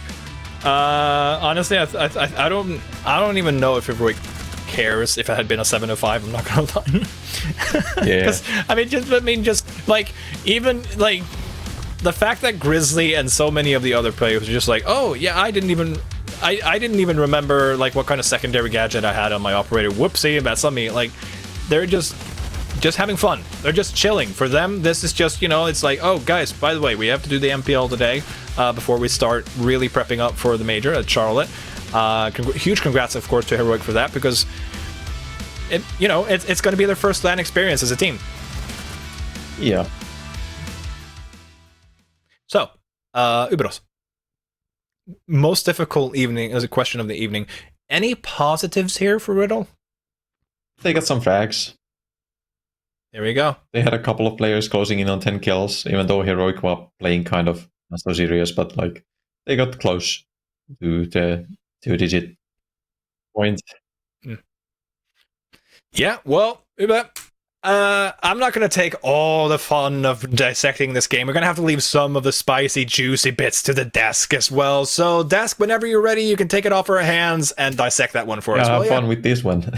Honestly, I don't even know if Heroic cares if it had been a 7-5. I'm not gonna lie. Yeah. Even the fact that Grizzly and so many of the other players are just oh yeah, I didn't even remember what kind of secondary gadget I had on my operator. Whoopsie, that's on me. They're just having fun. They're just chilling. For them, this is just, it's oh, guys, by the way, we have to do the MPL today before we start really prepping up for the major at Charlotte. Huge congrats, of course, to Heroic for that, because it's going to be their first LAN experience as a team. Yeah. So, Ubros. Most difficult evening as a question of the evening. Any positives here for RIDDLE? They got some frags. There we go. They had a couple of players closing in on 10 kills, even though Heroic were playing kind of not so serious, but they got close to the 2-digit point. Yeah, well, Uber, I'm not going to take all the fun of dissecting this game. We're going to have to leave some of the spicy, juicy bits to the desk as well. So, desk, whenever you're ready, you can take it off our hands and dissect that one for us. Have fun with this one.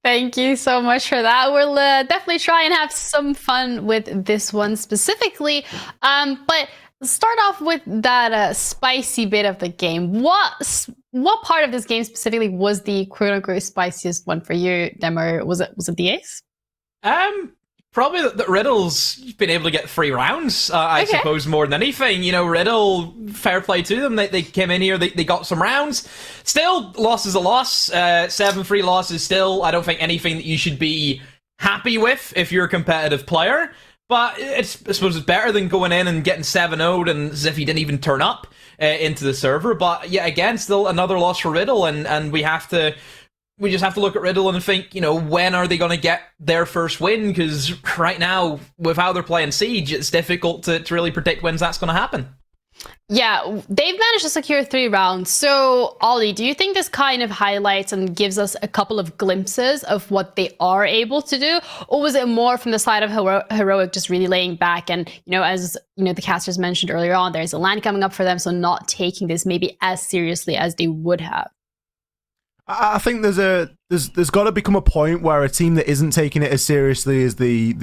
Thank you so much for that. We'll definitely try and have some fun with this one specifically. But start off with that spicy bit of the game. What part of this game specifically was the quote-unquote spiciest one for you, Demo? Was it the ace? Probably that Riddle's been able to get 3 rounds, I suppose, more than anything. You know, Riddle, fair play to them. They came in here, they got some rounds. Still, loss is a loss. 7-3 loss is still, I don't think, anything that you should be happy with if you're a competitive player. But I suppose it's better than going in and getting 7-0'd and as if he didn't even turn up into the server. But yeah, again, still another loss for Riddle, and we just have to look at Riddle and think, you know, when are they going to get their first win? Because right now, with how they're playing Siege, it's difficult to really predict when that's going to happen. Yeah, they've managed to secure 3 rounds. So, Ollie, do you think this kind of highlights and gives us a couple of glimpses of what they are able to do? Or was it more from the side of Heroic just really laying back and, you know, as you know, the casters mentioned earlier on, there's a LAN coming up for them, so not taking this maybe as seriously as they would have? I think there's got to become a point where a team that isn't taking it as seriously as they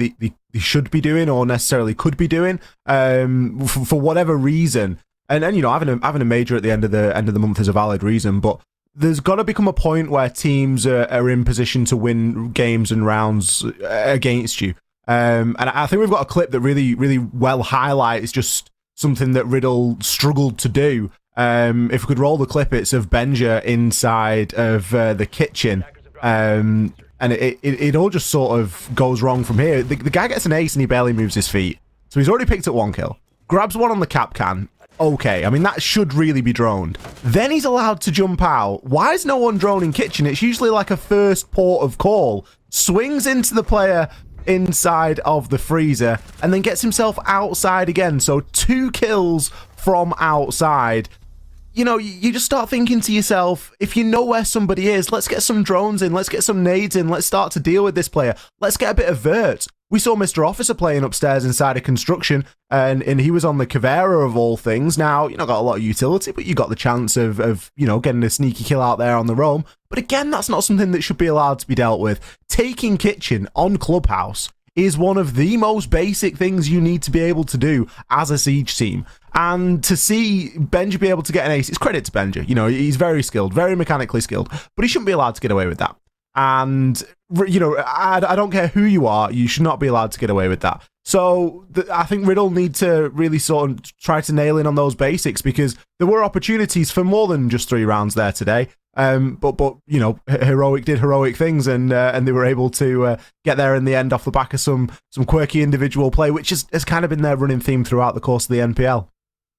should be doing or necessarily could be doing, for whatever reason, and you know, having a major at the end of the month is a valid reason, but there's got to become a point where teams are in position to win games and rounds against you, and I think we've got a clip that really well highlights just something that Riddle struggled to do. If we could roll the clip, it's of Benja inside of the kitchen, and it all just sort of goes wrong from here. The guy gets an ace and he barely moves his feet, so he's already picked up 1 kill, grabs 1 on the cap can. Okay, I mean, that should really be droned. Then he's allowed to jump out. Why is no one droning kitchen? It's usually like a first port of call. Swings into the player inside of the freezer and then gets himself outside again. So 2 kills from outside. You know, you just start thinking to yourself, if you know where somebody is, let's get some drones in, let's get some nades in, let's start to deal with this player. Let's get a bit of vert. We saw Mr. Officer playing upstairs inside of construction, and he was on the Cavera of all things. Now, you know, got a lot of utility, but you got the chance of you know, getting a sneaky kill out there on the roam. But again, that's not something that should be allowed to be dealt with. Taking kitchen on Clubhouse is one of the most basic things you need to be able to do as a Siege team. And to see Benja be able to get an ace, it's credit to Benja. You know, he's very skilled, very mechanically skilled, but he shouldn't be allowed to get away with that. And, you know, I don't care who you are, you should not be allowed to get away with that. So I think Riddle need to really sort of try to nail in on those basics, because there were opportunities for more than just 3 rounds there today. But you know, Heroic did heroic things, and they were able to get there in the end off the back of some quirky individual play, which has kind of been their running theme throughout the course of the NPL.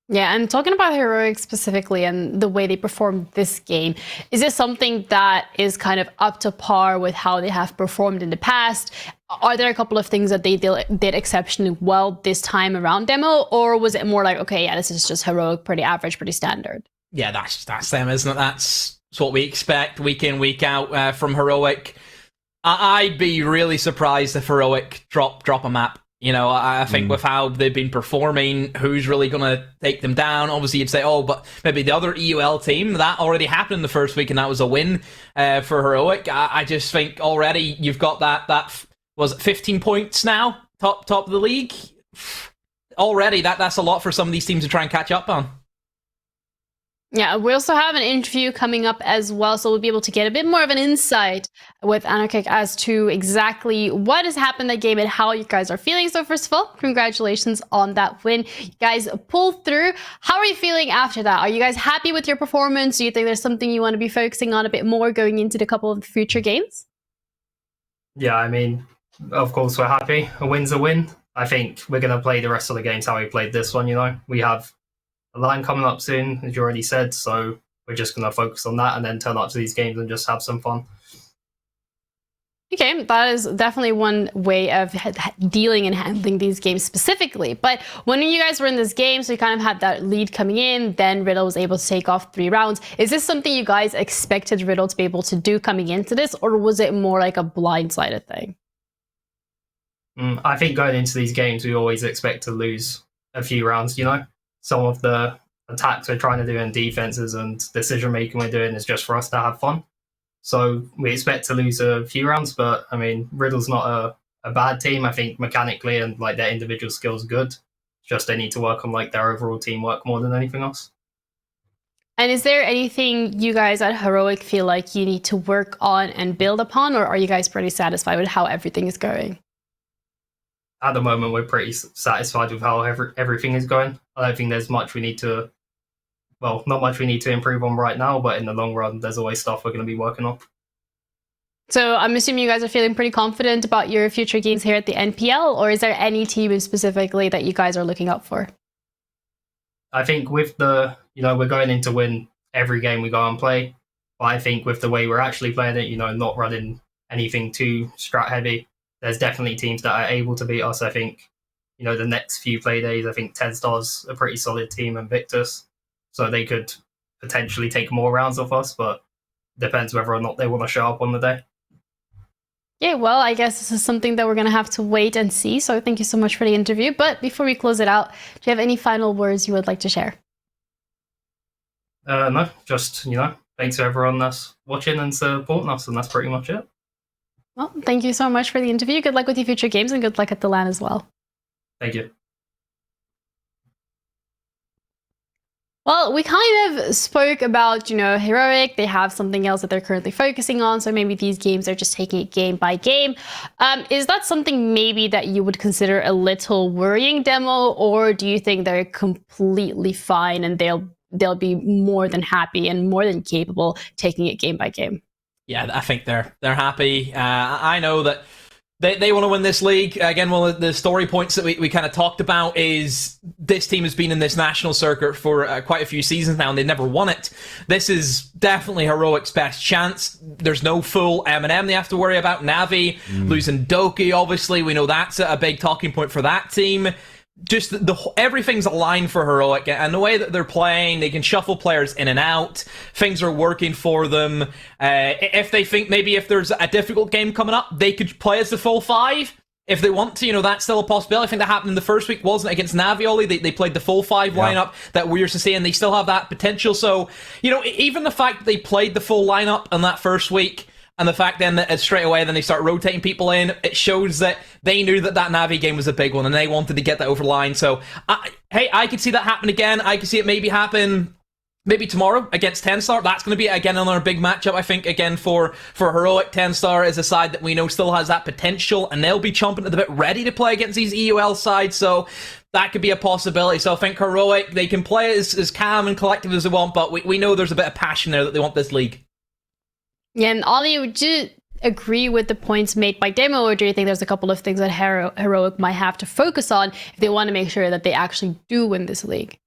Yeah, and talking about Heroic specifically and the way they performed this game, is this something that is kind of up to par with how they have performed in the past? Are there a couple of things that they did exceptionally well this time around demo, or was it more like, okay, yeah, this is just Heroic, pretty average, pretty standard? Yeah, that's them, isn't it? That's what we expect week in, week out from Heroic. I'd be really surprised if Heroic drop a map. You know, I think with how they've been performing, who's really going to take them down? Obviously, you'd say, oh, but maybe the other EUL team, that already happened in the first week, and that was a win for Heroic. I just think already you've got that was it 15 points now, top of the league? Already, that's a lot for some of these teams to try and catch up on. Yeah, we also have an interview coming up as well, so we'll be able to get a bit more of an insight with Anarchic as to exactly what has happened that game and how you guys are feeling. So first of all, congratulations on that win. You guys pulled through. How are you feeling after that? Are you guys happy with your performance? Do you think there's something you want to be focusing on a bit more going into the couple of future games? Yeah, I mean, of course we're happy. A win's a win. I think we're going to play the rest of the games how we played this one, you know. We have a line coming up soon, as you already said, so we're just going to focus on that and then turn up to these games and just have some fun. Okay, that is definitely one way of dealing and handling these games specifically. But when you guys were in this game, so you kind of had that lead coming in, then Riddle was able to take off 3 rounds. Is this something you guys expected Riddle to be able to do coming into this, or was it more like a blindsided thing? I think going into these games, we always expect to lose a few rounds, you know? Some of the attacks we're trying to do and defenses and decision making we're doing is just for us to have fun. So we expect to lose a few rounds, but I mean, Riddle's not a bad team. I think mechanically and like their individual skills are good. It's just they need to work on like their overall teamwork more than anything else. And is there anything you guys at Heroic feel like you need to work on and build upon, or are you guys pretty satisfied with how everything is going? at the moment we're pretty satisfied with how everything is going. I don't think there's much we need to, well, not much we need to improve on right now, but in the long run, there's always stuff we're going to be working on. So I'm assuming you guys are feeling pretty confident about your future games here at the NPL, or is there any team specifically that you guys are looking out for? I think with the, we're going in to win every game we go and play. But I think with the way we're actually playing it, not running anything too strat heavy, there's definitely teams that are able to beat us. I think, the next few play days, I think TENSTAR's a pretty solid team and Victus. So they could potentially take more rounds off us, but depends whether or not they want to show up on the day. Yeah, well, I guess this is something that we're going to have to wait and see. So thank you so much for the interview. But before we close it out, do you have any final words you would like to share? No, just, thanks to everyone that's watching and supporting us, and that's pretty much it. Well, thank you so much for the interview. Good luck with your future games and good luck at the LAN as well. Thank you. Well, we kind of spoke about, Heroic. They have something else that they're currently focusing on. So maybe these games are just taking it game by game. Is that something maybe that you would consider a little worrying, Demo? Or do you think they're completely fine and they'll be more than happy and more than capable taking it game by game? Yeah, I think they're happy. I know that they want to win this league. Again, one of the story points that we kind of talked about is this team has been in this national circuit for quite a few seasons now, and they've never won it. This is definitely Heroic's best chance. There's no full MNM they have to worry about. NAVI, losing Doki, obviously. We know that's a big talking point for that team. Just everything's aligned for Heroic, and the way that they're playing, they can shuffle players in and out. Things are working for them. If they think maybe if there's a difficult game coming up, they could play as the full 5 if they want to. That's still a possibility. I think that happened in the first week, wasn't it, against NAVI, Ollie? They played the full 5 lineup that we're used to seeing. They still have that potential. So, even the fact that they played the full lineup in that first week, and the fact then that straight away then they start rotating people in, it shows that they knew that NAVI game was a big one and they wanted to get that over the line. So, I could see that happen again. I could see it maybe happen maybe tomorrow against TENSTAR. That's going to be, again, another big matchup, I think, again, for Heroic. TENSTAR is a side that we know still has that potential, and they'll be chomping at the bit ready to play against these EUL sides. So that could be a possibility. So I think Heroic, they can play as calm and collective as they want, but we know there's a bit of passion there that they want this league. Yeah, and Ollie, would you agree with the points made by Demo, or do you think there's a couple of things that Heroic might have to focus on if they want to make sure that they actually do win this league?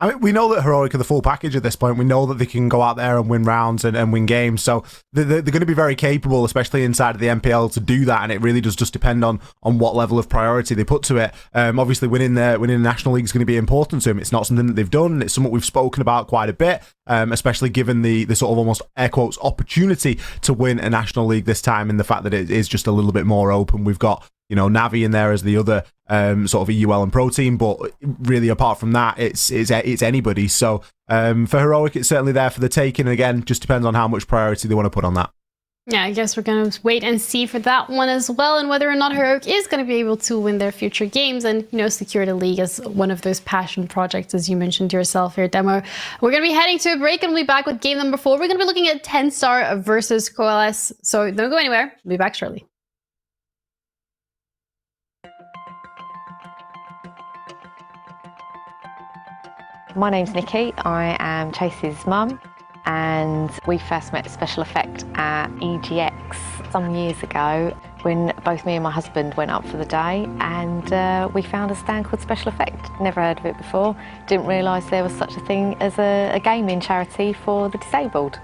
I mean, we know that Heroic are the full package at this point. We know that they can go out there and win rounds and win games. So they're going to be very capable, especially inside of the NPL, to do that. And it really does just depend on what level of priority they put to it. Obviously, winning the National League is going to be important to them. It's not something that they've done. It's something we've spoken about quite a bit, especially given the sort of almost air quotes opportunity to win a National League this time, and the fact that it is just a little bit more open. We've got NAVI in there as the other sort of EUL and pro team, but really apart from that, it's anybody. So for Heroic, it's certainly there for the taking. And again, just depends on how much priority they want to put on that. Yeah, I guess we're going to wait and see for that one as well, and whether or not Heroic is going to be able to win their future games and, secure the league as one of those passion projects, as you mentioned yourself here, Demo. We're going to be heading to a break and we'll be back with game number 4. We're going to be looking at TENSTAR versus Coalesce. So don't go anywhere. We'll be back shortly. My name's Nikki, I am Chase's mum, and we first met Special Effect at EGX some years ago when both me and my husband went up for the day, and we found a stand called Special Effect. Never heard of it before, didn't realise there was such a thing as a gaming charity for the disabled.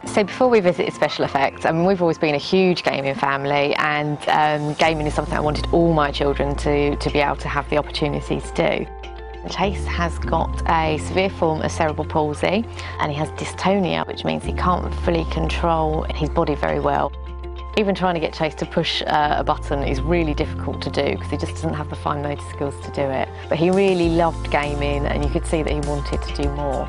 So before we visited Special Effect, we've always been a huge gaming family, and gaming is something I wanted all my children to be able to have the opportunity to do. Chase has got a severe form of cerebral palsy, and he has dystonia, which means he can't fully control his body very well. Even trying to get Chase to push a button is really difficult to do because he just doesn't have the fine motor skills to do it. But he really loved gaming, and you could see that he wanted to do more.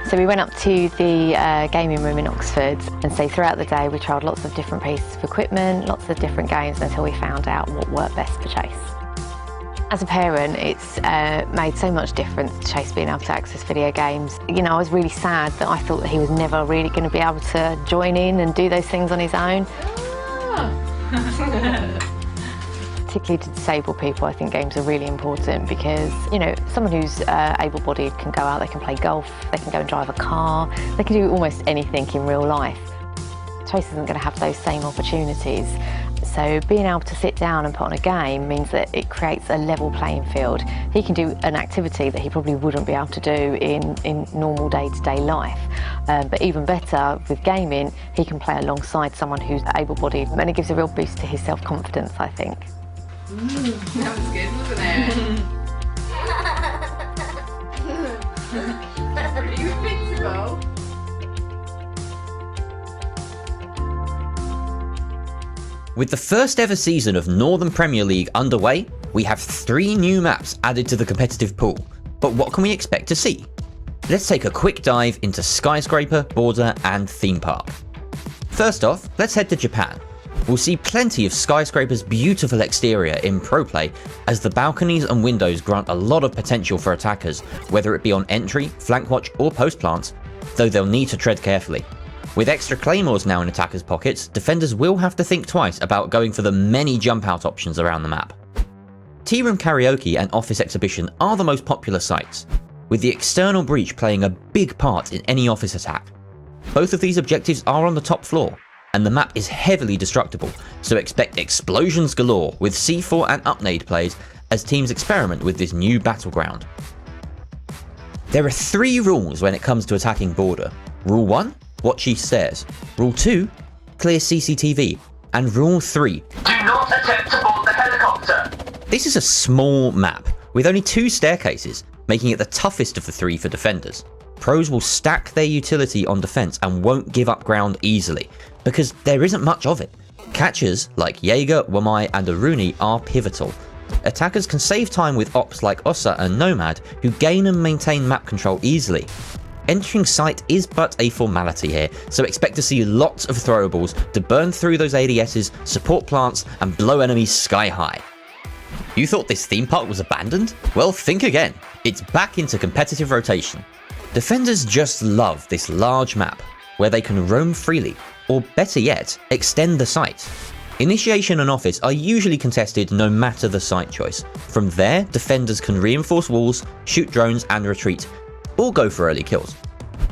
So we went up to the gaming room in Oxford, and so throughout the day we trialled lots of different pieces of equipment, lots of different games, until we found out what worked best for Chase. As a parent, it's made so much difference to Chase being able to access video games. I was really sad that I thought that he was never really going to be able to join in and do those things on his own. particularly to disabled people, I think games are really important because, you know, someone who's able-bodied can go out, they can play golf, they can go and drive a car, they can do almost anything in real life. Trace isn't going to have those same opportunities. So being able to sit down and put on a game means that it creates a level playing field. He can do an activity that he probably wouldn't be able to do in normal day-to-day life. But even better, with gaming, he can play alongside someone who's able-bodied, and it gives a real boost to his self-confidence, I think. That was good, wasn't it? Pretty fixable. With the first ever season of Northern Premier League underway, we have 3 new maps added to the competitive pool. But what can we expect to see? Let's take a quick dive into Skyscraper, Border and Theme Park. First off, let's head to Japan. We'll see plenty of Skyscraper's beautiful exterior in pro play, as the balconies and windows grant a lot of potential for attackers, whether it be on entry, flank watch or post plants, though they'll need to tread carefully. With extra claymores now in attackers' pockets, defenders will have to think twice about going for the many jump out options around the map. Tea Room Karaoke and Office Exhibition are the most popular sites, with the external breach playing a big part in any office attack. Both of these objectives are on the top floor, and the map is heavily destructible, so expect explosions galore with C4 and upnade plays as teams experiment with this new battleground. There are 3 rules when it comes to attacking Border. Rule 1, watch each stairs. Rule 2, clear CCTV. And Rule 3, do not attempt to board the helicopter. This is a small map, with only 2 staircases, making it the toughest of the 3 for defenders. Pros will stack their utility on defense and won't give up ground easily, because there isn't much of it. Catchers like Jaeger, Wamai and Aruni are pivotal. Attackers can save time with ops like Ossa and Nomad, who gain and maintain map control easily. Entering site is but a formality here, so expect to see lots of throwables to burn through those ADSs, support plants, and blow enemies sky high. You thought this theme park was abandoned? Well, think again. It's back into competitive rotation. Defenders just love this large map, where they can roam freely, or better yet, extend the site. Initiation and Office are usually contested no matter the site choice. From there, defenders can reinforce walls, shoot drones and retreat, or go for early kills.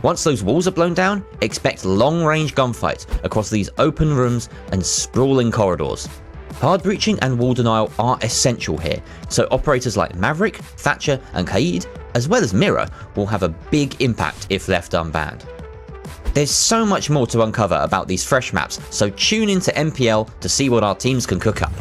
Once those walls are blown down, expect long-range gunfights across these open rooms and sprawling corridors. Hard breaching and wall denial are essential here, so operators like Maverick, Thatcher and Kaid, as well as Mirror, will have a big impact if left unbanned. There's so much more to uncover about these fresh maps, so tune into NPL to see what our teams can cook up.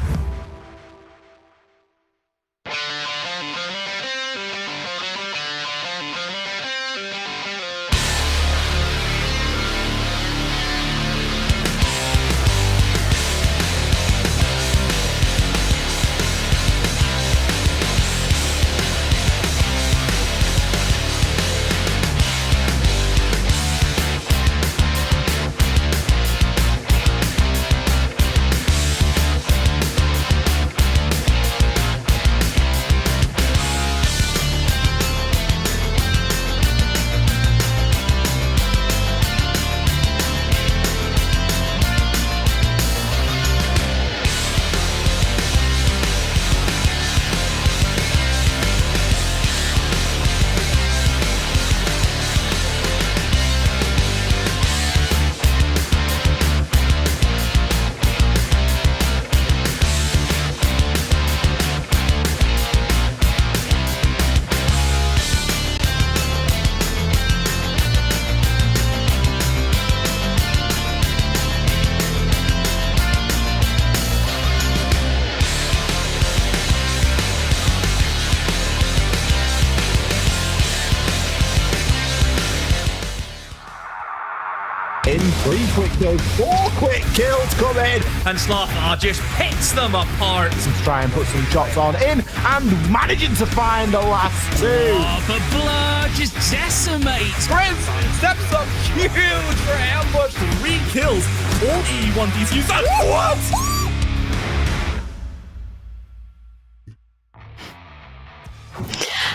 In 3 quick kills, 4 quick kills come in. And Sloth just picks them apart. Let's try and put some shots on in and managing to find the last 2. Oh, but Blur just decimates. Crimson steps up huge for ambush. 3 kills. All E1 DCs. What?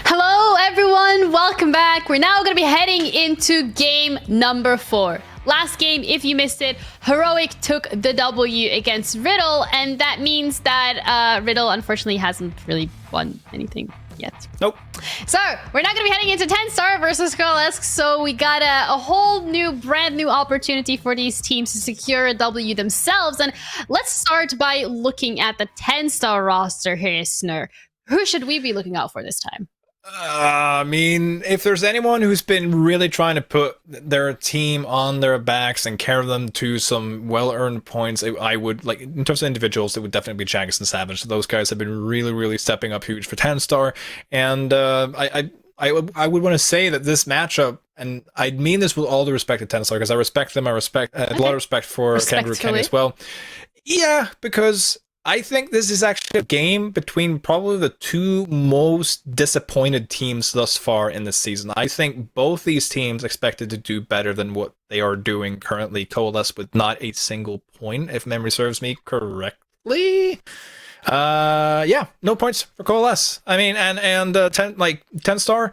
Hello everyone, welcome back. We're now going to be heading into game number 4. last game, if you missed it, Heroic took the W against RIDDLE, and that means that RIDDLE unfortunately hasn't really won anything yet. Nope. So we're not going to be heading into TENSTAR versus Coalesce, so we got a whole new, brand new opportunity for these teams to secure a W themselves. And let's start by looking at the TENSTAR roster here, Snur. Who should we be looking out for this time? I mean, if there's anyone who's been really trying to put their team on their backs and carry them to some well-earned points, I would, like, in terms of individuals, it would definitely be Jagex and Savage. Those guys have been really, really stepping up huge for TENSTAR, and I would want to say that this matchup, and I mean this with all the respect to TENSTAR, because I respect them, I respect a lot of respect for Kangaroo Kenny as well. Yeah, because I think this is actually a game between probably the two most disappointed teams thus far in this season. I think both these teams expected to do better than what they are doing currently. Coalesce with not a single point, if memory serves me correctly. Yeah, no points for Coalesce. I mean, and TENSTAR.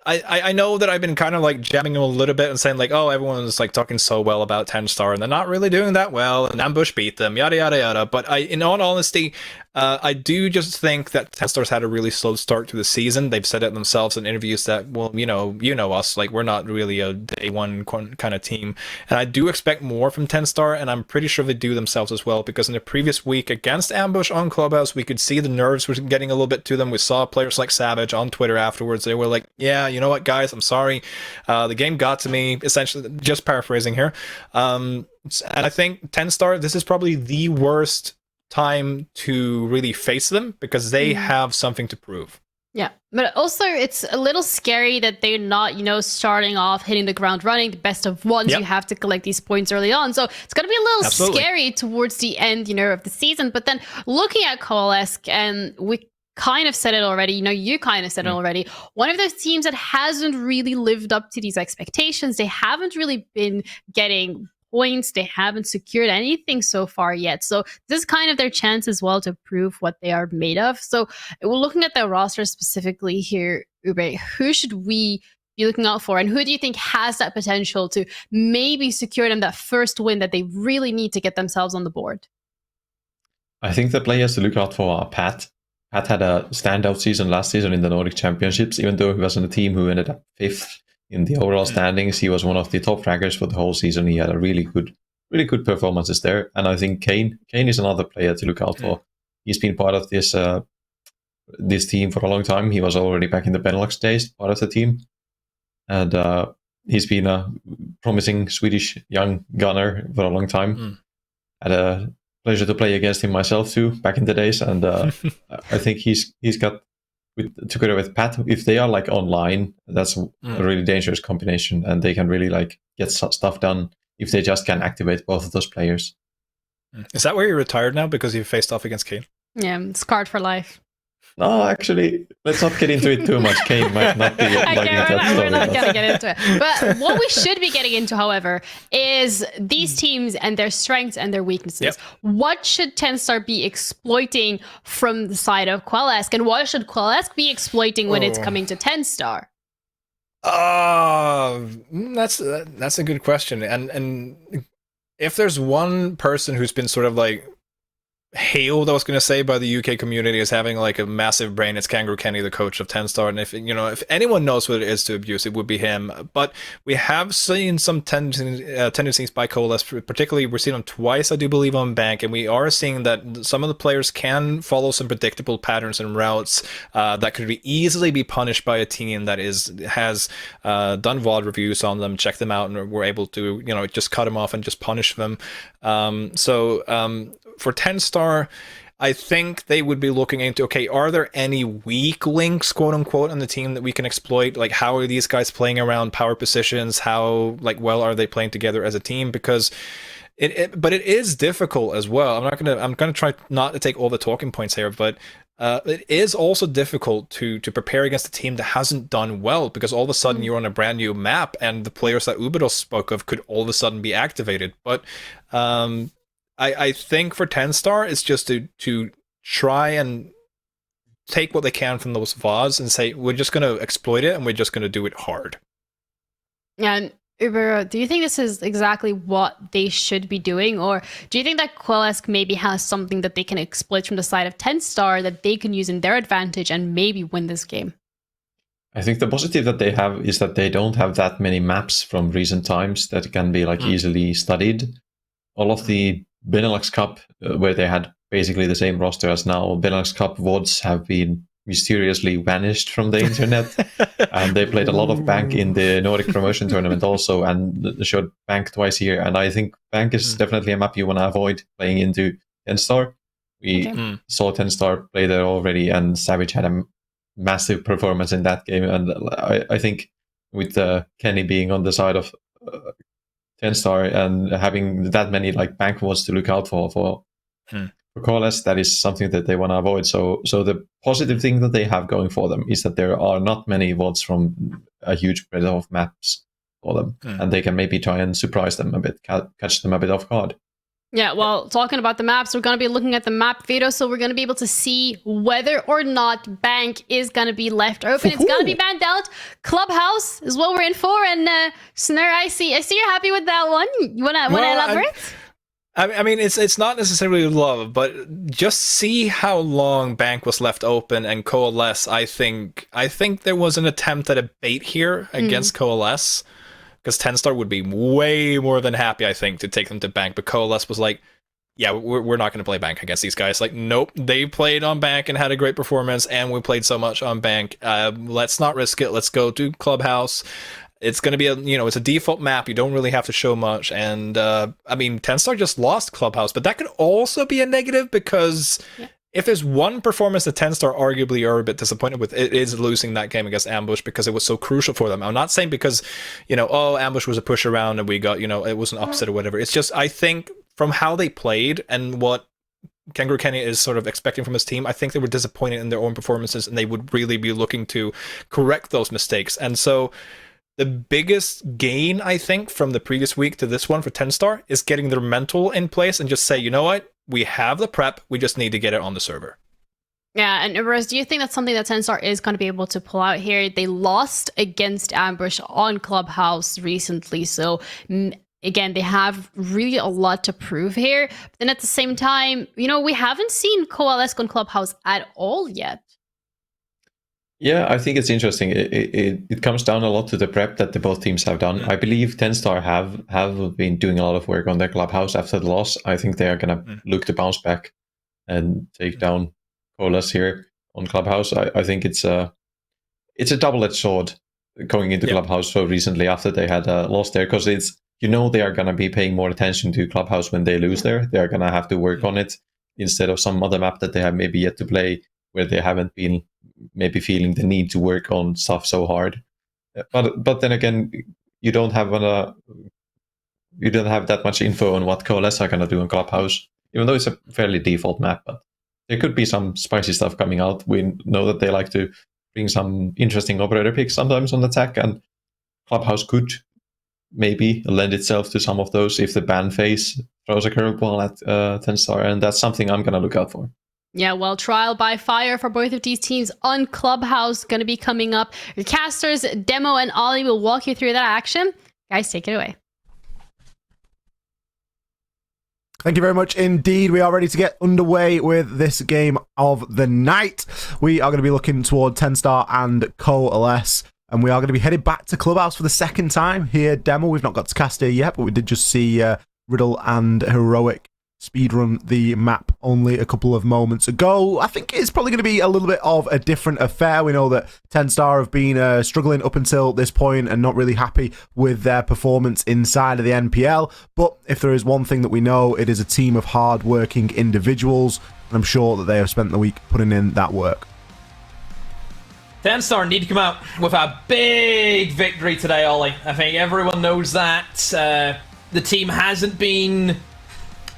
I know that I've been kind of like jabbing them a little bit and saying like, oh, everyone's like talking so well about TENSTAR and they're not really doing that well, and Ambush beat them, yada yada yada. But in all honesty, I do just think that TENSTAR's had a really slow start to the season. They've said it themselves in interviews that, well, you know us, like we're not really a day one kind of team, and I do expect more from TENSTAR, and I'm pretty sure they do themselves as well, because in the previous week against Ambush on Clubhouse, we could see the nerves were getting a little bit to them. We saw players like Savage on Twitter afterwards. They were like, yeah, you know what, guys, I'm sorry. The game got to me, essentially, just paraphrasing here. And I think TENSTAR, this is probably the worst time to really face them, because they have something to prove. Yeah, but also it's a little scary that they're not, starting off hitting the ground running, the best of ones. You have to collect these points early on. So it's going to be a little scary towards the end, of the season. But then looking at Coalesce, and we kind of said it already, you kind of said it already, one of those teams that hasn't really lived up to these expectations. They haven't really been getting points. They haven't secured anything so far yet. So this is kind of their chance as well to prove what they are made of. So we're looking at their roster specifically here, Ube. Who should we be looking out for? And who do you think has that potential to maybe secure them that first win that they really need to get themselves on the board? I think the players to look out for are Pat. Pat had a standout season last season in the Nordic Championships, even though he was on a team who ended up 5th in the overall standings. He was one of the top fraggers for the whole season. He had a really good performances there. And I think Kane is another player to look out for. He's been part of this team for a long time. He was already back in the Benelux days, part of the team. And he's been a promising Swedish young gunner for a long time. Had a pleasure to play against him myself too, back in the days. And I think he's got, together with Pat, if they are like online, that's a really dangerous combination, and they can really like get stuff done if they just can activate both of those players. Is that where you're retired now because you faced off against Kane? Yeah, scarred for life. No, actually, let's not get into it too much. Kane might not be liking that story. We're not going to get into it. But what we should be getting into, however, is these teams and their strengths and their weaknesses. What should TENSTAR be exploiting from the side of Coalesce? And what should Coalesce be exploiting when it's coming to TENSTAR? That's a good question. And if there's one person who's been sort of like hailed, I was going to say, by the UK community as having like a massive brain, it's Kangaroo Kenny, the coach of TENSTAR, and if anyone knows what it is to abuse, it would be him. But we have seen some tendencies by Coalesce, particularly we're seeing them twice, I do believe, on Bank, and we are seeing that some of the players can follow some predictable patterns and routes that could easily be punished by a team that has done VOD reviews on them, checked them out, and were able to just cut them off and just punish them. For TENSTAR, I think they would be looking into, okay, are there any weak links, quote unquote, on the team that we can exploit? Like, how are these guys playing around power positions? How well are they playing together as a team? Because but it is difficult as well. I'm gonna try not to take all the talking points here, but it is also difficult to prepare against a team that hasn't done well, because all of a sudden you're on a brand new map and the players that Ubidos spoke of could all of a sudden be activated. But I think for TENSTAR, it's just to try and take what they can from those VODs and say, we're just going to exploit it and we're just going to do it hard. Yeah, Uber, do you think this is exactly what they should be doing? Or do you think that Coalesce maybe has something that they can exploit from the side of TENSTAR that they can use in their advantage and maybe win this game? I think the positive that they have is that they don't have that many maps from recent times that can be like easily studied. All of the Benelux Cup, where they had basically the same roster as now, Benelux Cup VODs have been mysteriously vanished from the internet. And they played a lot of Bank in the Nordic Promotion Tournament also, and showed Bank twice here. And I think Bank is definitely a map you want to avoid playing into TENSTAR. We saw TENSTAR play there already, and Savage had a massive performance in that game. And I think with Kenny being on the side of TENSTAR and having that many like Bank VODs to look out for Coalesce, that is something that they want to avoid. So the positive thing that they have going for them is that there are not many VODs from a huge breadth of maps for them, and they can maybe try and surprise them a bit, catch them a bit off guard. Yeah, well, talking about the maps, we're going to be looking at the map video, so we're going to be able to see whether or not Bank is going to be left open. It's going to be banned out. Clubhouse is what we're in for, and Snur, I see you're happy with that one. You want to elaborate? I mean, it's not necessarily love, but just see how long Bank was left open and Coalesce. I think there was an attempt at a bait here against Coalesce, because TENSTAR would be way more than happy, I think, to take them to Bank. But Coalesce was like, yeah, we're not going to play Bank against these guys. Like, nope, they played on Bank and had a great performance, and we played so much on Bank. Let's not risk it. Let's go to Clubhouse. It's going to be it's a default map. You don't really have to show much. And I mean, TENSTAR just lost Clubhouse, but that could also be a negative, because if there's one performance that TENSTAR arguably are a bit disappointed with, it is losing that game against Ambush, because it was so crucial for them. I'm not saying because, Ambush was a push around and we got, it was an upset or whatever. It's just, I think from how they played and what Kangaroo Kenny is sort of expecting from his team, I think they were disappointed in their own performances, and they would really be looking to correct those mistakes. And so the biggest gain, I think, from the previous week to this one for TENSTAR is getting their mental in place and just say, you know what? We have the prep. We just need to get it on the server. Yeah, and Rose, do you think that's something that TENSTAR is going to be able to pull out here? They lost against Ambush on Clubhouse recently, so again, they have really a lot to prove here. But then at the same time, we haven't seen Coalesce on Clubhouse at all yet. Yeah, I think it's interesting. It comes down a lot to the prep that the both teams have done. I believe TENSTAR have been doing a lot of work on their Clubhouse after the loss. I think they are going to look to bounce back and take down Coalesce here on Clubhouse. I think it's a double-edged sword going into Clubhouse so recently after they had lost there, because it's they are going to be paying more attention to Clubhouse when they lose there. They are going to have to work on it instead of some other map that they have maybe yet to play, where they haven't been maybe feeling the need to work on stuff so hard. But then again, you don't have that much info on what Coalesce are going to do on Clubhouse, even though it's a fairly default map. But there could be some spicy stuff coming out. We know that they like to bring some interesting operator picks sometimes on attack, and Clubhouse could maybe lend itself to some of those if the ban phase throws a curveball at TENSTAR, and that's something I'm going to look out for. Yeah, well, trial by fire for both of these teams on Clubhouse going to be coming up. Your casters, Demo and Ollie, will walk you through that action. Guys, take it away. Thank you very much indeed. We are ready to get underway with this game of the night. We are going to be looking toward TENSTAR and Coalesce, and we are going to be headed back to Clubhouse for the second time here. Demo, we've not got to cast here yet, but we did just see Riddle and Heroic speedrun the map only a couple of moments ago. I think it's probably going to be a little bit of a different affair. We know that TENSTAR have been struggling up until this point and not really happy with their performance inside of the NPL. But if there is one thing that we know, it is a team of hard-working individuals, and I'm sure that they have spent the week putting in that work. TENSTAR need to come out with a big victory today, Ollie. I think everyone knows that. The team hasn't been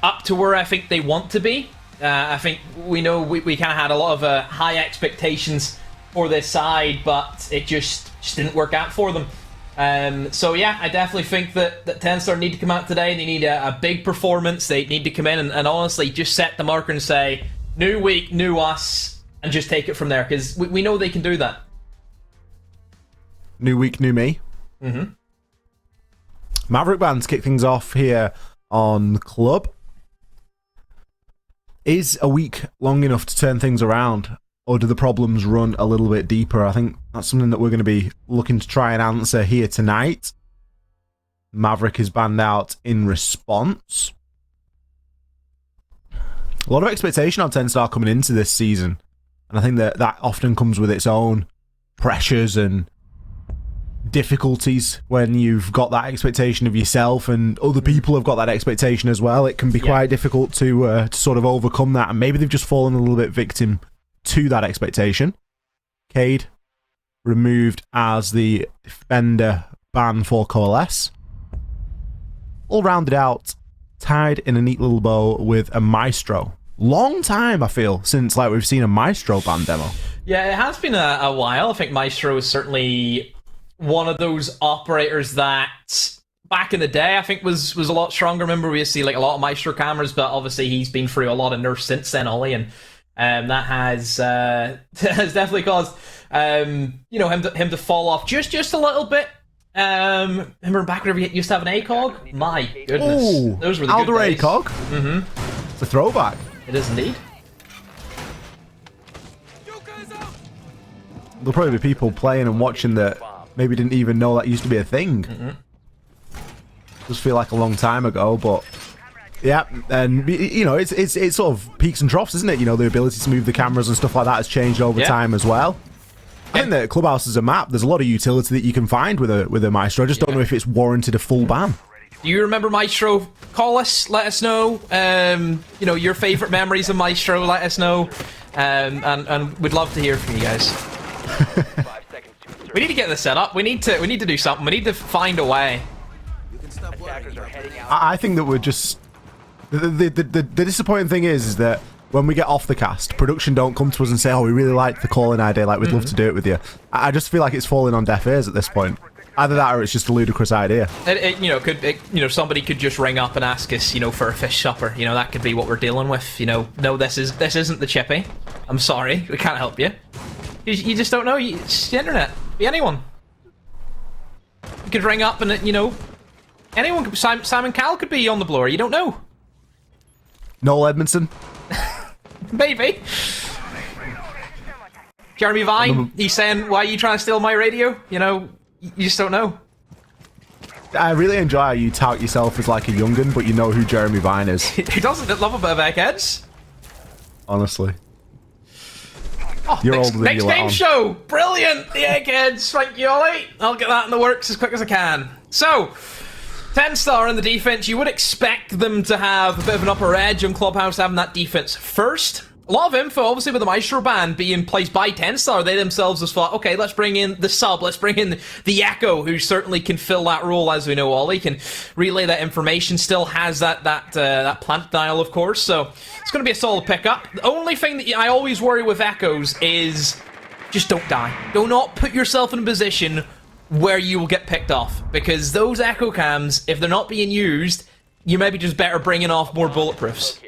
up to where I think they want to be. I think we know we kind of had a lot of high expectations for this side, but it just didn't work out for them. So yeah, I definitely think that TENSTAR need to come out today. They need a big performance. They need to come in and honestly just set the marker and say, new week, new us, and just take it from there, because we know they can do that. New week, new me. Mm-hmm. Maverick Bands kick things off here on Club. Is a week long enough to turn things around, or do the problems run a little bit deeper? I think that's something that we're going to be looking to try and answer here tonight. Maverick is banned out in response. A lot of expectation on TENSTAR coming into this season, and I think that often comes with its own pressures and difficulties when you've got that expectation of yourself and other people have got that expectation as well. It can be quite difficult to sort of overcome that, and maybe they've just fallen a little bit victim to that expectation. Cade removed as the defender ban for Coalesce. All rounded out, tied in a neat little bow with a Maestro. Long time, I feel, since like we've seen a Maestro ban demo. Yeah, it has been a while. I think Maestro is certainly one of those operators that back in the day I think was a lot stronger. Remember, we used to see like a lot of Maestro cameras, but obviously he's been through a lot of nerfs since then, Ollie, and that has definitely caused him to fall off just a little bit. Remember back whenever you used to have an ACOG? My goodness, ooh, those were the Alder good days. ACOG. Mm-hmm. It's a throwback. It is indeed. There'll probably be people playing and watching that maybe didn't even know that used to be a thing. Does feel like a long time ago, but yeah, and you know, it's sort of peaks and troughs, isn't it? You know, the ability to move the cameras and stuff like that has changed over time as well. I think that Clubhouse is a map. There's a lot of utility that you can find with a Maestro. I just don't know if it's warranted a full ban. Do you remember Maestro? Call us, let us know. Your favorite memories of Maestro, let us know. And we'd love to hear from you guys. We need to get this set up. We need to do something. We need to find a way. I think that we're just the disappointing thing is that when we get off the cast, production don't come to us and say, "Oh, we really like the calling idea. Like, we'd love to do it with you." I just feel like it's falling on deaf ears at this point. Either that, or it's just a ludicrous idea. Somebody could just ring up and ask us, for a fish supper. That could be what we're dealing with. No, this isn't the chippy. I'm sorry, we can't help you. You just don't know. It's the internet. Be anyone. You could ring up and anyone. Simon Cowell could be on the blower. You don't know. Noel Edmondson. Maybe. Jeremy Vine. He's saying, "Why are you trying to steal my radio?" You just don't know. I really enjoy how you tout yourself as like a young'un, but you know who Jeremy Vine is. Who doesn't love a bit of eggheads? Honestly. Oh, You're older than next you let game on. show! Brilliant! The eggheads! Thank you, Ollie. I'll get that in the works as quick as I can. So, TENSTAR in the defense, you would expect them to have a bit of an upper edge on Clubhouse, having that defense first. A lot of info, obviously, with the Maestro ban being placed by TENSTAR. They themselves just thought, okay, let's bring in the sub, let's bring in the Echo, who certainly can fill that role, as we know. Ollie can relay that information, still has that plant dial, of course, so it's going to be a solid pickup. The only thing that I always worry with Echoes is just don't die. Do not put yourself in a position where you will get picked off, because those Echo cams, if they're not being used, you maybe just better bringing off more bulletproofs.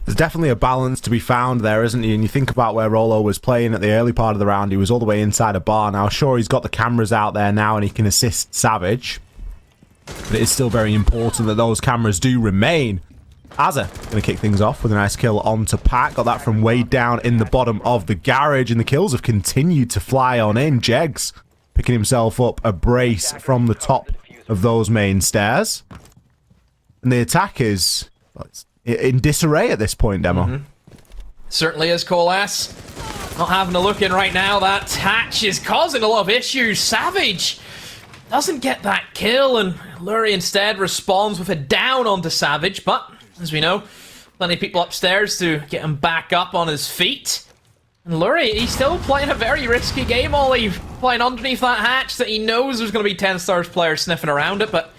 There's definitely a balance to be found there, isn't he? And you think about where Rolo was playing at the early part of the round. He was all the way inside a bar. Now, sure, he's got the cameras out there now and he can assist Savage. But it is still very important that those cameras do remain. Azza going to kick things off with a nice kill onto Pat. Got that from way down in the bottom of the garage. And the kills have continued to fly on in. Jegs picking himself up a brace from the top of those main stairs. And the attack is... well, it's in disarray at this point, Demo. Certainly is, Coalesce. Not having a look in right now. That hatch is causing a lot of issues. Savage doesn't get that kill, and Lurie instead responds with a down onto Savage, but, as we know, plenty of people upstairs to get him back up on his feet. And Lurie, he's still playing a very risky game, Ollie. Playing underneath that hatch that he knows there's going to be TENSTAR's players sniffing around it, but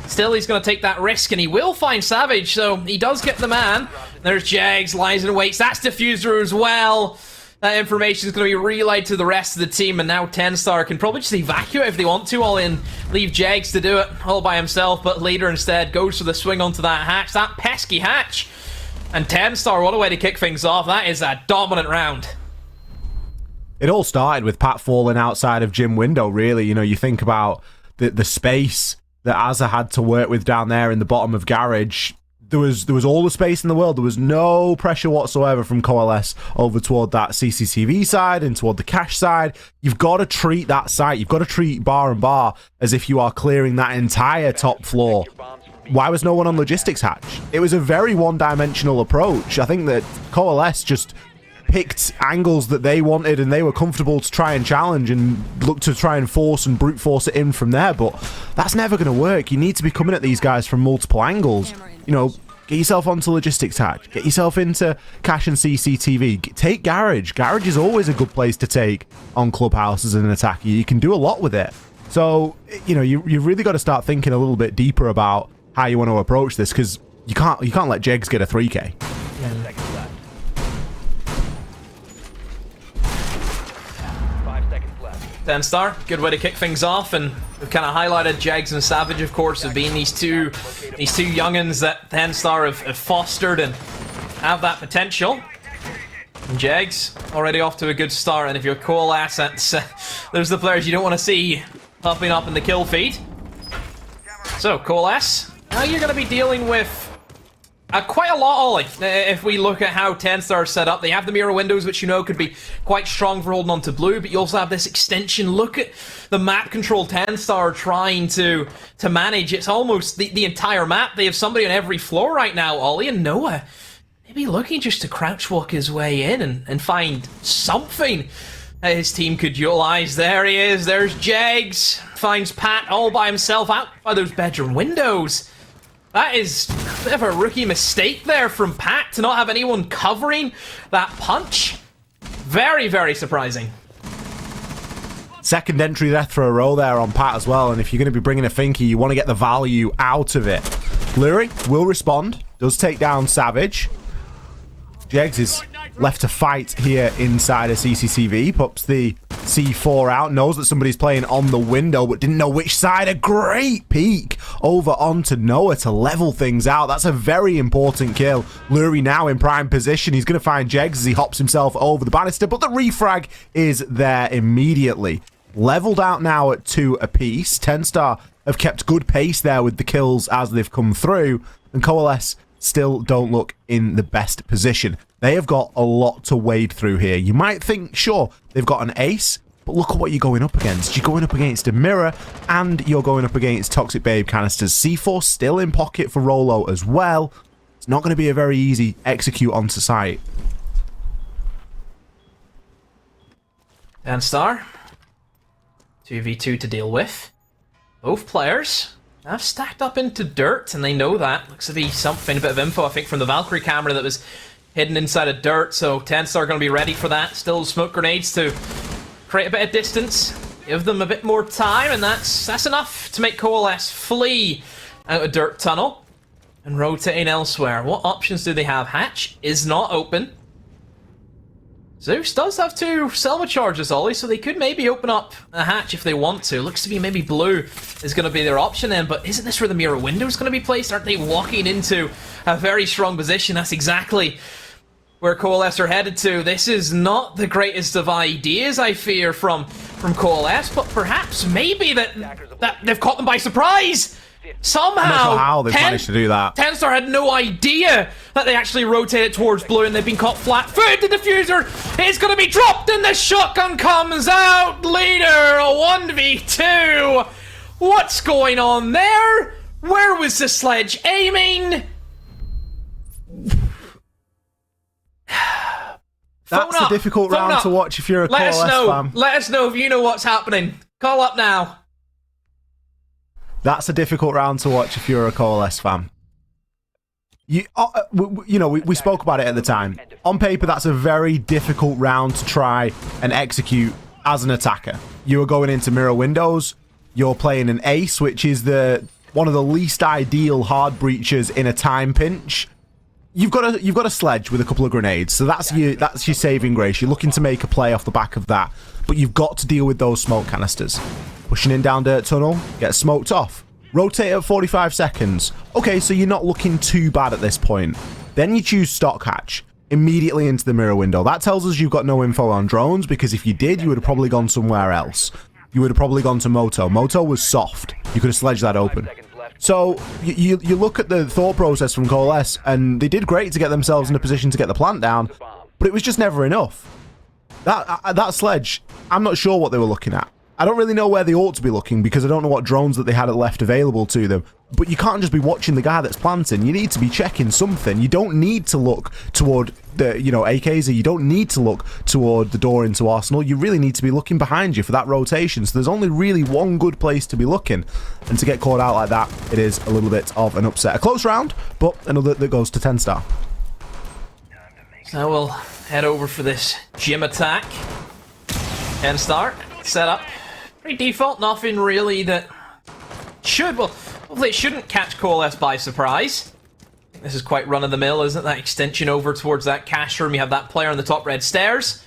still, he's going to take that risk, and he will find Savage, so he does get the man. There's Jags, lies and waits. That's Diffuser as well. That information is going to be relayed to the rest of the team, and now TENSTAR can probably just evacuate if they want to, all in. Leave Jags to do it all by himself, but Leader instead goes for the swing onto that hatch. That pesky hatch. And TENSTAR, what a way to kick things off. That is a dominant round. It all started with Pat falling outside of gym window, really. You know, you think about the space that Azza had to work with down there in the bottom of Garage, there was all the space in the world. There was no pressure whatsoever from Coalesce over toward that CCTV side and toward the cache side. You've got to treat that site, you've got to treat bar and bar as if you are clearing that entire top floor. Why was no one on logistics hatch? It was a very one-dimensional approach. I think that Coalesce just picked angles that they wanted and they were comfortable to try and challenge and look to try and force and brute force it in from there, but that's never going to work. You need to be coming at these guys from multiple angles. You know, get yourself onto logistics hatch, get yourself into cache and CCTV, take Garage. Garage is always a good place to take on Clubhouse as an attacker. You can do a lot with it. So, you know, you've really got to start thinking a little bit deeper about how you want to approach this, because you can't let Jegs get a 3K. TENSTAR, good way to kick things off, and we've kind of highlighted Jags and Savage, of course, as being these two youngins that TENSTAR have fostered and have that potential. And Jags already off to a good start, and if you're Coalesce, there's the players you don't want to see popping up in the kill feed. So Coalesce, now you're going to be dealing with quite a lot, Ollie. If we look at how TENSTAR is set up, they have the mirror windows, which you know could be quite strong for holding on to blue, but you also have this extension. Look at the map control TENSTAR trying to manage. It's almost the entire map. They have somebody on every floor right now, Ollie, and Noah maybe looking just to crouch walk his way in and find something that his team could utilize. There he is. There's Jegs. Finds Pat all by himself out by those bedroom windows. That is a bit of a rookie mistake there from Pat to not have anyone covering that punch. Very, very surprising. Second entry death for a row there on Pat as well, and if you're going to be bringing a Finky, you want to get the value out of it. Lurie will respond, does take down Savage. Jegs is left to fight here inside a CCTV, pops the C4 out, knows that somebody's playing on the window, but didn't know which side. A great peek over onto Noah to level things out. That's a very important kill. Lurie now in prime position. He's going to find Jegs as he hops himself over the banister, but the refrag is there immediately. Leveled out now at 2 apiece. TENSTAR have kept good pace there with the kills as they've come through, and Coalesce still don't look in the best position. They have got a lot to wade through here. You might think, sure, they've got an ace, but look at what you're going up against. You're going up against a mirror, and you're going up against Toxic Babe canisters. C4 still in pocket for Rolo as well. It's not going to be a very easy execute onto site. TENSTAR, 2v2 to deal with. Both players have stacked up into dirt, and they know that. Looks to be something, a bit of info, I think, from the Valkyrie camera that was hidden inside of dirt, so TENSTAR are going to be ready for that. Still smoke grenades to create a bit of distance, give them a bit more time, and that's enough to make Coalesce flee out of dirt tunnel and rotating elsewhere. What options do they have? Hatch is not open. Zeus does have 2 Selma charges, Ollie, so they could maybe open up a hatch if they want to. Looks to be maybe blue is going to be their option then, but isn't this where the mirror window is going to be placed? Aren't they walking into a very strong position? That's exactly where Coalesce are headed to. This is not the greatest of ideas, I fear, from Coalesce, but perhaps maybe that they've caught them by surprise. Somehow, I'm not sure how they've managed to do that. TENSTAR had no idea that they actually rotated towards blue, and they've been caught flat-footed. The diffuser is going to be dropped, and the shotgun comes out. Leader, a 1v2. What's going on there? Where was the sledge aiming? That's a difficult round to watch if you're a Coalesce fan. Let us know if you know what's happening. Call up now. That's a difficult round to watch if you're a Coalesce fan. We spoke about it at the time. On paper, that's a very difficult round to try and execute as an attacker. You are going into mirror windows. You're playing an ace, which is one of the least ideal hard breachers in a time pinch. You've got a sledge with a couple of grenades, so that's your saving grace. You're looking to make a play off the back of that, but you've got to deal with those smoke canisters. Pushing in down dirt tunnel, get smoked off. Rotate at 45 seconds. Okay, so you're not looking too bad at this point. Then you choose stock hatch immediately into the mirror window. That tells us you've got no info on drones, because if you did, you would have probably gone somewhere else. you would have probably gone to Moto. Moto was soft. You could have sledged that open. So you look at the thought process from Coalesce, and they did great to get themselves in a position to get the plant down, but it was just never enough. That sledge, I'm not sure what they were looking at. I don't really know where they ought to be looking because I don't know what drones that they had left available to them. But you can't just be watching the guy that's planting. You need to be checking something. You don't need to look toward the, you know, AKs. You don't need to look toward the door into Arsenal. You really need to be looking behind you for that rotation. So there's only really one good place to be looking. And to get caught out like that, it is a little bit of an upset. A close round, but another that goes to TENSTAR. So we'll head over for this gym attack. TENSTAR set up. Pretty default, nothing really that should, well, hopefully it shouldn't catch Coalesce by surprise. This is quite run-of-the-mill, isn't it? That extension over towards that cash room. You have that player on the top red stairs.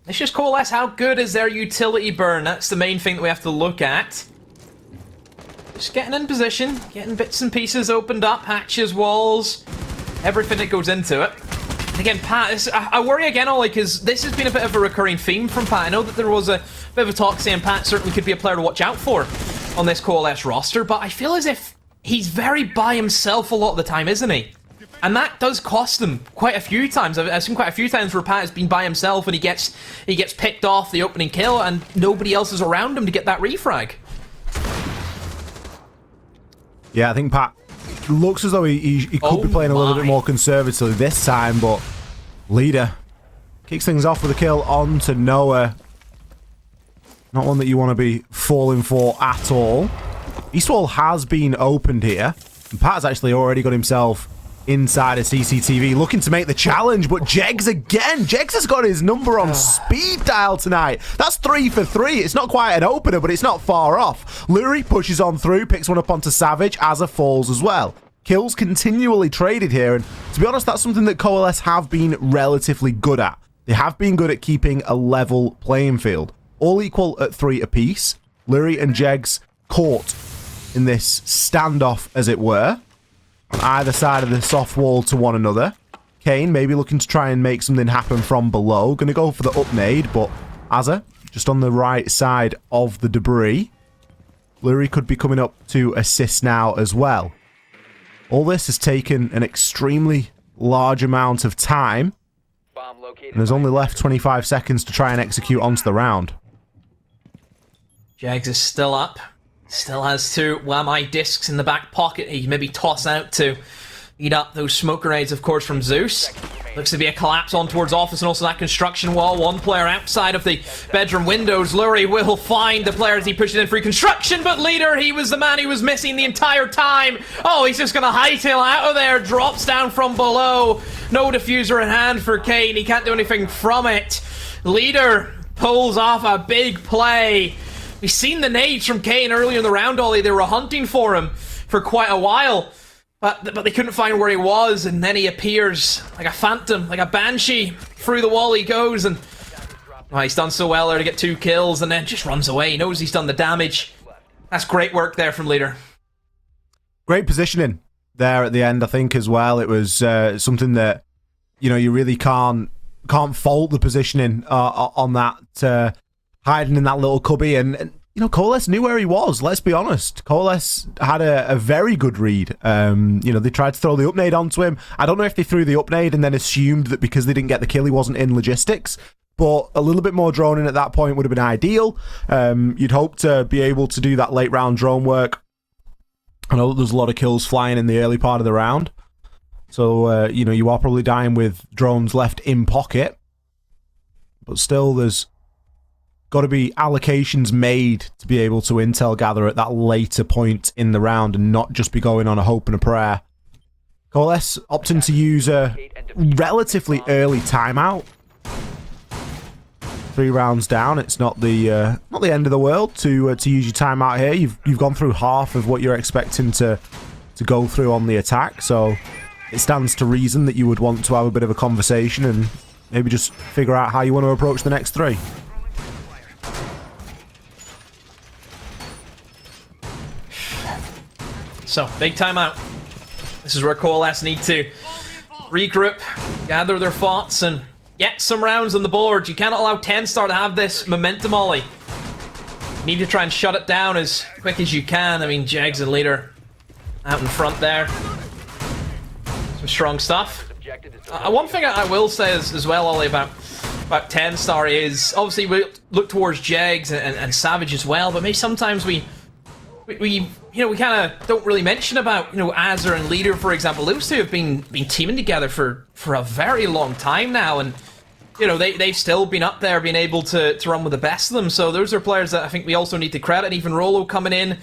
It's just Coalesce. How good is their utility burn? That's the main thing that we have to look at. Just getting in position, getting bits and pieces opened up, hatches, walls, everything that goes into it. Again, Pat, I worry again, Ollie, because this has been a bit of a recurring theme from Pat. I know that there was a bit of a talk saying Pat certainly could be a player to watch out for on this Coalesce roster, but I feel as if he's very by himself a lot of the time, isn't he? And that does cost them quite a few times. I've seen quite a few times where Pat has been by himself and he gets picked off the opening kill and nobody else is around him to get that refrag. Yeah, I think Pat looks as though he could be playing a little bit more conservatively this time, but Leader kicks things off with a kill on to Noah. Not one that you want to be falling for at all. East wall has been opened here, and Pat has actually already got himself inside a CCTV, looking to make the challenge, but Jegs again. Jegs has got his number on speed dial tonight. That's 3 for 3. It's not quite an opener, but it's not far off. Lurie pushes on through, picks one up onto Savage. Azza falls as well. Kills continually traded here, and to be honest, that's something that Coalesce have been relatively good at. They have been good at keeping a level playing field. All equal at 3 apiece. Lurie and Jegs caught in this standoff, as it were, on either side of the soft wall to one another. Kane maybe looking to try and make something happen from below. Going to go for the up nade, but Azza just on the right side of the debris. Lurie could be coming up to assist now as well. All this has taken an extremely large amount of time, and there's only left 25 seconds to try and execute onto the round. Jags is still up. Still has 2 Whammy discs in the back pocket. He can maybe toss out to eat up those smoke grenades, of course, from Zeus. Looks to be a collapse on towards office and also that construction wall. One player outside of the bedroom windows. Lurie will find the player as he pushes in free construction, but Leader, he was the man who was missing the entire time. Oh, he's just going to hightail out of there. Drops down from below. No diffuser in hand for Kane. He can't do anything from it. Leader pulls off a big play. We've seen the nades from Kane earlier in the round, Ollie. They were hunting for him for quite a while. But they couldn't find where he was, and then he appears like a phantom, like a banshee. Through the wall he goes, and he's done so well there to get 2 kills, and then just runs away. He knows he's done the damage. That's great work there from Leader. Great positioning there at the end, I think, as well. It was something that, you know, you really can't fault the positioning on that, hiding in that little cubby, and you know, Coalesce knew where he was, let's be honest. Coalesce had a very good read. You know, they tried to throw the up nade onto him. I don't know if they threw the up nade and then assumed that because they didn't get the kill, he wasn't in logistics. But a little bit more drone in at that point would have been ideal. You'd hope to be able to do that late round drone work. I know there's a lot of kills flying in the early part of the round. So, you know, you are probably dying with drones left in pocket. But still, there's got to be allocations made to be able to intel gather at that later point in the round and not just be going on a hope and a prayer. Coalesce opting to use a relatively early timeout. 3 rounds down. It's not the end of the world to use your timeout here. You've gone through half of what you're expecting to go through on the attack, so it stands to reason that you would want to have a bit of a conversation and maybe just figure out how you want to approach the next 3. So, big timeout. This is where Coalesce need to regroup, gather their thoughts, and get some rounds on the board. You cannot allow TENSTAR to have this momentum, Ollie. need to try and shut it down as quick as you can. I mean, Jegs and Leader out in front there. Some strong stuff. One thing I will say as well, Ollie, about TENSTAR is obviously we look towards Jegs and Savage as well, but maybe sometimes we kind of don't really mention about Azure and Leader, for example. Those two have been teaming together for a very long time now, and they've still been up there, being able to run with the best of them. So those are players that I think we also need to credit. Even Rolo coming in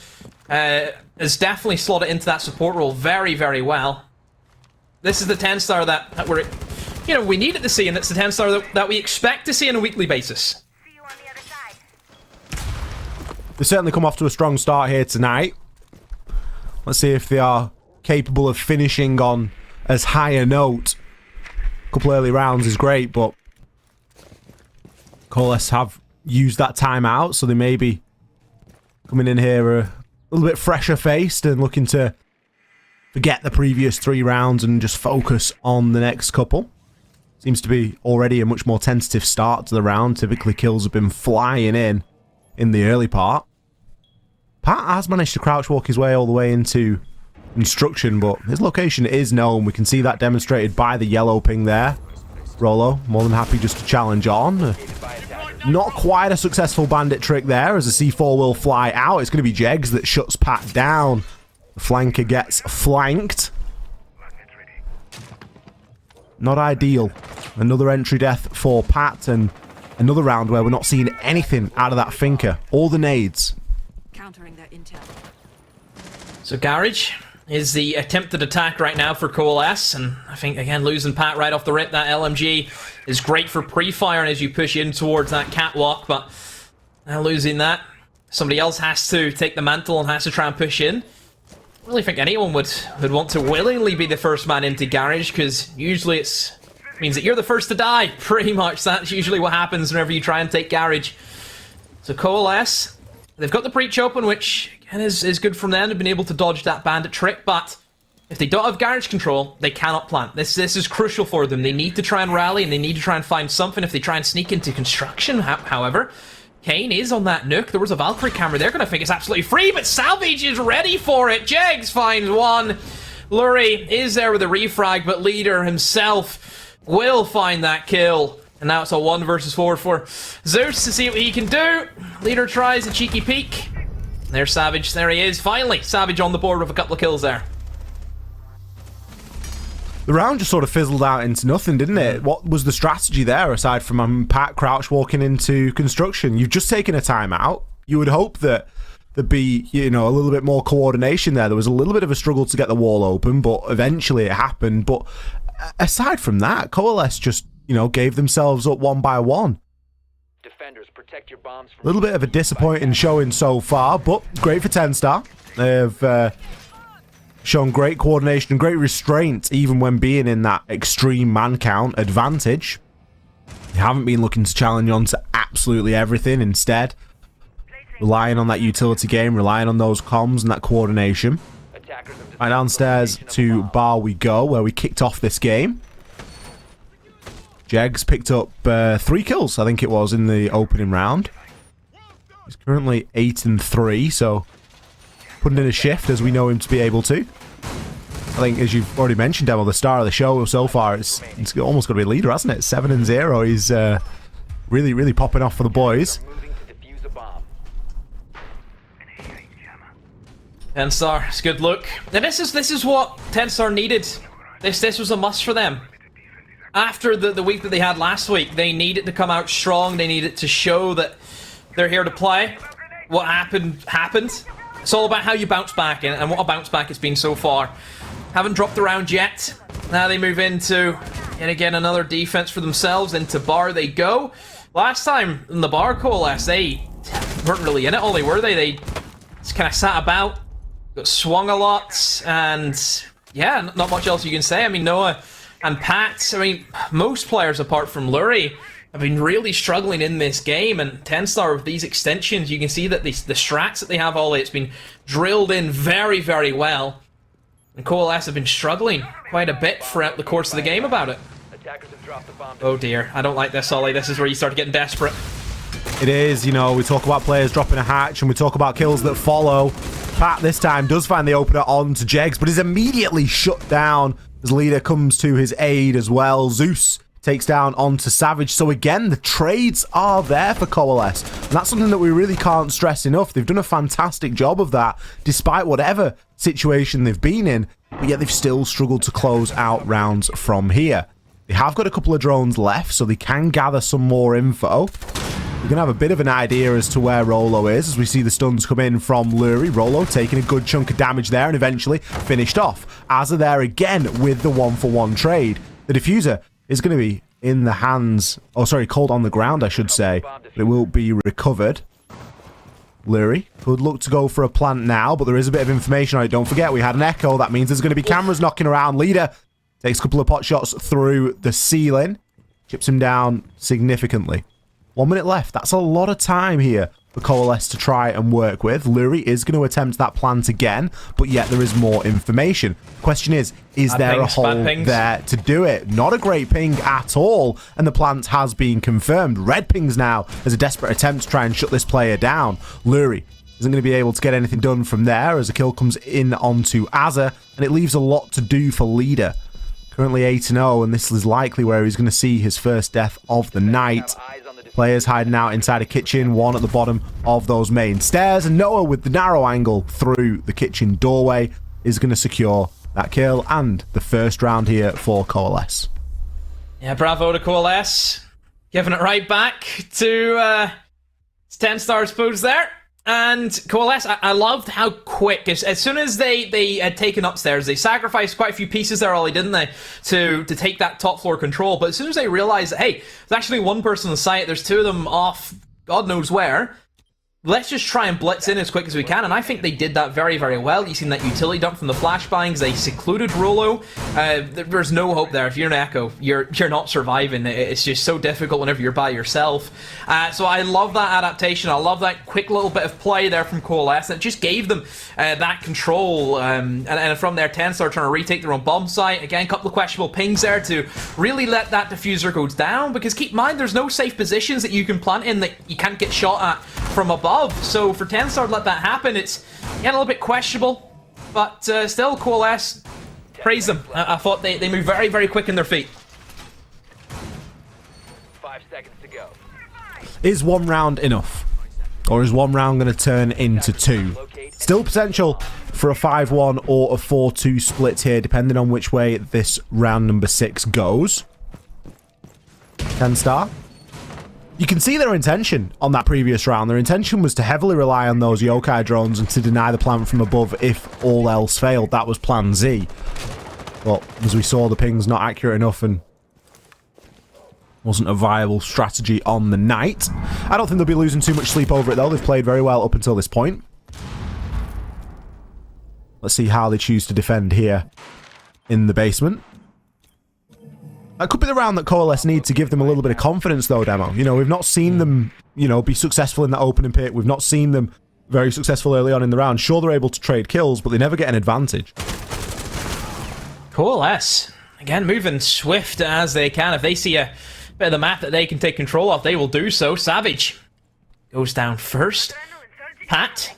has definitely slotted into that support role very, very well. This is the TENSTAR that we're, we needed to see, and it's the TENSTAR that we expect to see on a weekly basis. They certainly come off to a strong start here tonight. Let's see if they are capable of finishing on as high a note. A couple early rounds is great, but Coalesce have used that time out, so they may be coming in here a little bit fresher faced and looking to forget the previous 3 rounds and just focus on the next couple. Seems to be already a much more tentative start to the round. Typically kills have been flying in the early part. Pat has managed to crouch walk his way all the way into Instruction, but his location is known. We can see that demonstrated by the yellow ping there. Rolo, more than happy just to challenge on. Not quite a successful bandit trick there, as the C4 will fly out. It's going to be Jegs that shuts Pat down. The flanker gets flanked. Not ideal. Another entry death for Pat, and another round where we're not seeing anything out of that Finker. All the nades. Countering their intel. So Garage is the attempted attack right now for Coalesce, and I think, again, losing Pat right off the rip. That LMG is great for pre-firing as you push in towards that catwalk, but now losing that, somebody else has to take the mantle and has to try and push in. I really think anyone would want to willingly be the first man into Garage, because usually it means that you're the first to die, pretty much. That's usually what happens whenever you try and take Garage. So Coalesce, they've got the breach open, which again is good from them. They've been able to dodge that bandit trick, but if they don't have Garage control, they cannot plant. This is crucial for them. They need to try and rally, and they need to try and find something if they try and sneak into Construction. However, Kane is on that nuke. There was a Valkyrie camera. They're going to think it's absolutely free, but Salvage is ready for it. Jegs finds one. Lurie is there with a refrag, but Leader himself will find that kill. And now it's a 1 versus 4 for Zeus to see what he can do. Leader tries a cheeky peek. There's Savage. There he is. Finally, Savage on the board with a couple of kills there. The round just sort of fizzled out into nothing, didn't it? What was the strategy there, aside from Pat Crouch walking into Construction? You've just taken a timeout. You would hope that there'd be, a little bit more coordination there. There was a little bit of a struggle to get the wall open, but eventually it happened. But aside from that, Coalesce just, gave themselves up one by one. Defenders, protect your bombs from A little bit of a disappointing showing so far, but great for TENSTAR. They've shown great coordination and great restraint, even when being in that extreme man count advantage. They haven't been looking to challenge on to absolutely everything. Instead, relying on that utility game, relying on those comms and that coordination. Right, downstairs to bar we go, where we kicked off this game. Jegs picked up 3 kills, I think it was, in the opening round. He's currently 8-3, so putting in a shift as we know him to be able to. I think, as you've already mentioned, Demo, the star of the show so far, it's almost got to be a leader, hasn't it? 7-0. He's really, really popping off for the boys. TENSTAR, it's a good look. And this is what TENSTAR needed. This was a must for them. After the week that they had last week, they needed to come out strong. They needed to show that they're here to play. What happened. It's all about how you bounce back, and what a bounce back it's been so far. Haven't dropped the round yet. Now they move into, yet again, another defense for themselves. Into bar they go. Last time in the bar Coalesce, they weren't really in it, only were they? They just kind of sat about, got swung a lot, and yeah, not much else you can say. I mean, Noah and Pat, most players apart from Lurie have been really struggling in this game, and TENSTAR with these extensions, you can see that the strats that they have, Ollie, it's been drilled in very, very well. And Coalesce have been struggling quite a bit throughout the course of the game about it. Oh dear, I don't like this, Ollie. This is where you start getting desperate. It is, you know, we talk about players dropping a hatch and we talk about kills that follow. Pat this time does find the opener onto Jegs, but is immediately shut down as Leader comes to his aid as well. Zeus takes down onto Savage. So again, the trades are there for Coalesce. And that's something that we really can't stress enough. They've done a fantastic job of that, despite whatever situation they've been in, but yet they've still struggled to close out rounds from here. They have got a couple of drones left, so they can gather some more info. We're going to have a bit of an idea as to where Rolo is as we see the stuns come in from Lurie. Rolo taking a good chunk of damage there and eventually finished off. Azza there again with the 1-for-1 trade. The diffuser is going to be in the hands... Oh, sorry, cold on the ground, I should say. But it will be recovered. Lurie could look to go for a plant now, but there is a bit of information on it. Don't forget, we had an echo. That means there's going to be cameras knocking around. Leader takes a couple of pot shots through the ceiling. Chips him down significantly. 1 minute left. That's a lot of time here for Coalesce to try and work with. Lurie is going to attempt that plant again, but yet there is more information. Question is there a hole there to do it? Not a great ping at all, and the plant has been confirmed. Red pings now as a desperate attempt to try and shut this player down. Lurie isn't going to be able to get anything done from there as a kill comes in onto Azza, and it leaves a lot to do for Leader. Currently 8-0, and this is likely where he's going to see his first death of the night. Players hiding out inside a kitchen, one at the bottom of those main stairs, and Noah with the narrow angle through the kitchen doorway is going to secure that kill and the first round here for Coalesce. Yeah, bravo to Coalesce. Giving it right back to TENSTAR, I suppose, there. And Coalesce, I loved how quick, as soon as they had taken upstairs, they sacrificed quite a few pieces there, Ollie, didn't they, to take that top floor control. But as soon as they realized that, hey, there's actually one person on site, there's two of them off God knows where, let's just try and blitz in as quick as we can, and I think they did that very, very well. You've seen that utility dump from the flashbangs. They secluded Rolo. There's no hope there. If you're an Echo, you're not surviving. It's just so difficult whenever you're by yourself. So I love that adaptation. I love that quick little bit of play there from Coalesce. It just gave them that control. And from there, TENSTAR trying to retake their own bomb site. Again, a couple of questionable pings there to really let that diffuser go down, because keep in mind, there's no safe positions that you can plant in that you can't get shot at from above. So for TENSTAR to let that happen, it's a little bit questionable, but still, Coalesce, praise them. I thought they moved very, very quick in their feet. 5 seconds to go. Is one round enough? Or is one round going to turn into two? Still potential for a 5-1 or a 4-2 split here, depending on which way this round number 6 goes. TENSTAR. You can see their intention on that previous round. Their intention was to heavily rely on those yokai drones and to deny the plant from above if all else failed. That was plan Z. But as we saw, the ping's not accurate enough and wasn't a viable strategy on the night. I don't think they'll be losing too much sleep over it, though. They've played very well up until this point. Let's see how they choose to defend here in the basement. That could be the round that Coalesce need to give them a little bit of confidence, though, Demo. You know, we've not seen them, you know, be successful in that opening pit. We've not seen them very successful early on in the round. Sure, they're able to trade kills, but they never get an advantage. Coalesce, again, moving swift as they can. If they see a bit of the map that they can take control of, they will do so. Savage goes down first. Pat,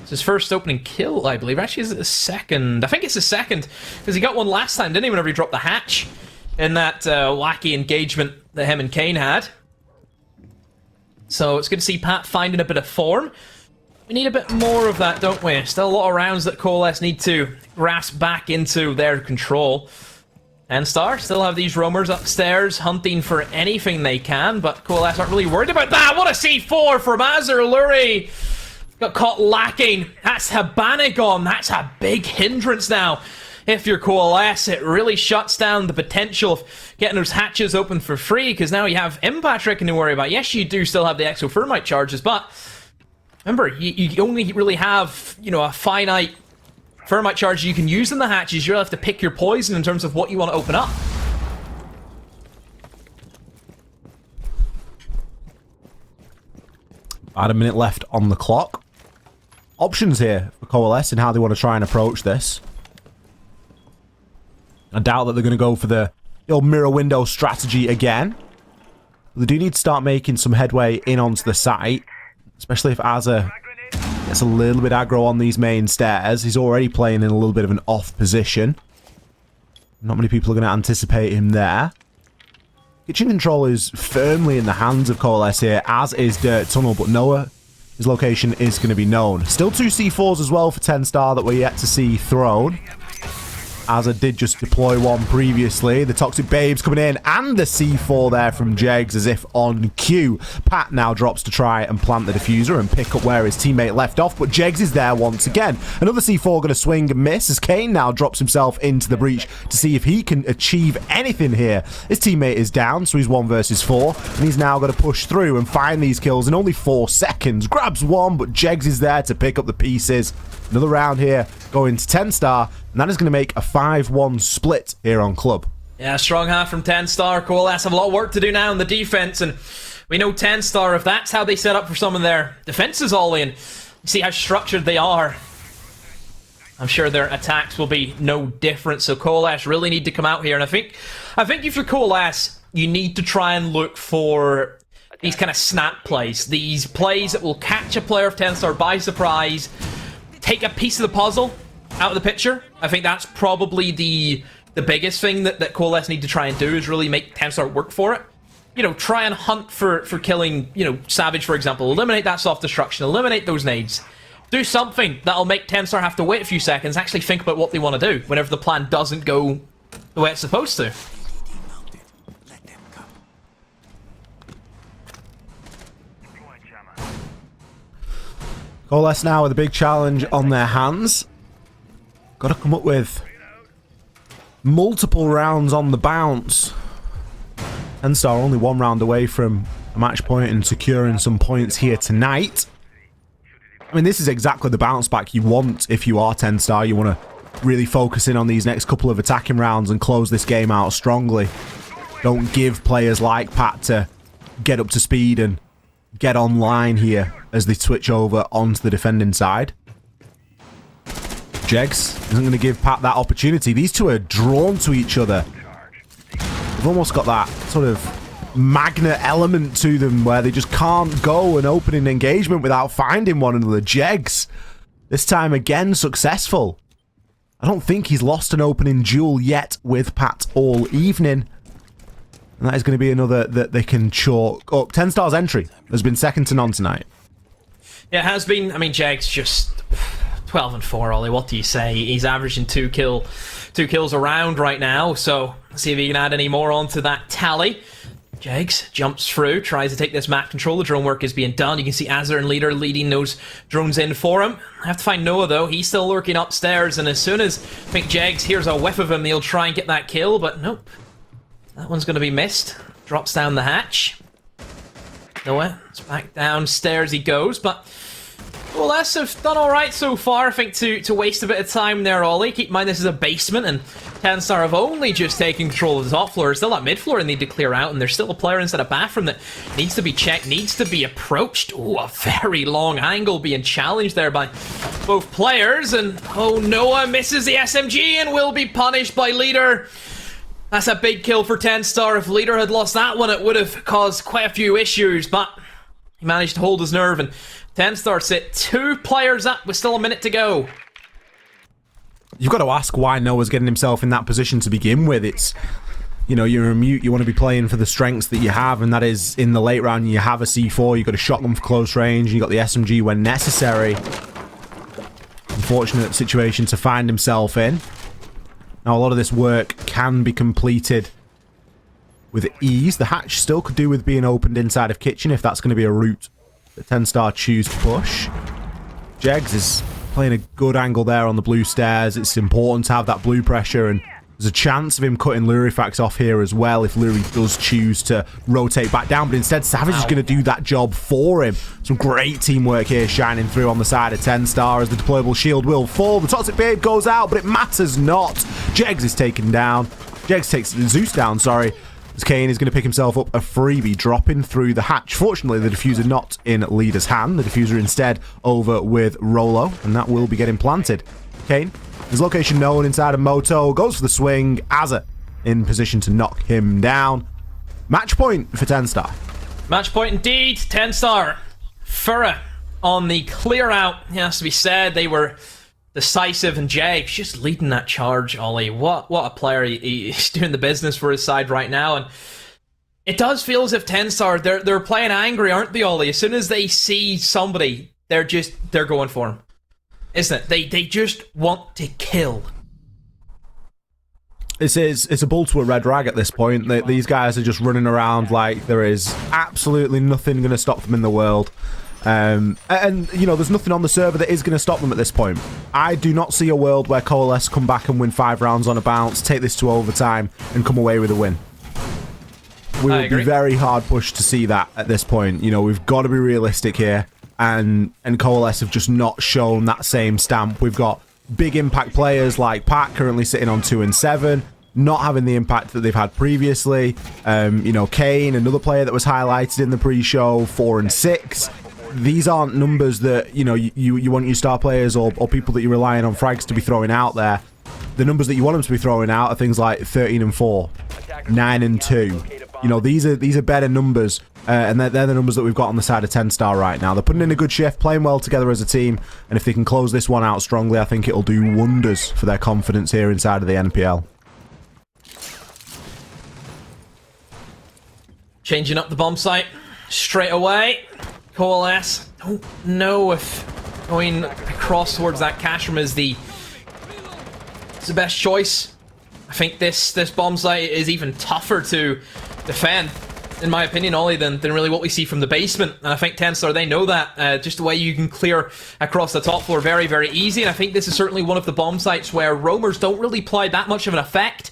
it's his first opening kill, I believe. Actually, is it the second? I think it's the second, because he got one last time, didn't he, whenever he dropped the hatch in that wacky engagement that him and Kane had. So it's good to see Pat finding a bit of form. We need a bit more of that, don't we? Still a lot of rounds that Coalesce need to grasp back into their control. TENSTAR still have these roamers upstairs hunting for anything they can, but Coalesce aren't really worried about that. What a C4 from Azur. Lurie got caught lacking. That's Habanagon. That's a big hindrance now. If you're Coalesce, it really shuts down the potential of getting those hatches open for free, because now you have Impact Reckon to worry about. Yes, you do still have the exothermite charges, but remember, you only really have, you know, a finite thermite charge you can use in the hatches. You really have to pick your poison in terms of what you want to open up. About a minute left on the clock. Options here for Coalesce and how they want to try and approach this. I doubt that they're going to go for the old mirror window strategy again. They do need to start making some headway in onto the site, especially if Azza gets a little bit aggro on these main stairs. He's already playing in a little bit of an off position. Not many people are going to anticipate him there. Kitchen control is firmly in the hands of Coalesce here, as is Dirt Tunnel, but Noah, his location is going to be known. Still 2 C4s as well for TENSTAR that we're yet to see thrown. Azza did just deploy one previously. The Toxic Babes coming in, and the C4 there from Jegs as if on cue. Pat now drops to try and plant the diffuser and pick up where his teammate left off, but Jegs is there once again. Another C4 going to swing and miss as Kane now drops himself into the breach to see if he can achieve anything here. His teammate is down, so he's 1 versus 4, and he's now going to push through and find these kills in only 4 seconds. Grabs one, but Jegs is there to pick up the pieces. Another round here going to TENSTAR, and that is going to make a 5-1 split here on Club. Yeah, strong half from TENSTAR. Coalesce have a lot of work to do now in the defense, and we know TENSTAR, if that's how they set up for some of their defenses all in, you see how structured they are. I'm sure their attacks will be no different, so Coalesce really need to come out here, and I think if you're Coalesce, you need to try and look for these kind of snap plays, these plays that will catch a player of TENSTAR by surprise, take a piece of the puzzle out of the picture. I think that's probably the biggest thing that Coalesce need to try and do, is really make TENSTAR work for it. You know, try and hunt for killing, you know, Savage, for example. Eliminate that soft destruction, eliminate those nades. Do something that'll make TENSTAR have to wait a few seconds, actually think about what they want to do whenever the plan doesn't go the way it's supposed to. Coalesce now with a big challenge on their hands. Got to come up with multiple rounds on the bounce. TENSTAR only 1 round away from a match point and securing some points here tonight. I mean, this is exactly the bounce back you want if you are TENSTAR. You want to really focus in on these next couple of attacking rounds and close this game out strongly. Don't give players like Pat to get up to speed and get online here as they switch over onto the defending side. Jegs isn't going to give Pat that opportunity. These two are drawn to each other. They've almost got that sort of magnet element to them where they just can't go an opening engagement without finding one another. Jegs, this time again successful. I don't think he's lost an opening duel yet with Pat all evening. And that is going to be another that they can chalk up. TENSTAR's entry has been second to none tonight. Yeah, it has been. I mean, Jegs just 12 and 4, Ollie. What do you say? He's averaging 2 kills a round right now. So let's see if he can add any more onto that tally. Jegs jumps through, tries to take this map control. The drone work is being done. You can see Azza and Leader leading those drones in for him. I have to find Noah, though. He's still lurking upstairs, and as soon as I think Jegs hears a whiff of him, he'll try and get that kill, but nope. That one's going to be missed. Drops down the hatch. Noah, it's back downstairs he goes, but Coalesce have done alright so far. I think to waste a bit of time there, Ollie. Keep in mind this is a basement, and TENSTAR have only just taken control of the top floor. Still that mid floor they need to clear out, and there's still a player inside a bathroom that needs to be checked, needs to be approached. Ooh, a very long angle being challenged there by both players, and oh, Noah misses the SMG and will be punished by Leader. That's a big kill for TENSTAR. If Leader had lost that one, it would have caused quite a few issues, but he managed to hold his nerve, and TENSTAR sit 2 players up with still a minute to go. You've got to ask why Noah's getting himself in that position to begin with. It's, you know, you're a mute, you want to be playing for the strengths that you have, and that is in the late round you have a C4, you've got a shotgun for close range, you've got the SMG when necessary. Unfortunate situation to find himself in. Now, a lot of this work can be completed with ease. The hatch still could do with being opened inside of kitchen if that's going to be a route that TENSTAR choose to push. Jegs is playing a good angle there on the blue stairs. It's important to have that blue pressure, and there's a chance of him cutting Lurifax off here as well if Luri does choose to rotate back down, but instead Savage is going to do that job for him. Some great teamwork here shining through on the side of TENSTAR as the deployable shield will fall. The Toxic Babe goes out, but it matters not. Jegs is taken down. Jegs takes Zeus down, sorry. As Kane is going to pick himself up a freebie, dropping through the hatch. Fortunately, the diffuser not in Leader's hand. The diffuser instead over with Rolo, and that will be getting planted. Kane, his location known inside of Moto, goes for the swing. Azza in position to knock him down. Match point for TENSTAR. Match point indeed. TENSTAR. Fura on the clear out. It has to be said, they were decisive, and Jay just leading that charge, Ollie. What a player. He's doing the business for his side right now, and it does feel as if TENSTAR, they're playing angry, aren't they, Ollie? As soon as they see somebody, they're going for him. Isn't it? They just want to kill. It's a bull to a red rag at this point. These guys are just running around like there is absolutely nothing going to stop them in the world. And, you know, there's nothing on the server that is going to stop them at this point. I do not see a world where Coalesce come back and win 5 rounds on a bounce, take this to overtime, and come away with a win. We would be very hard pushed to see that at this point. You know, we've got to be realistic here. And Coalesce have just not shown that same stamp. We've got big impact players like Pat currently sitting on 2 and 7, not having the impact that they've had previously. You know, Kane, another player that was highlighted in the pre-show, 4 and 6. These aren't numbers that, you know, you want your star players or people that you're relying on frags to be throwing out there. The numbers that you want them to be throwing out are things like 13 and 4, 9 and 2. You know, these are better numbers, and they're the numbers that we've got on the side of TENSTAR right now. They're putting in a good shift, playing well together as a team, and if they can close this one out strongly, I think it'll do wonders for their confidence here inside of the NPL. Changing up the bomb site straight away. Coalesce. Don't know if going across towards that cash room is the best choice. I think this bomb site is even tougher to defend, in my opinion, Ollie, than really what we see from the basement. And I think TENSTAR, they know that. Just the way you can clear across the top floor very, very easy. And I think this is certainly one of the bomb sites where roamers don't really apply that much of an effect.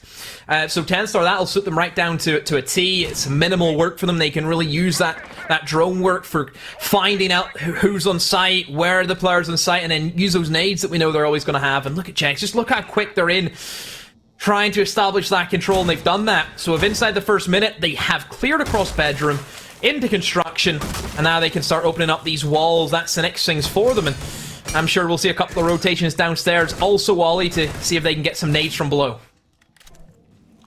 So TENSTAR, that'll suit them right down to a T. It's minimal work for them. They can really use that drone work for finding out who's on site, where are the players on site, and then use those nades that we know they're always going to have. And look at Jax, just look how quick they're in, trying to establish that control, and they've done that. So if inside the first minute, they have cleared across bedroom, into construction, and now they can start opening up these walls. That's the next things for them, and I'm sure we'll see a couple of rotations downstairs also, Wally, to see if they can get some nades from below.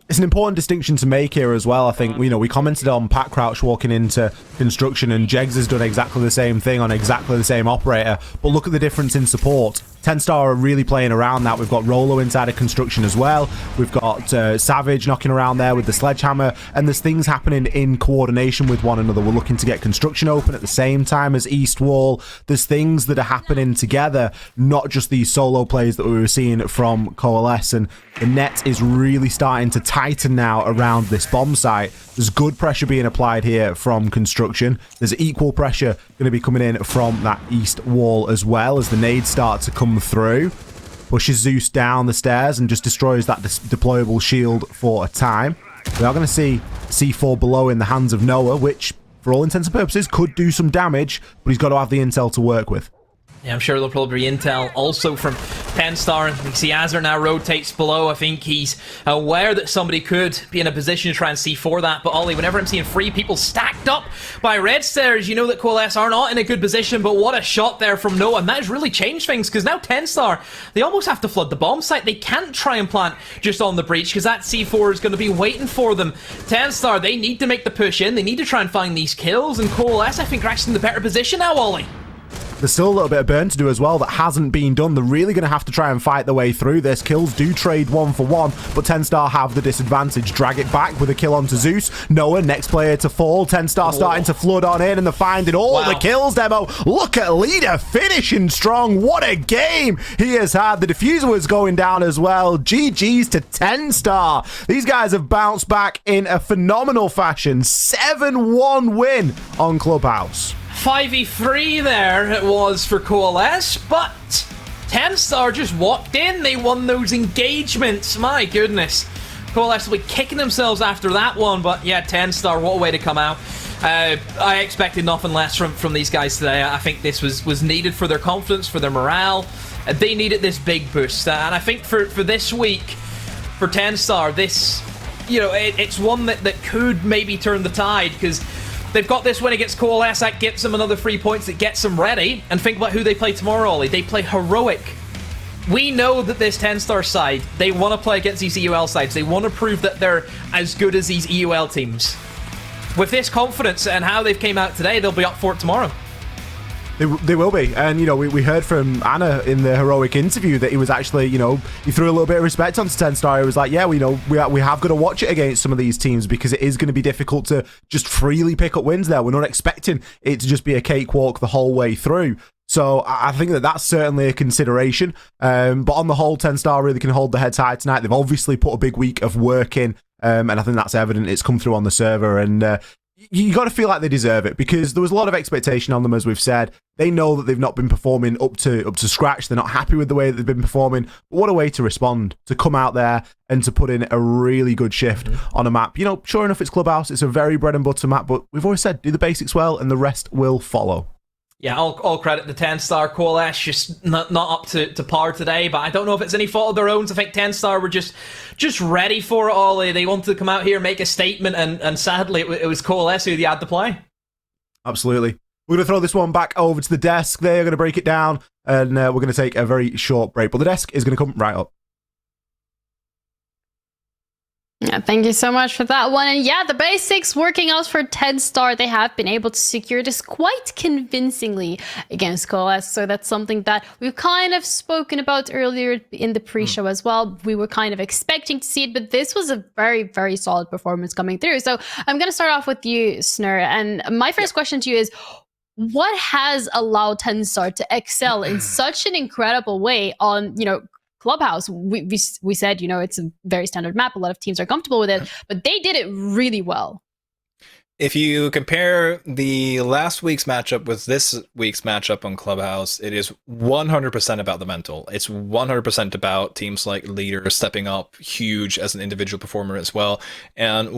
It's an important distinction to make here as well. I think, you know, we commented on Pat Crouch walking into construction, and Jegs has done exactly the same thing on exactly the same operator, but look at the difference in support. TENSTAR are really playing around that. We've got Rolo inside of construction as well. We've got Savage knocking around there with the sledgehammer, and there's things happening in coordination with one another. We're looking to get construction open at the same time as East Wall. There's things that are happening together, not just these solo plays that we were seeing from Coalesce, and the net is really starting to tighten now around this bomb site. There's good pressure being applied here from construction. There's equal pressure going to be coming in from that east wall as well as the nades start to come through. Pushes Zeus down the stairs and just destroys that deployable shield for a time. We are going to see C4 below in the hands of Noah, which for all intents and purposes could do some damage, but he's got to have the intel to work with. Yeah, I'm sure there'll probably be intel also from TENSTAR. You can see Azar now rotates below. I think he's aware that somebody could be in a position to try and C4 that. But Ollie, whenever I'm seeing 3 people stacked up by red stairs, you know that Coalesce are not in a good position. But what a shot there from Noah. And that has really changed things, because now TENSTAR, they almost have to flood the bomb site. They can't try and plant just on the breach, because that C4 is going to be waiting for them. TENSTAR, they need to make the push in. They need to try and find these kills. And Coalesce, I think, are actually in the better position now, Ollie. There's still a little bit of burn to do as well that hasn't been done. They're really going to have to try and fight their way through this. Kills do trade 1 for 1, but TENSTAR have the disadvantage. Drag it back with a kill onto Zeus. Noah, next player to fall. TENSTAR starting to flood on in, and they're finding all the kills, Demo. Look at Leader finishing strong. What a game he has had. The diffuser was going down as well. GG's to TENSTAR. These guys have bounced back in a phenomenal fashion. 7-1 win on Clubhouse. 5v3 there it was for Coalesce, but TENSTAR just walked in. They won those engagements. My goodness. Coalesce will be kicking themselves after that one, but yeah, TENSTAR, what a way to come out. I expected nothing less from these guys today. I think this was needed for their confidence, for their morale. They needed this big boost, and I think for this week, for TENSTAR, this, you know, it's one that could maybe turn the tide, because they've got this win against Coalesce. That gives them another 3 points that gets them ready. And think about who they play tomorrow, Ollie. They play Heroic. We know that this TENSTAR side, they want to play against these EUL sides. They want to prove that they're as good as these EUL teams. with this confidence and how they've came out today, they'll be up for it tomorrow. They will be. And, we heard from Anna in the heroic interview that he was actually, he threw a little bit of respect onto TENSTAR. He was like, yeah, we have got to watch it against some of these teams because it is going to be difficult to just freely pick up wins there. We're not expecting it to just be a cakewalk the whole way through. So I think that's certainly a consideration. But on the whole, TENSTAR really can hold their heads high tonight. They've obviously put a big week of work in, and I think that's evident. It's come through on the server, and you got to feel like they deserve it because there was a lot of expectation on them, as we've said. They know that they've not been performing up to scratch. They're not happy with the way that they've been performing. But what a way to respond, to come out there and to put in a really good shift on a map. Sure enough, it's Clubhouse. It's a very bread and butter map, but we've always said, do the basics well and the rest will follow. Yeah, all credit to TENSTAR. Coalesce just not up to par today, but I don't know if it's any fault of their own. I think TENSTAR were just ready for it all. They wanted to come out here, make a statement, and sadly it was Coalesce who they had to play. Absolutely. We're going to throw this one back over to the desk. They're going to break it down, and we're going to take a very short break. But the desk is going to come right up. Yeah, thank you so much for that one. And yeah, the basics working out for TENSTAR. They have been able to secure this quite convincingly against Coalesce. So that's something that we've kind of spoken about earlier in the pre-show as well. We were kind of expecting to see it, but this was a very, very solid performance coming through. So I'm going to start off with you, Snur. And my first question to you is, what has allowed TENSTAR to excel in such an incredible way on, Clubhouse? We said, it's a very standard map. A lot of teams are comfortable with it, but they did it really well. If you compare the last week's matchup with this week's matchup on Clubhouse, it is 100% about the mental. It's 100% about teams like Leader stepping up huge as an individual performer as well. And,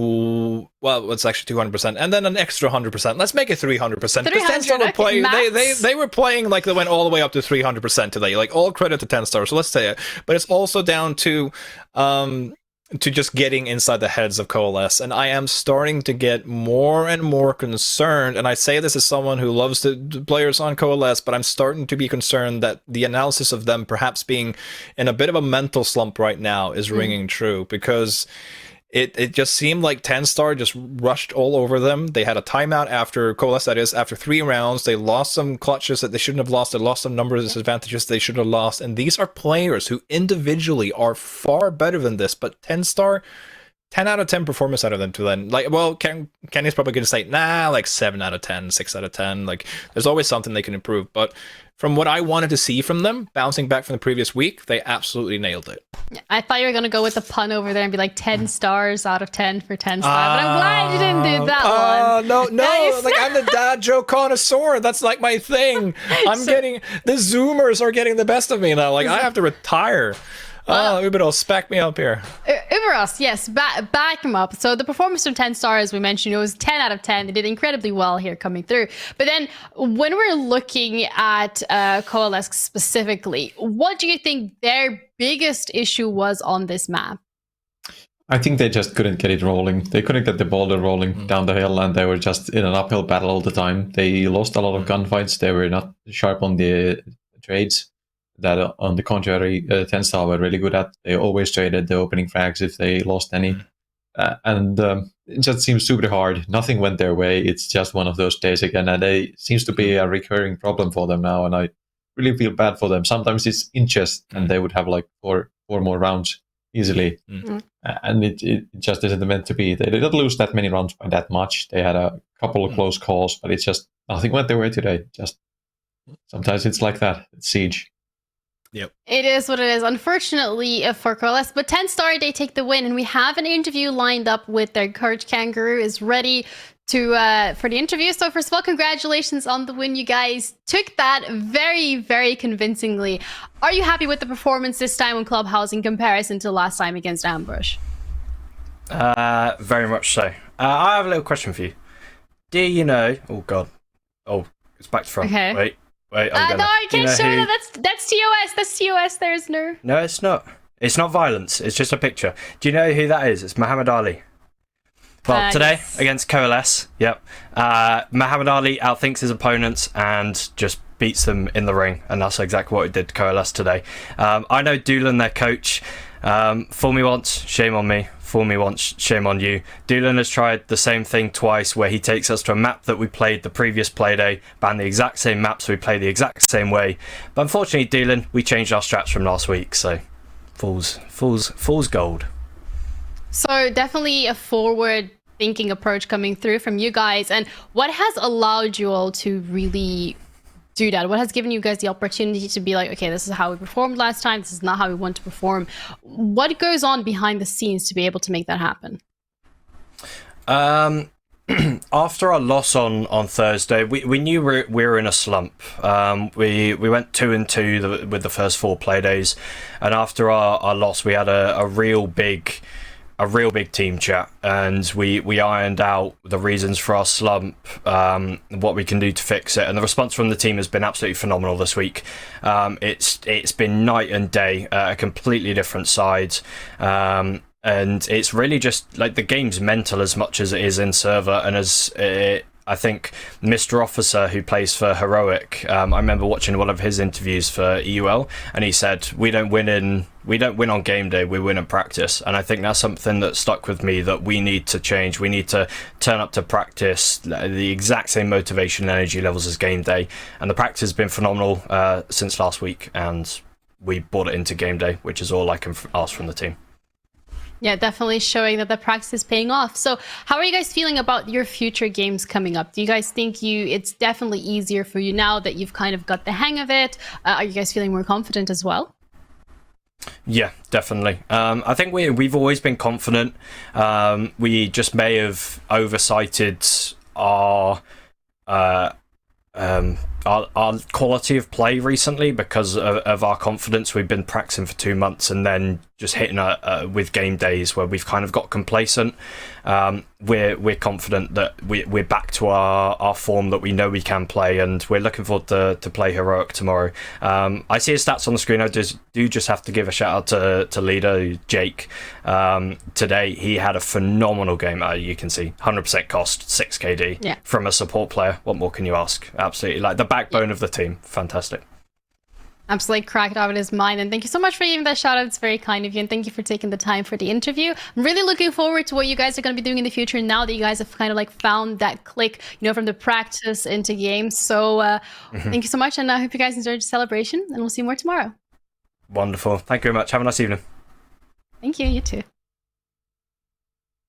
well, it's actually 200%. And then an extra 100%. Let's make it 300%. Because TENSTAR were playing, they were playing like they went all the way up to 300% today. Like, all credit to TENSTAR. So let's say it. But it's also down to just getting inside the heads of Coalesce, and I am starting to get more and more concerned, and I say this as someone who loves the players on Coalesce, but I'm starting to be concerned that the analysis of them perhaps being in a bit of a mental slump right now is ringing true, because it just seemed like TENSTAR just rushed all over them. They had a timeout after Coalesce, that is, after 3 rounds. They lost some clutches that they shouldn't have lost. They lost some numbers disadvantages they should have lost. And these are players who individually are far better than this. But TENSTAR, 10 out of 10 performance out of them to then. Like, well, Kenny's probably going to say, nah, like 7 out of 10, 6 out of 10. Like, there's always something they can improve. But from what I wanted to see from them, bouncing back from the previous week, they absolutely nailed it. I thought you were going to go with the pun over there and be like 10 stars out of 10 for TENSTAR, but I'm glad you didn't do that one. No, like I'm the dad joke connoisseur. That's like my thing. The Zoomers are getting the best of me now. Like, I have to retire. Uberos, back me up here. Uberos, yes, back him up. So the performance from TENSTAR, as we mentioned, it was 10 out of 10. They did incredibly well here coming through. But then when we're looking at Coalesce specifically, what do you think their biggest issue was on this map? I think they just couldn't get it rolling. They couldn't get the boulder rolling down the hill, and they were just in an uphill battle all the time. They lost a lot of gunfights. They were not sharp on the trades. That, on the contrary, TENSTAR were really good at. They always traded the opening frags if they lost any. And it just seems super hard. Nothing went their way. It's just one of those days again. And it seems to be a recurring problem for them now. And I really feel bad for them. Sometimes it's inches, and they would have like four more rounds easily. And it just isn't meant to be. They didn't lose that many rounds by that much. They had a couple of close calls, but it's just nothing went their way today. Just sometimes it's like that. It's Siege. Yep. It is what it is, unfortunately, for Coalesce. But TENSTAR, they take the win, and we have an interview lined up with their coach. Kangaroo is ready for the interview. So first of all, congratulations on the win. You guys took that very, very convincingly. Are you happy with the performance this time on Clubhouse in comparison to last time against Ambush? Very much so. I have a little question for you. Do you know... Oh, God. Oh, it's back to front. Okay. Wait, no, I can't show you. That's TOS. That's TOS. There's no... No, it's not. It's not violence. It's just a picture. Do you know who that is? It's Muhammad Ali. Well, today, against Coalesce, yep. Muhammad Ali outthinks his opponents and just beats them in the ring, and that's exactly what he did to Coalesce today. I know Doolin, their coach, Fool me once, shame on me. Fool me once, shame on you. Dylan has tried the same thing twice, where he takes us to a map that we played the previous Playday, ban the exact same map so we play the exact same way. But unfortunately, Dylan, we changed our strats from last week, so fool's gold. So definitely a forward-thinking approach coming through from you guys. And what has allowed you all to really do that? What has given you guys the opportunity to be like, okay, this is how we performed last time, this is not how we want to perform? What goes on behind the scenes to be able to make that happen? After our loss on Thursday, we knew we were in a slump. We went 2-2 with the first 4 play days, and after our loss, we had a real big team chat, and we ironed out the reasons for our slump, what we can do to fix it, and the response from the team has been absolutely phenomenal this week. It's been night and day, a completely different side, and it's really just like the game's mental as much as it is in server, and as I think Mr. Officer, who plays for Heroic, I remember watching one of his interviews for EUL, and he said, we don't win on game day, we win in practice. And I think that's something that stuck with me, that we need to change. We need to turn up to practice the exact same motivation and energy levels as game day. And the practice has been phenomenal since last week, and we brought it into game day, which is all I can ask from the team. Yeah, definitely showing that the practice is paying off. So how are you guys feeling about your future games coming up? Do you guys think it's definitely easier for you now that you've kind of got the hang of it? Are you guys feeling more confident as well? Yeah, definitely. I think we've always been confident. We just may have oversighted our quality of play recently because of our confidence. We've been practicing for 2 months and then just hitting with game days where we've kind of got complacent. We're confident that we're back to our form that we know we can play, and we're looking forward to play Heroic tomorrow. I see his stats on the screen. I do just have to give a shout out to leader Jake. Today he had a phenomenal game. You can see 100% cost, 6 KD from a support player. What more can you ask? Absolutely, like the backbone of the team. Fantastic. Absolutely cracked out of his mind. And thank you so much for giving that shout out. It's very kind of you. And thank you for taking the time for the interview. I'm really looking forward to what you guys are going to be doing in the future now that you guys have kind of like found that click, from the practice into games. So thank you so much. And I hope you guys enjoyed the celebration, and we'll see more tomorrow. Wonderful. Thank you very much. Have a nice evening. Thank you. You too.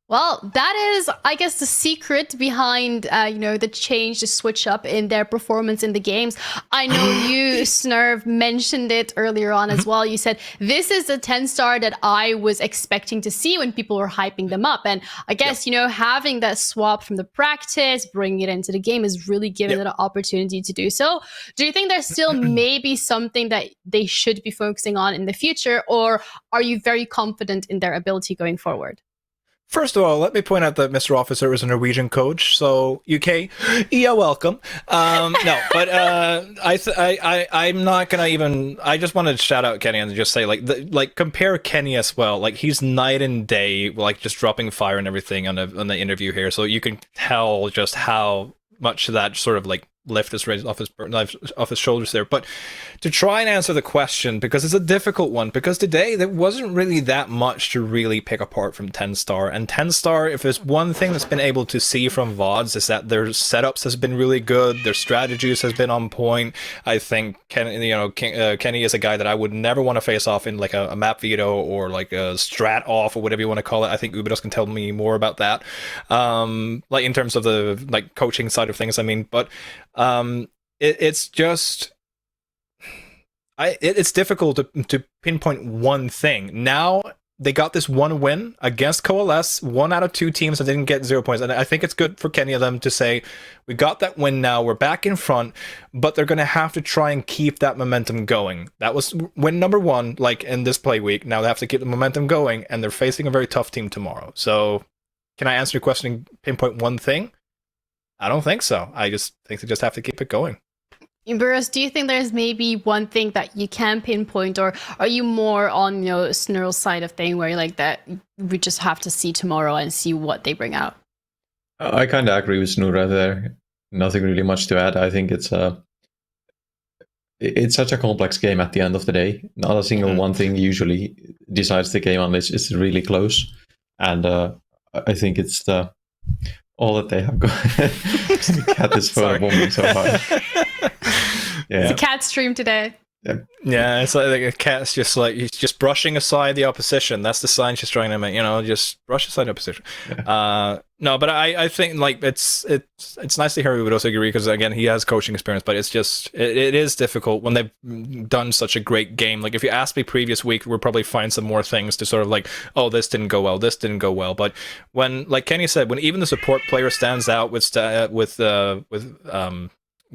Well, that is, I guess, the secret behind, the change, the switch up in their performance in the games. I know you, Snurv, mentioned it earlier on as well. You said, this is the TENSTAR that I was expecting to see when people were hyping them up. And I guess, having that swap from the practice, bringing it into the game is really giving it an opportunity to do so. Do you think there's still maybe something that they should be focusing on in the future, or are you very confident in their ability going forward? First of all, let me point out that Mr. Officer is a Norwegian coach, so UK, yeah, welcome. No, but I'm not gonna even. I just wanted to shout out Kenny and just say, compare Kenny as well. Like, he's night and day, like just dropping fire and everything on the interview here, so you can tell just how much that sort of like lift is raised off his shoulders there. But to try and answer the question, because it's a difficult one, because today there wasn't really that much to really pick apart from TENSTAR. And TENSTAR, if there's one thing that's been able to see from VODs, is that their setups has been really good, their strategies has been on point. I think Kenny is a guy that I would never want to face off in like a map veto or like a strat off or whatever you want to call it. I think Ubidos can tell me more about that, like in terms of the like coaching side of things. I mean, but it's just it's difficult to pinpoint one thing. Now they got this one win against Coalesce, 1 out of 2 teams that didn't get 0 points, and I think it's good for Kenny of them to say, we got that win now, we're back in front, but they're going to have to try and keep that momentum going. That was win number 1, like in this play week. Now they have to keep the momentum going, and they're facing a very tough team tomorrow. So can I answer your question and pinpoint one thing? I don't think so. I just think they just have to keep it going. Burris, do you think there's maybe one thing that you can pinpoint, or are you more on Snurl's side of thing where you're like that we just have to see tomorrow and see what they bring out? I kind of agree with Snura there. Nothing really much to add. I think it's such a complex game at the end of the day. Not a single one thing usually decides the game unless it's really close. And I think it's all that they have got. The cat is bombing so hard. Yeah. It's a cat stream today. Yeah, it's like a cat's just like he's just brushing aside the opposition. That's the sign she's trying to make. Just brush aside the opposition. Yeah. No, but I think like it's nice to hear we would also agree because again he has coaching experience, but it's just it is difficult when they've done such a great game. Like if you asked me previous week, we'll probably find some more things to sort of like, oh, this didn't go well, this didn't go well. But when, like Kenny said, when even the support player stands out with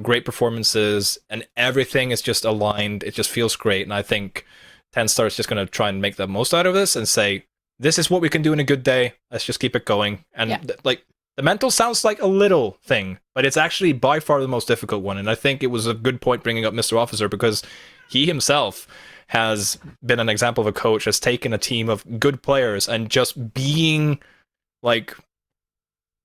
great performances and everything is just aligned, it just feels great. And I think TENSTAR is just going to try and make the most out of this and say, this is what we can do in a good day. Let's just keep it going. And like the mental sounds like a little thing, but it's actually by far the most difficult one. And I think it was a good point bringing up Mr. Officer because he himself has been an example of a coach, has taken a team of good players and just being like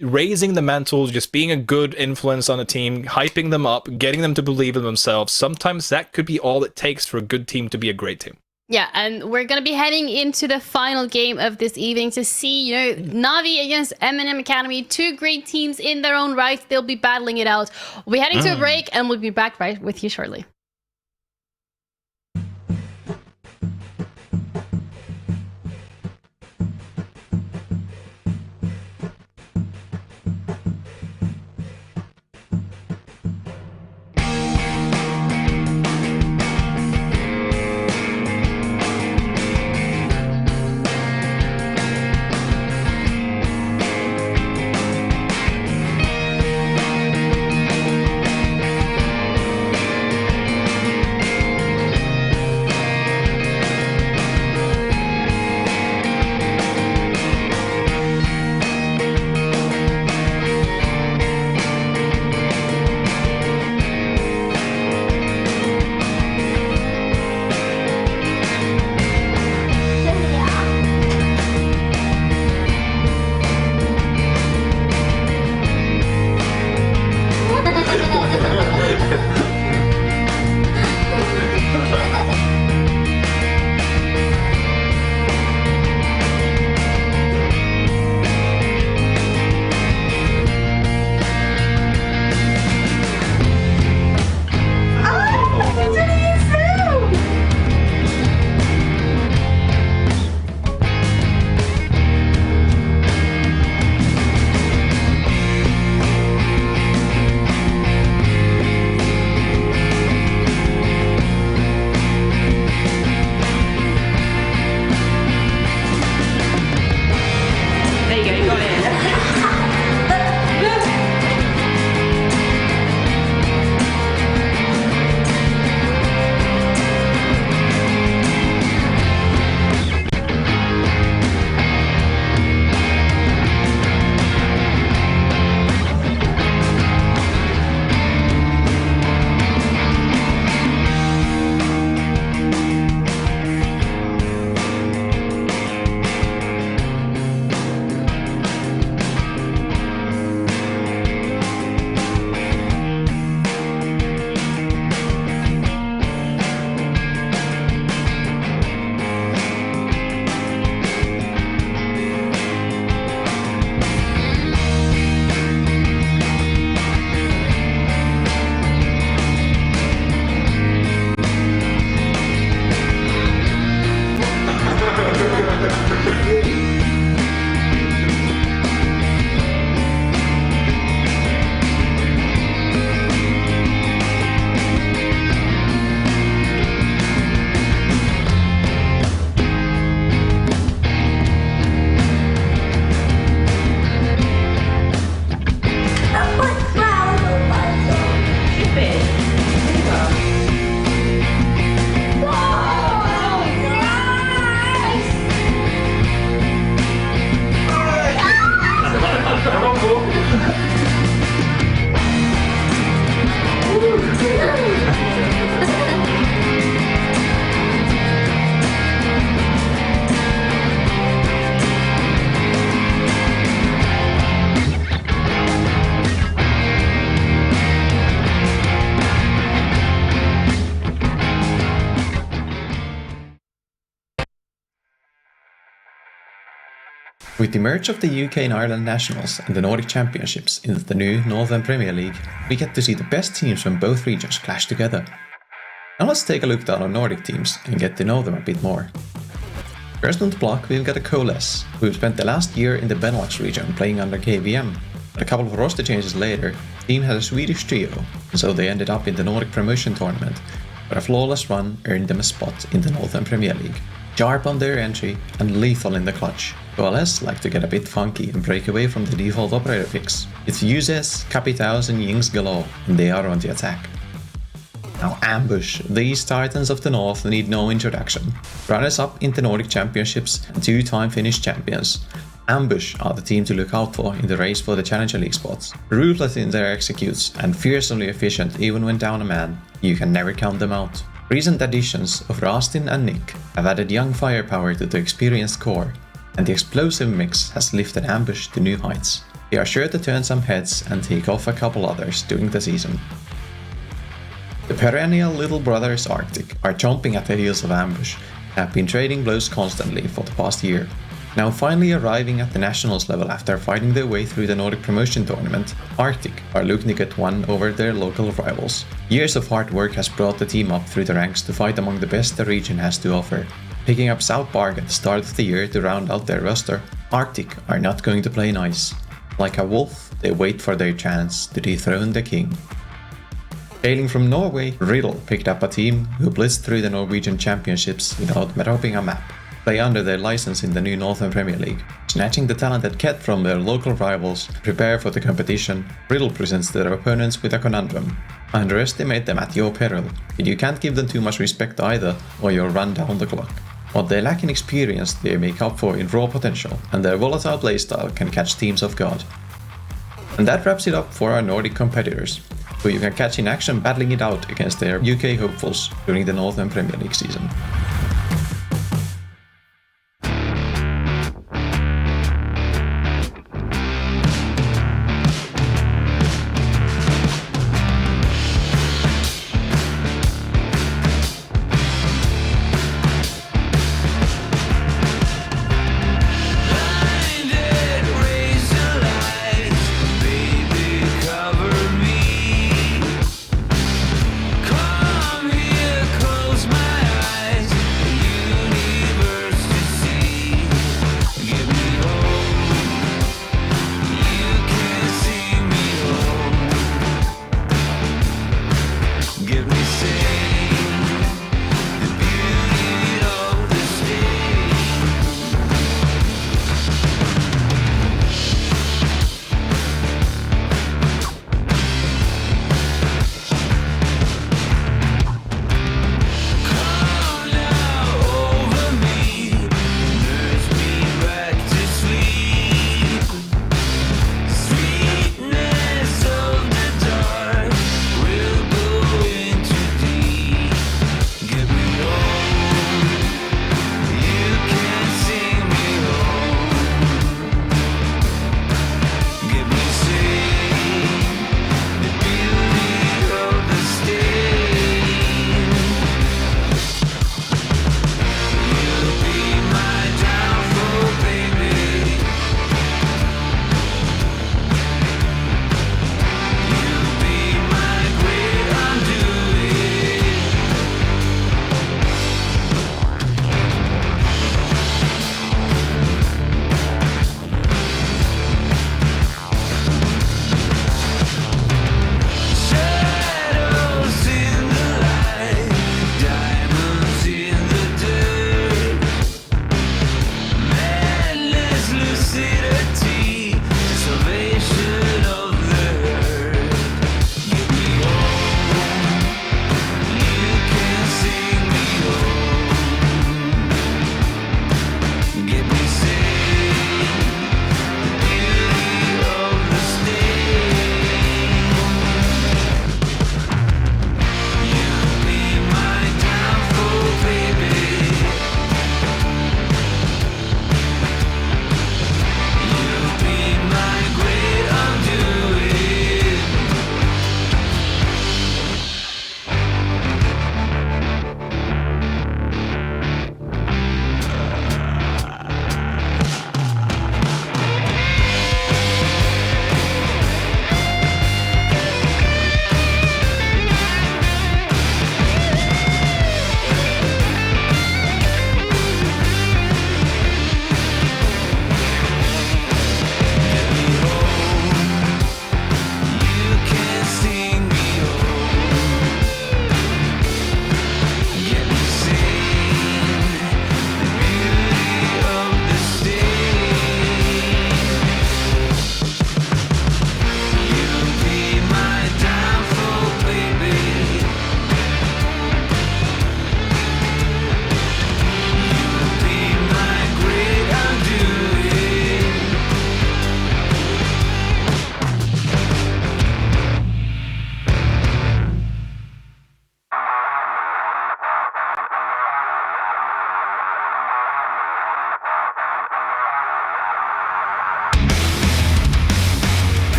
raising the mental, just being a good influence on a team, hyping them up, getting them to believe in themselves. Sometimes that could be all it takes for a good team to be a great team. Yeah, and we're going to be heading into the final game of this evening to see, NAVI against MNM Academy, two great teams in their own right. They'll be battling it out. We'll be heading to a break and we'll be back right with you shortly. With the merge of the UK and Ireland Nationals and the Nordic Championships into the new Northern Premier League, we get to see the best teams from both regions clash together. Now let's take a look down on Nordic teams and get to know them a bit more. First on the block we've got a Coalesce, who spent the last year in the Benelux region playing under KVM. But a couple of roster changes later, the team had a Swedish trio, and so they ended up in the Nordic Promotion Tournament, where a flawless run earned them a spot in the Northern Premier League. Sharp on their entry and lethal in the clutch, Coalesce like to get a bit funky and break away from the default operator picks. It's Fuses, Capitaos and Yings galore, and they are on the attack. Now Ambush, these titans of the north need no introduction. Runners up in the Nordic Championships and two-time Finnish champions, Ambush are the team to look out for in the race for the Challenger League spots. Ruthless in their executes and fearsomely efficient even when down a man, you can never count them out. Recent additions of Rastin and Nick have added young firepower to the experienced core, and the explosive mix has lifted Ambush to new heights. They are sure to turn some heads and take off a couple others during the season. The perennial little brothers RCTIC are chomping at the heels of Ambush and have been trading blows constantly for the past year. Now finally arriving at the nationals level after fighting their way through the Nordic Promotion Tournament, RCTIC are looking to get one over their local rivals. Years of hard work has brought the team up through the ranks to fight among the best the region has to offer. Picking up South Park at the start of the year to round out their roster, RCTIC are not going to play nice. Like a wolf, they wait for their chance to dethrone the king. Hailing from Norway, RIDDLE picked up a team who blitzed through the Norwegian Championships without dropping a map. Play under their license in the new Northern Premier League. Snatching the talented Ket from their local rivals to prepare for the competition, RIDDLE presents their opponents with a conundrum. Underestimate them at your peril, but you can't give them too much respect either, or you'll run down the clock. What they lack in experience, they make up for in raw potential, and their volatile playstyle can catch teams off guard. And that wraps it up for our Nordic competitors, who you can catch in action battling it out against their UK hopefuls during the Northern Premier League season. Come here, close my eyes.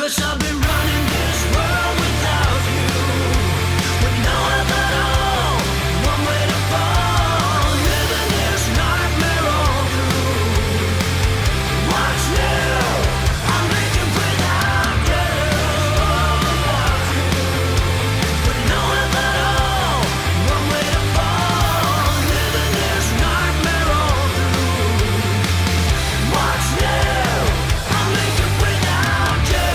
'cause I've been running this world without you. With no help at all, one way to fall, living this nightmare all through. What's new? I'm making without you. With no help at all, one way to fall, living this nightmare all through. What's new? I'm making without you.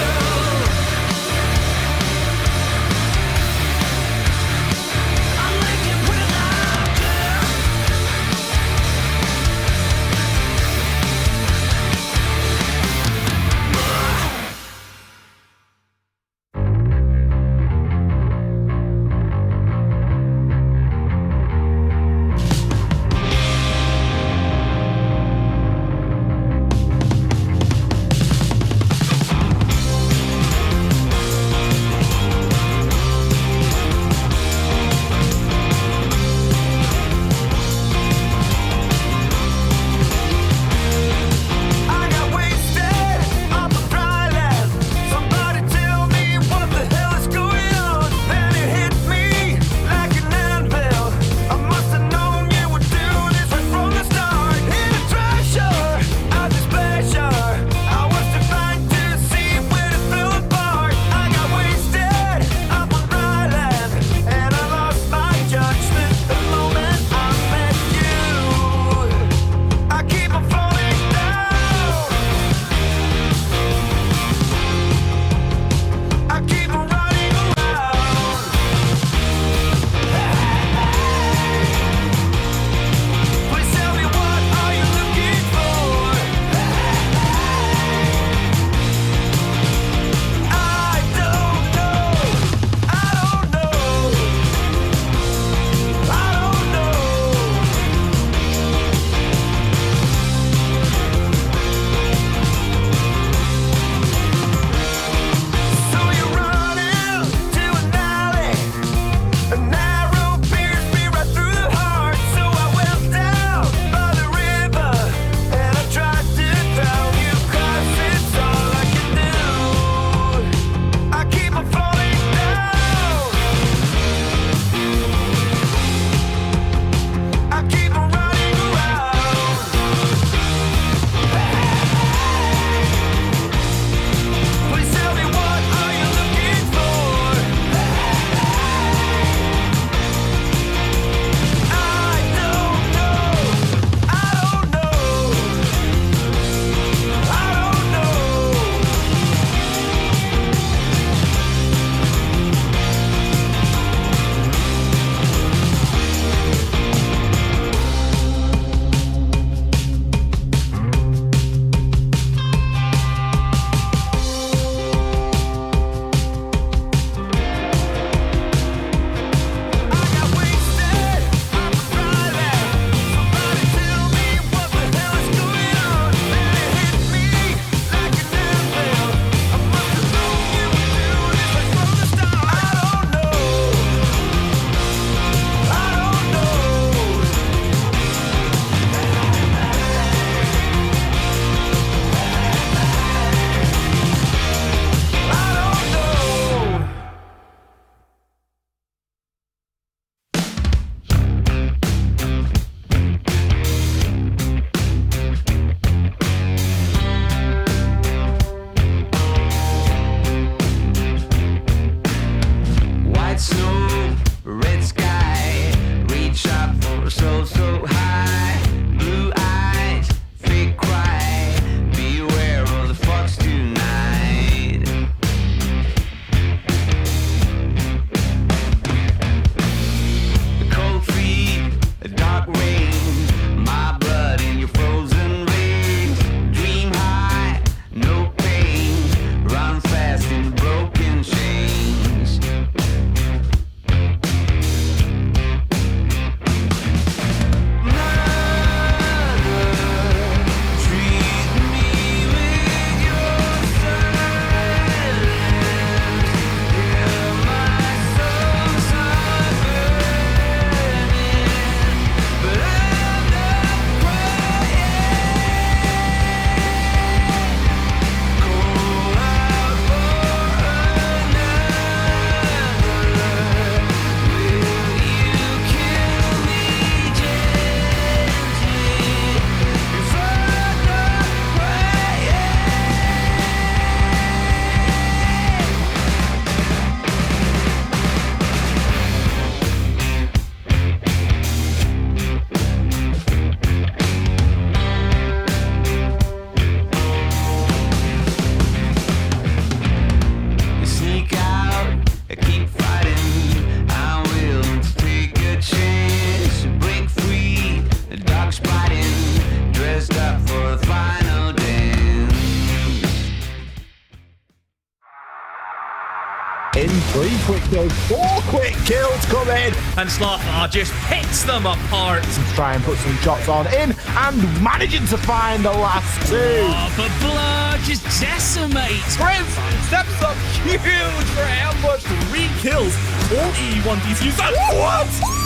3 quick kills, 4 quick kills come in. And Sloth just picks them apart. Try and put some shots on in and managing to find the last 2. Oh, but Blur just decimates. Crimson steps up huge for Ambush. 3 kills. All E1 DCs. What?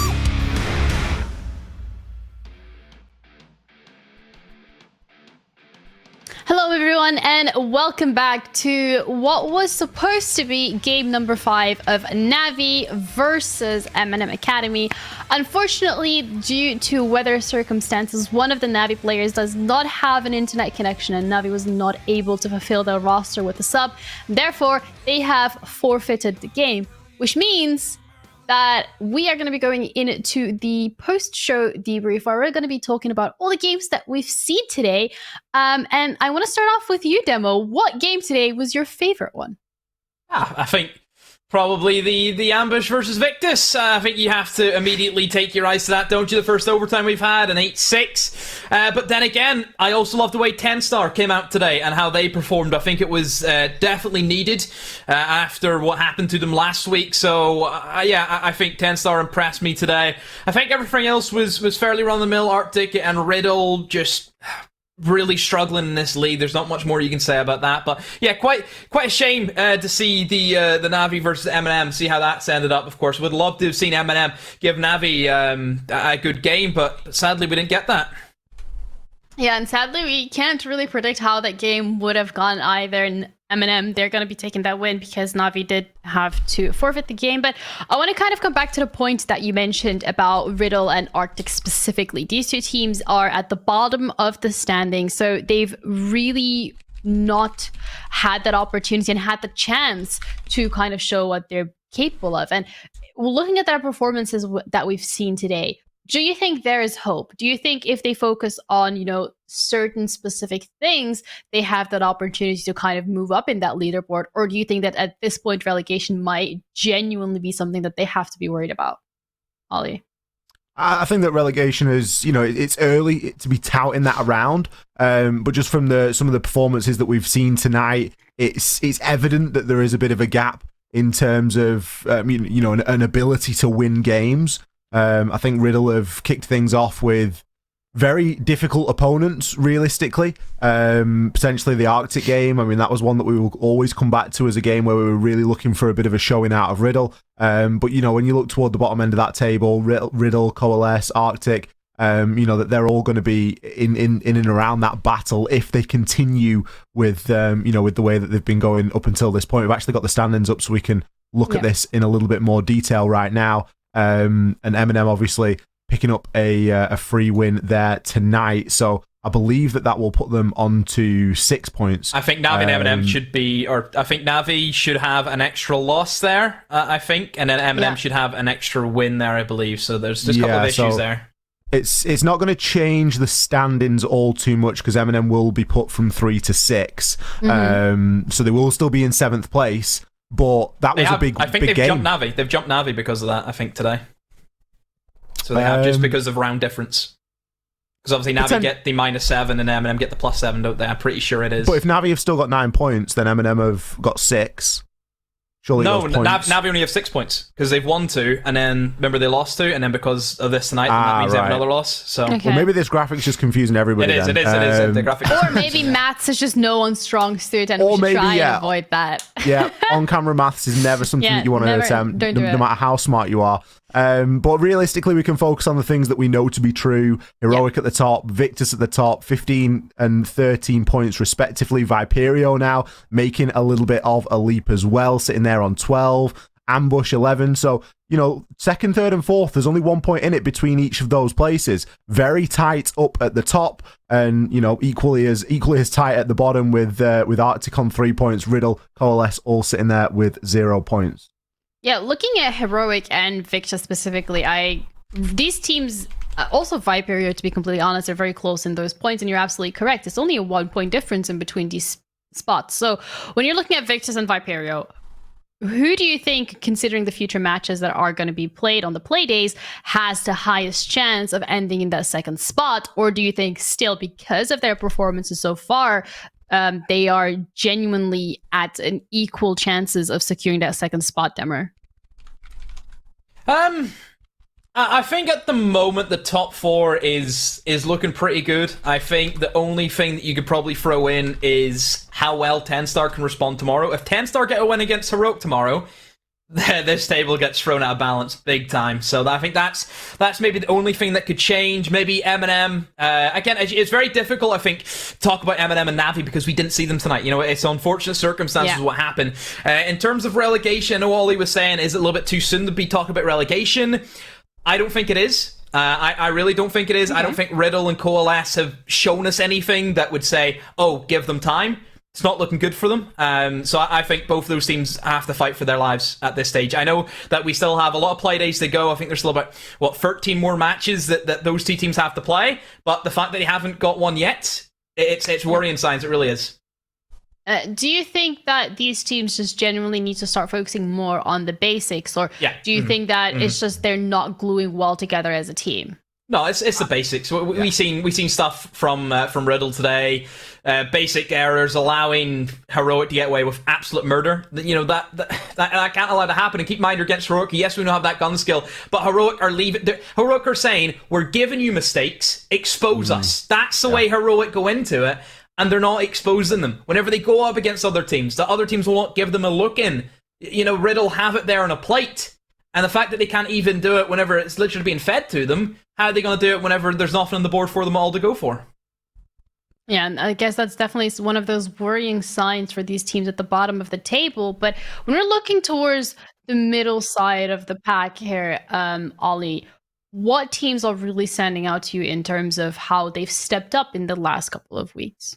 Hello everyone and welcome back to what was supposed to be game number 5 of NAVI versus MNM Academy. Unfortunately, due to weather circumstances, one of the NAVI players does not have an internet connection and NAVI was not able to fulfill their roster with a sub. Therefore, they have forfeited the game, which means that we are going to be going into the post-show debrief where we're going to be talking about all the games that we've seen today. And I want to start off with you, Demo. What game today was your favorite one? I think probably the Ambush versus Victus. I think you have to immediately take your eyes to that, don't you? The first overtime we've had, an 8-6. But then again, I also love the way TENSTAR came out today and how they performed. I think it was definitely needed after what happened to them last week. So, yeah, I think TENSTAR impressed me today. I think everything else was fairly run-of-the-mill. RCTIC and RIDDLE just really struggling in this league. There's not much more you can say about that, but yeah, quite a shame to see the NAVI versus MNM, see how that's ended up. Of course, would love to have seen MNM give NAVI a good game, but sadly we didn't get that. Yeah, and sadly we can't really predict how that game would have gone either. In MNM, they're going to be taking that win because NAVI did have to forfeit the game. But I want to kind of come back to the point that you mentioned about RIDDLE and RCTIC specifically. These two teams are at the bottom of the standing, so they've really not had that opportunity and had the chance to kind of show what they're capable of. And looking at their performances that we've seen today, do you think there is hope? Do you think if they focus on, you know, certain specific things, they have that opportunity to kind of move up in that leaderboard? Or do you think that at this point, relegation might genuinely be something that they have to be worried about? Ollie? I think that relegation is, you know, it's early to be touting that around, but just from some of the performances that we've seen tonight, it's evident that there is a bit of a gap in terms of, you know, an ability to win games. I think RIDDLE have kicked things off with very difficult opponents, realistically. Potentially the RCTIC game. I mean, that was one that we will always come back to as a game where we were really looking for a bit of a showing out of RIDDLE. But, you know, when you look toward the bottom end of that table, RIDDLE, Coalesce, RCTIC, you know, that they're all going to be in and around that battle if they continue with, you know, with the way that they've been going up until this point. We've actually got the standings up so we can look at this in a little bit more detail right now. And MNM obviously picking up a free win there tonight, so I believe that will put them on to 6 points. I think NAVI and MNM should be, or I think NAVI should have an extra loss there, I think, and then MNM should have an extra win there, I believe. So there's just a couple of issues there. It's not going to change the standings all too much because MNM will be put from 3 to 6, so they will still be in 7th place. But that was a big game. I think they've jumped NAVI. They've jumped NAVI because of that, I think, today. So they have just because of round difference. Because obviously NAVI get the -7 and MNM get the +7, don't they? I'm pretty sure it is. But if NAVI have still got 9 points, then MNM have got 6. Surely no, NAVI only have 6 points because they've won 2, and then remember they lost 2, and then because of this tonight, that means they have another loss. So well, maybe this graphic's just confusing everybody. It is. The graphic. Or maybe maths is just no one's strong suit, and we should try and avoid that. Yeah, on-camera maths is never something that you want to attempt, no matter how smart you are. But realistically, we can focus on the things that we know to be true. Heroic at the top, Victus at the top, 15 and 13 points respectively. Viperio now making a little bit of a leap as well, sitting there on 12. Ambush 11. So, you know, 2nd, 3rd, and 4th, there's only 1 point in it between each of those places. Very tight up at the top, and, you know, equally as tight at the bottom with RCTIC on 3 points, RIDDLE, Coalesce all sitting there with 0 points. Yeah, looking at Heroic and Victus specifically, these teams, also Viperio, to be completely honest, are very close in those points, and you're absolutely correct. It's only a 1 point difference in between these spots. So when you're looking at Victus and Viperio, who do you think, considering the future matches that are going to be played on the Playdays, has the highest chance of ending in that 2nd spot? Or do you think still, because of their performances so far, they are genuinely at an equal chances of securing that second spot, Demer? I think at the moment the top 4 is looking pretty good. I think the only thing that you could probably throw in is how well TENSTAR can respond tomorrow. If TENSTAR get a win against Heroic tomorrow, this table gets thrown out of balance big time. So I think that's maybe the only thing that could change. Maybe MNM. Again, it's very difficult, I think, to talk about MNM and NAVI because we didn't see them tonight. You know, it's unfortunate circumstances what happened. In terms of relegation, I know Ollie was saying, is it a little bit too soon to be talking about relegation? I don't think it is. I really don't think it is. I don't think RIDDLE and Coalesce have shown us anything that would say, oh, give them time. It's not looking good for them. So I think both of those teams have to fight for their lives at this stage. I know that we still have a lot of play days to go. I think there's still about, 13 more matches that those two teams have to play. But the fact that they haven't got one yet, it's worrying signs. It really is. Do you think that these teams just genuinely need to start focusing more on the basics, or do you think that it's just they're not gluing well together as a team? No, it's the basics. We've seen stuff from RIDDLE today. Basic errors allowing Heroic to get away with absolute murder. You know that can't allow to happen. And keep in mind, you're against Heroic. Yes, we don't have that gun skill, but Heroic are Heroic are saying we're giving you mistakes. Expose us. That's the way Heroic go into it. And they're not exposing them. Whenever they go up against other teams, the other teams will not give them a look in. You know, RIDDLE have it there on a plate. And the fact that they can't even do it whenever it's literally being fed to them, how are they going to do it whenever there's nothing on the board for them all to go for? Yeah, and I guess that's definitely one of those worrying signs for these teams at the bottom of the table. But when we're looking towards the middle side of the pack here, Ollie, what teams are really standing out to you in terms of how they've stepped up in the last couple of weeks?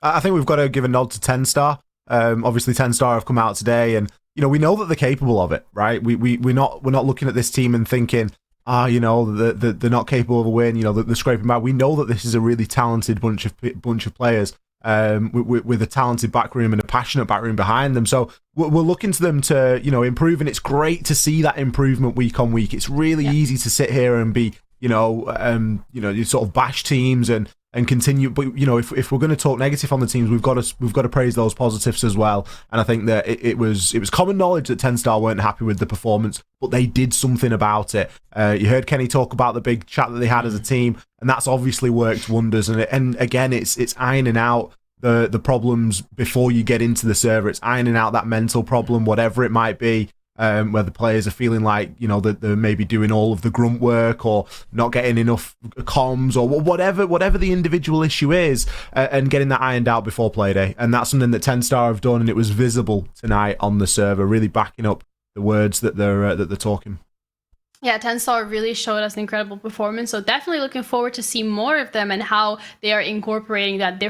I think we've got to give a nod to TENSTAR. Obviously, TENSTAR have come out today, and you know we know that they're capable of it, right? We're not looking at this team and thinking, you know, they're not capable of a win. You know, they're scraping back. We know that this is a really talented bunch of players, with a talented backroom and a passionate backroom behind them. So we're looking to them to, you know, improve, and it's great to see that improvement week on week. It's really easy to sit here and be, you sort of bash teams and continue, but you know, if we're going to talk negative on the teams, we've got to praise those positives as well. And I think that it was common knowledge that TENSTAR weren't happy with the performance, but they did something about it. You heard Kenny talk about the big chat that they had as a team, and that's obviously worked wonders. And again, it's ironing out the problems before you get into the server. It's ironing out that mental problem, whatever it might be. Where the players are feeling like, you know, that they're maybe doing all of the grunt work or not getting enough comms or whatever the individual issue is, and getting that ironed out before Playday. And that's something that TENSTAR have done, and it was visible tonight on the server, really backing up the words that they're talking. Yeah, TENSTAR really showed us an incredible performance. So definitely looking forward to see more of them and how they are incorporating that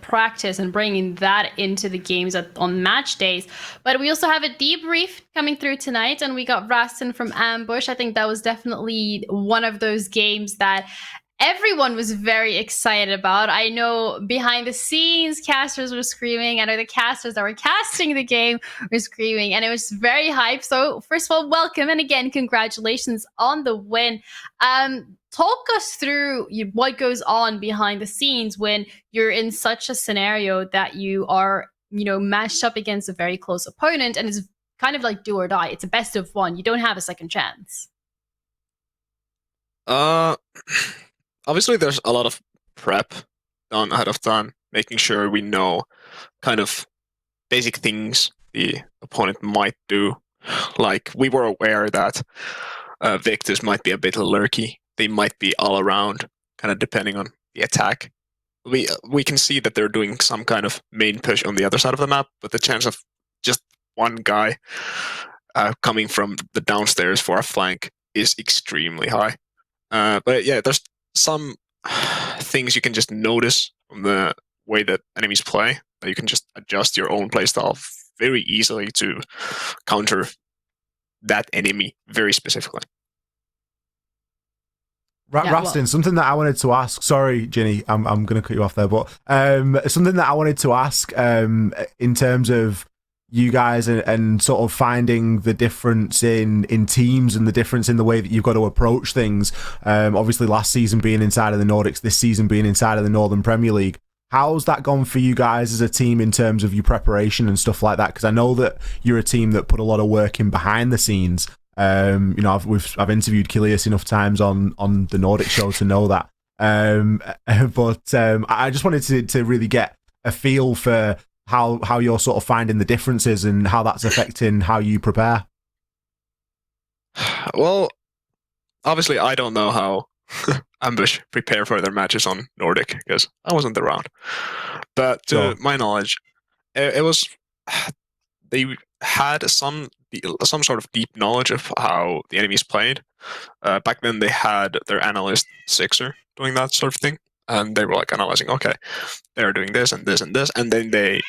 practice and bringing that into the games on match days. But we also have a debrief coming through tonight, and we got Rastin from Ambush. I think that was definitely one of those games that everyone was very excited about. I know behind the scenes, casters were screaming. I know the casters that were casting the game were screaming, and it was very hype. So first of all, welcome, and again, congratulations on the win. Talk us through what goes on behind the scenes when you're in such a scenario that you are, you know, matched up against a very close opponent, and it's kind of like do or die. It's a best of one. You don't have a second chance. Obviously, there's a lot of prep done ahead of time, making sure we know kind of basic things the opponent might do. Like, we were aware that Victus might be a bit lurky. They might be all around, kind of depending on the attack. We can see that they're doing some kind of main push on the other side of the map, but the chance of just one guy coming from the downstairs for a flank is extremely high. But yeah, there's some things you can just notice from the way that enemies play, that you can just adjust your own playstyle very easily to counter that enemy very specifically. Rastin, something that I wanted to ask. Sorry, Ginny, I'm going to cut you off there, but something that I wanted to ask in terms of you guys and sort of finding the difference in teams and the difference in the way that you've got to approach things. Obviously, last season being inside of the Nordics, this season being inside of the Northern Premier League. how's that gone for you guys as a team in terms of your preparation and stuff like that? Because I know that you're a team that put a lot of work in behind the scenes. You know, I've interviewed Coalesce enough times on the Nordic show to know that. But I just wanted to really get a feel for how you're sort of finding the differences and how that's affecting how you prepare. Well, obviously, I don't know how Ambush prepare for their matches on Nordic because I wasn't around. But to my knowledge, it was they had some sort of deep knowledge of how the enemies played. Back then, they had their analyst Sixer doing that sort of thing, and they were like analyzing, okay, they're doing this and this and this, and then they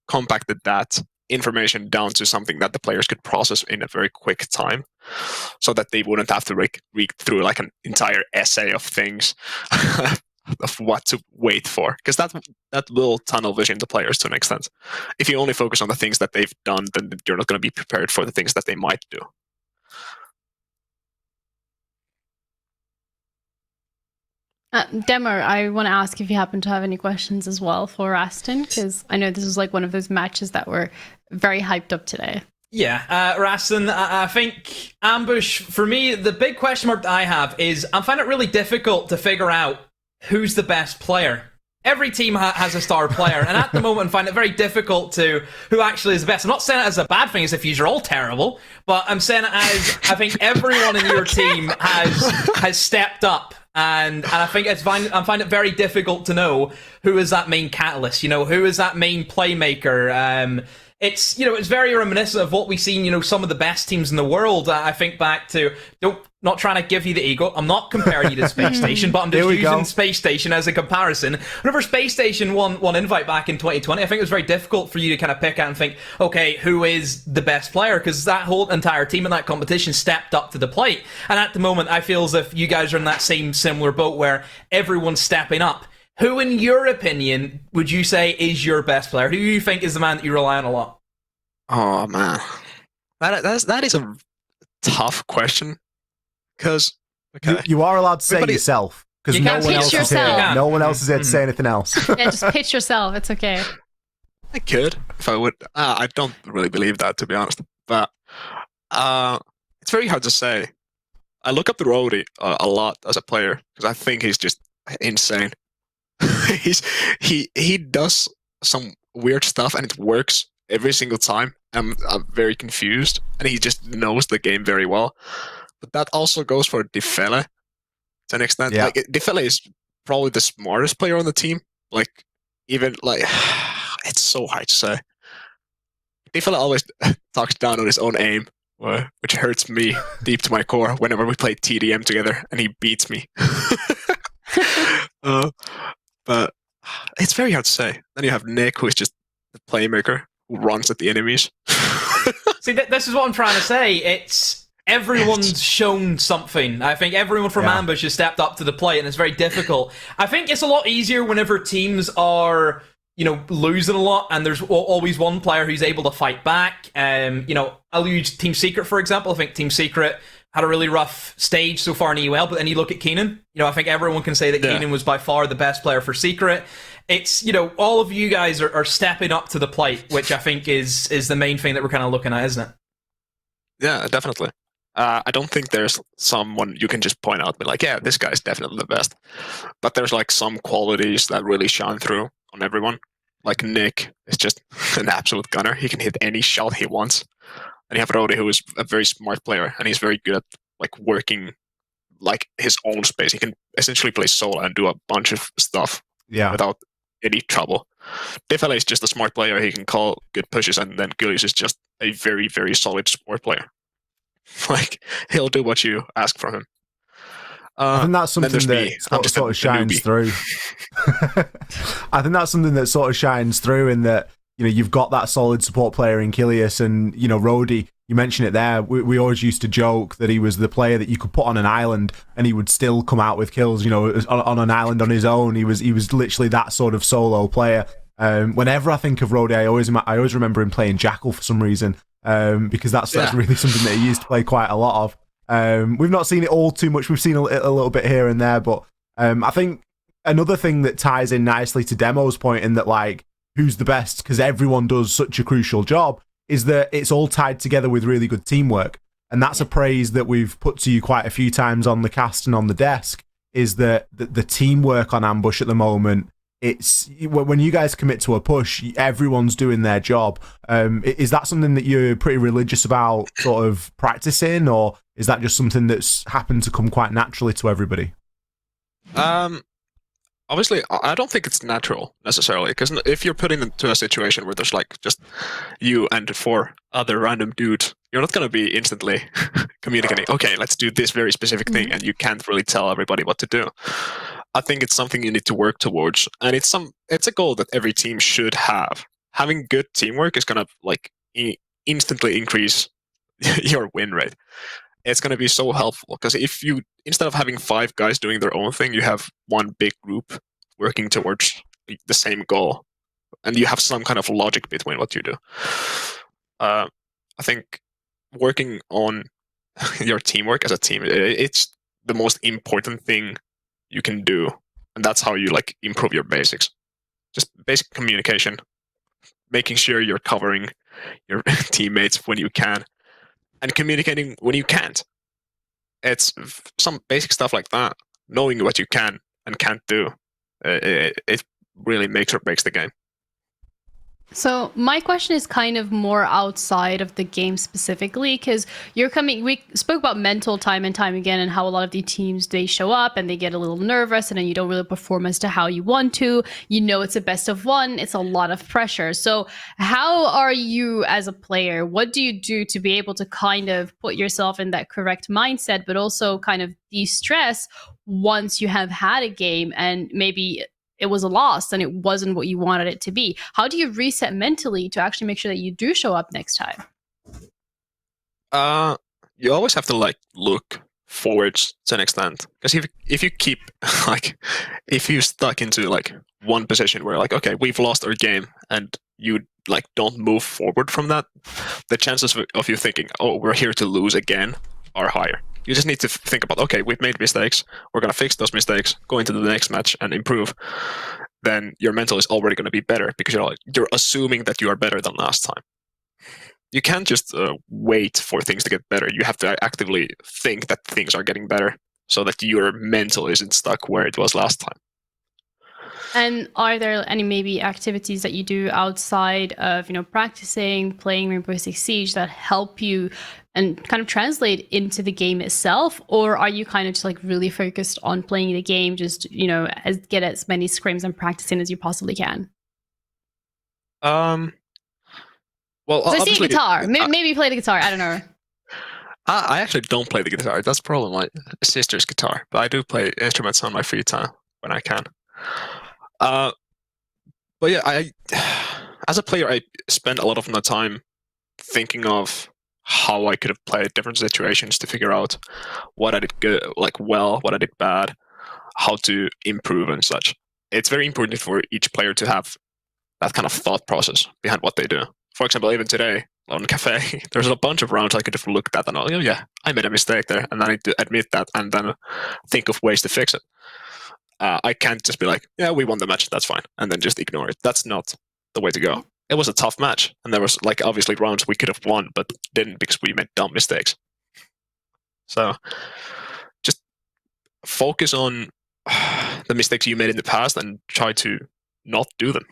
compacted that information down to something that the players could process in a very quick time, so that they wouldn't have to read through like an entire essay of things of what to wait for, because that will tunnel vision the players to an extent. If you only focus on the things that they've done, then you're not going to be prepared for the things that they might do. Demar, I want to ask if you happen to have any questions as well for Rastin, because I know this was like one of those matches that were very hyped up today. Yeah, Rastin, I think Ambush, for me, the big question mark that I have is I find it really difficult to figure out who's the best player. Every team has a star player, and at the moment I find it very difficult to who actually is the best. I'm not saying it as a bad thing, as if you're all terrible, but I'm saying it as I think everyone in your team has stepped up. And I think I find it very difficult to know who is that main catalyst, you know, who is that main playmaker. It's, you know, it's very reminiscent of what we've seen, you know, some of the best teams in the world. I think back to, not trying to give you the ego. I'm not comparing you to Space Station, but I'm just using Space Station as a comparison. Whenever Space Station won invite back in 2020, I think it was very difficult for you to kind of pick out and think, okay, who is the best player? Because that whole entire team in that competition stepped up to the plate. And at the moment, I feel as if you guys are in that same similar boat where everyone's stepping up. Who, in your opinion, would you say is your best player? Who do you think is the man that you rely on a lot? Oh, man. That is a tough question. Because you are allowed to say yourself, because no one else is here. No one else is here to say anything else. Yeah, just pitch yourself. It's okay. I could, if I would. I don't really believe that, to be honest. But it's very hard to say. I look up to Rody a lot as a player, because I think he's just insane. He does some weird stuff, and it works every single time. I'm very confused, and he just knows the game very well. But that also goes for Defele to an extent. Yeah. Like, Defele is probably the smartest player on the team. Like, even like, it's so hard to say. Defele always talks down on his own aim, which hurts me deep to my core whenever we play TDM together and he beats me. But it's very hard to say. Then you have Nick, who is just the playmaker who runs at the enemies. See, this is what I'm trying to say. It's everyone's shown something. I think everyone from Ambush has stepped up to the plate, and it's very difficult. I think it's a lot easier whenever teams are, you know, losing a lot, and there's always one player who's able to fight back. You know, I'll use Team Secret, for example. I think Team Secret had a really rough stage so far in EUL, but then you look at Keenan. You know, I think everyone can say that Keenan was by far the best player for Secret. It's, you know, all of you guys are stepping up to the plate, which I think is the main thing that we're kind of looking at, isn't it? Yeah, definitely. I don't think there's someone you can just point out and be like, yeah, this guy's definitely the best. But there's like some qualities that really shine through on everyone. Like Nick is just an absolute gunner. He can hit any shot he wants. And you have Rody, who is a very smart player, and he's very good at like working like his own space. He can essentially play solo and do a bunch of stuff without any trouble. Defele is just a smart player. He can call good pushes, and then Gullius is just a very, very solid support player. Like, he'll do what you ask from him. I think that's something that sort of shines through. I think that's something that sort of shines through in that, you know, you've got that solid support player in Coalesce, and, you know, Rody, you mentioned it there. We always used to joke that he was the player that you could put on an island and he would still come out with kills, you know, on an island on his own. He was literally that sort of solo player. Whenever I think of Rody, I always remember him playing Jackal for some reason, because that's really something that he used to play quite a lot of. We've not seen it all too much. We've seen a little bit here and there, but I think another thing that ties in nicely to Demo's point in that, like, who's the best, because everyone does such a crucial job, is that it's all tied together with really good teamwork. And that's a praise that we've put to you quite a few times on the cast and on the desk, is that the teamwork on Ambush at the moment, it's when you guys commit to a push, everyone's doing their job. Is that something that you're pretty religious about sort of practicing, or is that just something that's happened to come quite naturally to everybody? Obviously, I don't think it's natural necessarily, because if you're put into a situation where there's like just you and 4 other random dudes, you're not going to be instantly communicating, okay, let's do this very specific thing, and you can't really tell everybody what to do. I think it's something you need to work towards, and it's a goal that every team should have. Having good teamwork is going to like instantly increase your win rate. It's going to be so helpful, because if you, instead of having 5 guys doing their own thing, you have one big group working towards the same goal, and you have some kind of logic between what you do. I think working on your teamwork as a team, it's the most important thing you can do, and that's how you like improve your basics. Just basic communication, making sure you're covering your teammates when you can, and communicating when you can't. It's some basic stuff like that. Knowing what you can and can't do, it really makes or breaks the game. So my question is kind of more outside of the game specifically, because we spoke about mental time and time again, and how a lot of the teams, they show up and they get a little nervous, and then you don't really perform as to how you want to. You know, it's a best of one. It's a lot of pressure. So how are you as a player? What do you do to be able to kind of put yourself in that correct mindset, but also kind of de-stress once you have had a game and maybe it was a loss and it wasn't what you wanted it to be? How do you reset mentally to actually make sure that you do show up next time? You always have to like look forwards to an extent, because if you keep like, if you stuck into like one position where like, okay, we've lost our game, and you like don't move forward from that, the chances of you thinking, oh, we're here to lose again, are higher. You just need to think about, okay, we've made mistakes, we're going to fix those mistakes, go into the next match and improve. Then your mental is already going to be better, because you're assuming that you are better than last time. You can't just wait for things to get better. You have to actively think that things are getting better, so that your mental isn't stuck where it was last time. And are there any maybe activities that you do outside of, practicing, playing Rainbow Six Siege that help you and kind of translate into the game itself? Or are you kind of just like really focused on playing the game, just, get as many scrims and practicing as you possibly can? Well, so I see a guitar. Maybe you play the guitar. I don't know. I actually don't play the guitar. That's probably my sister's guitar. But I do play instruments on my free time when I can. But yeah, as a player, I spend a lot of my time thinking of how I could have played different situations to figure out what I did good, like well, what I did bad, how to improve and such. It's very important for each player to have that kind of thought process behind what they do. For example, even today on Cafe, there's a bunch of rounds I could have looked at and oh yeah, I made a mistake there, and I need to admit that and then think of ways to fix it. I can't just be like, yeah, we won the match, that's fine, and then just ignore it. That's not the way to go. It was a tough match, and there was like obviously rounds we could have won, but didn't because we made dumb mistakes. So just focus on the mistakes you made in the past and try to not do them.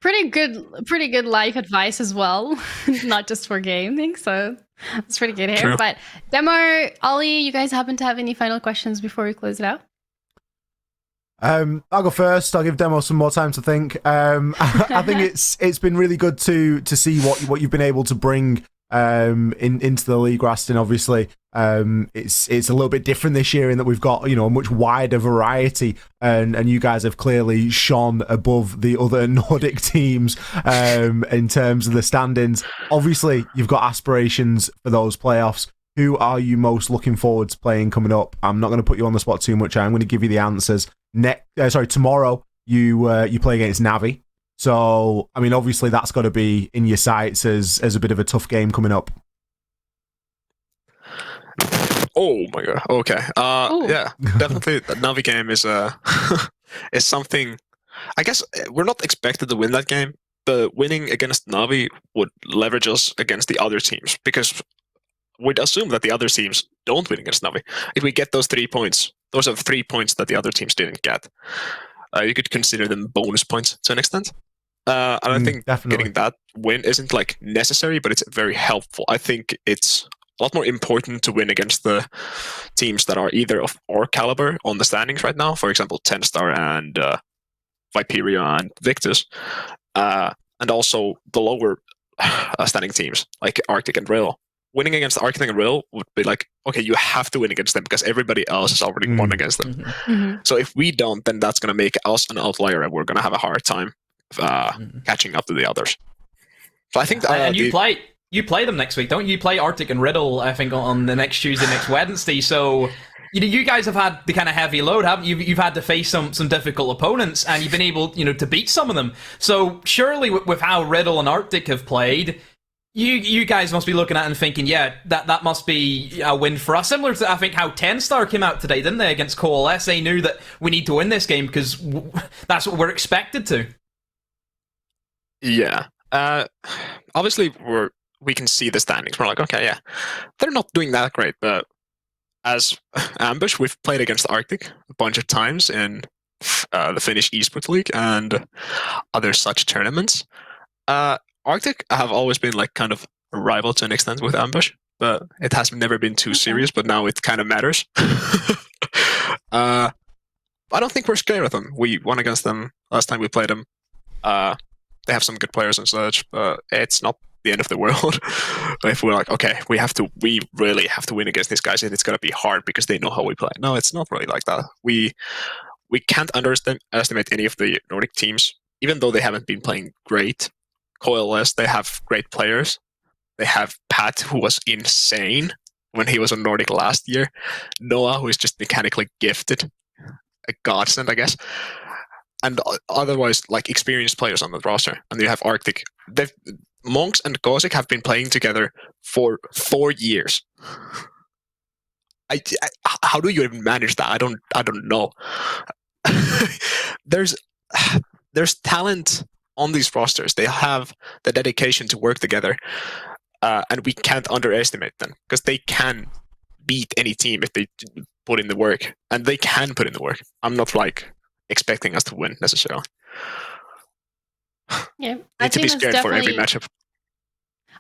Pretty good life advice as well, not just for gaming. So that's pretty good here. True. But Demo, Ollie, you guys happen to have any final questions before we close it out? I'll go first. I'll give Demo some more time to think. I think it's been really good to see what you've been able to bring into the league, Rastin. Obviously, it's a little bit different this year in that we've got a much wider variety, and you guys have clearly shone above the other Nordic teams in terms of the standings. Obviously, you've got aspirations for those playoffs. Who are you most looking forward to playing coming up? I'm not going to put you on the spot too much. I'm going to give you the answers. Tomorrow you play against NAVI. So, I mean, obviously that's got to be in your sights as a bit of a tough game coming up. Oh my god. Okay. Yeah. Definitely, the Navi game is is something. I guess we're not expected to win that game, but winning against Navi would leverage us against the other teams because we'd assume that the other teams don't win against Navi. If we get those 3 points, those are 3 points that the other teams didn't get. You could consider them bonus points to an extent. And I think getting that win isn't like necessary, but it's very helpful. I think it's a lot more important to win against the teams that are either of our caliber on the standings right now. For example, TENSTAR and Viperio and Victus, and also the lower standing teams like RCTIC and RIDDLE. Winning against RCTIC and RIDDLE would be like, okay, you have to win against them because everybody else has already won against them. So if we don't, then that's going to make us an outlier and we're going to have a hard time catching up to the others. So I think and you play them next week, don't you? Play RCTIC and RIDDLE, I think, on the next Tuesday, next Wednesday. So you guys have had the kind of heavy load, haven't you? You've had to face some difficult opponents, and you've been able, to beat some of them. So surely with how RIDDLE and RCTIC have played, you guys must be looking at it and thinking, yeah, that must be a win for us. Similar to, I think, how TENSTAR came out today, didn't they, against Coalesce? They knew that we need to win this game because that's what we're expected to. Yeah. Obviously, we can see the standings. We're like, okay, yeah, they're not doing that great, but as Ambush, we've played against RCTIC a bunch of times in the Finnish Esports League and other such tournaments. RCTIC have always been like kind of a rival to an extent with Ambush, but it has never been too serious, but now it kind of matters. I don't think we're scared of them. We won against them last time we played them. They have some good players and such, but it's not the end of the world. If we're like, okay, we really have to win against these guys, and it's gonna be hard because they know how we play. No, it's not really like that. We can't underestimate any of the Nordic teams, even though they haven't been playing great. Coalesce, they have great players. They have Pat, who was insane when he was on Nordic last year. Noah, who is just mechanically gifted. A godsend, I guess. And otherwise, like, experienced players on the roster. And you have RCTIC. Monks and Gosic have been playing together for 4 years. How do you even manage that? I don't know. There's talent on these rosters. They have the dedication to work together, and we can't underestimate them because they can beat any team if they put in the work, and they can put in the work. I'm not like expecting us to win necessarily. Yeah, Need to be scared for every matchup.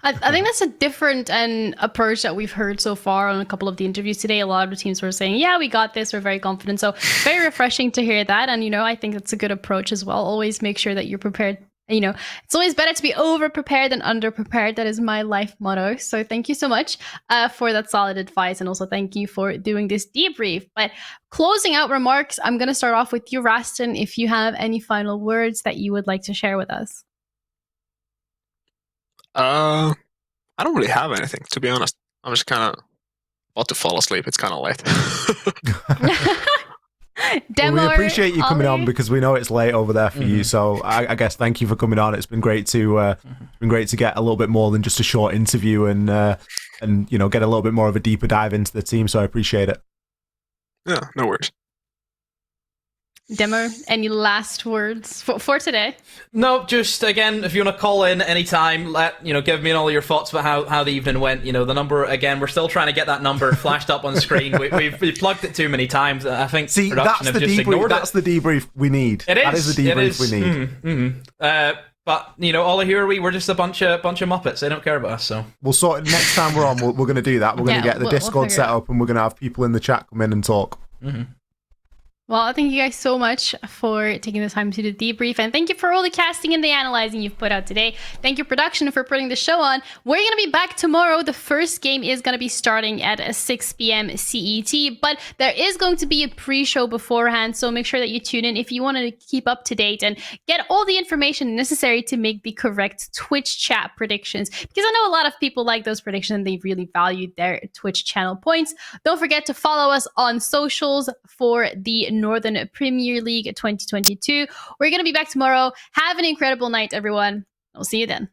I think that's a different approach that we've heard so far on a couple of the interviews today. A lot of the teams were saying, yeah, we got this, we're very confident. So very refreshing to hear that. And, I think that's a good approach as well. Always make sure that you're prepared. It's always better to be over-prepared than under-prepared. That is my life motto. So thank you so much for that solid advice. And also thank you for doing this debrief. But closing out remarks, I'm going to start off with you, Raston, if you have any final words that you would like to share with us. I don't really have anything, to be honest. I'm just kind of about to fall asleep. It's kind of late. Well, we appreciate you coming on because we know it's late over there for you. So I guess thank you for coming on. It's been great to get a little bit more than just a short interview and get a little bit more of a deeper dive into the team. So I appreciate it. Yeah, no worries. Demo, any last words for today? No, just again, if you want to call in anytime, give me all your thoughts about how the evening went. The number, again, we're still trying to get that number flashed up on screen. We've plugged it too many times. I think that's the debrief. That's the debrief we need. It is. That is the debrief we need. But all I hear, we're just a bunch of Muppets. They don't care about us. So we'll sort it next time we're on. We're going to do that. We're going to get the Discord set up, and we're going to have people in the chat come in and talk. Well, thank you guys so much for taking the time to do the debrief, and thank you for all the casting and the analyzing you've put out today. Thank you, production, for putting the show on. We're going to be back tomorrow. The first game is going to be starting at 6 p.m. CET, but there is going to be a pre-show beforehand, so make sure that you tune in if you want to keep up to date and get all the information necessary to make the correct Twitch chat predictions, because I know a lot of people like those predictions and they really valued their Twitch channel points. Don't forget to follow us on socials for the Northern Premier League 2022. We're going to be back tomorrow. Have an incredible night, everyone. I'll see you then.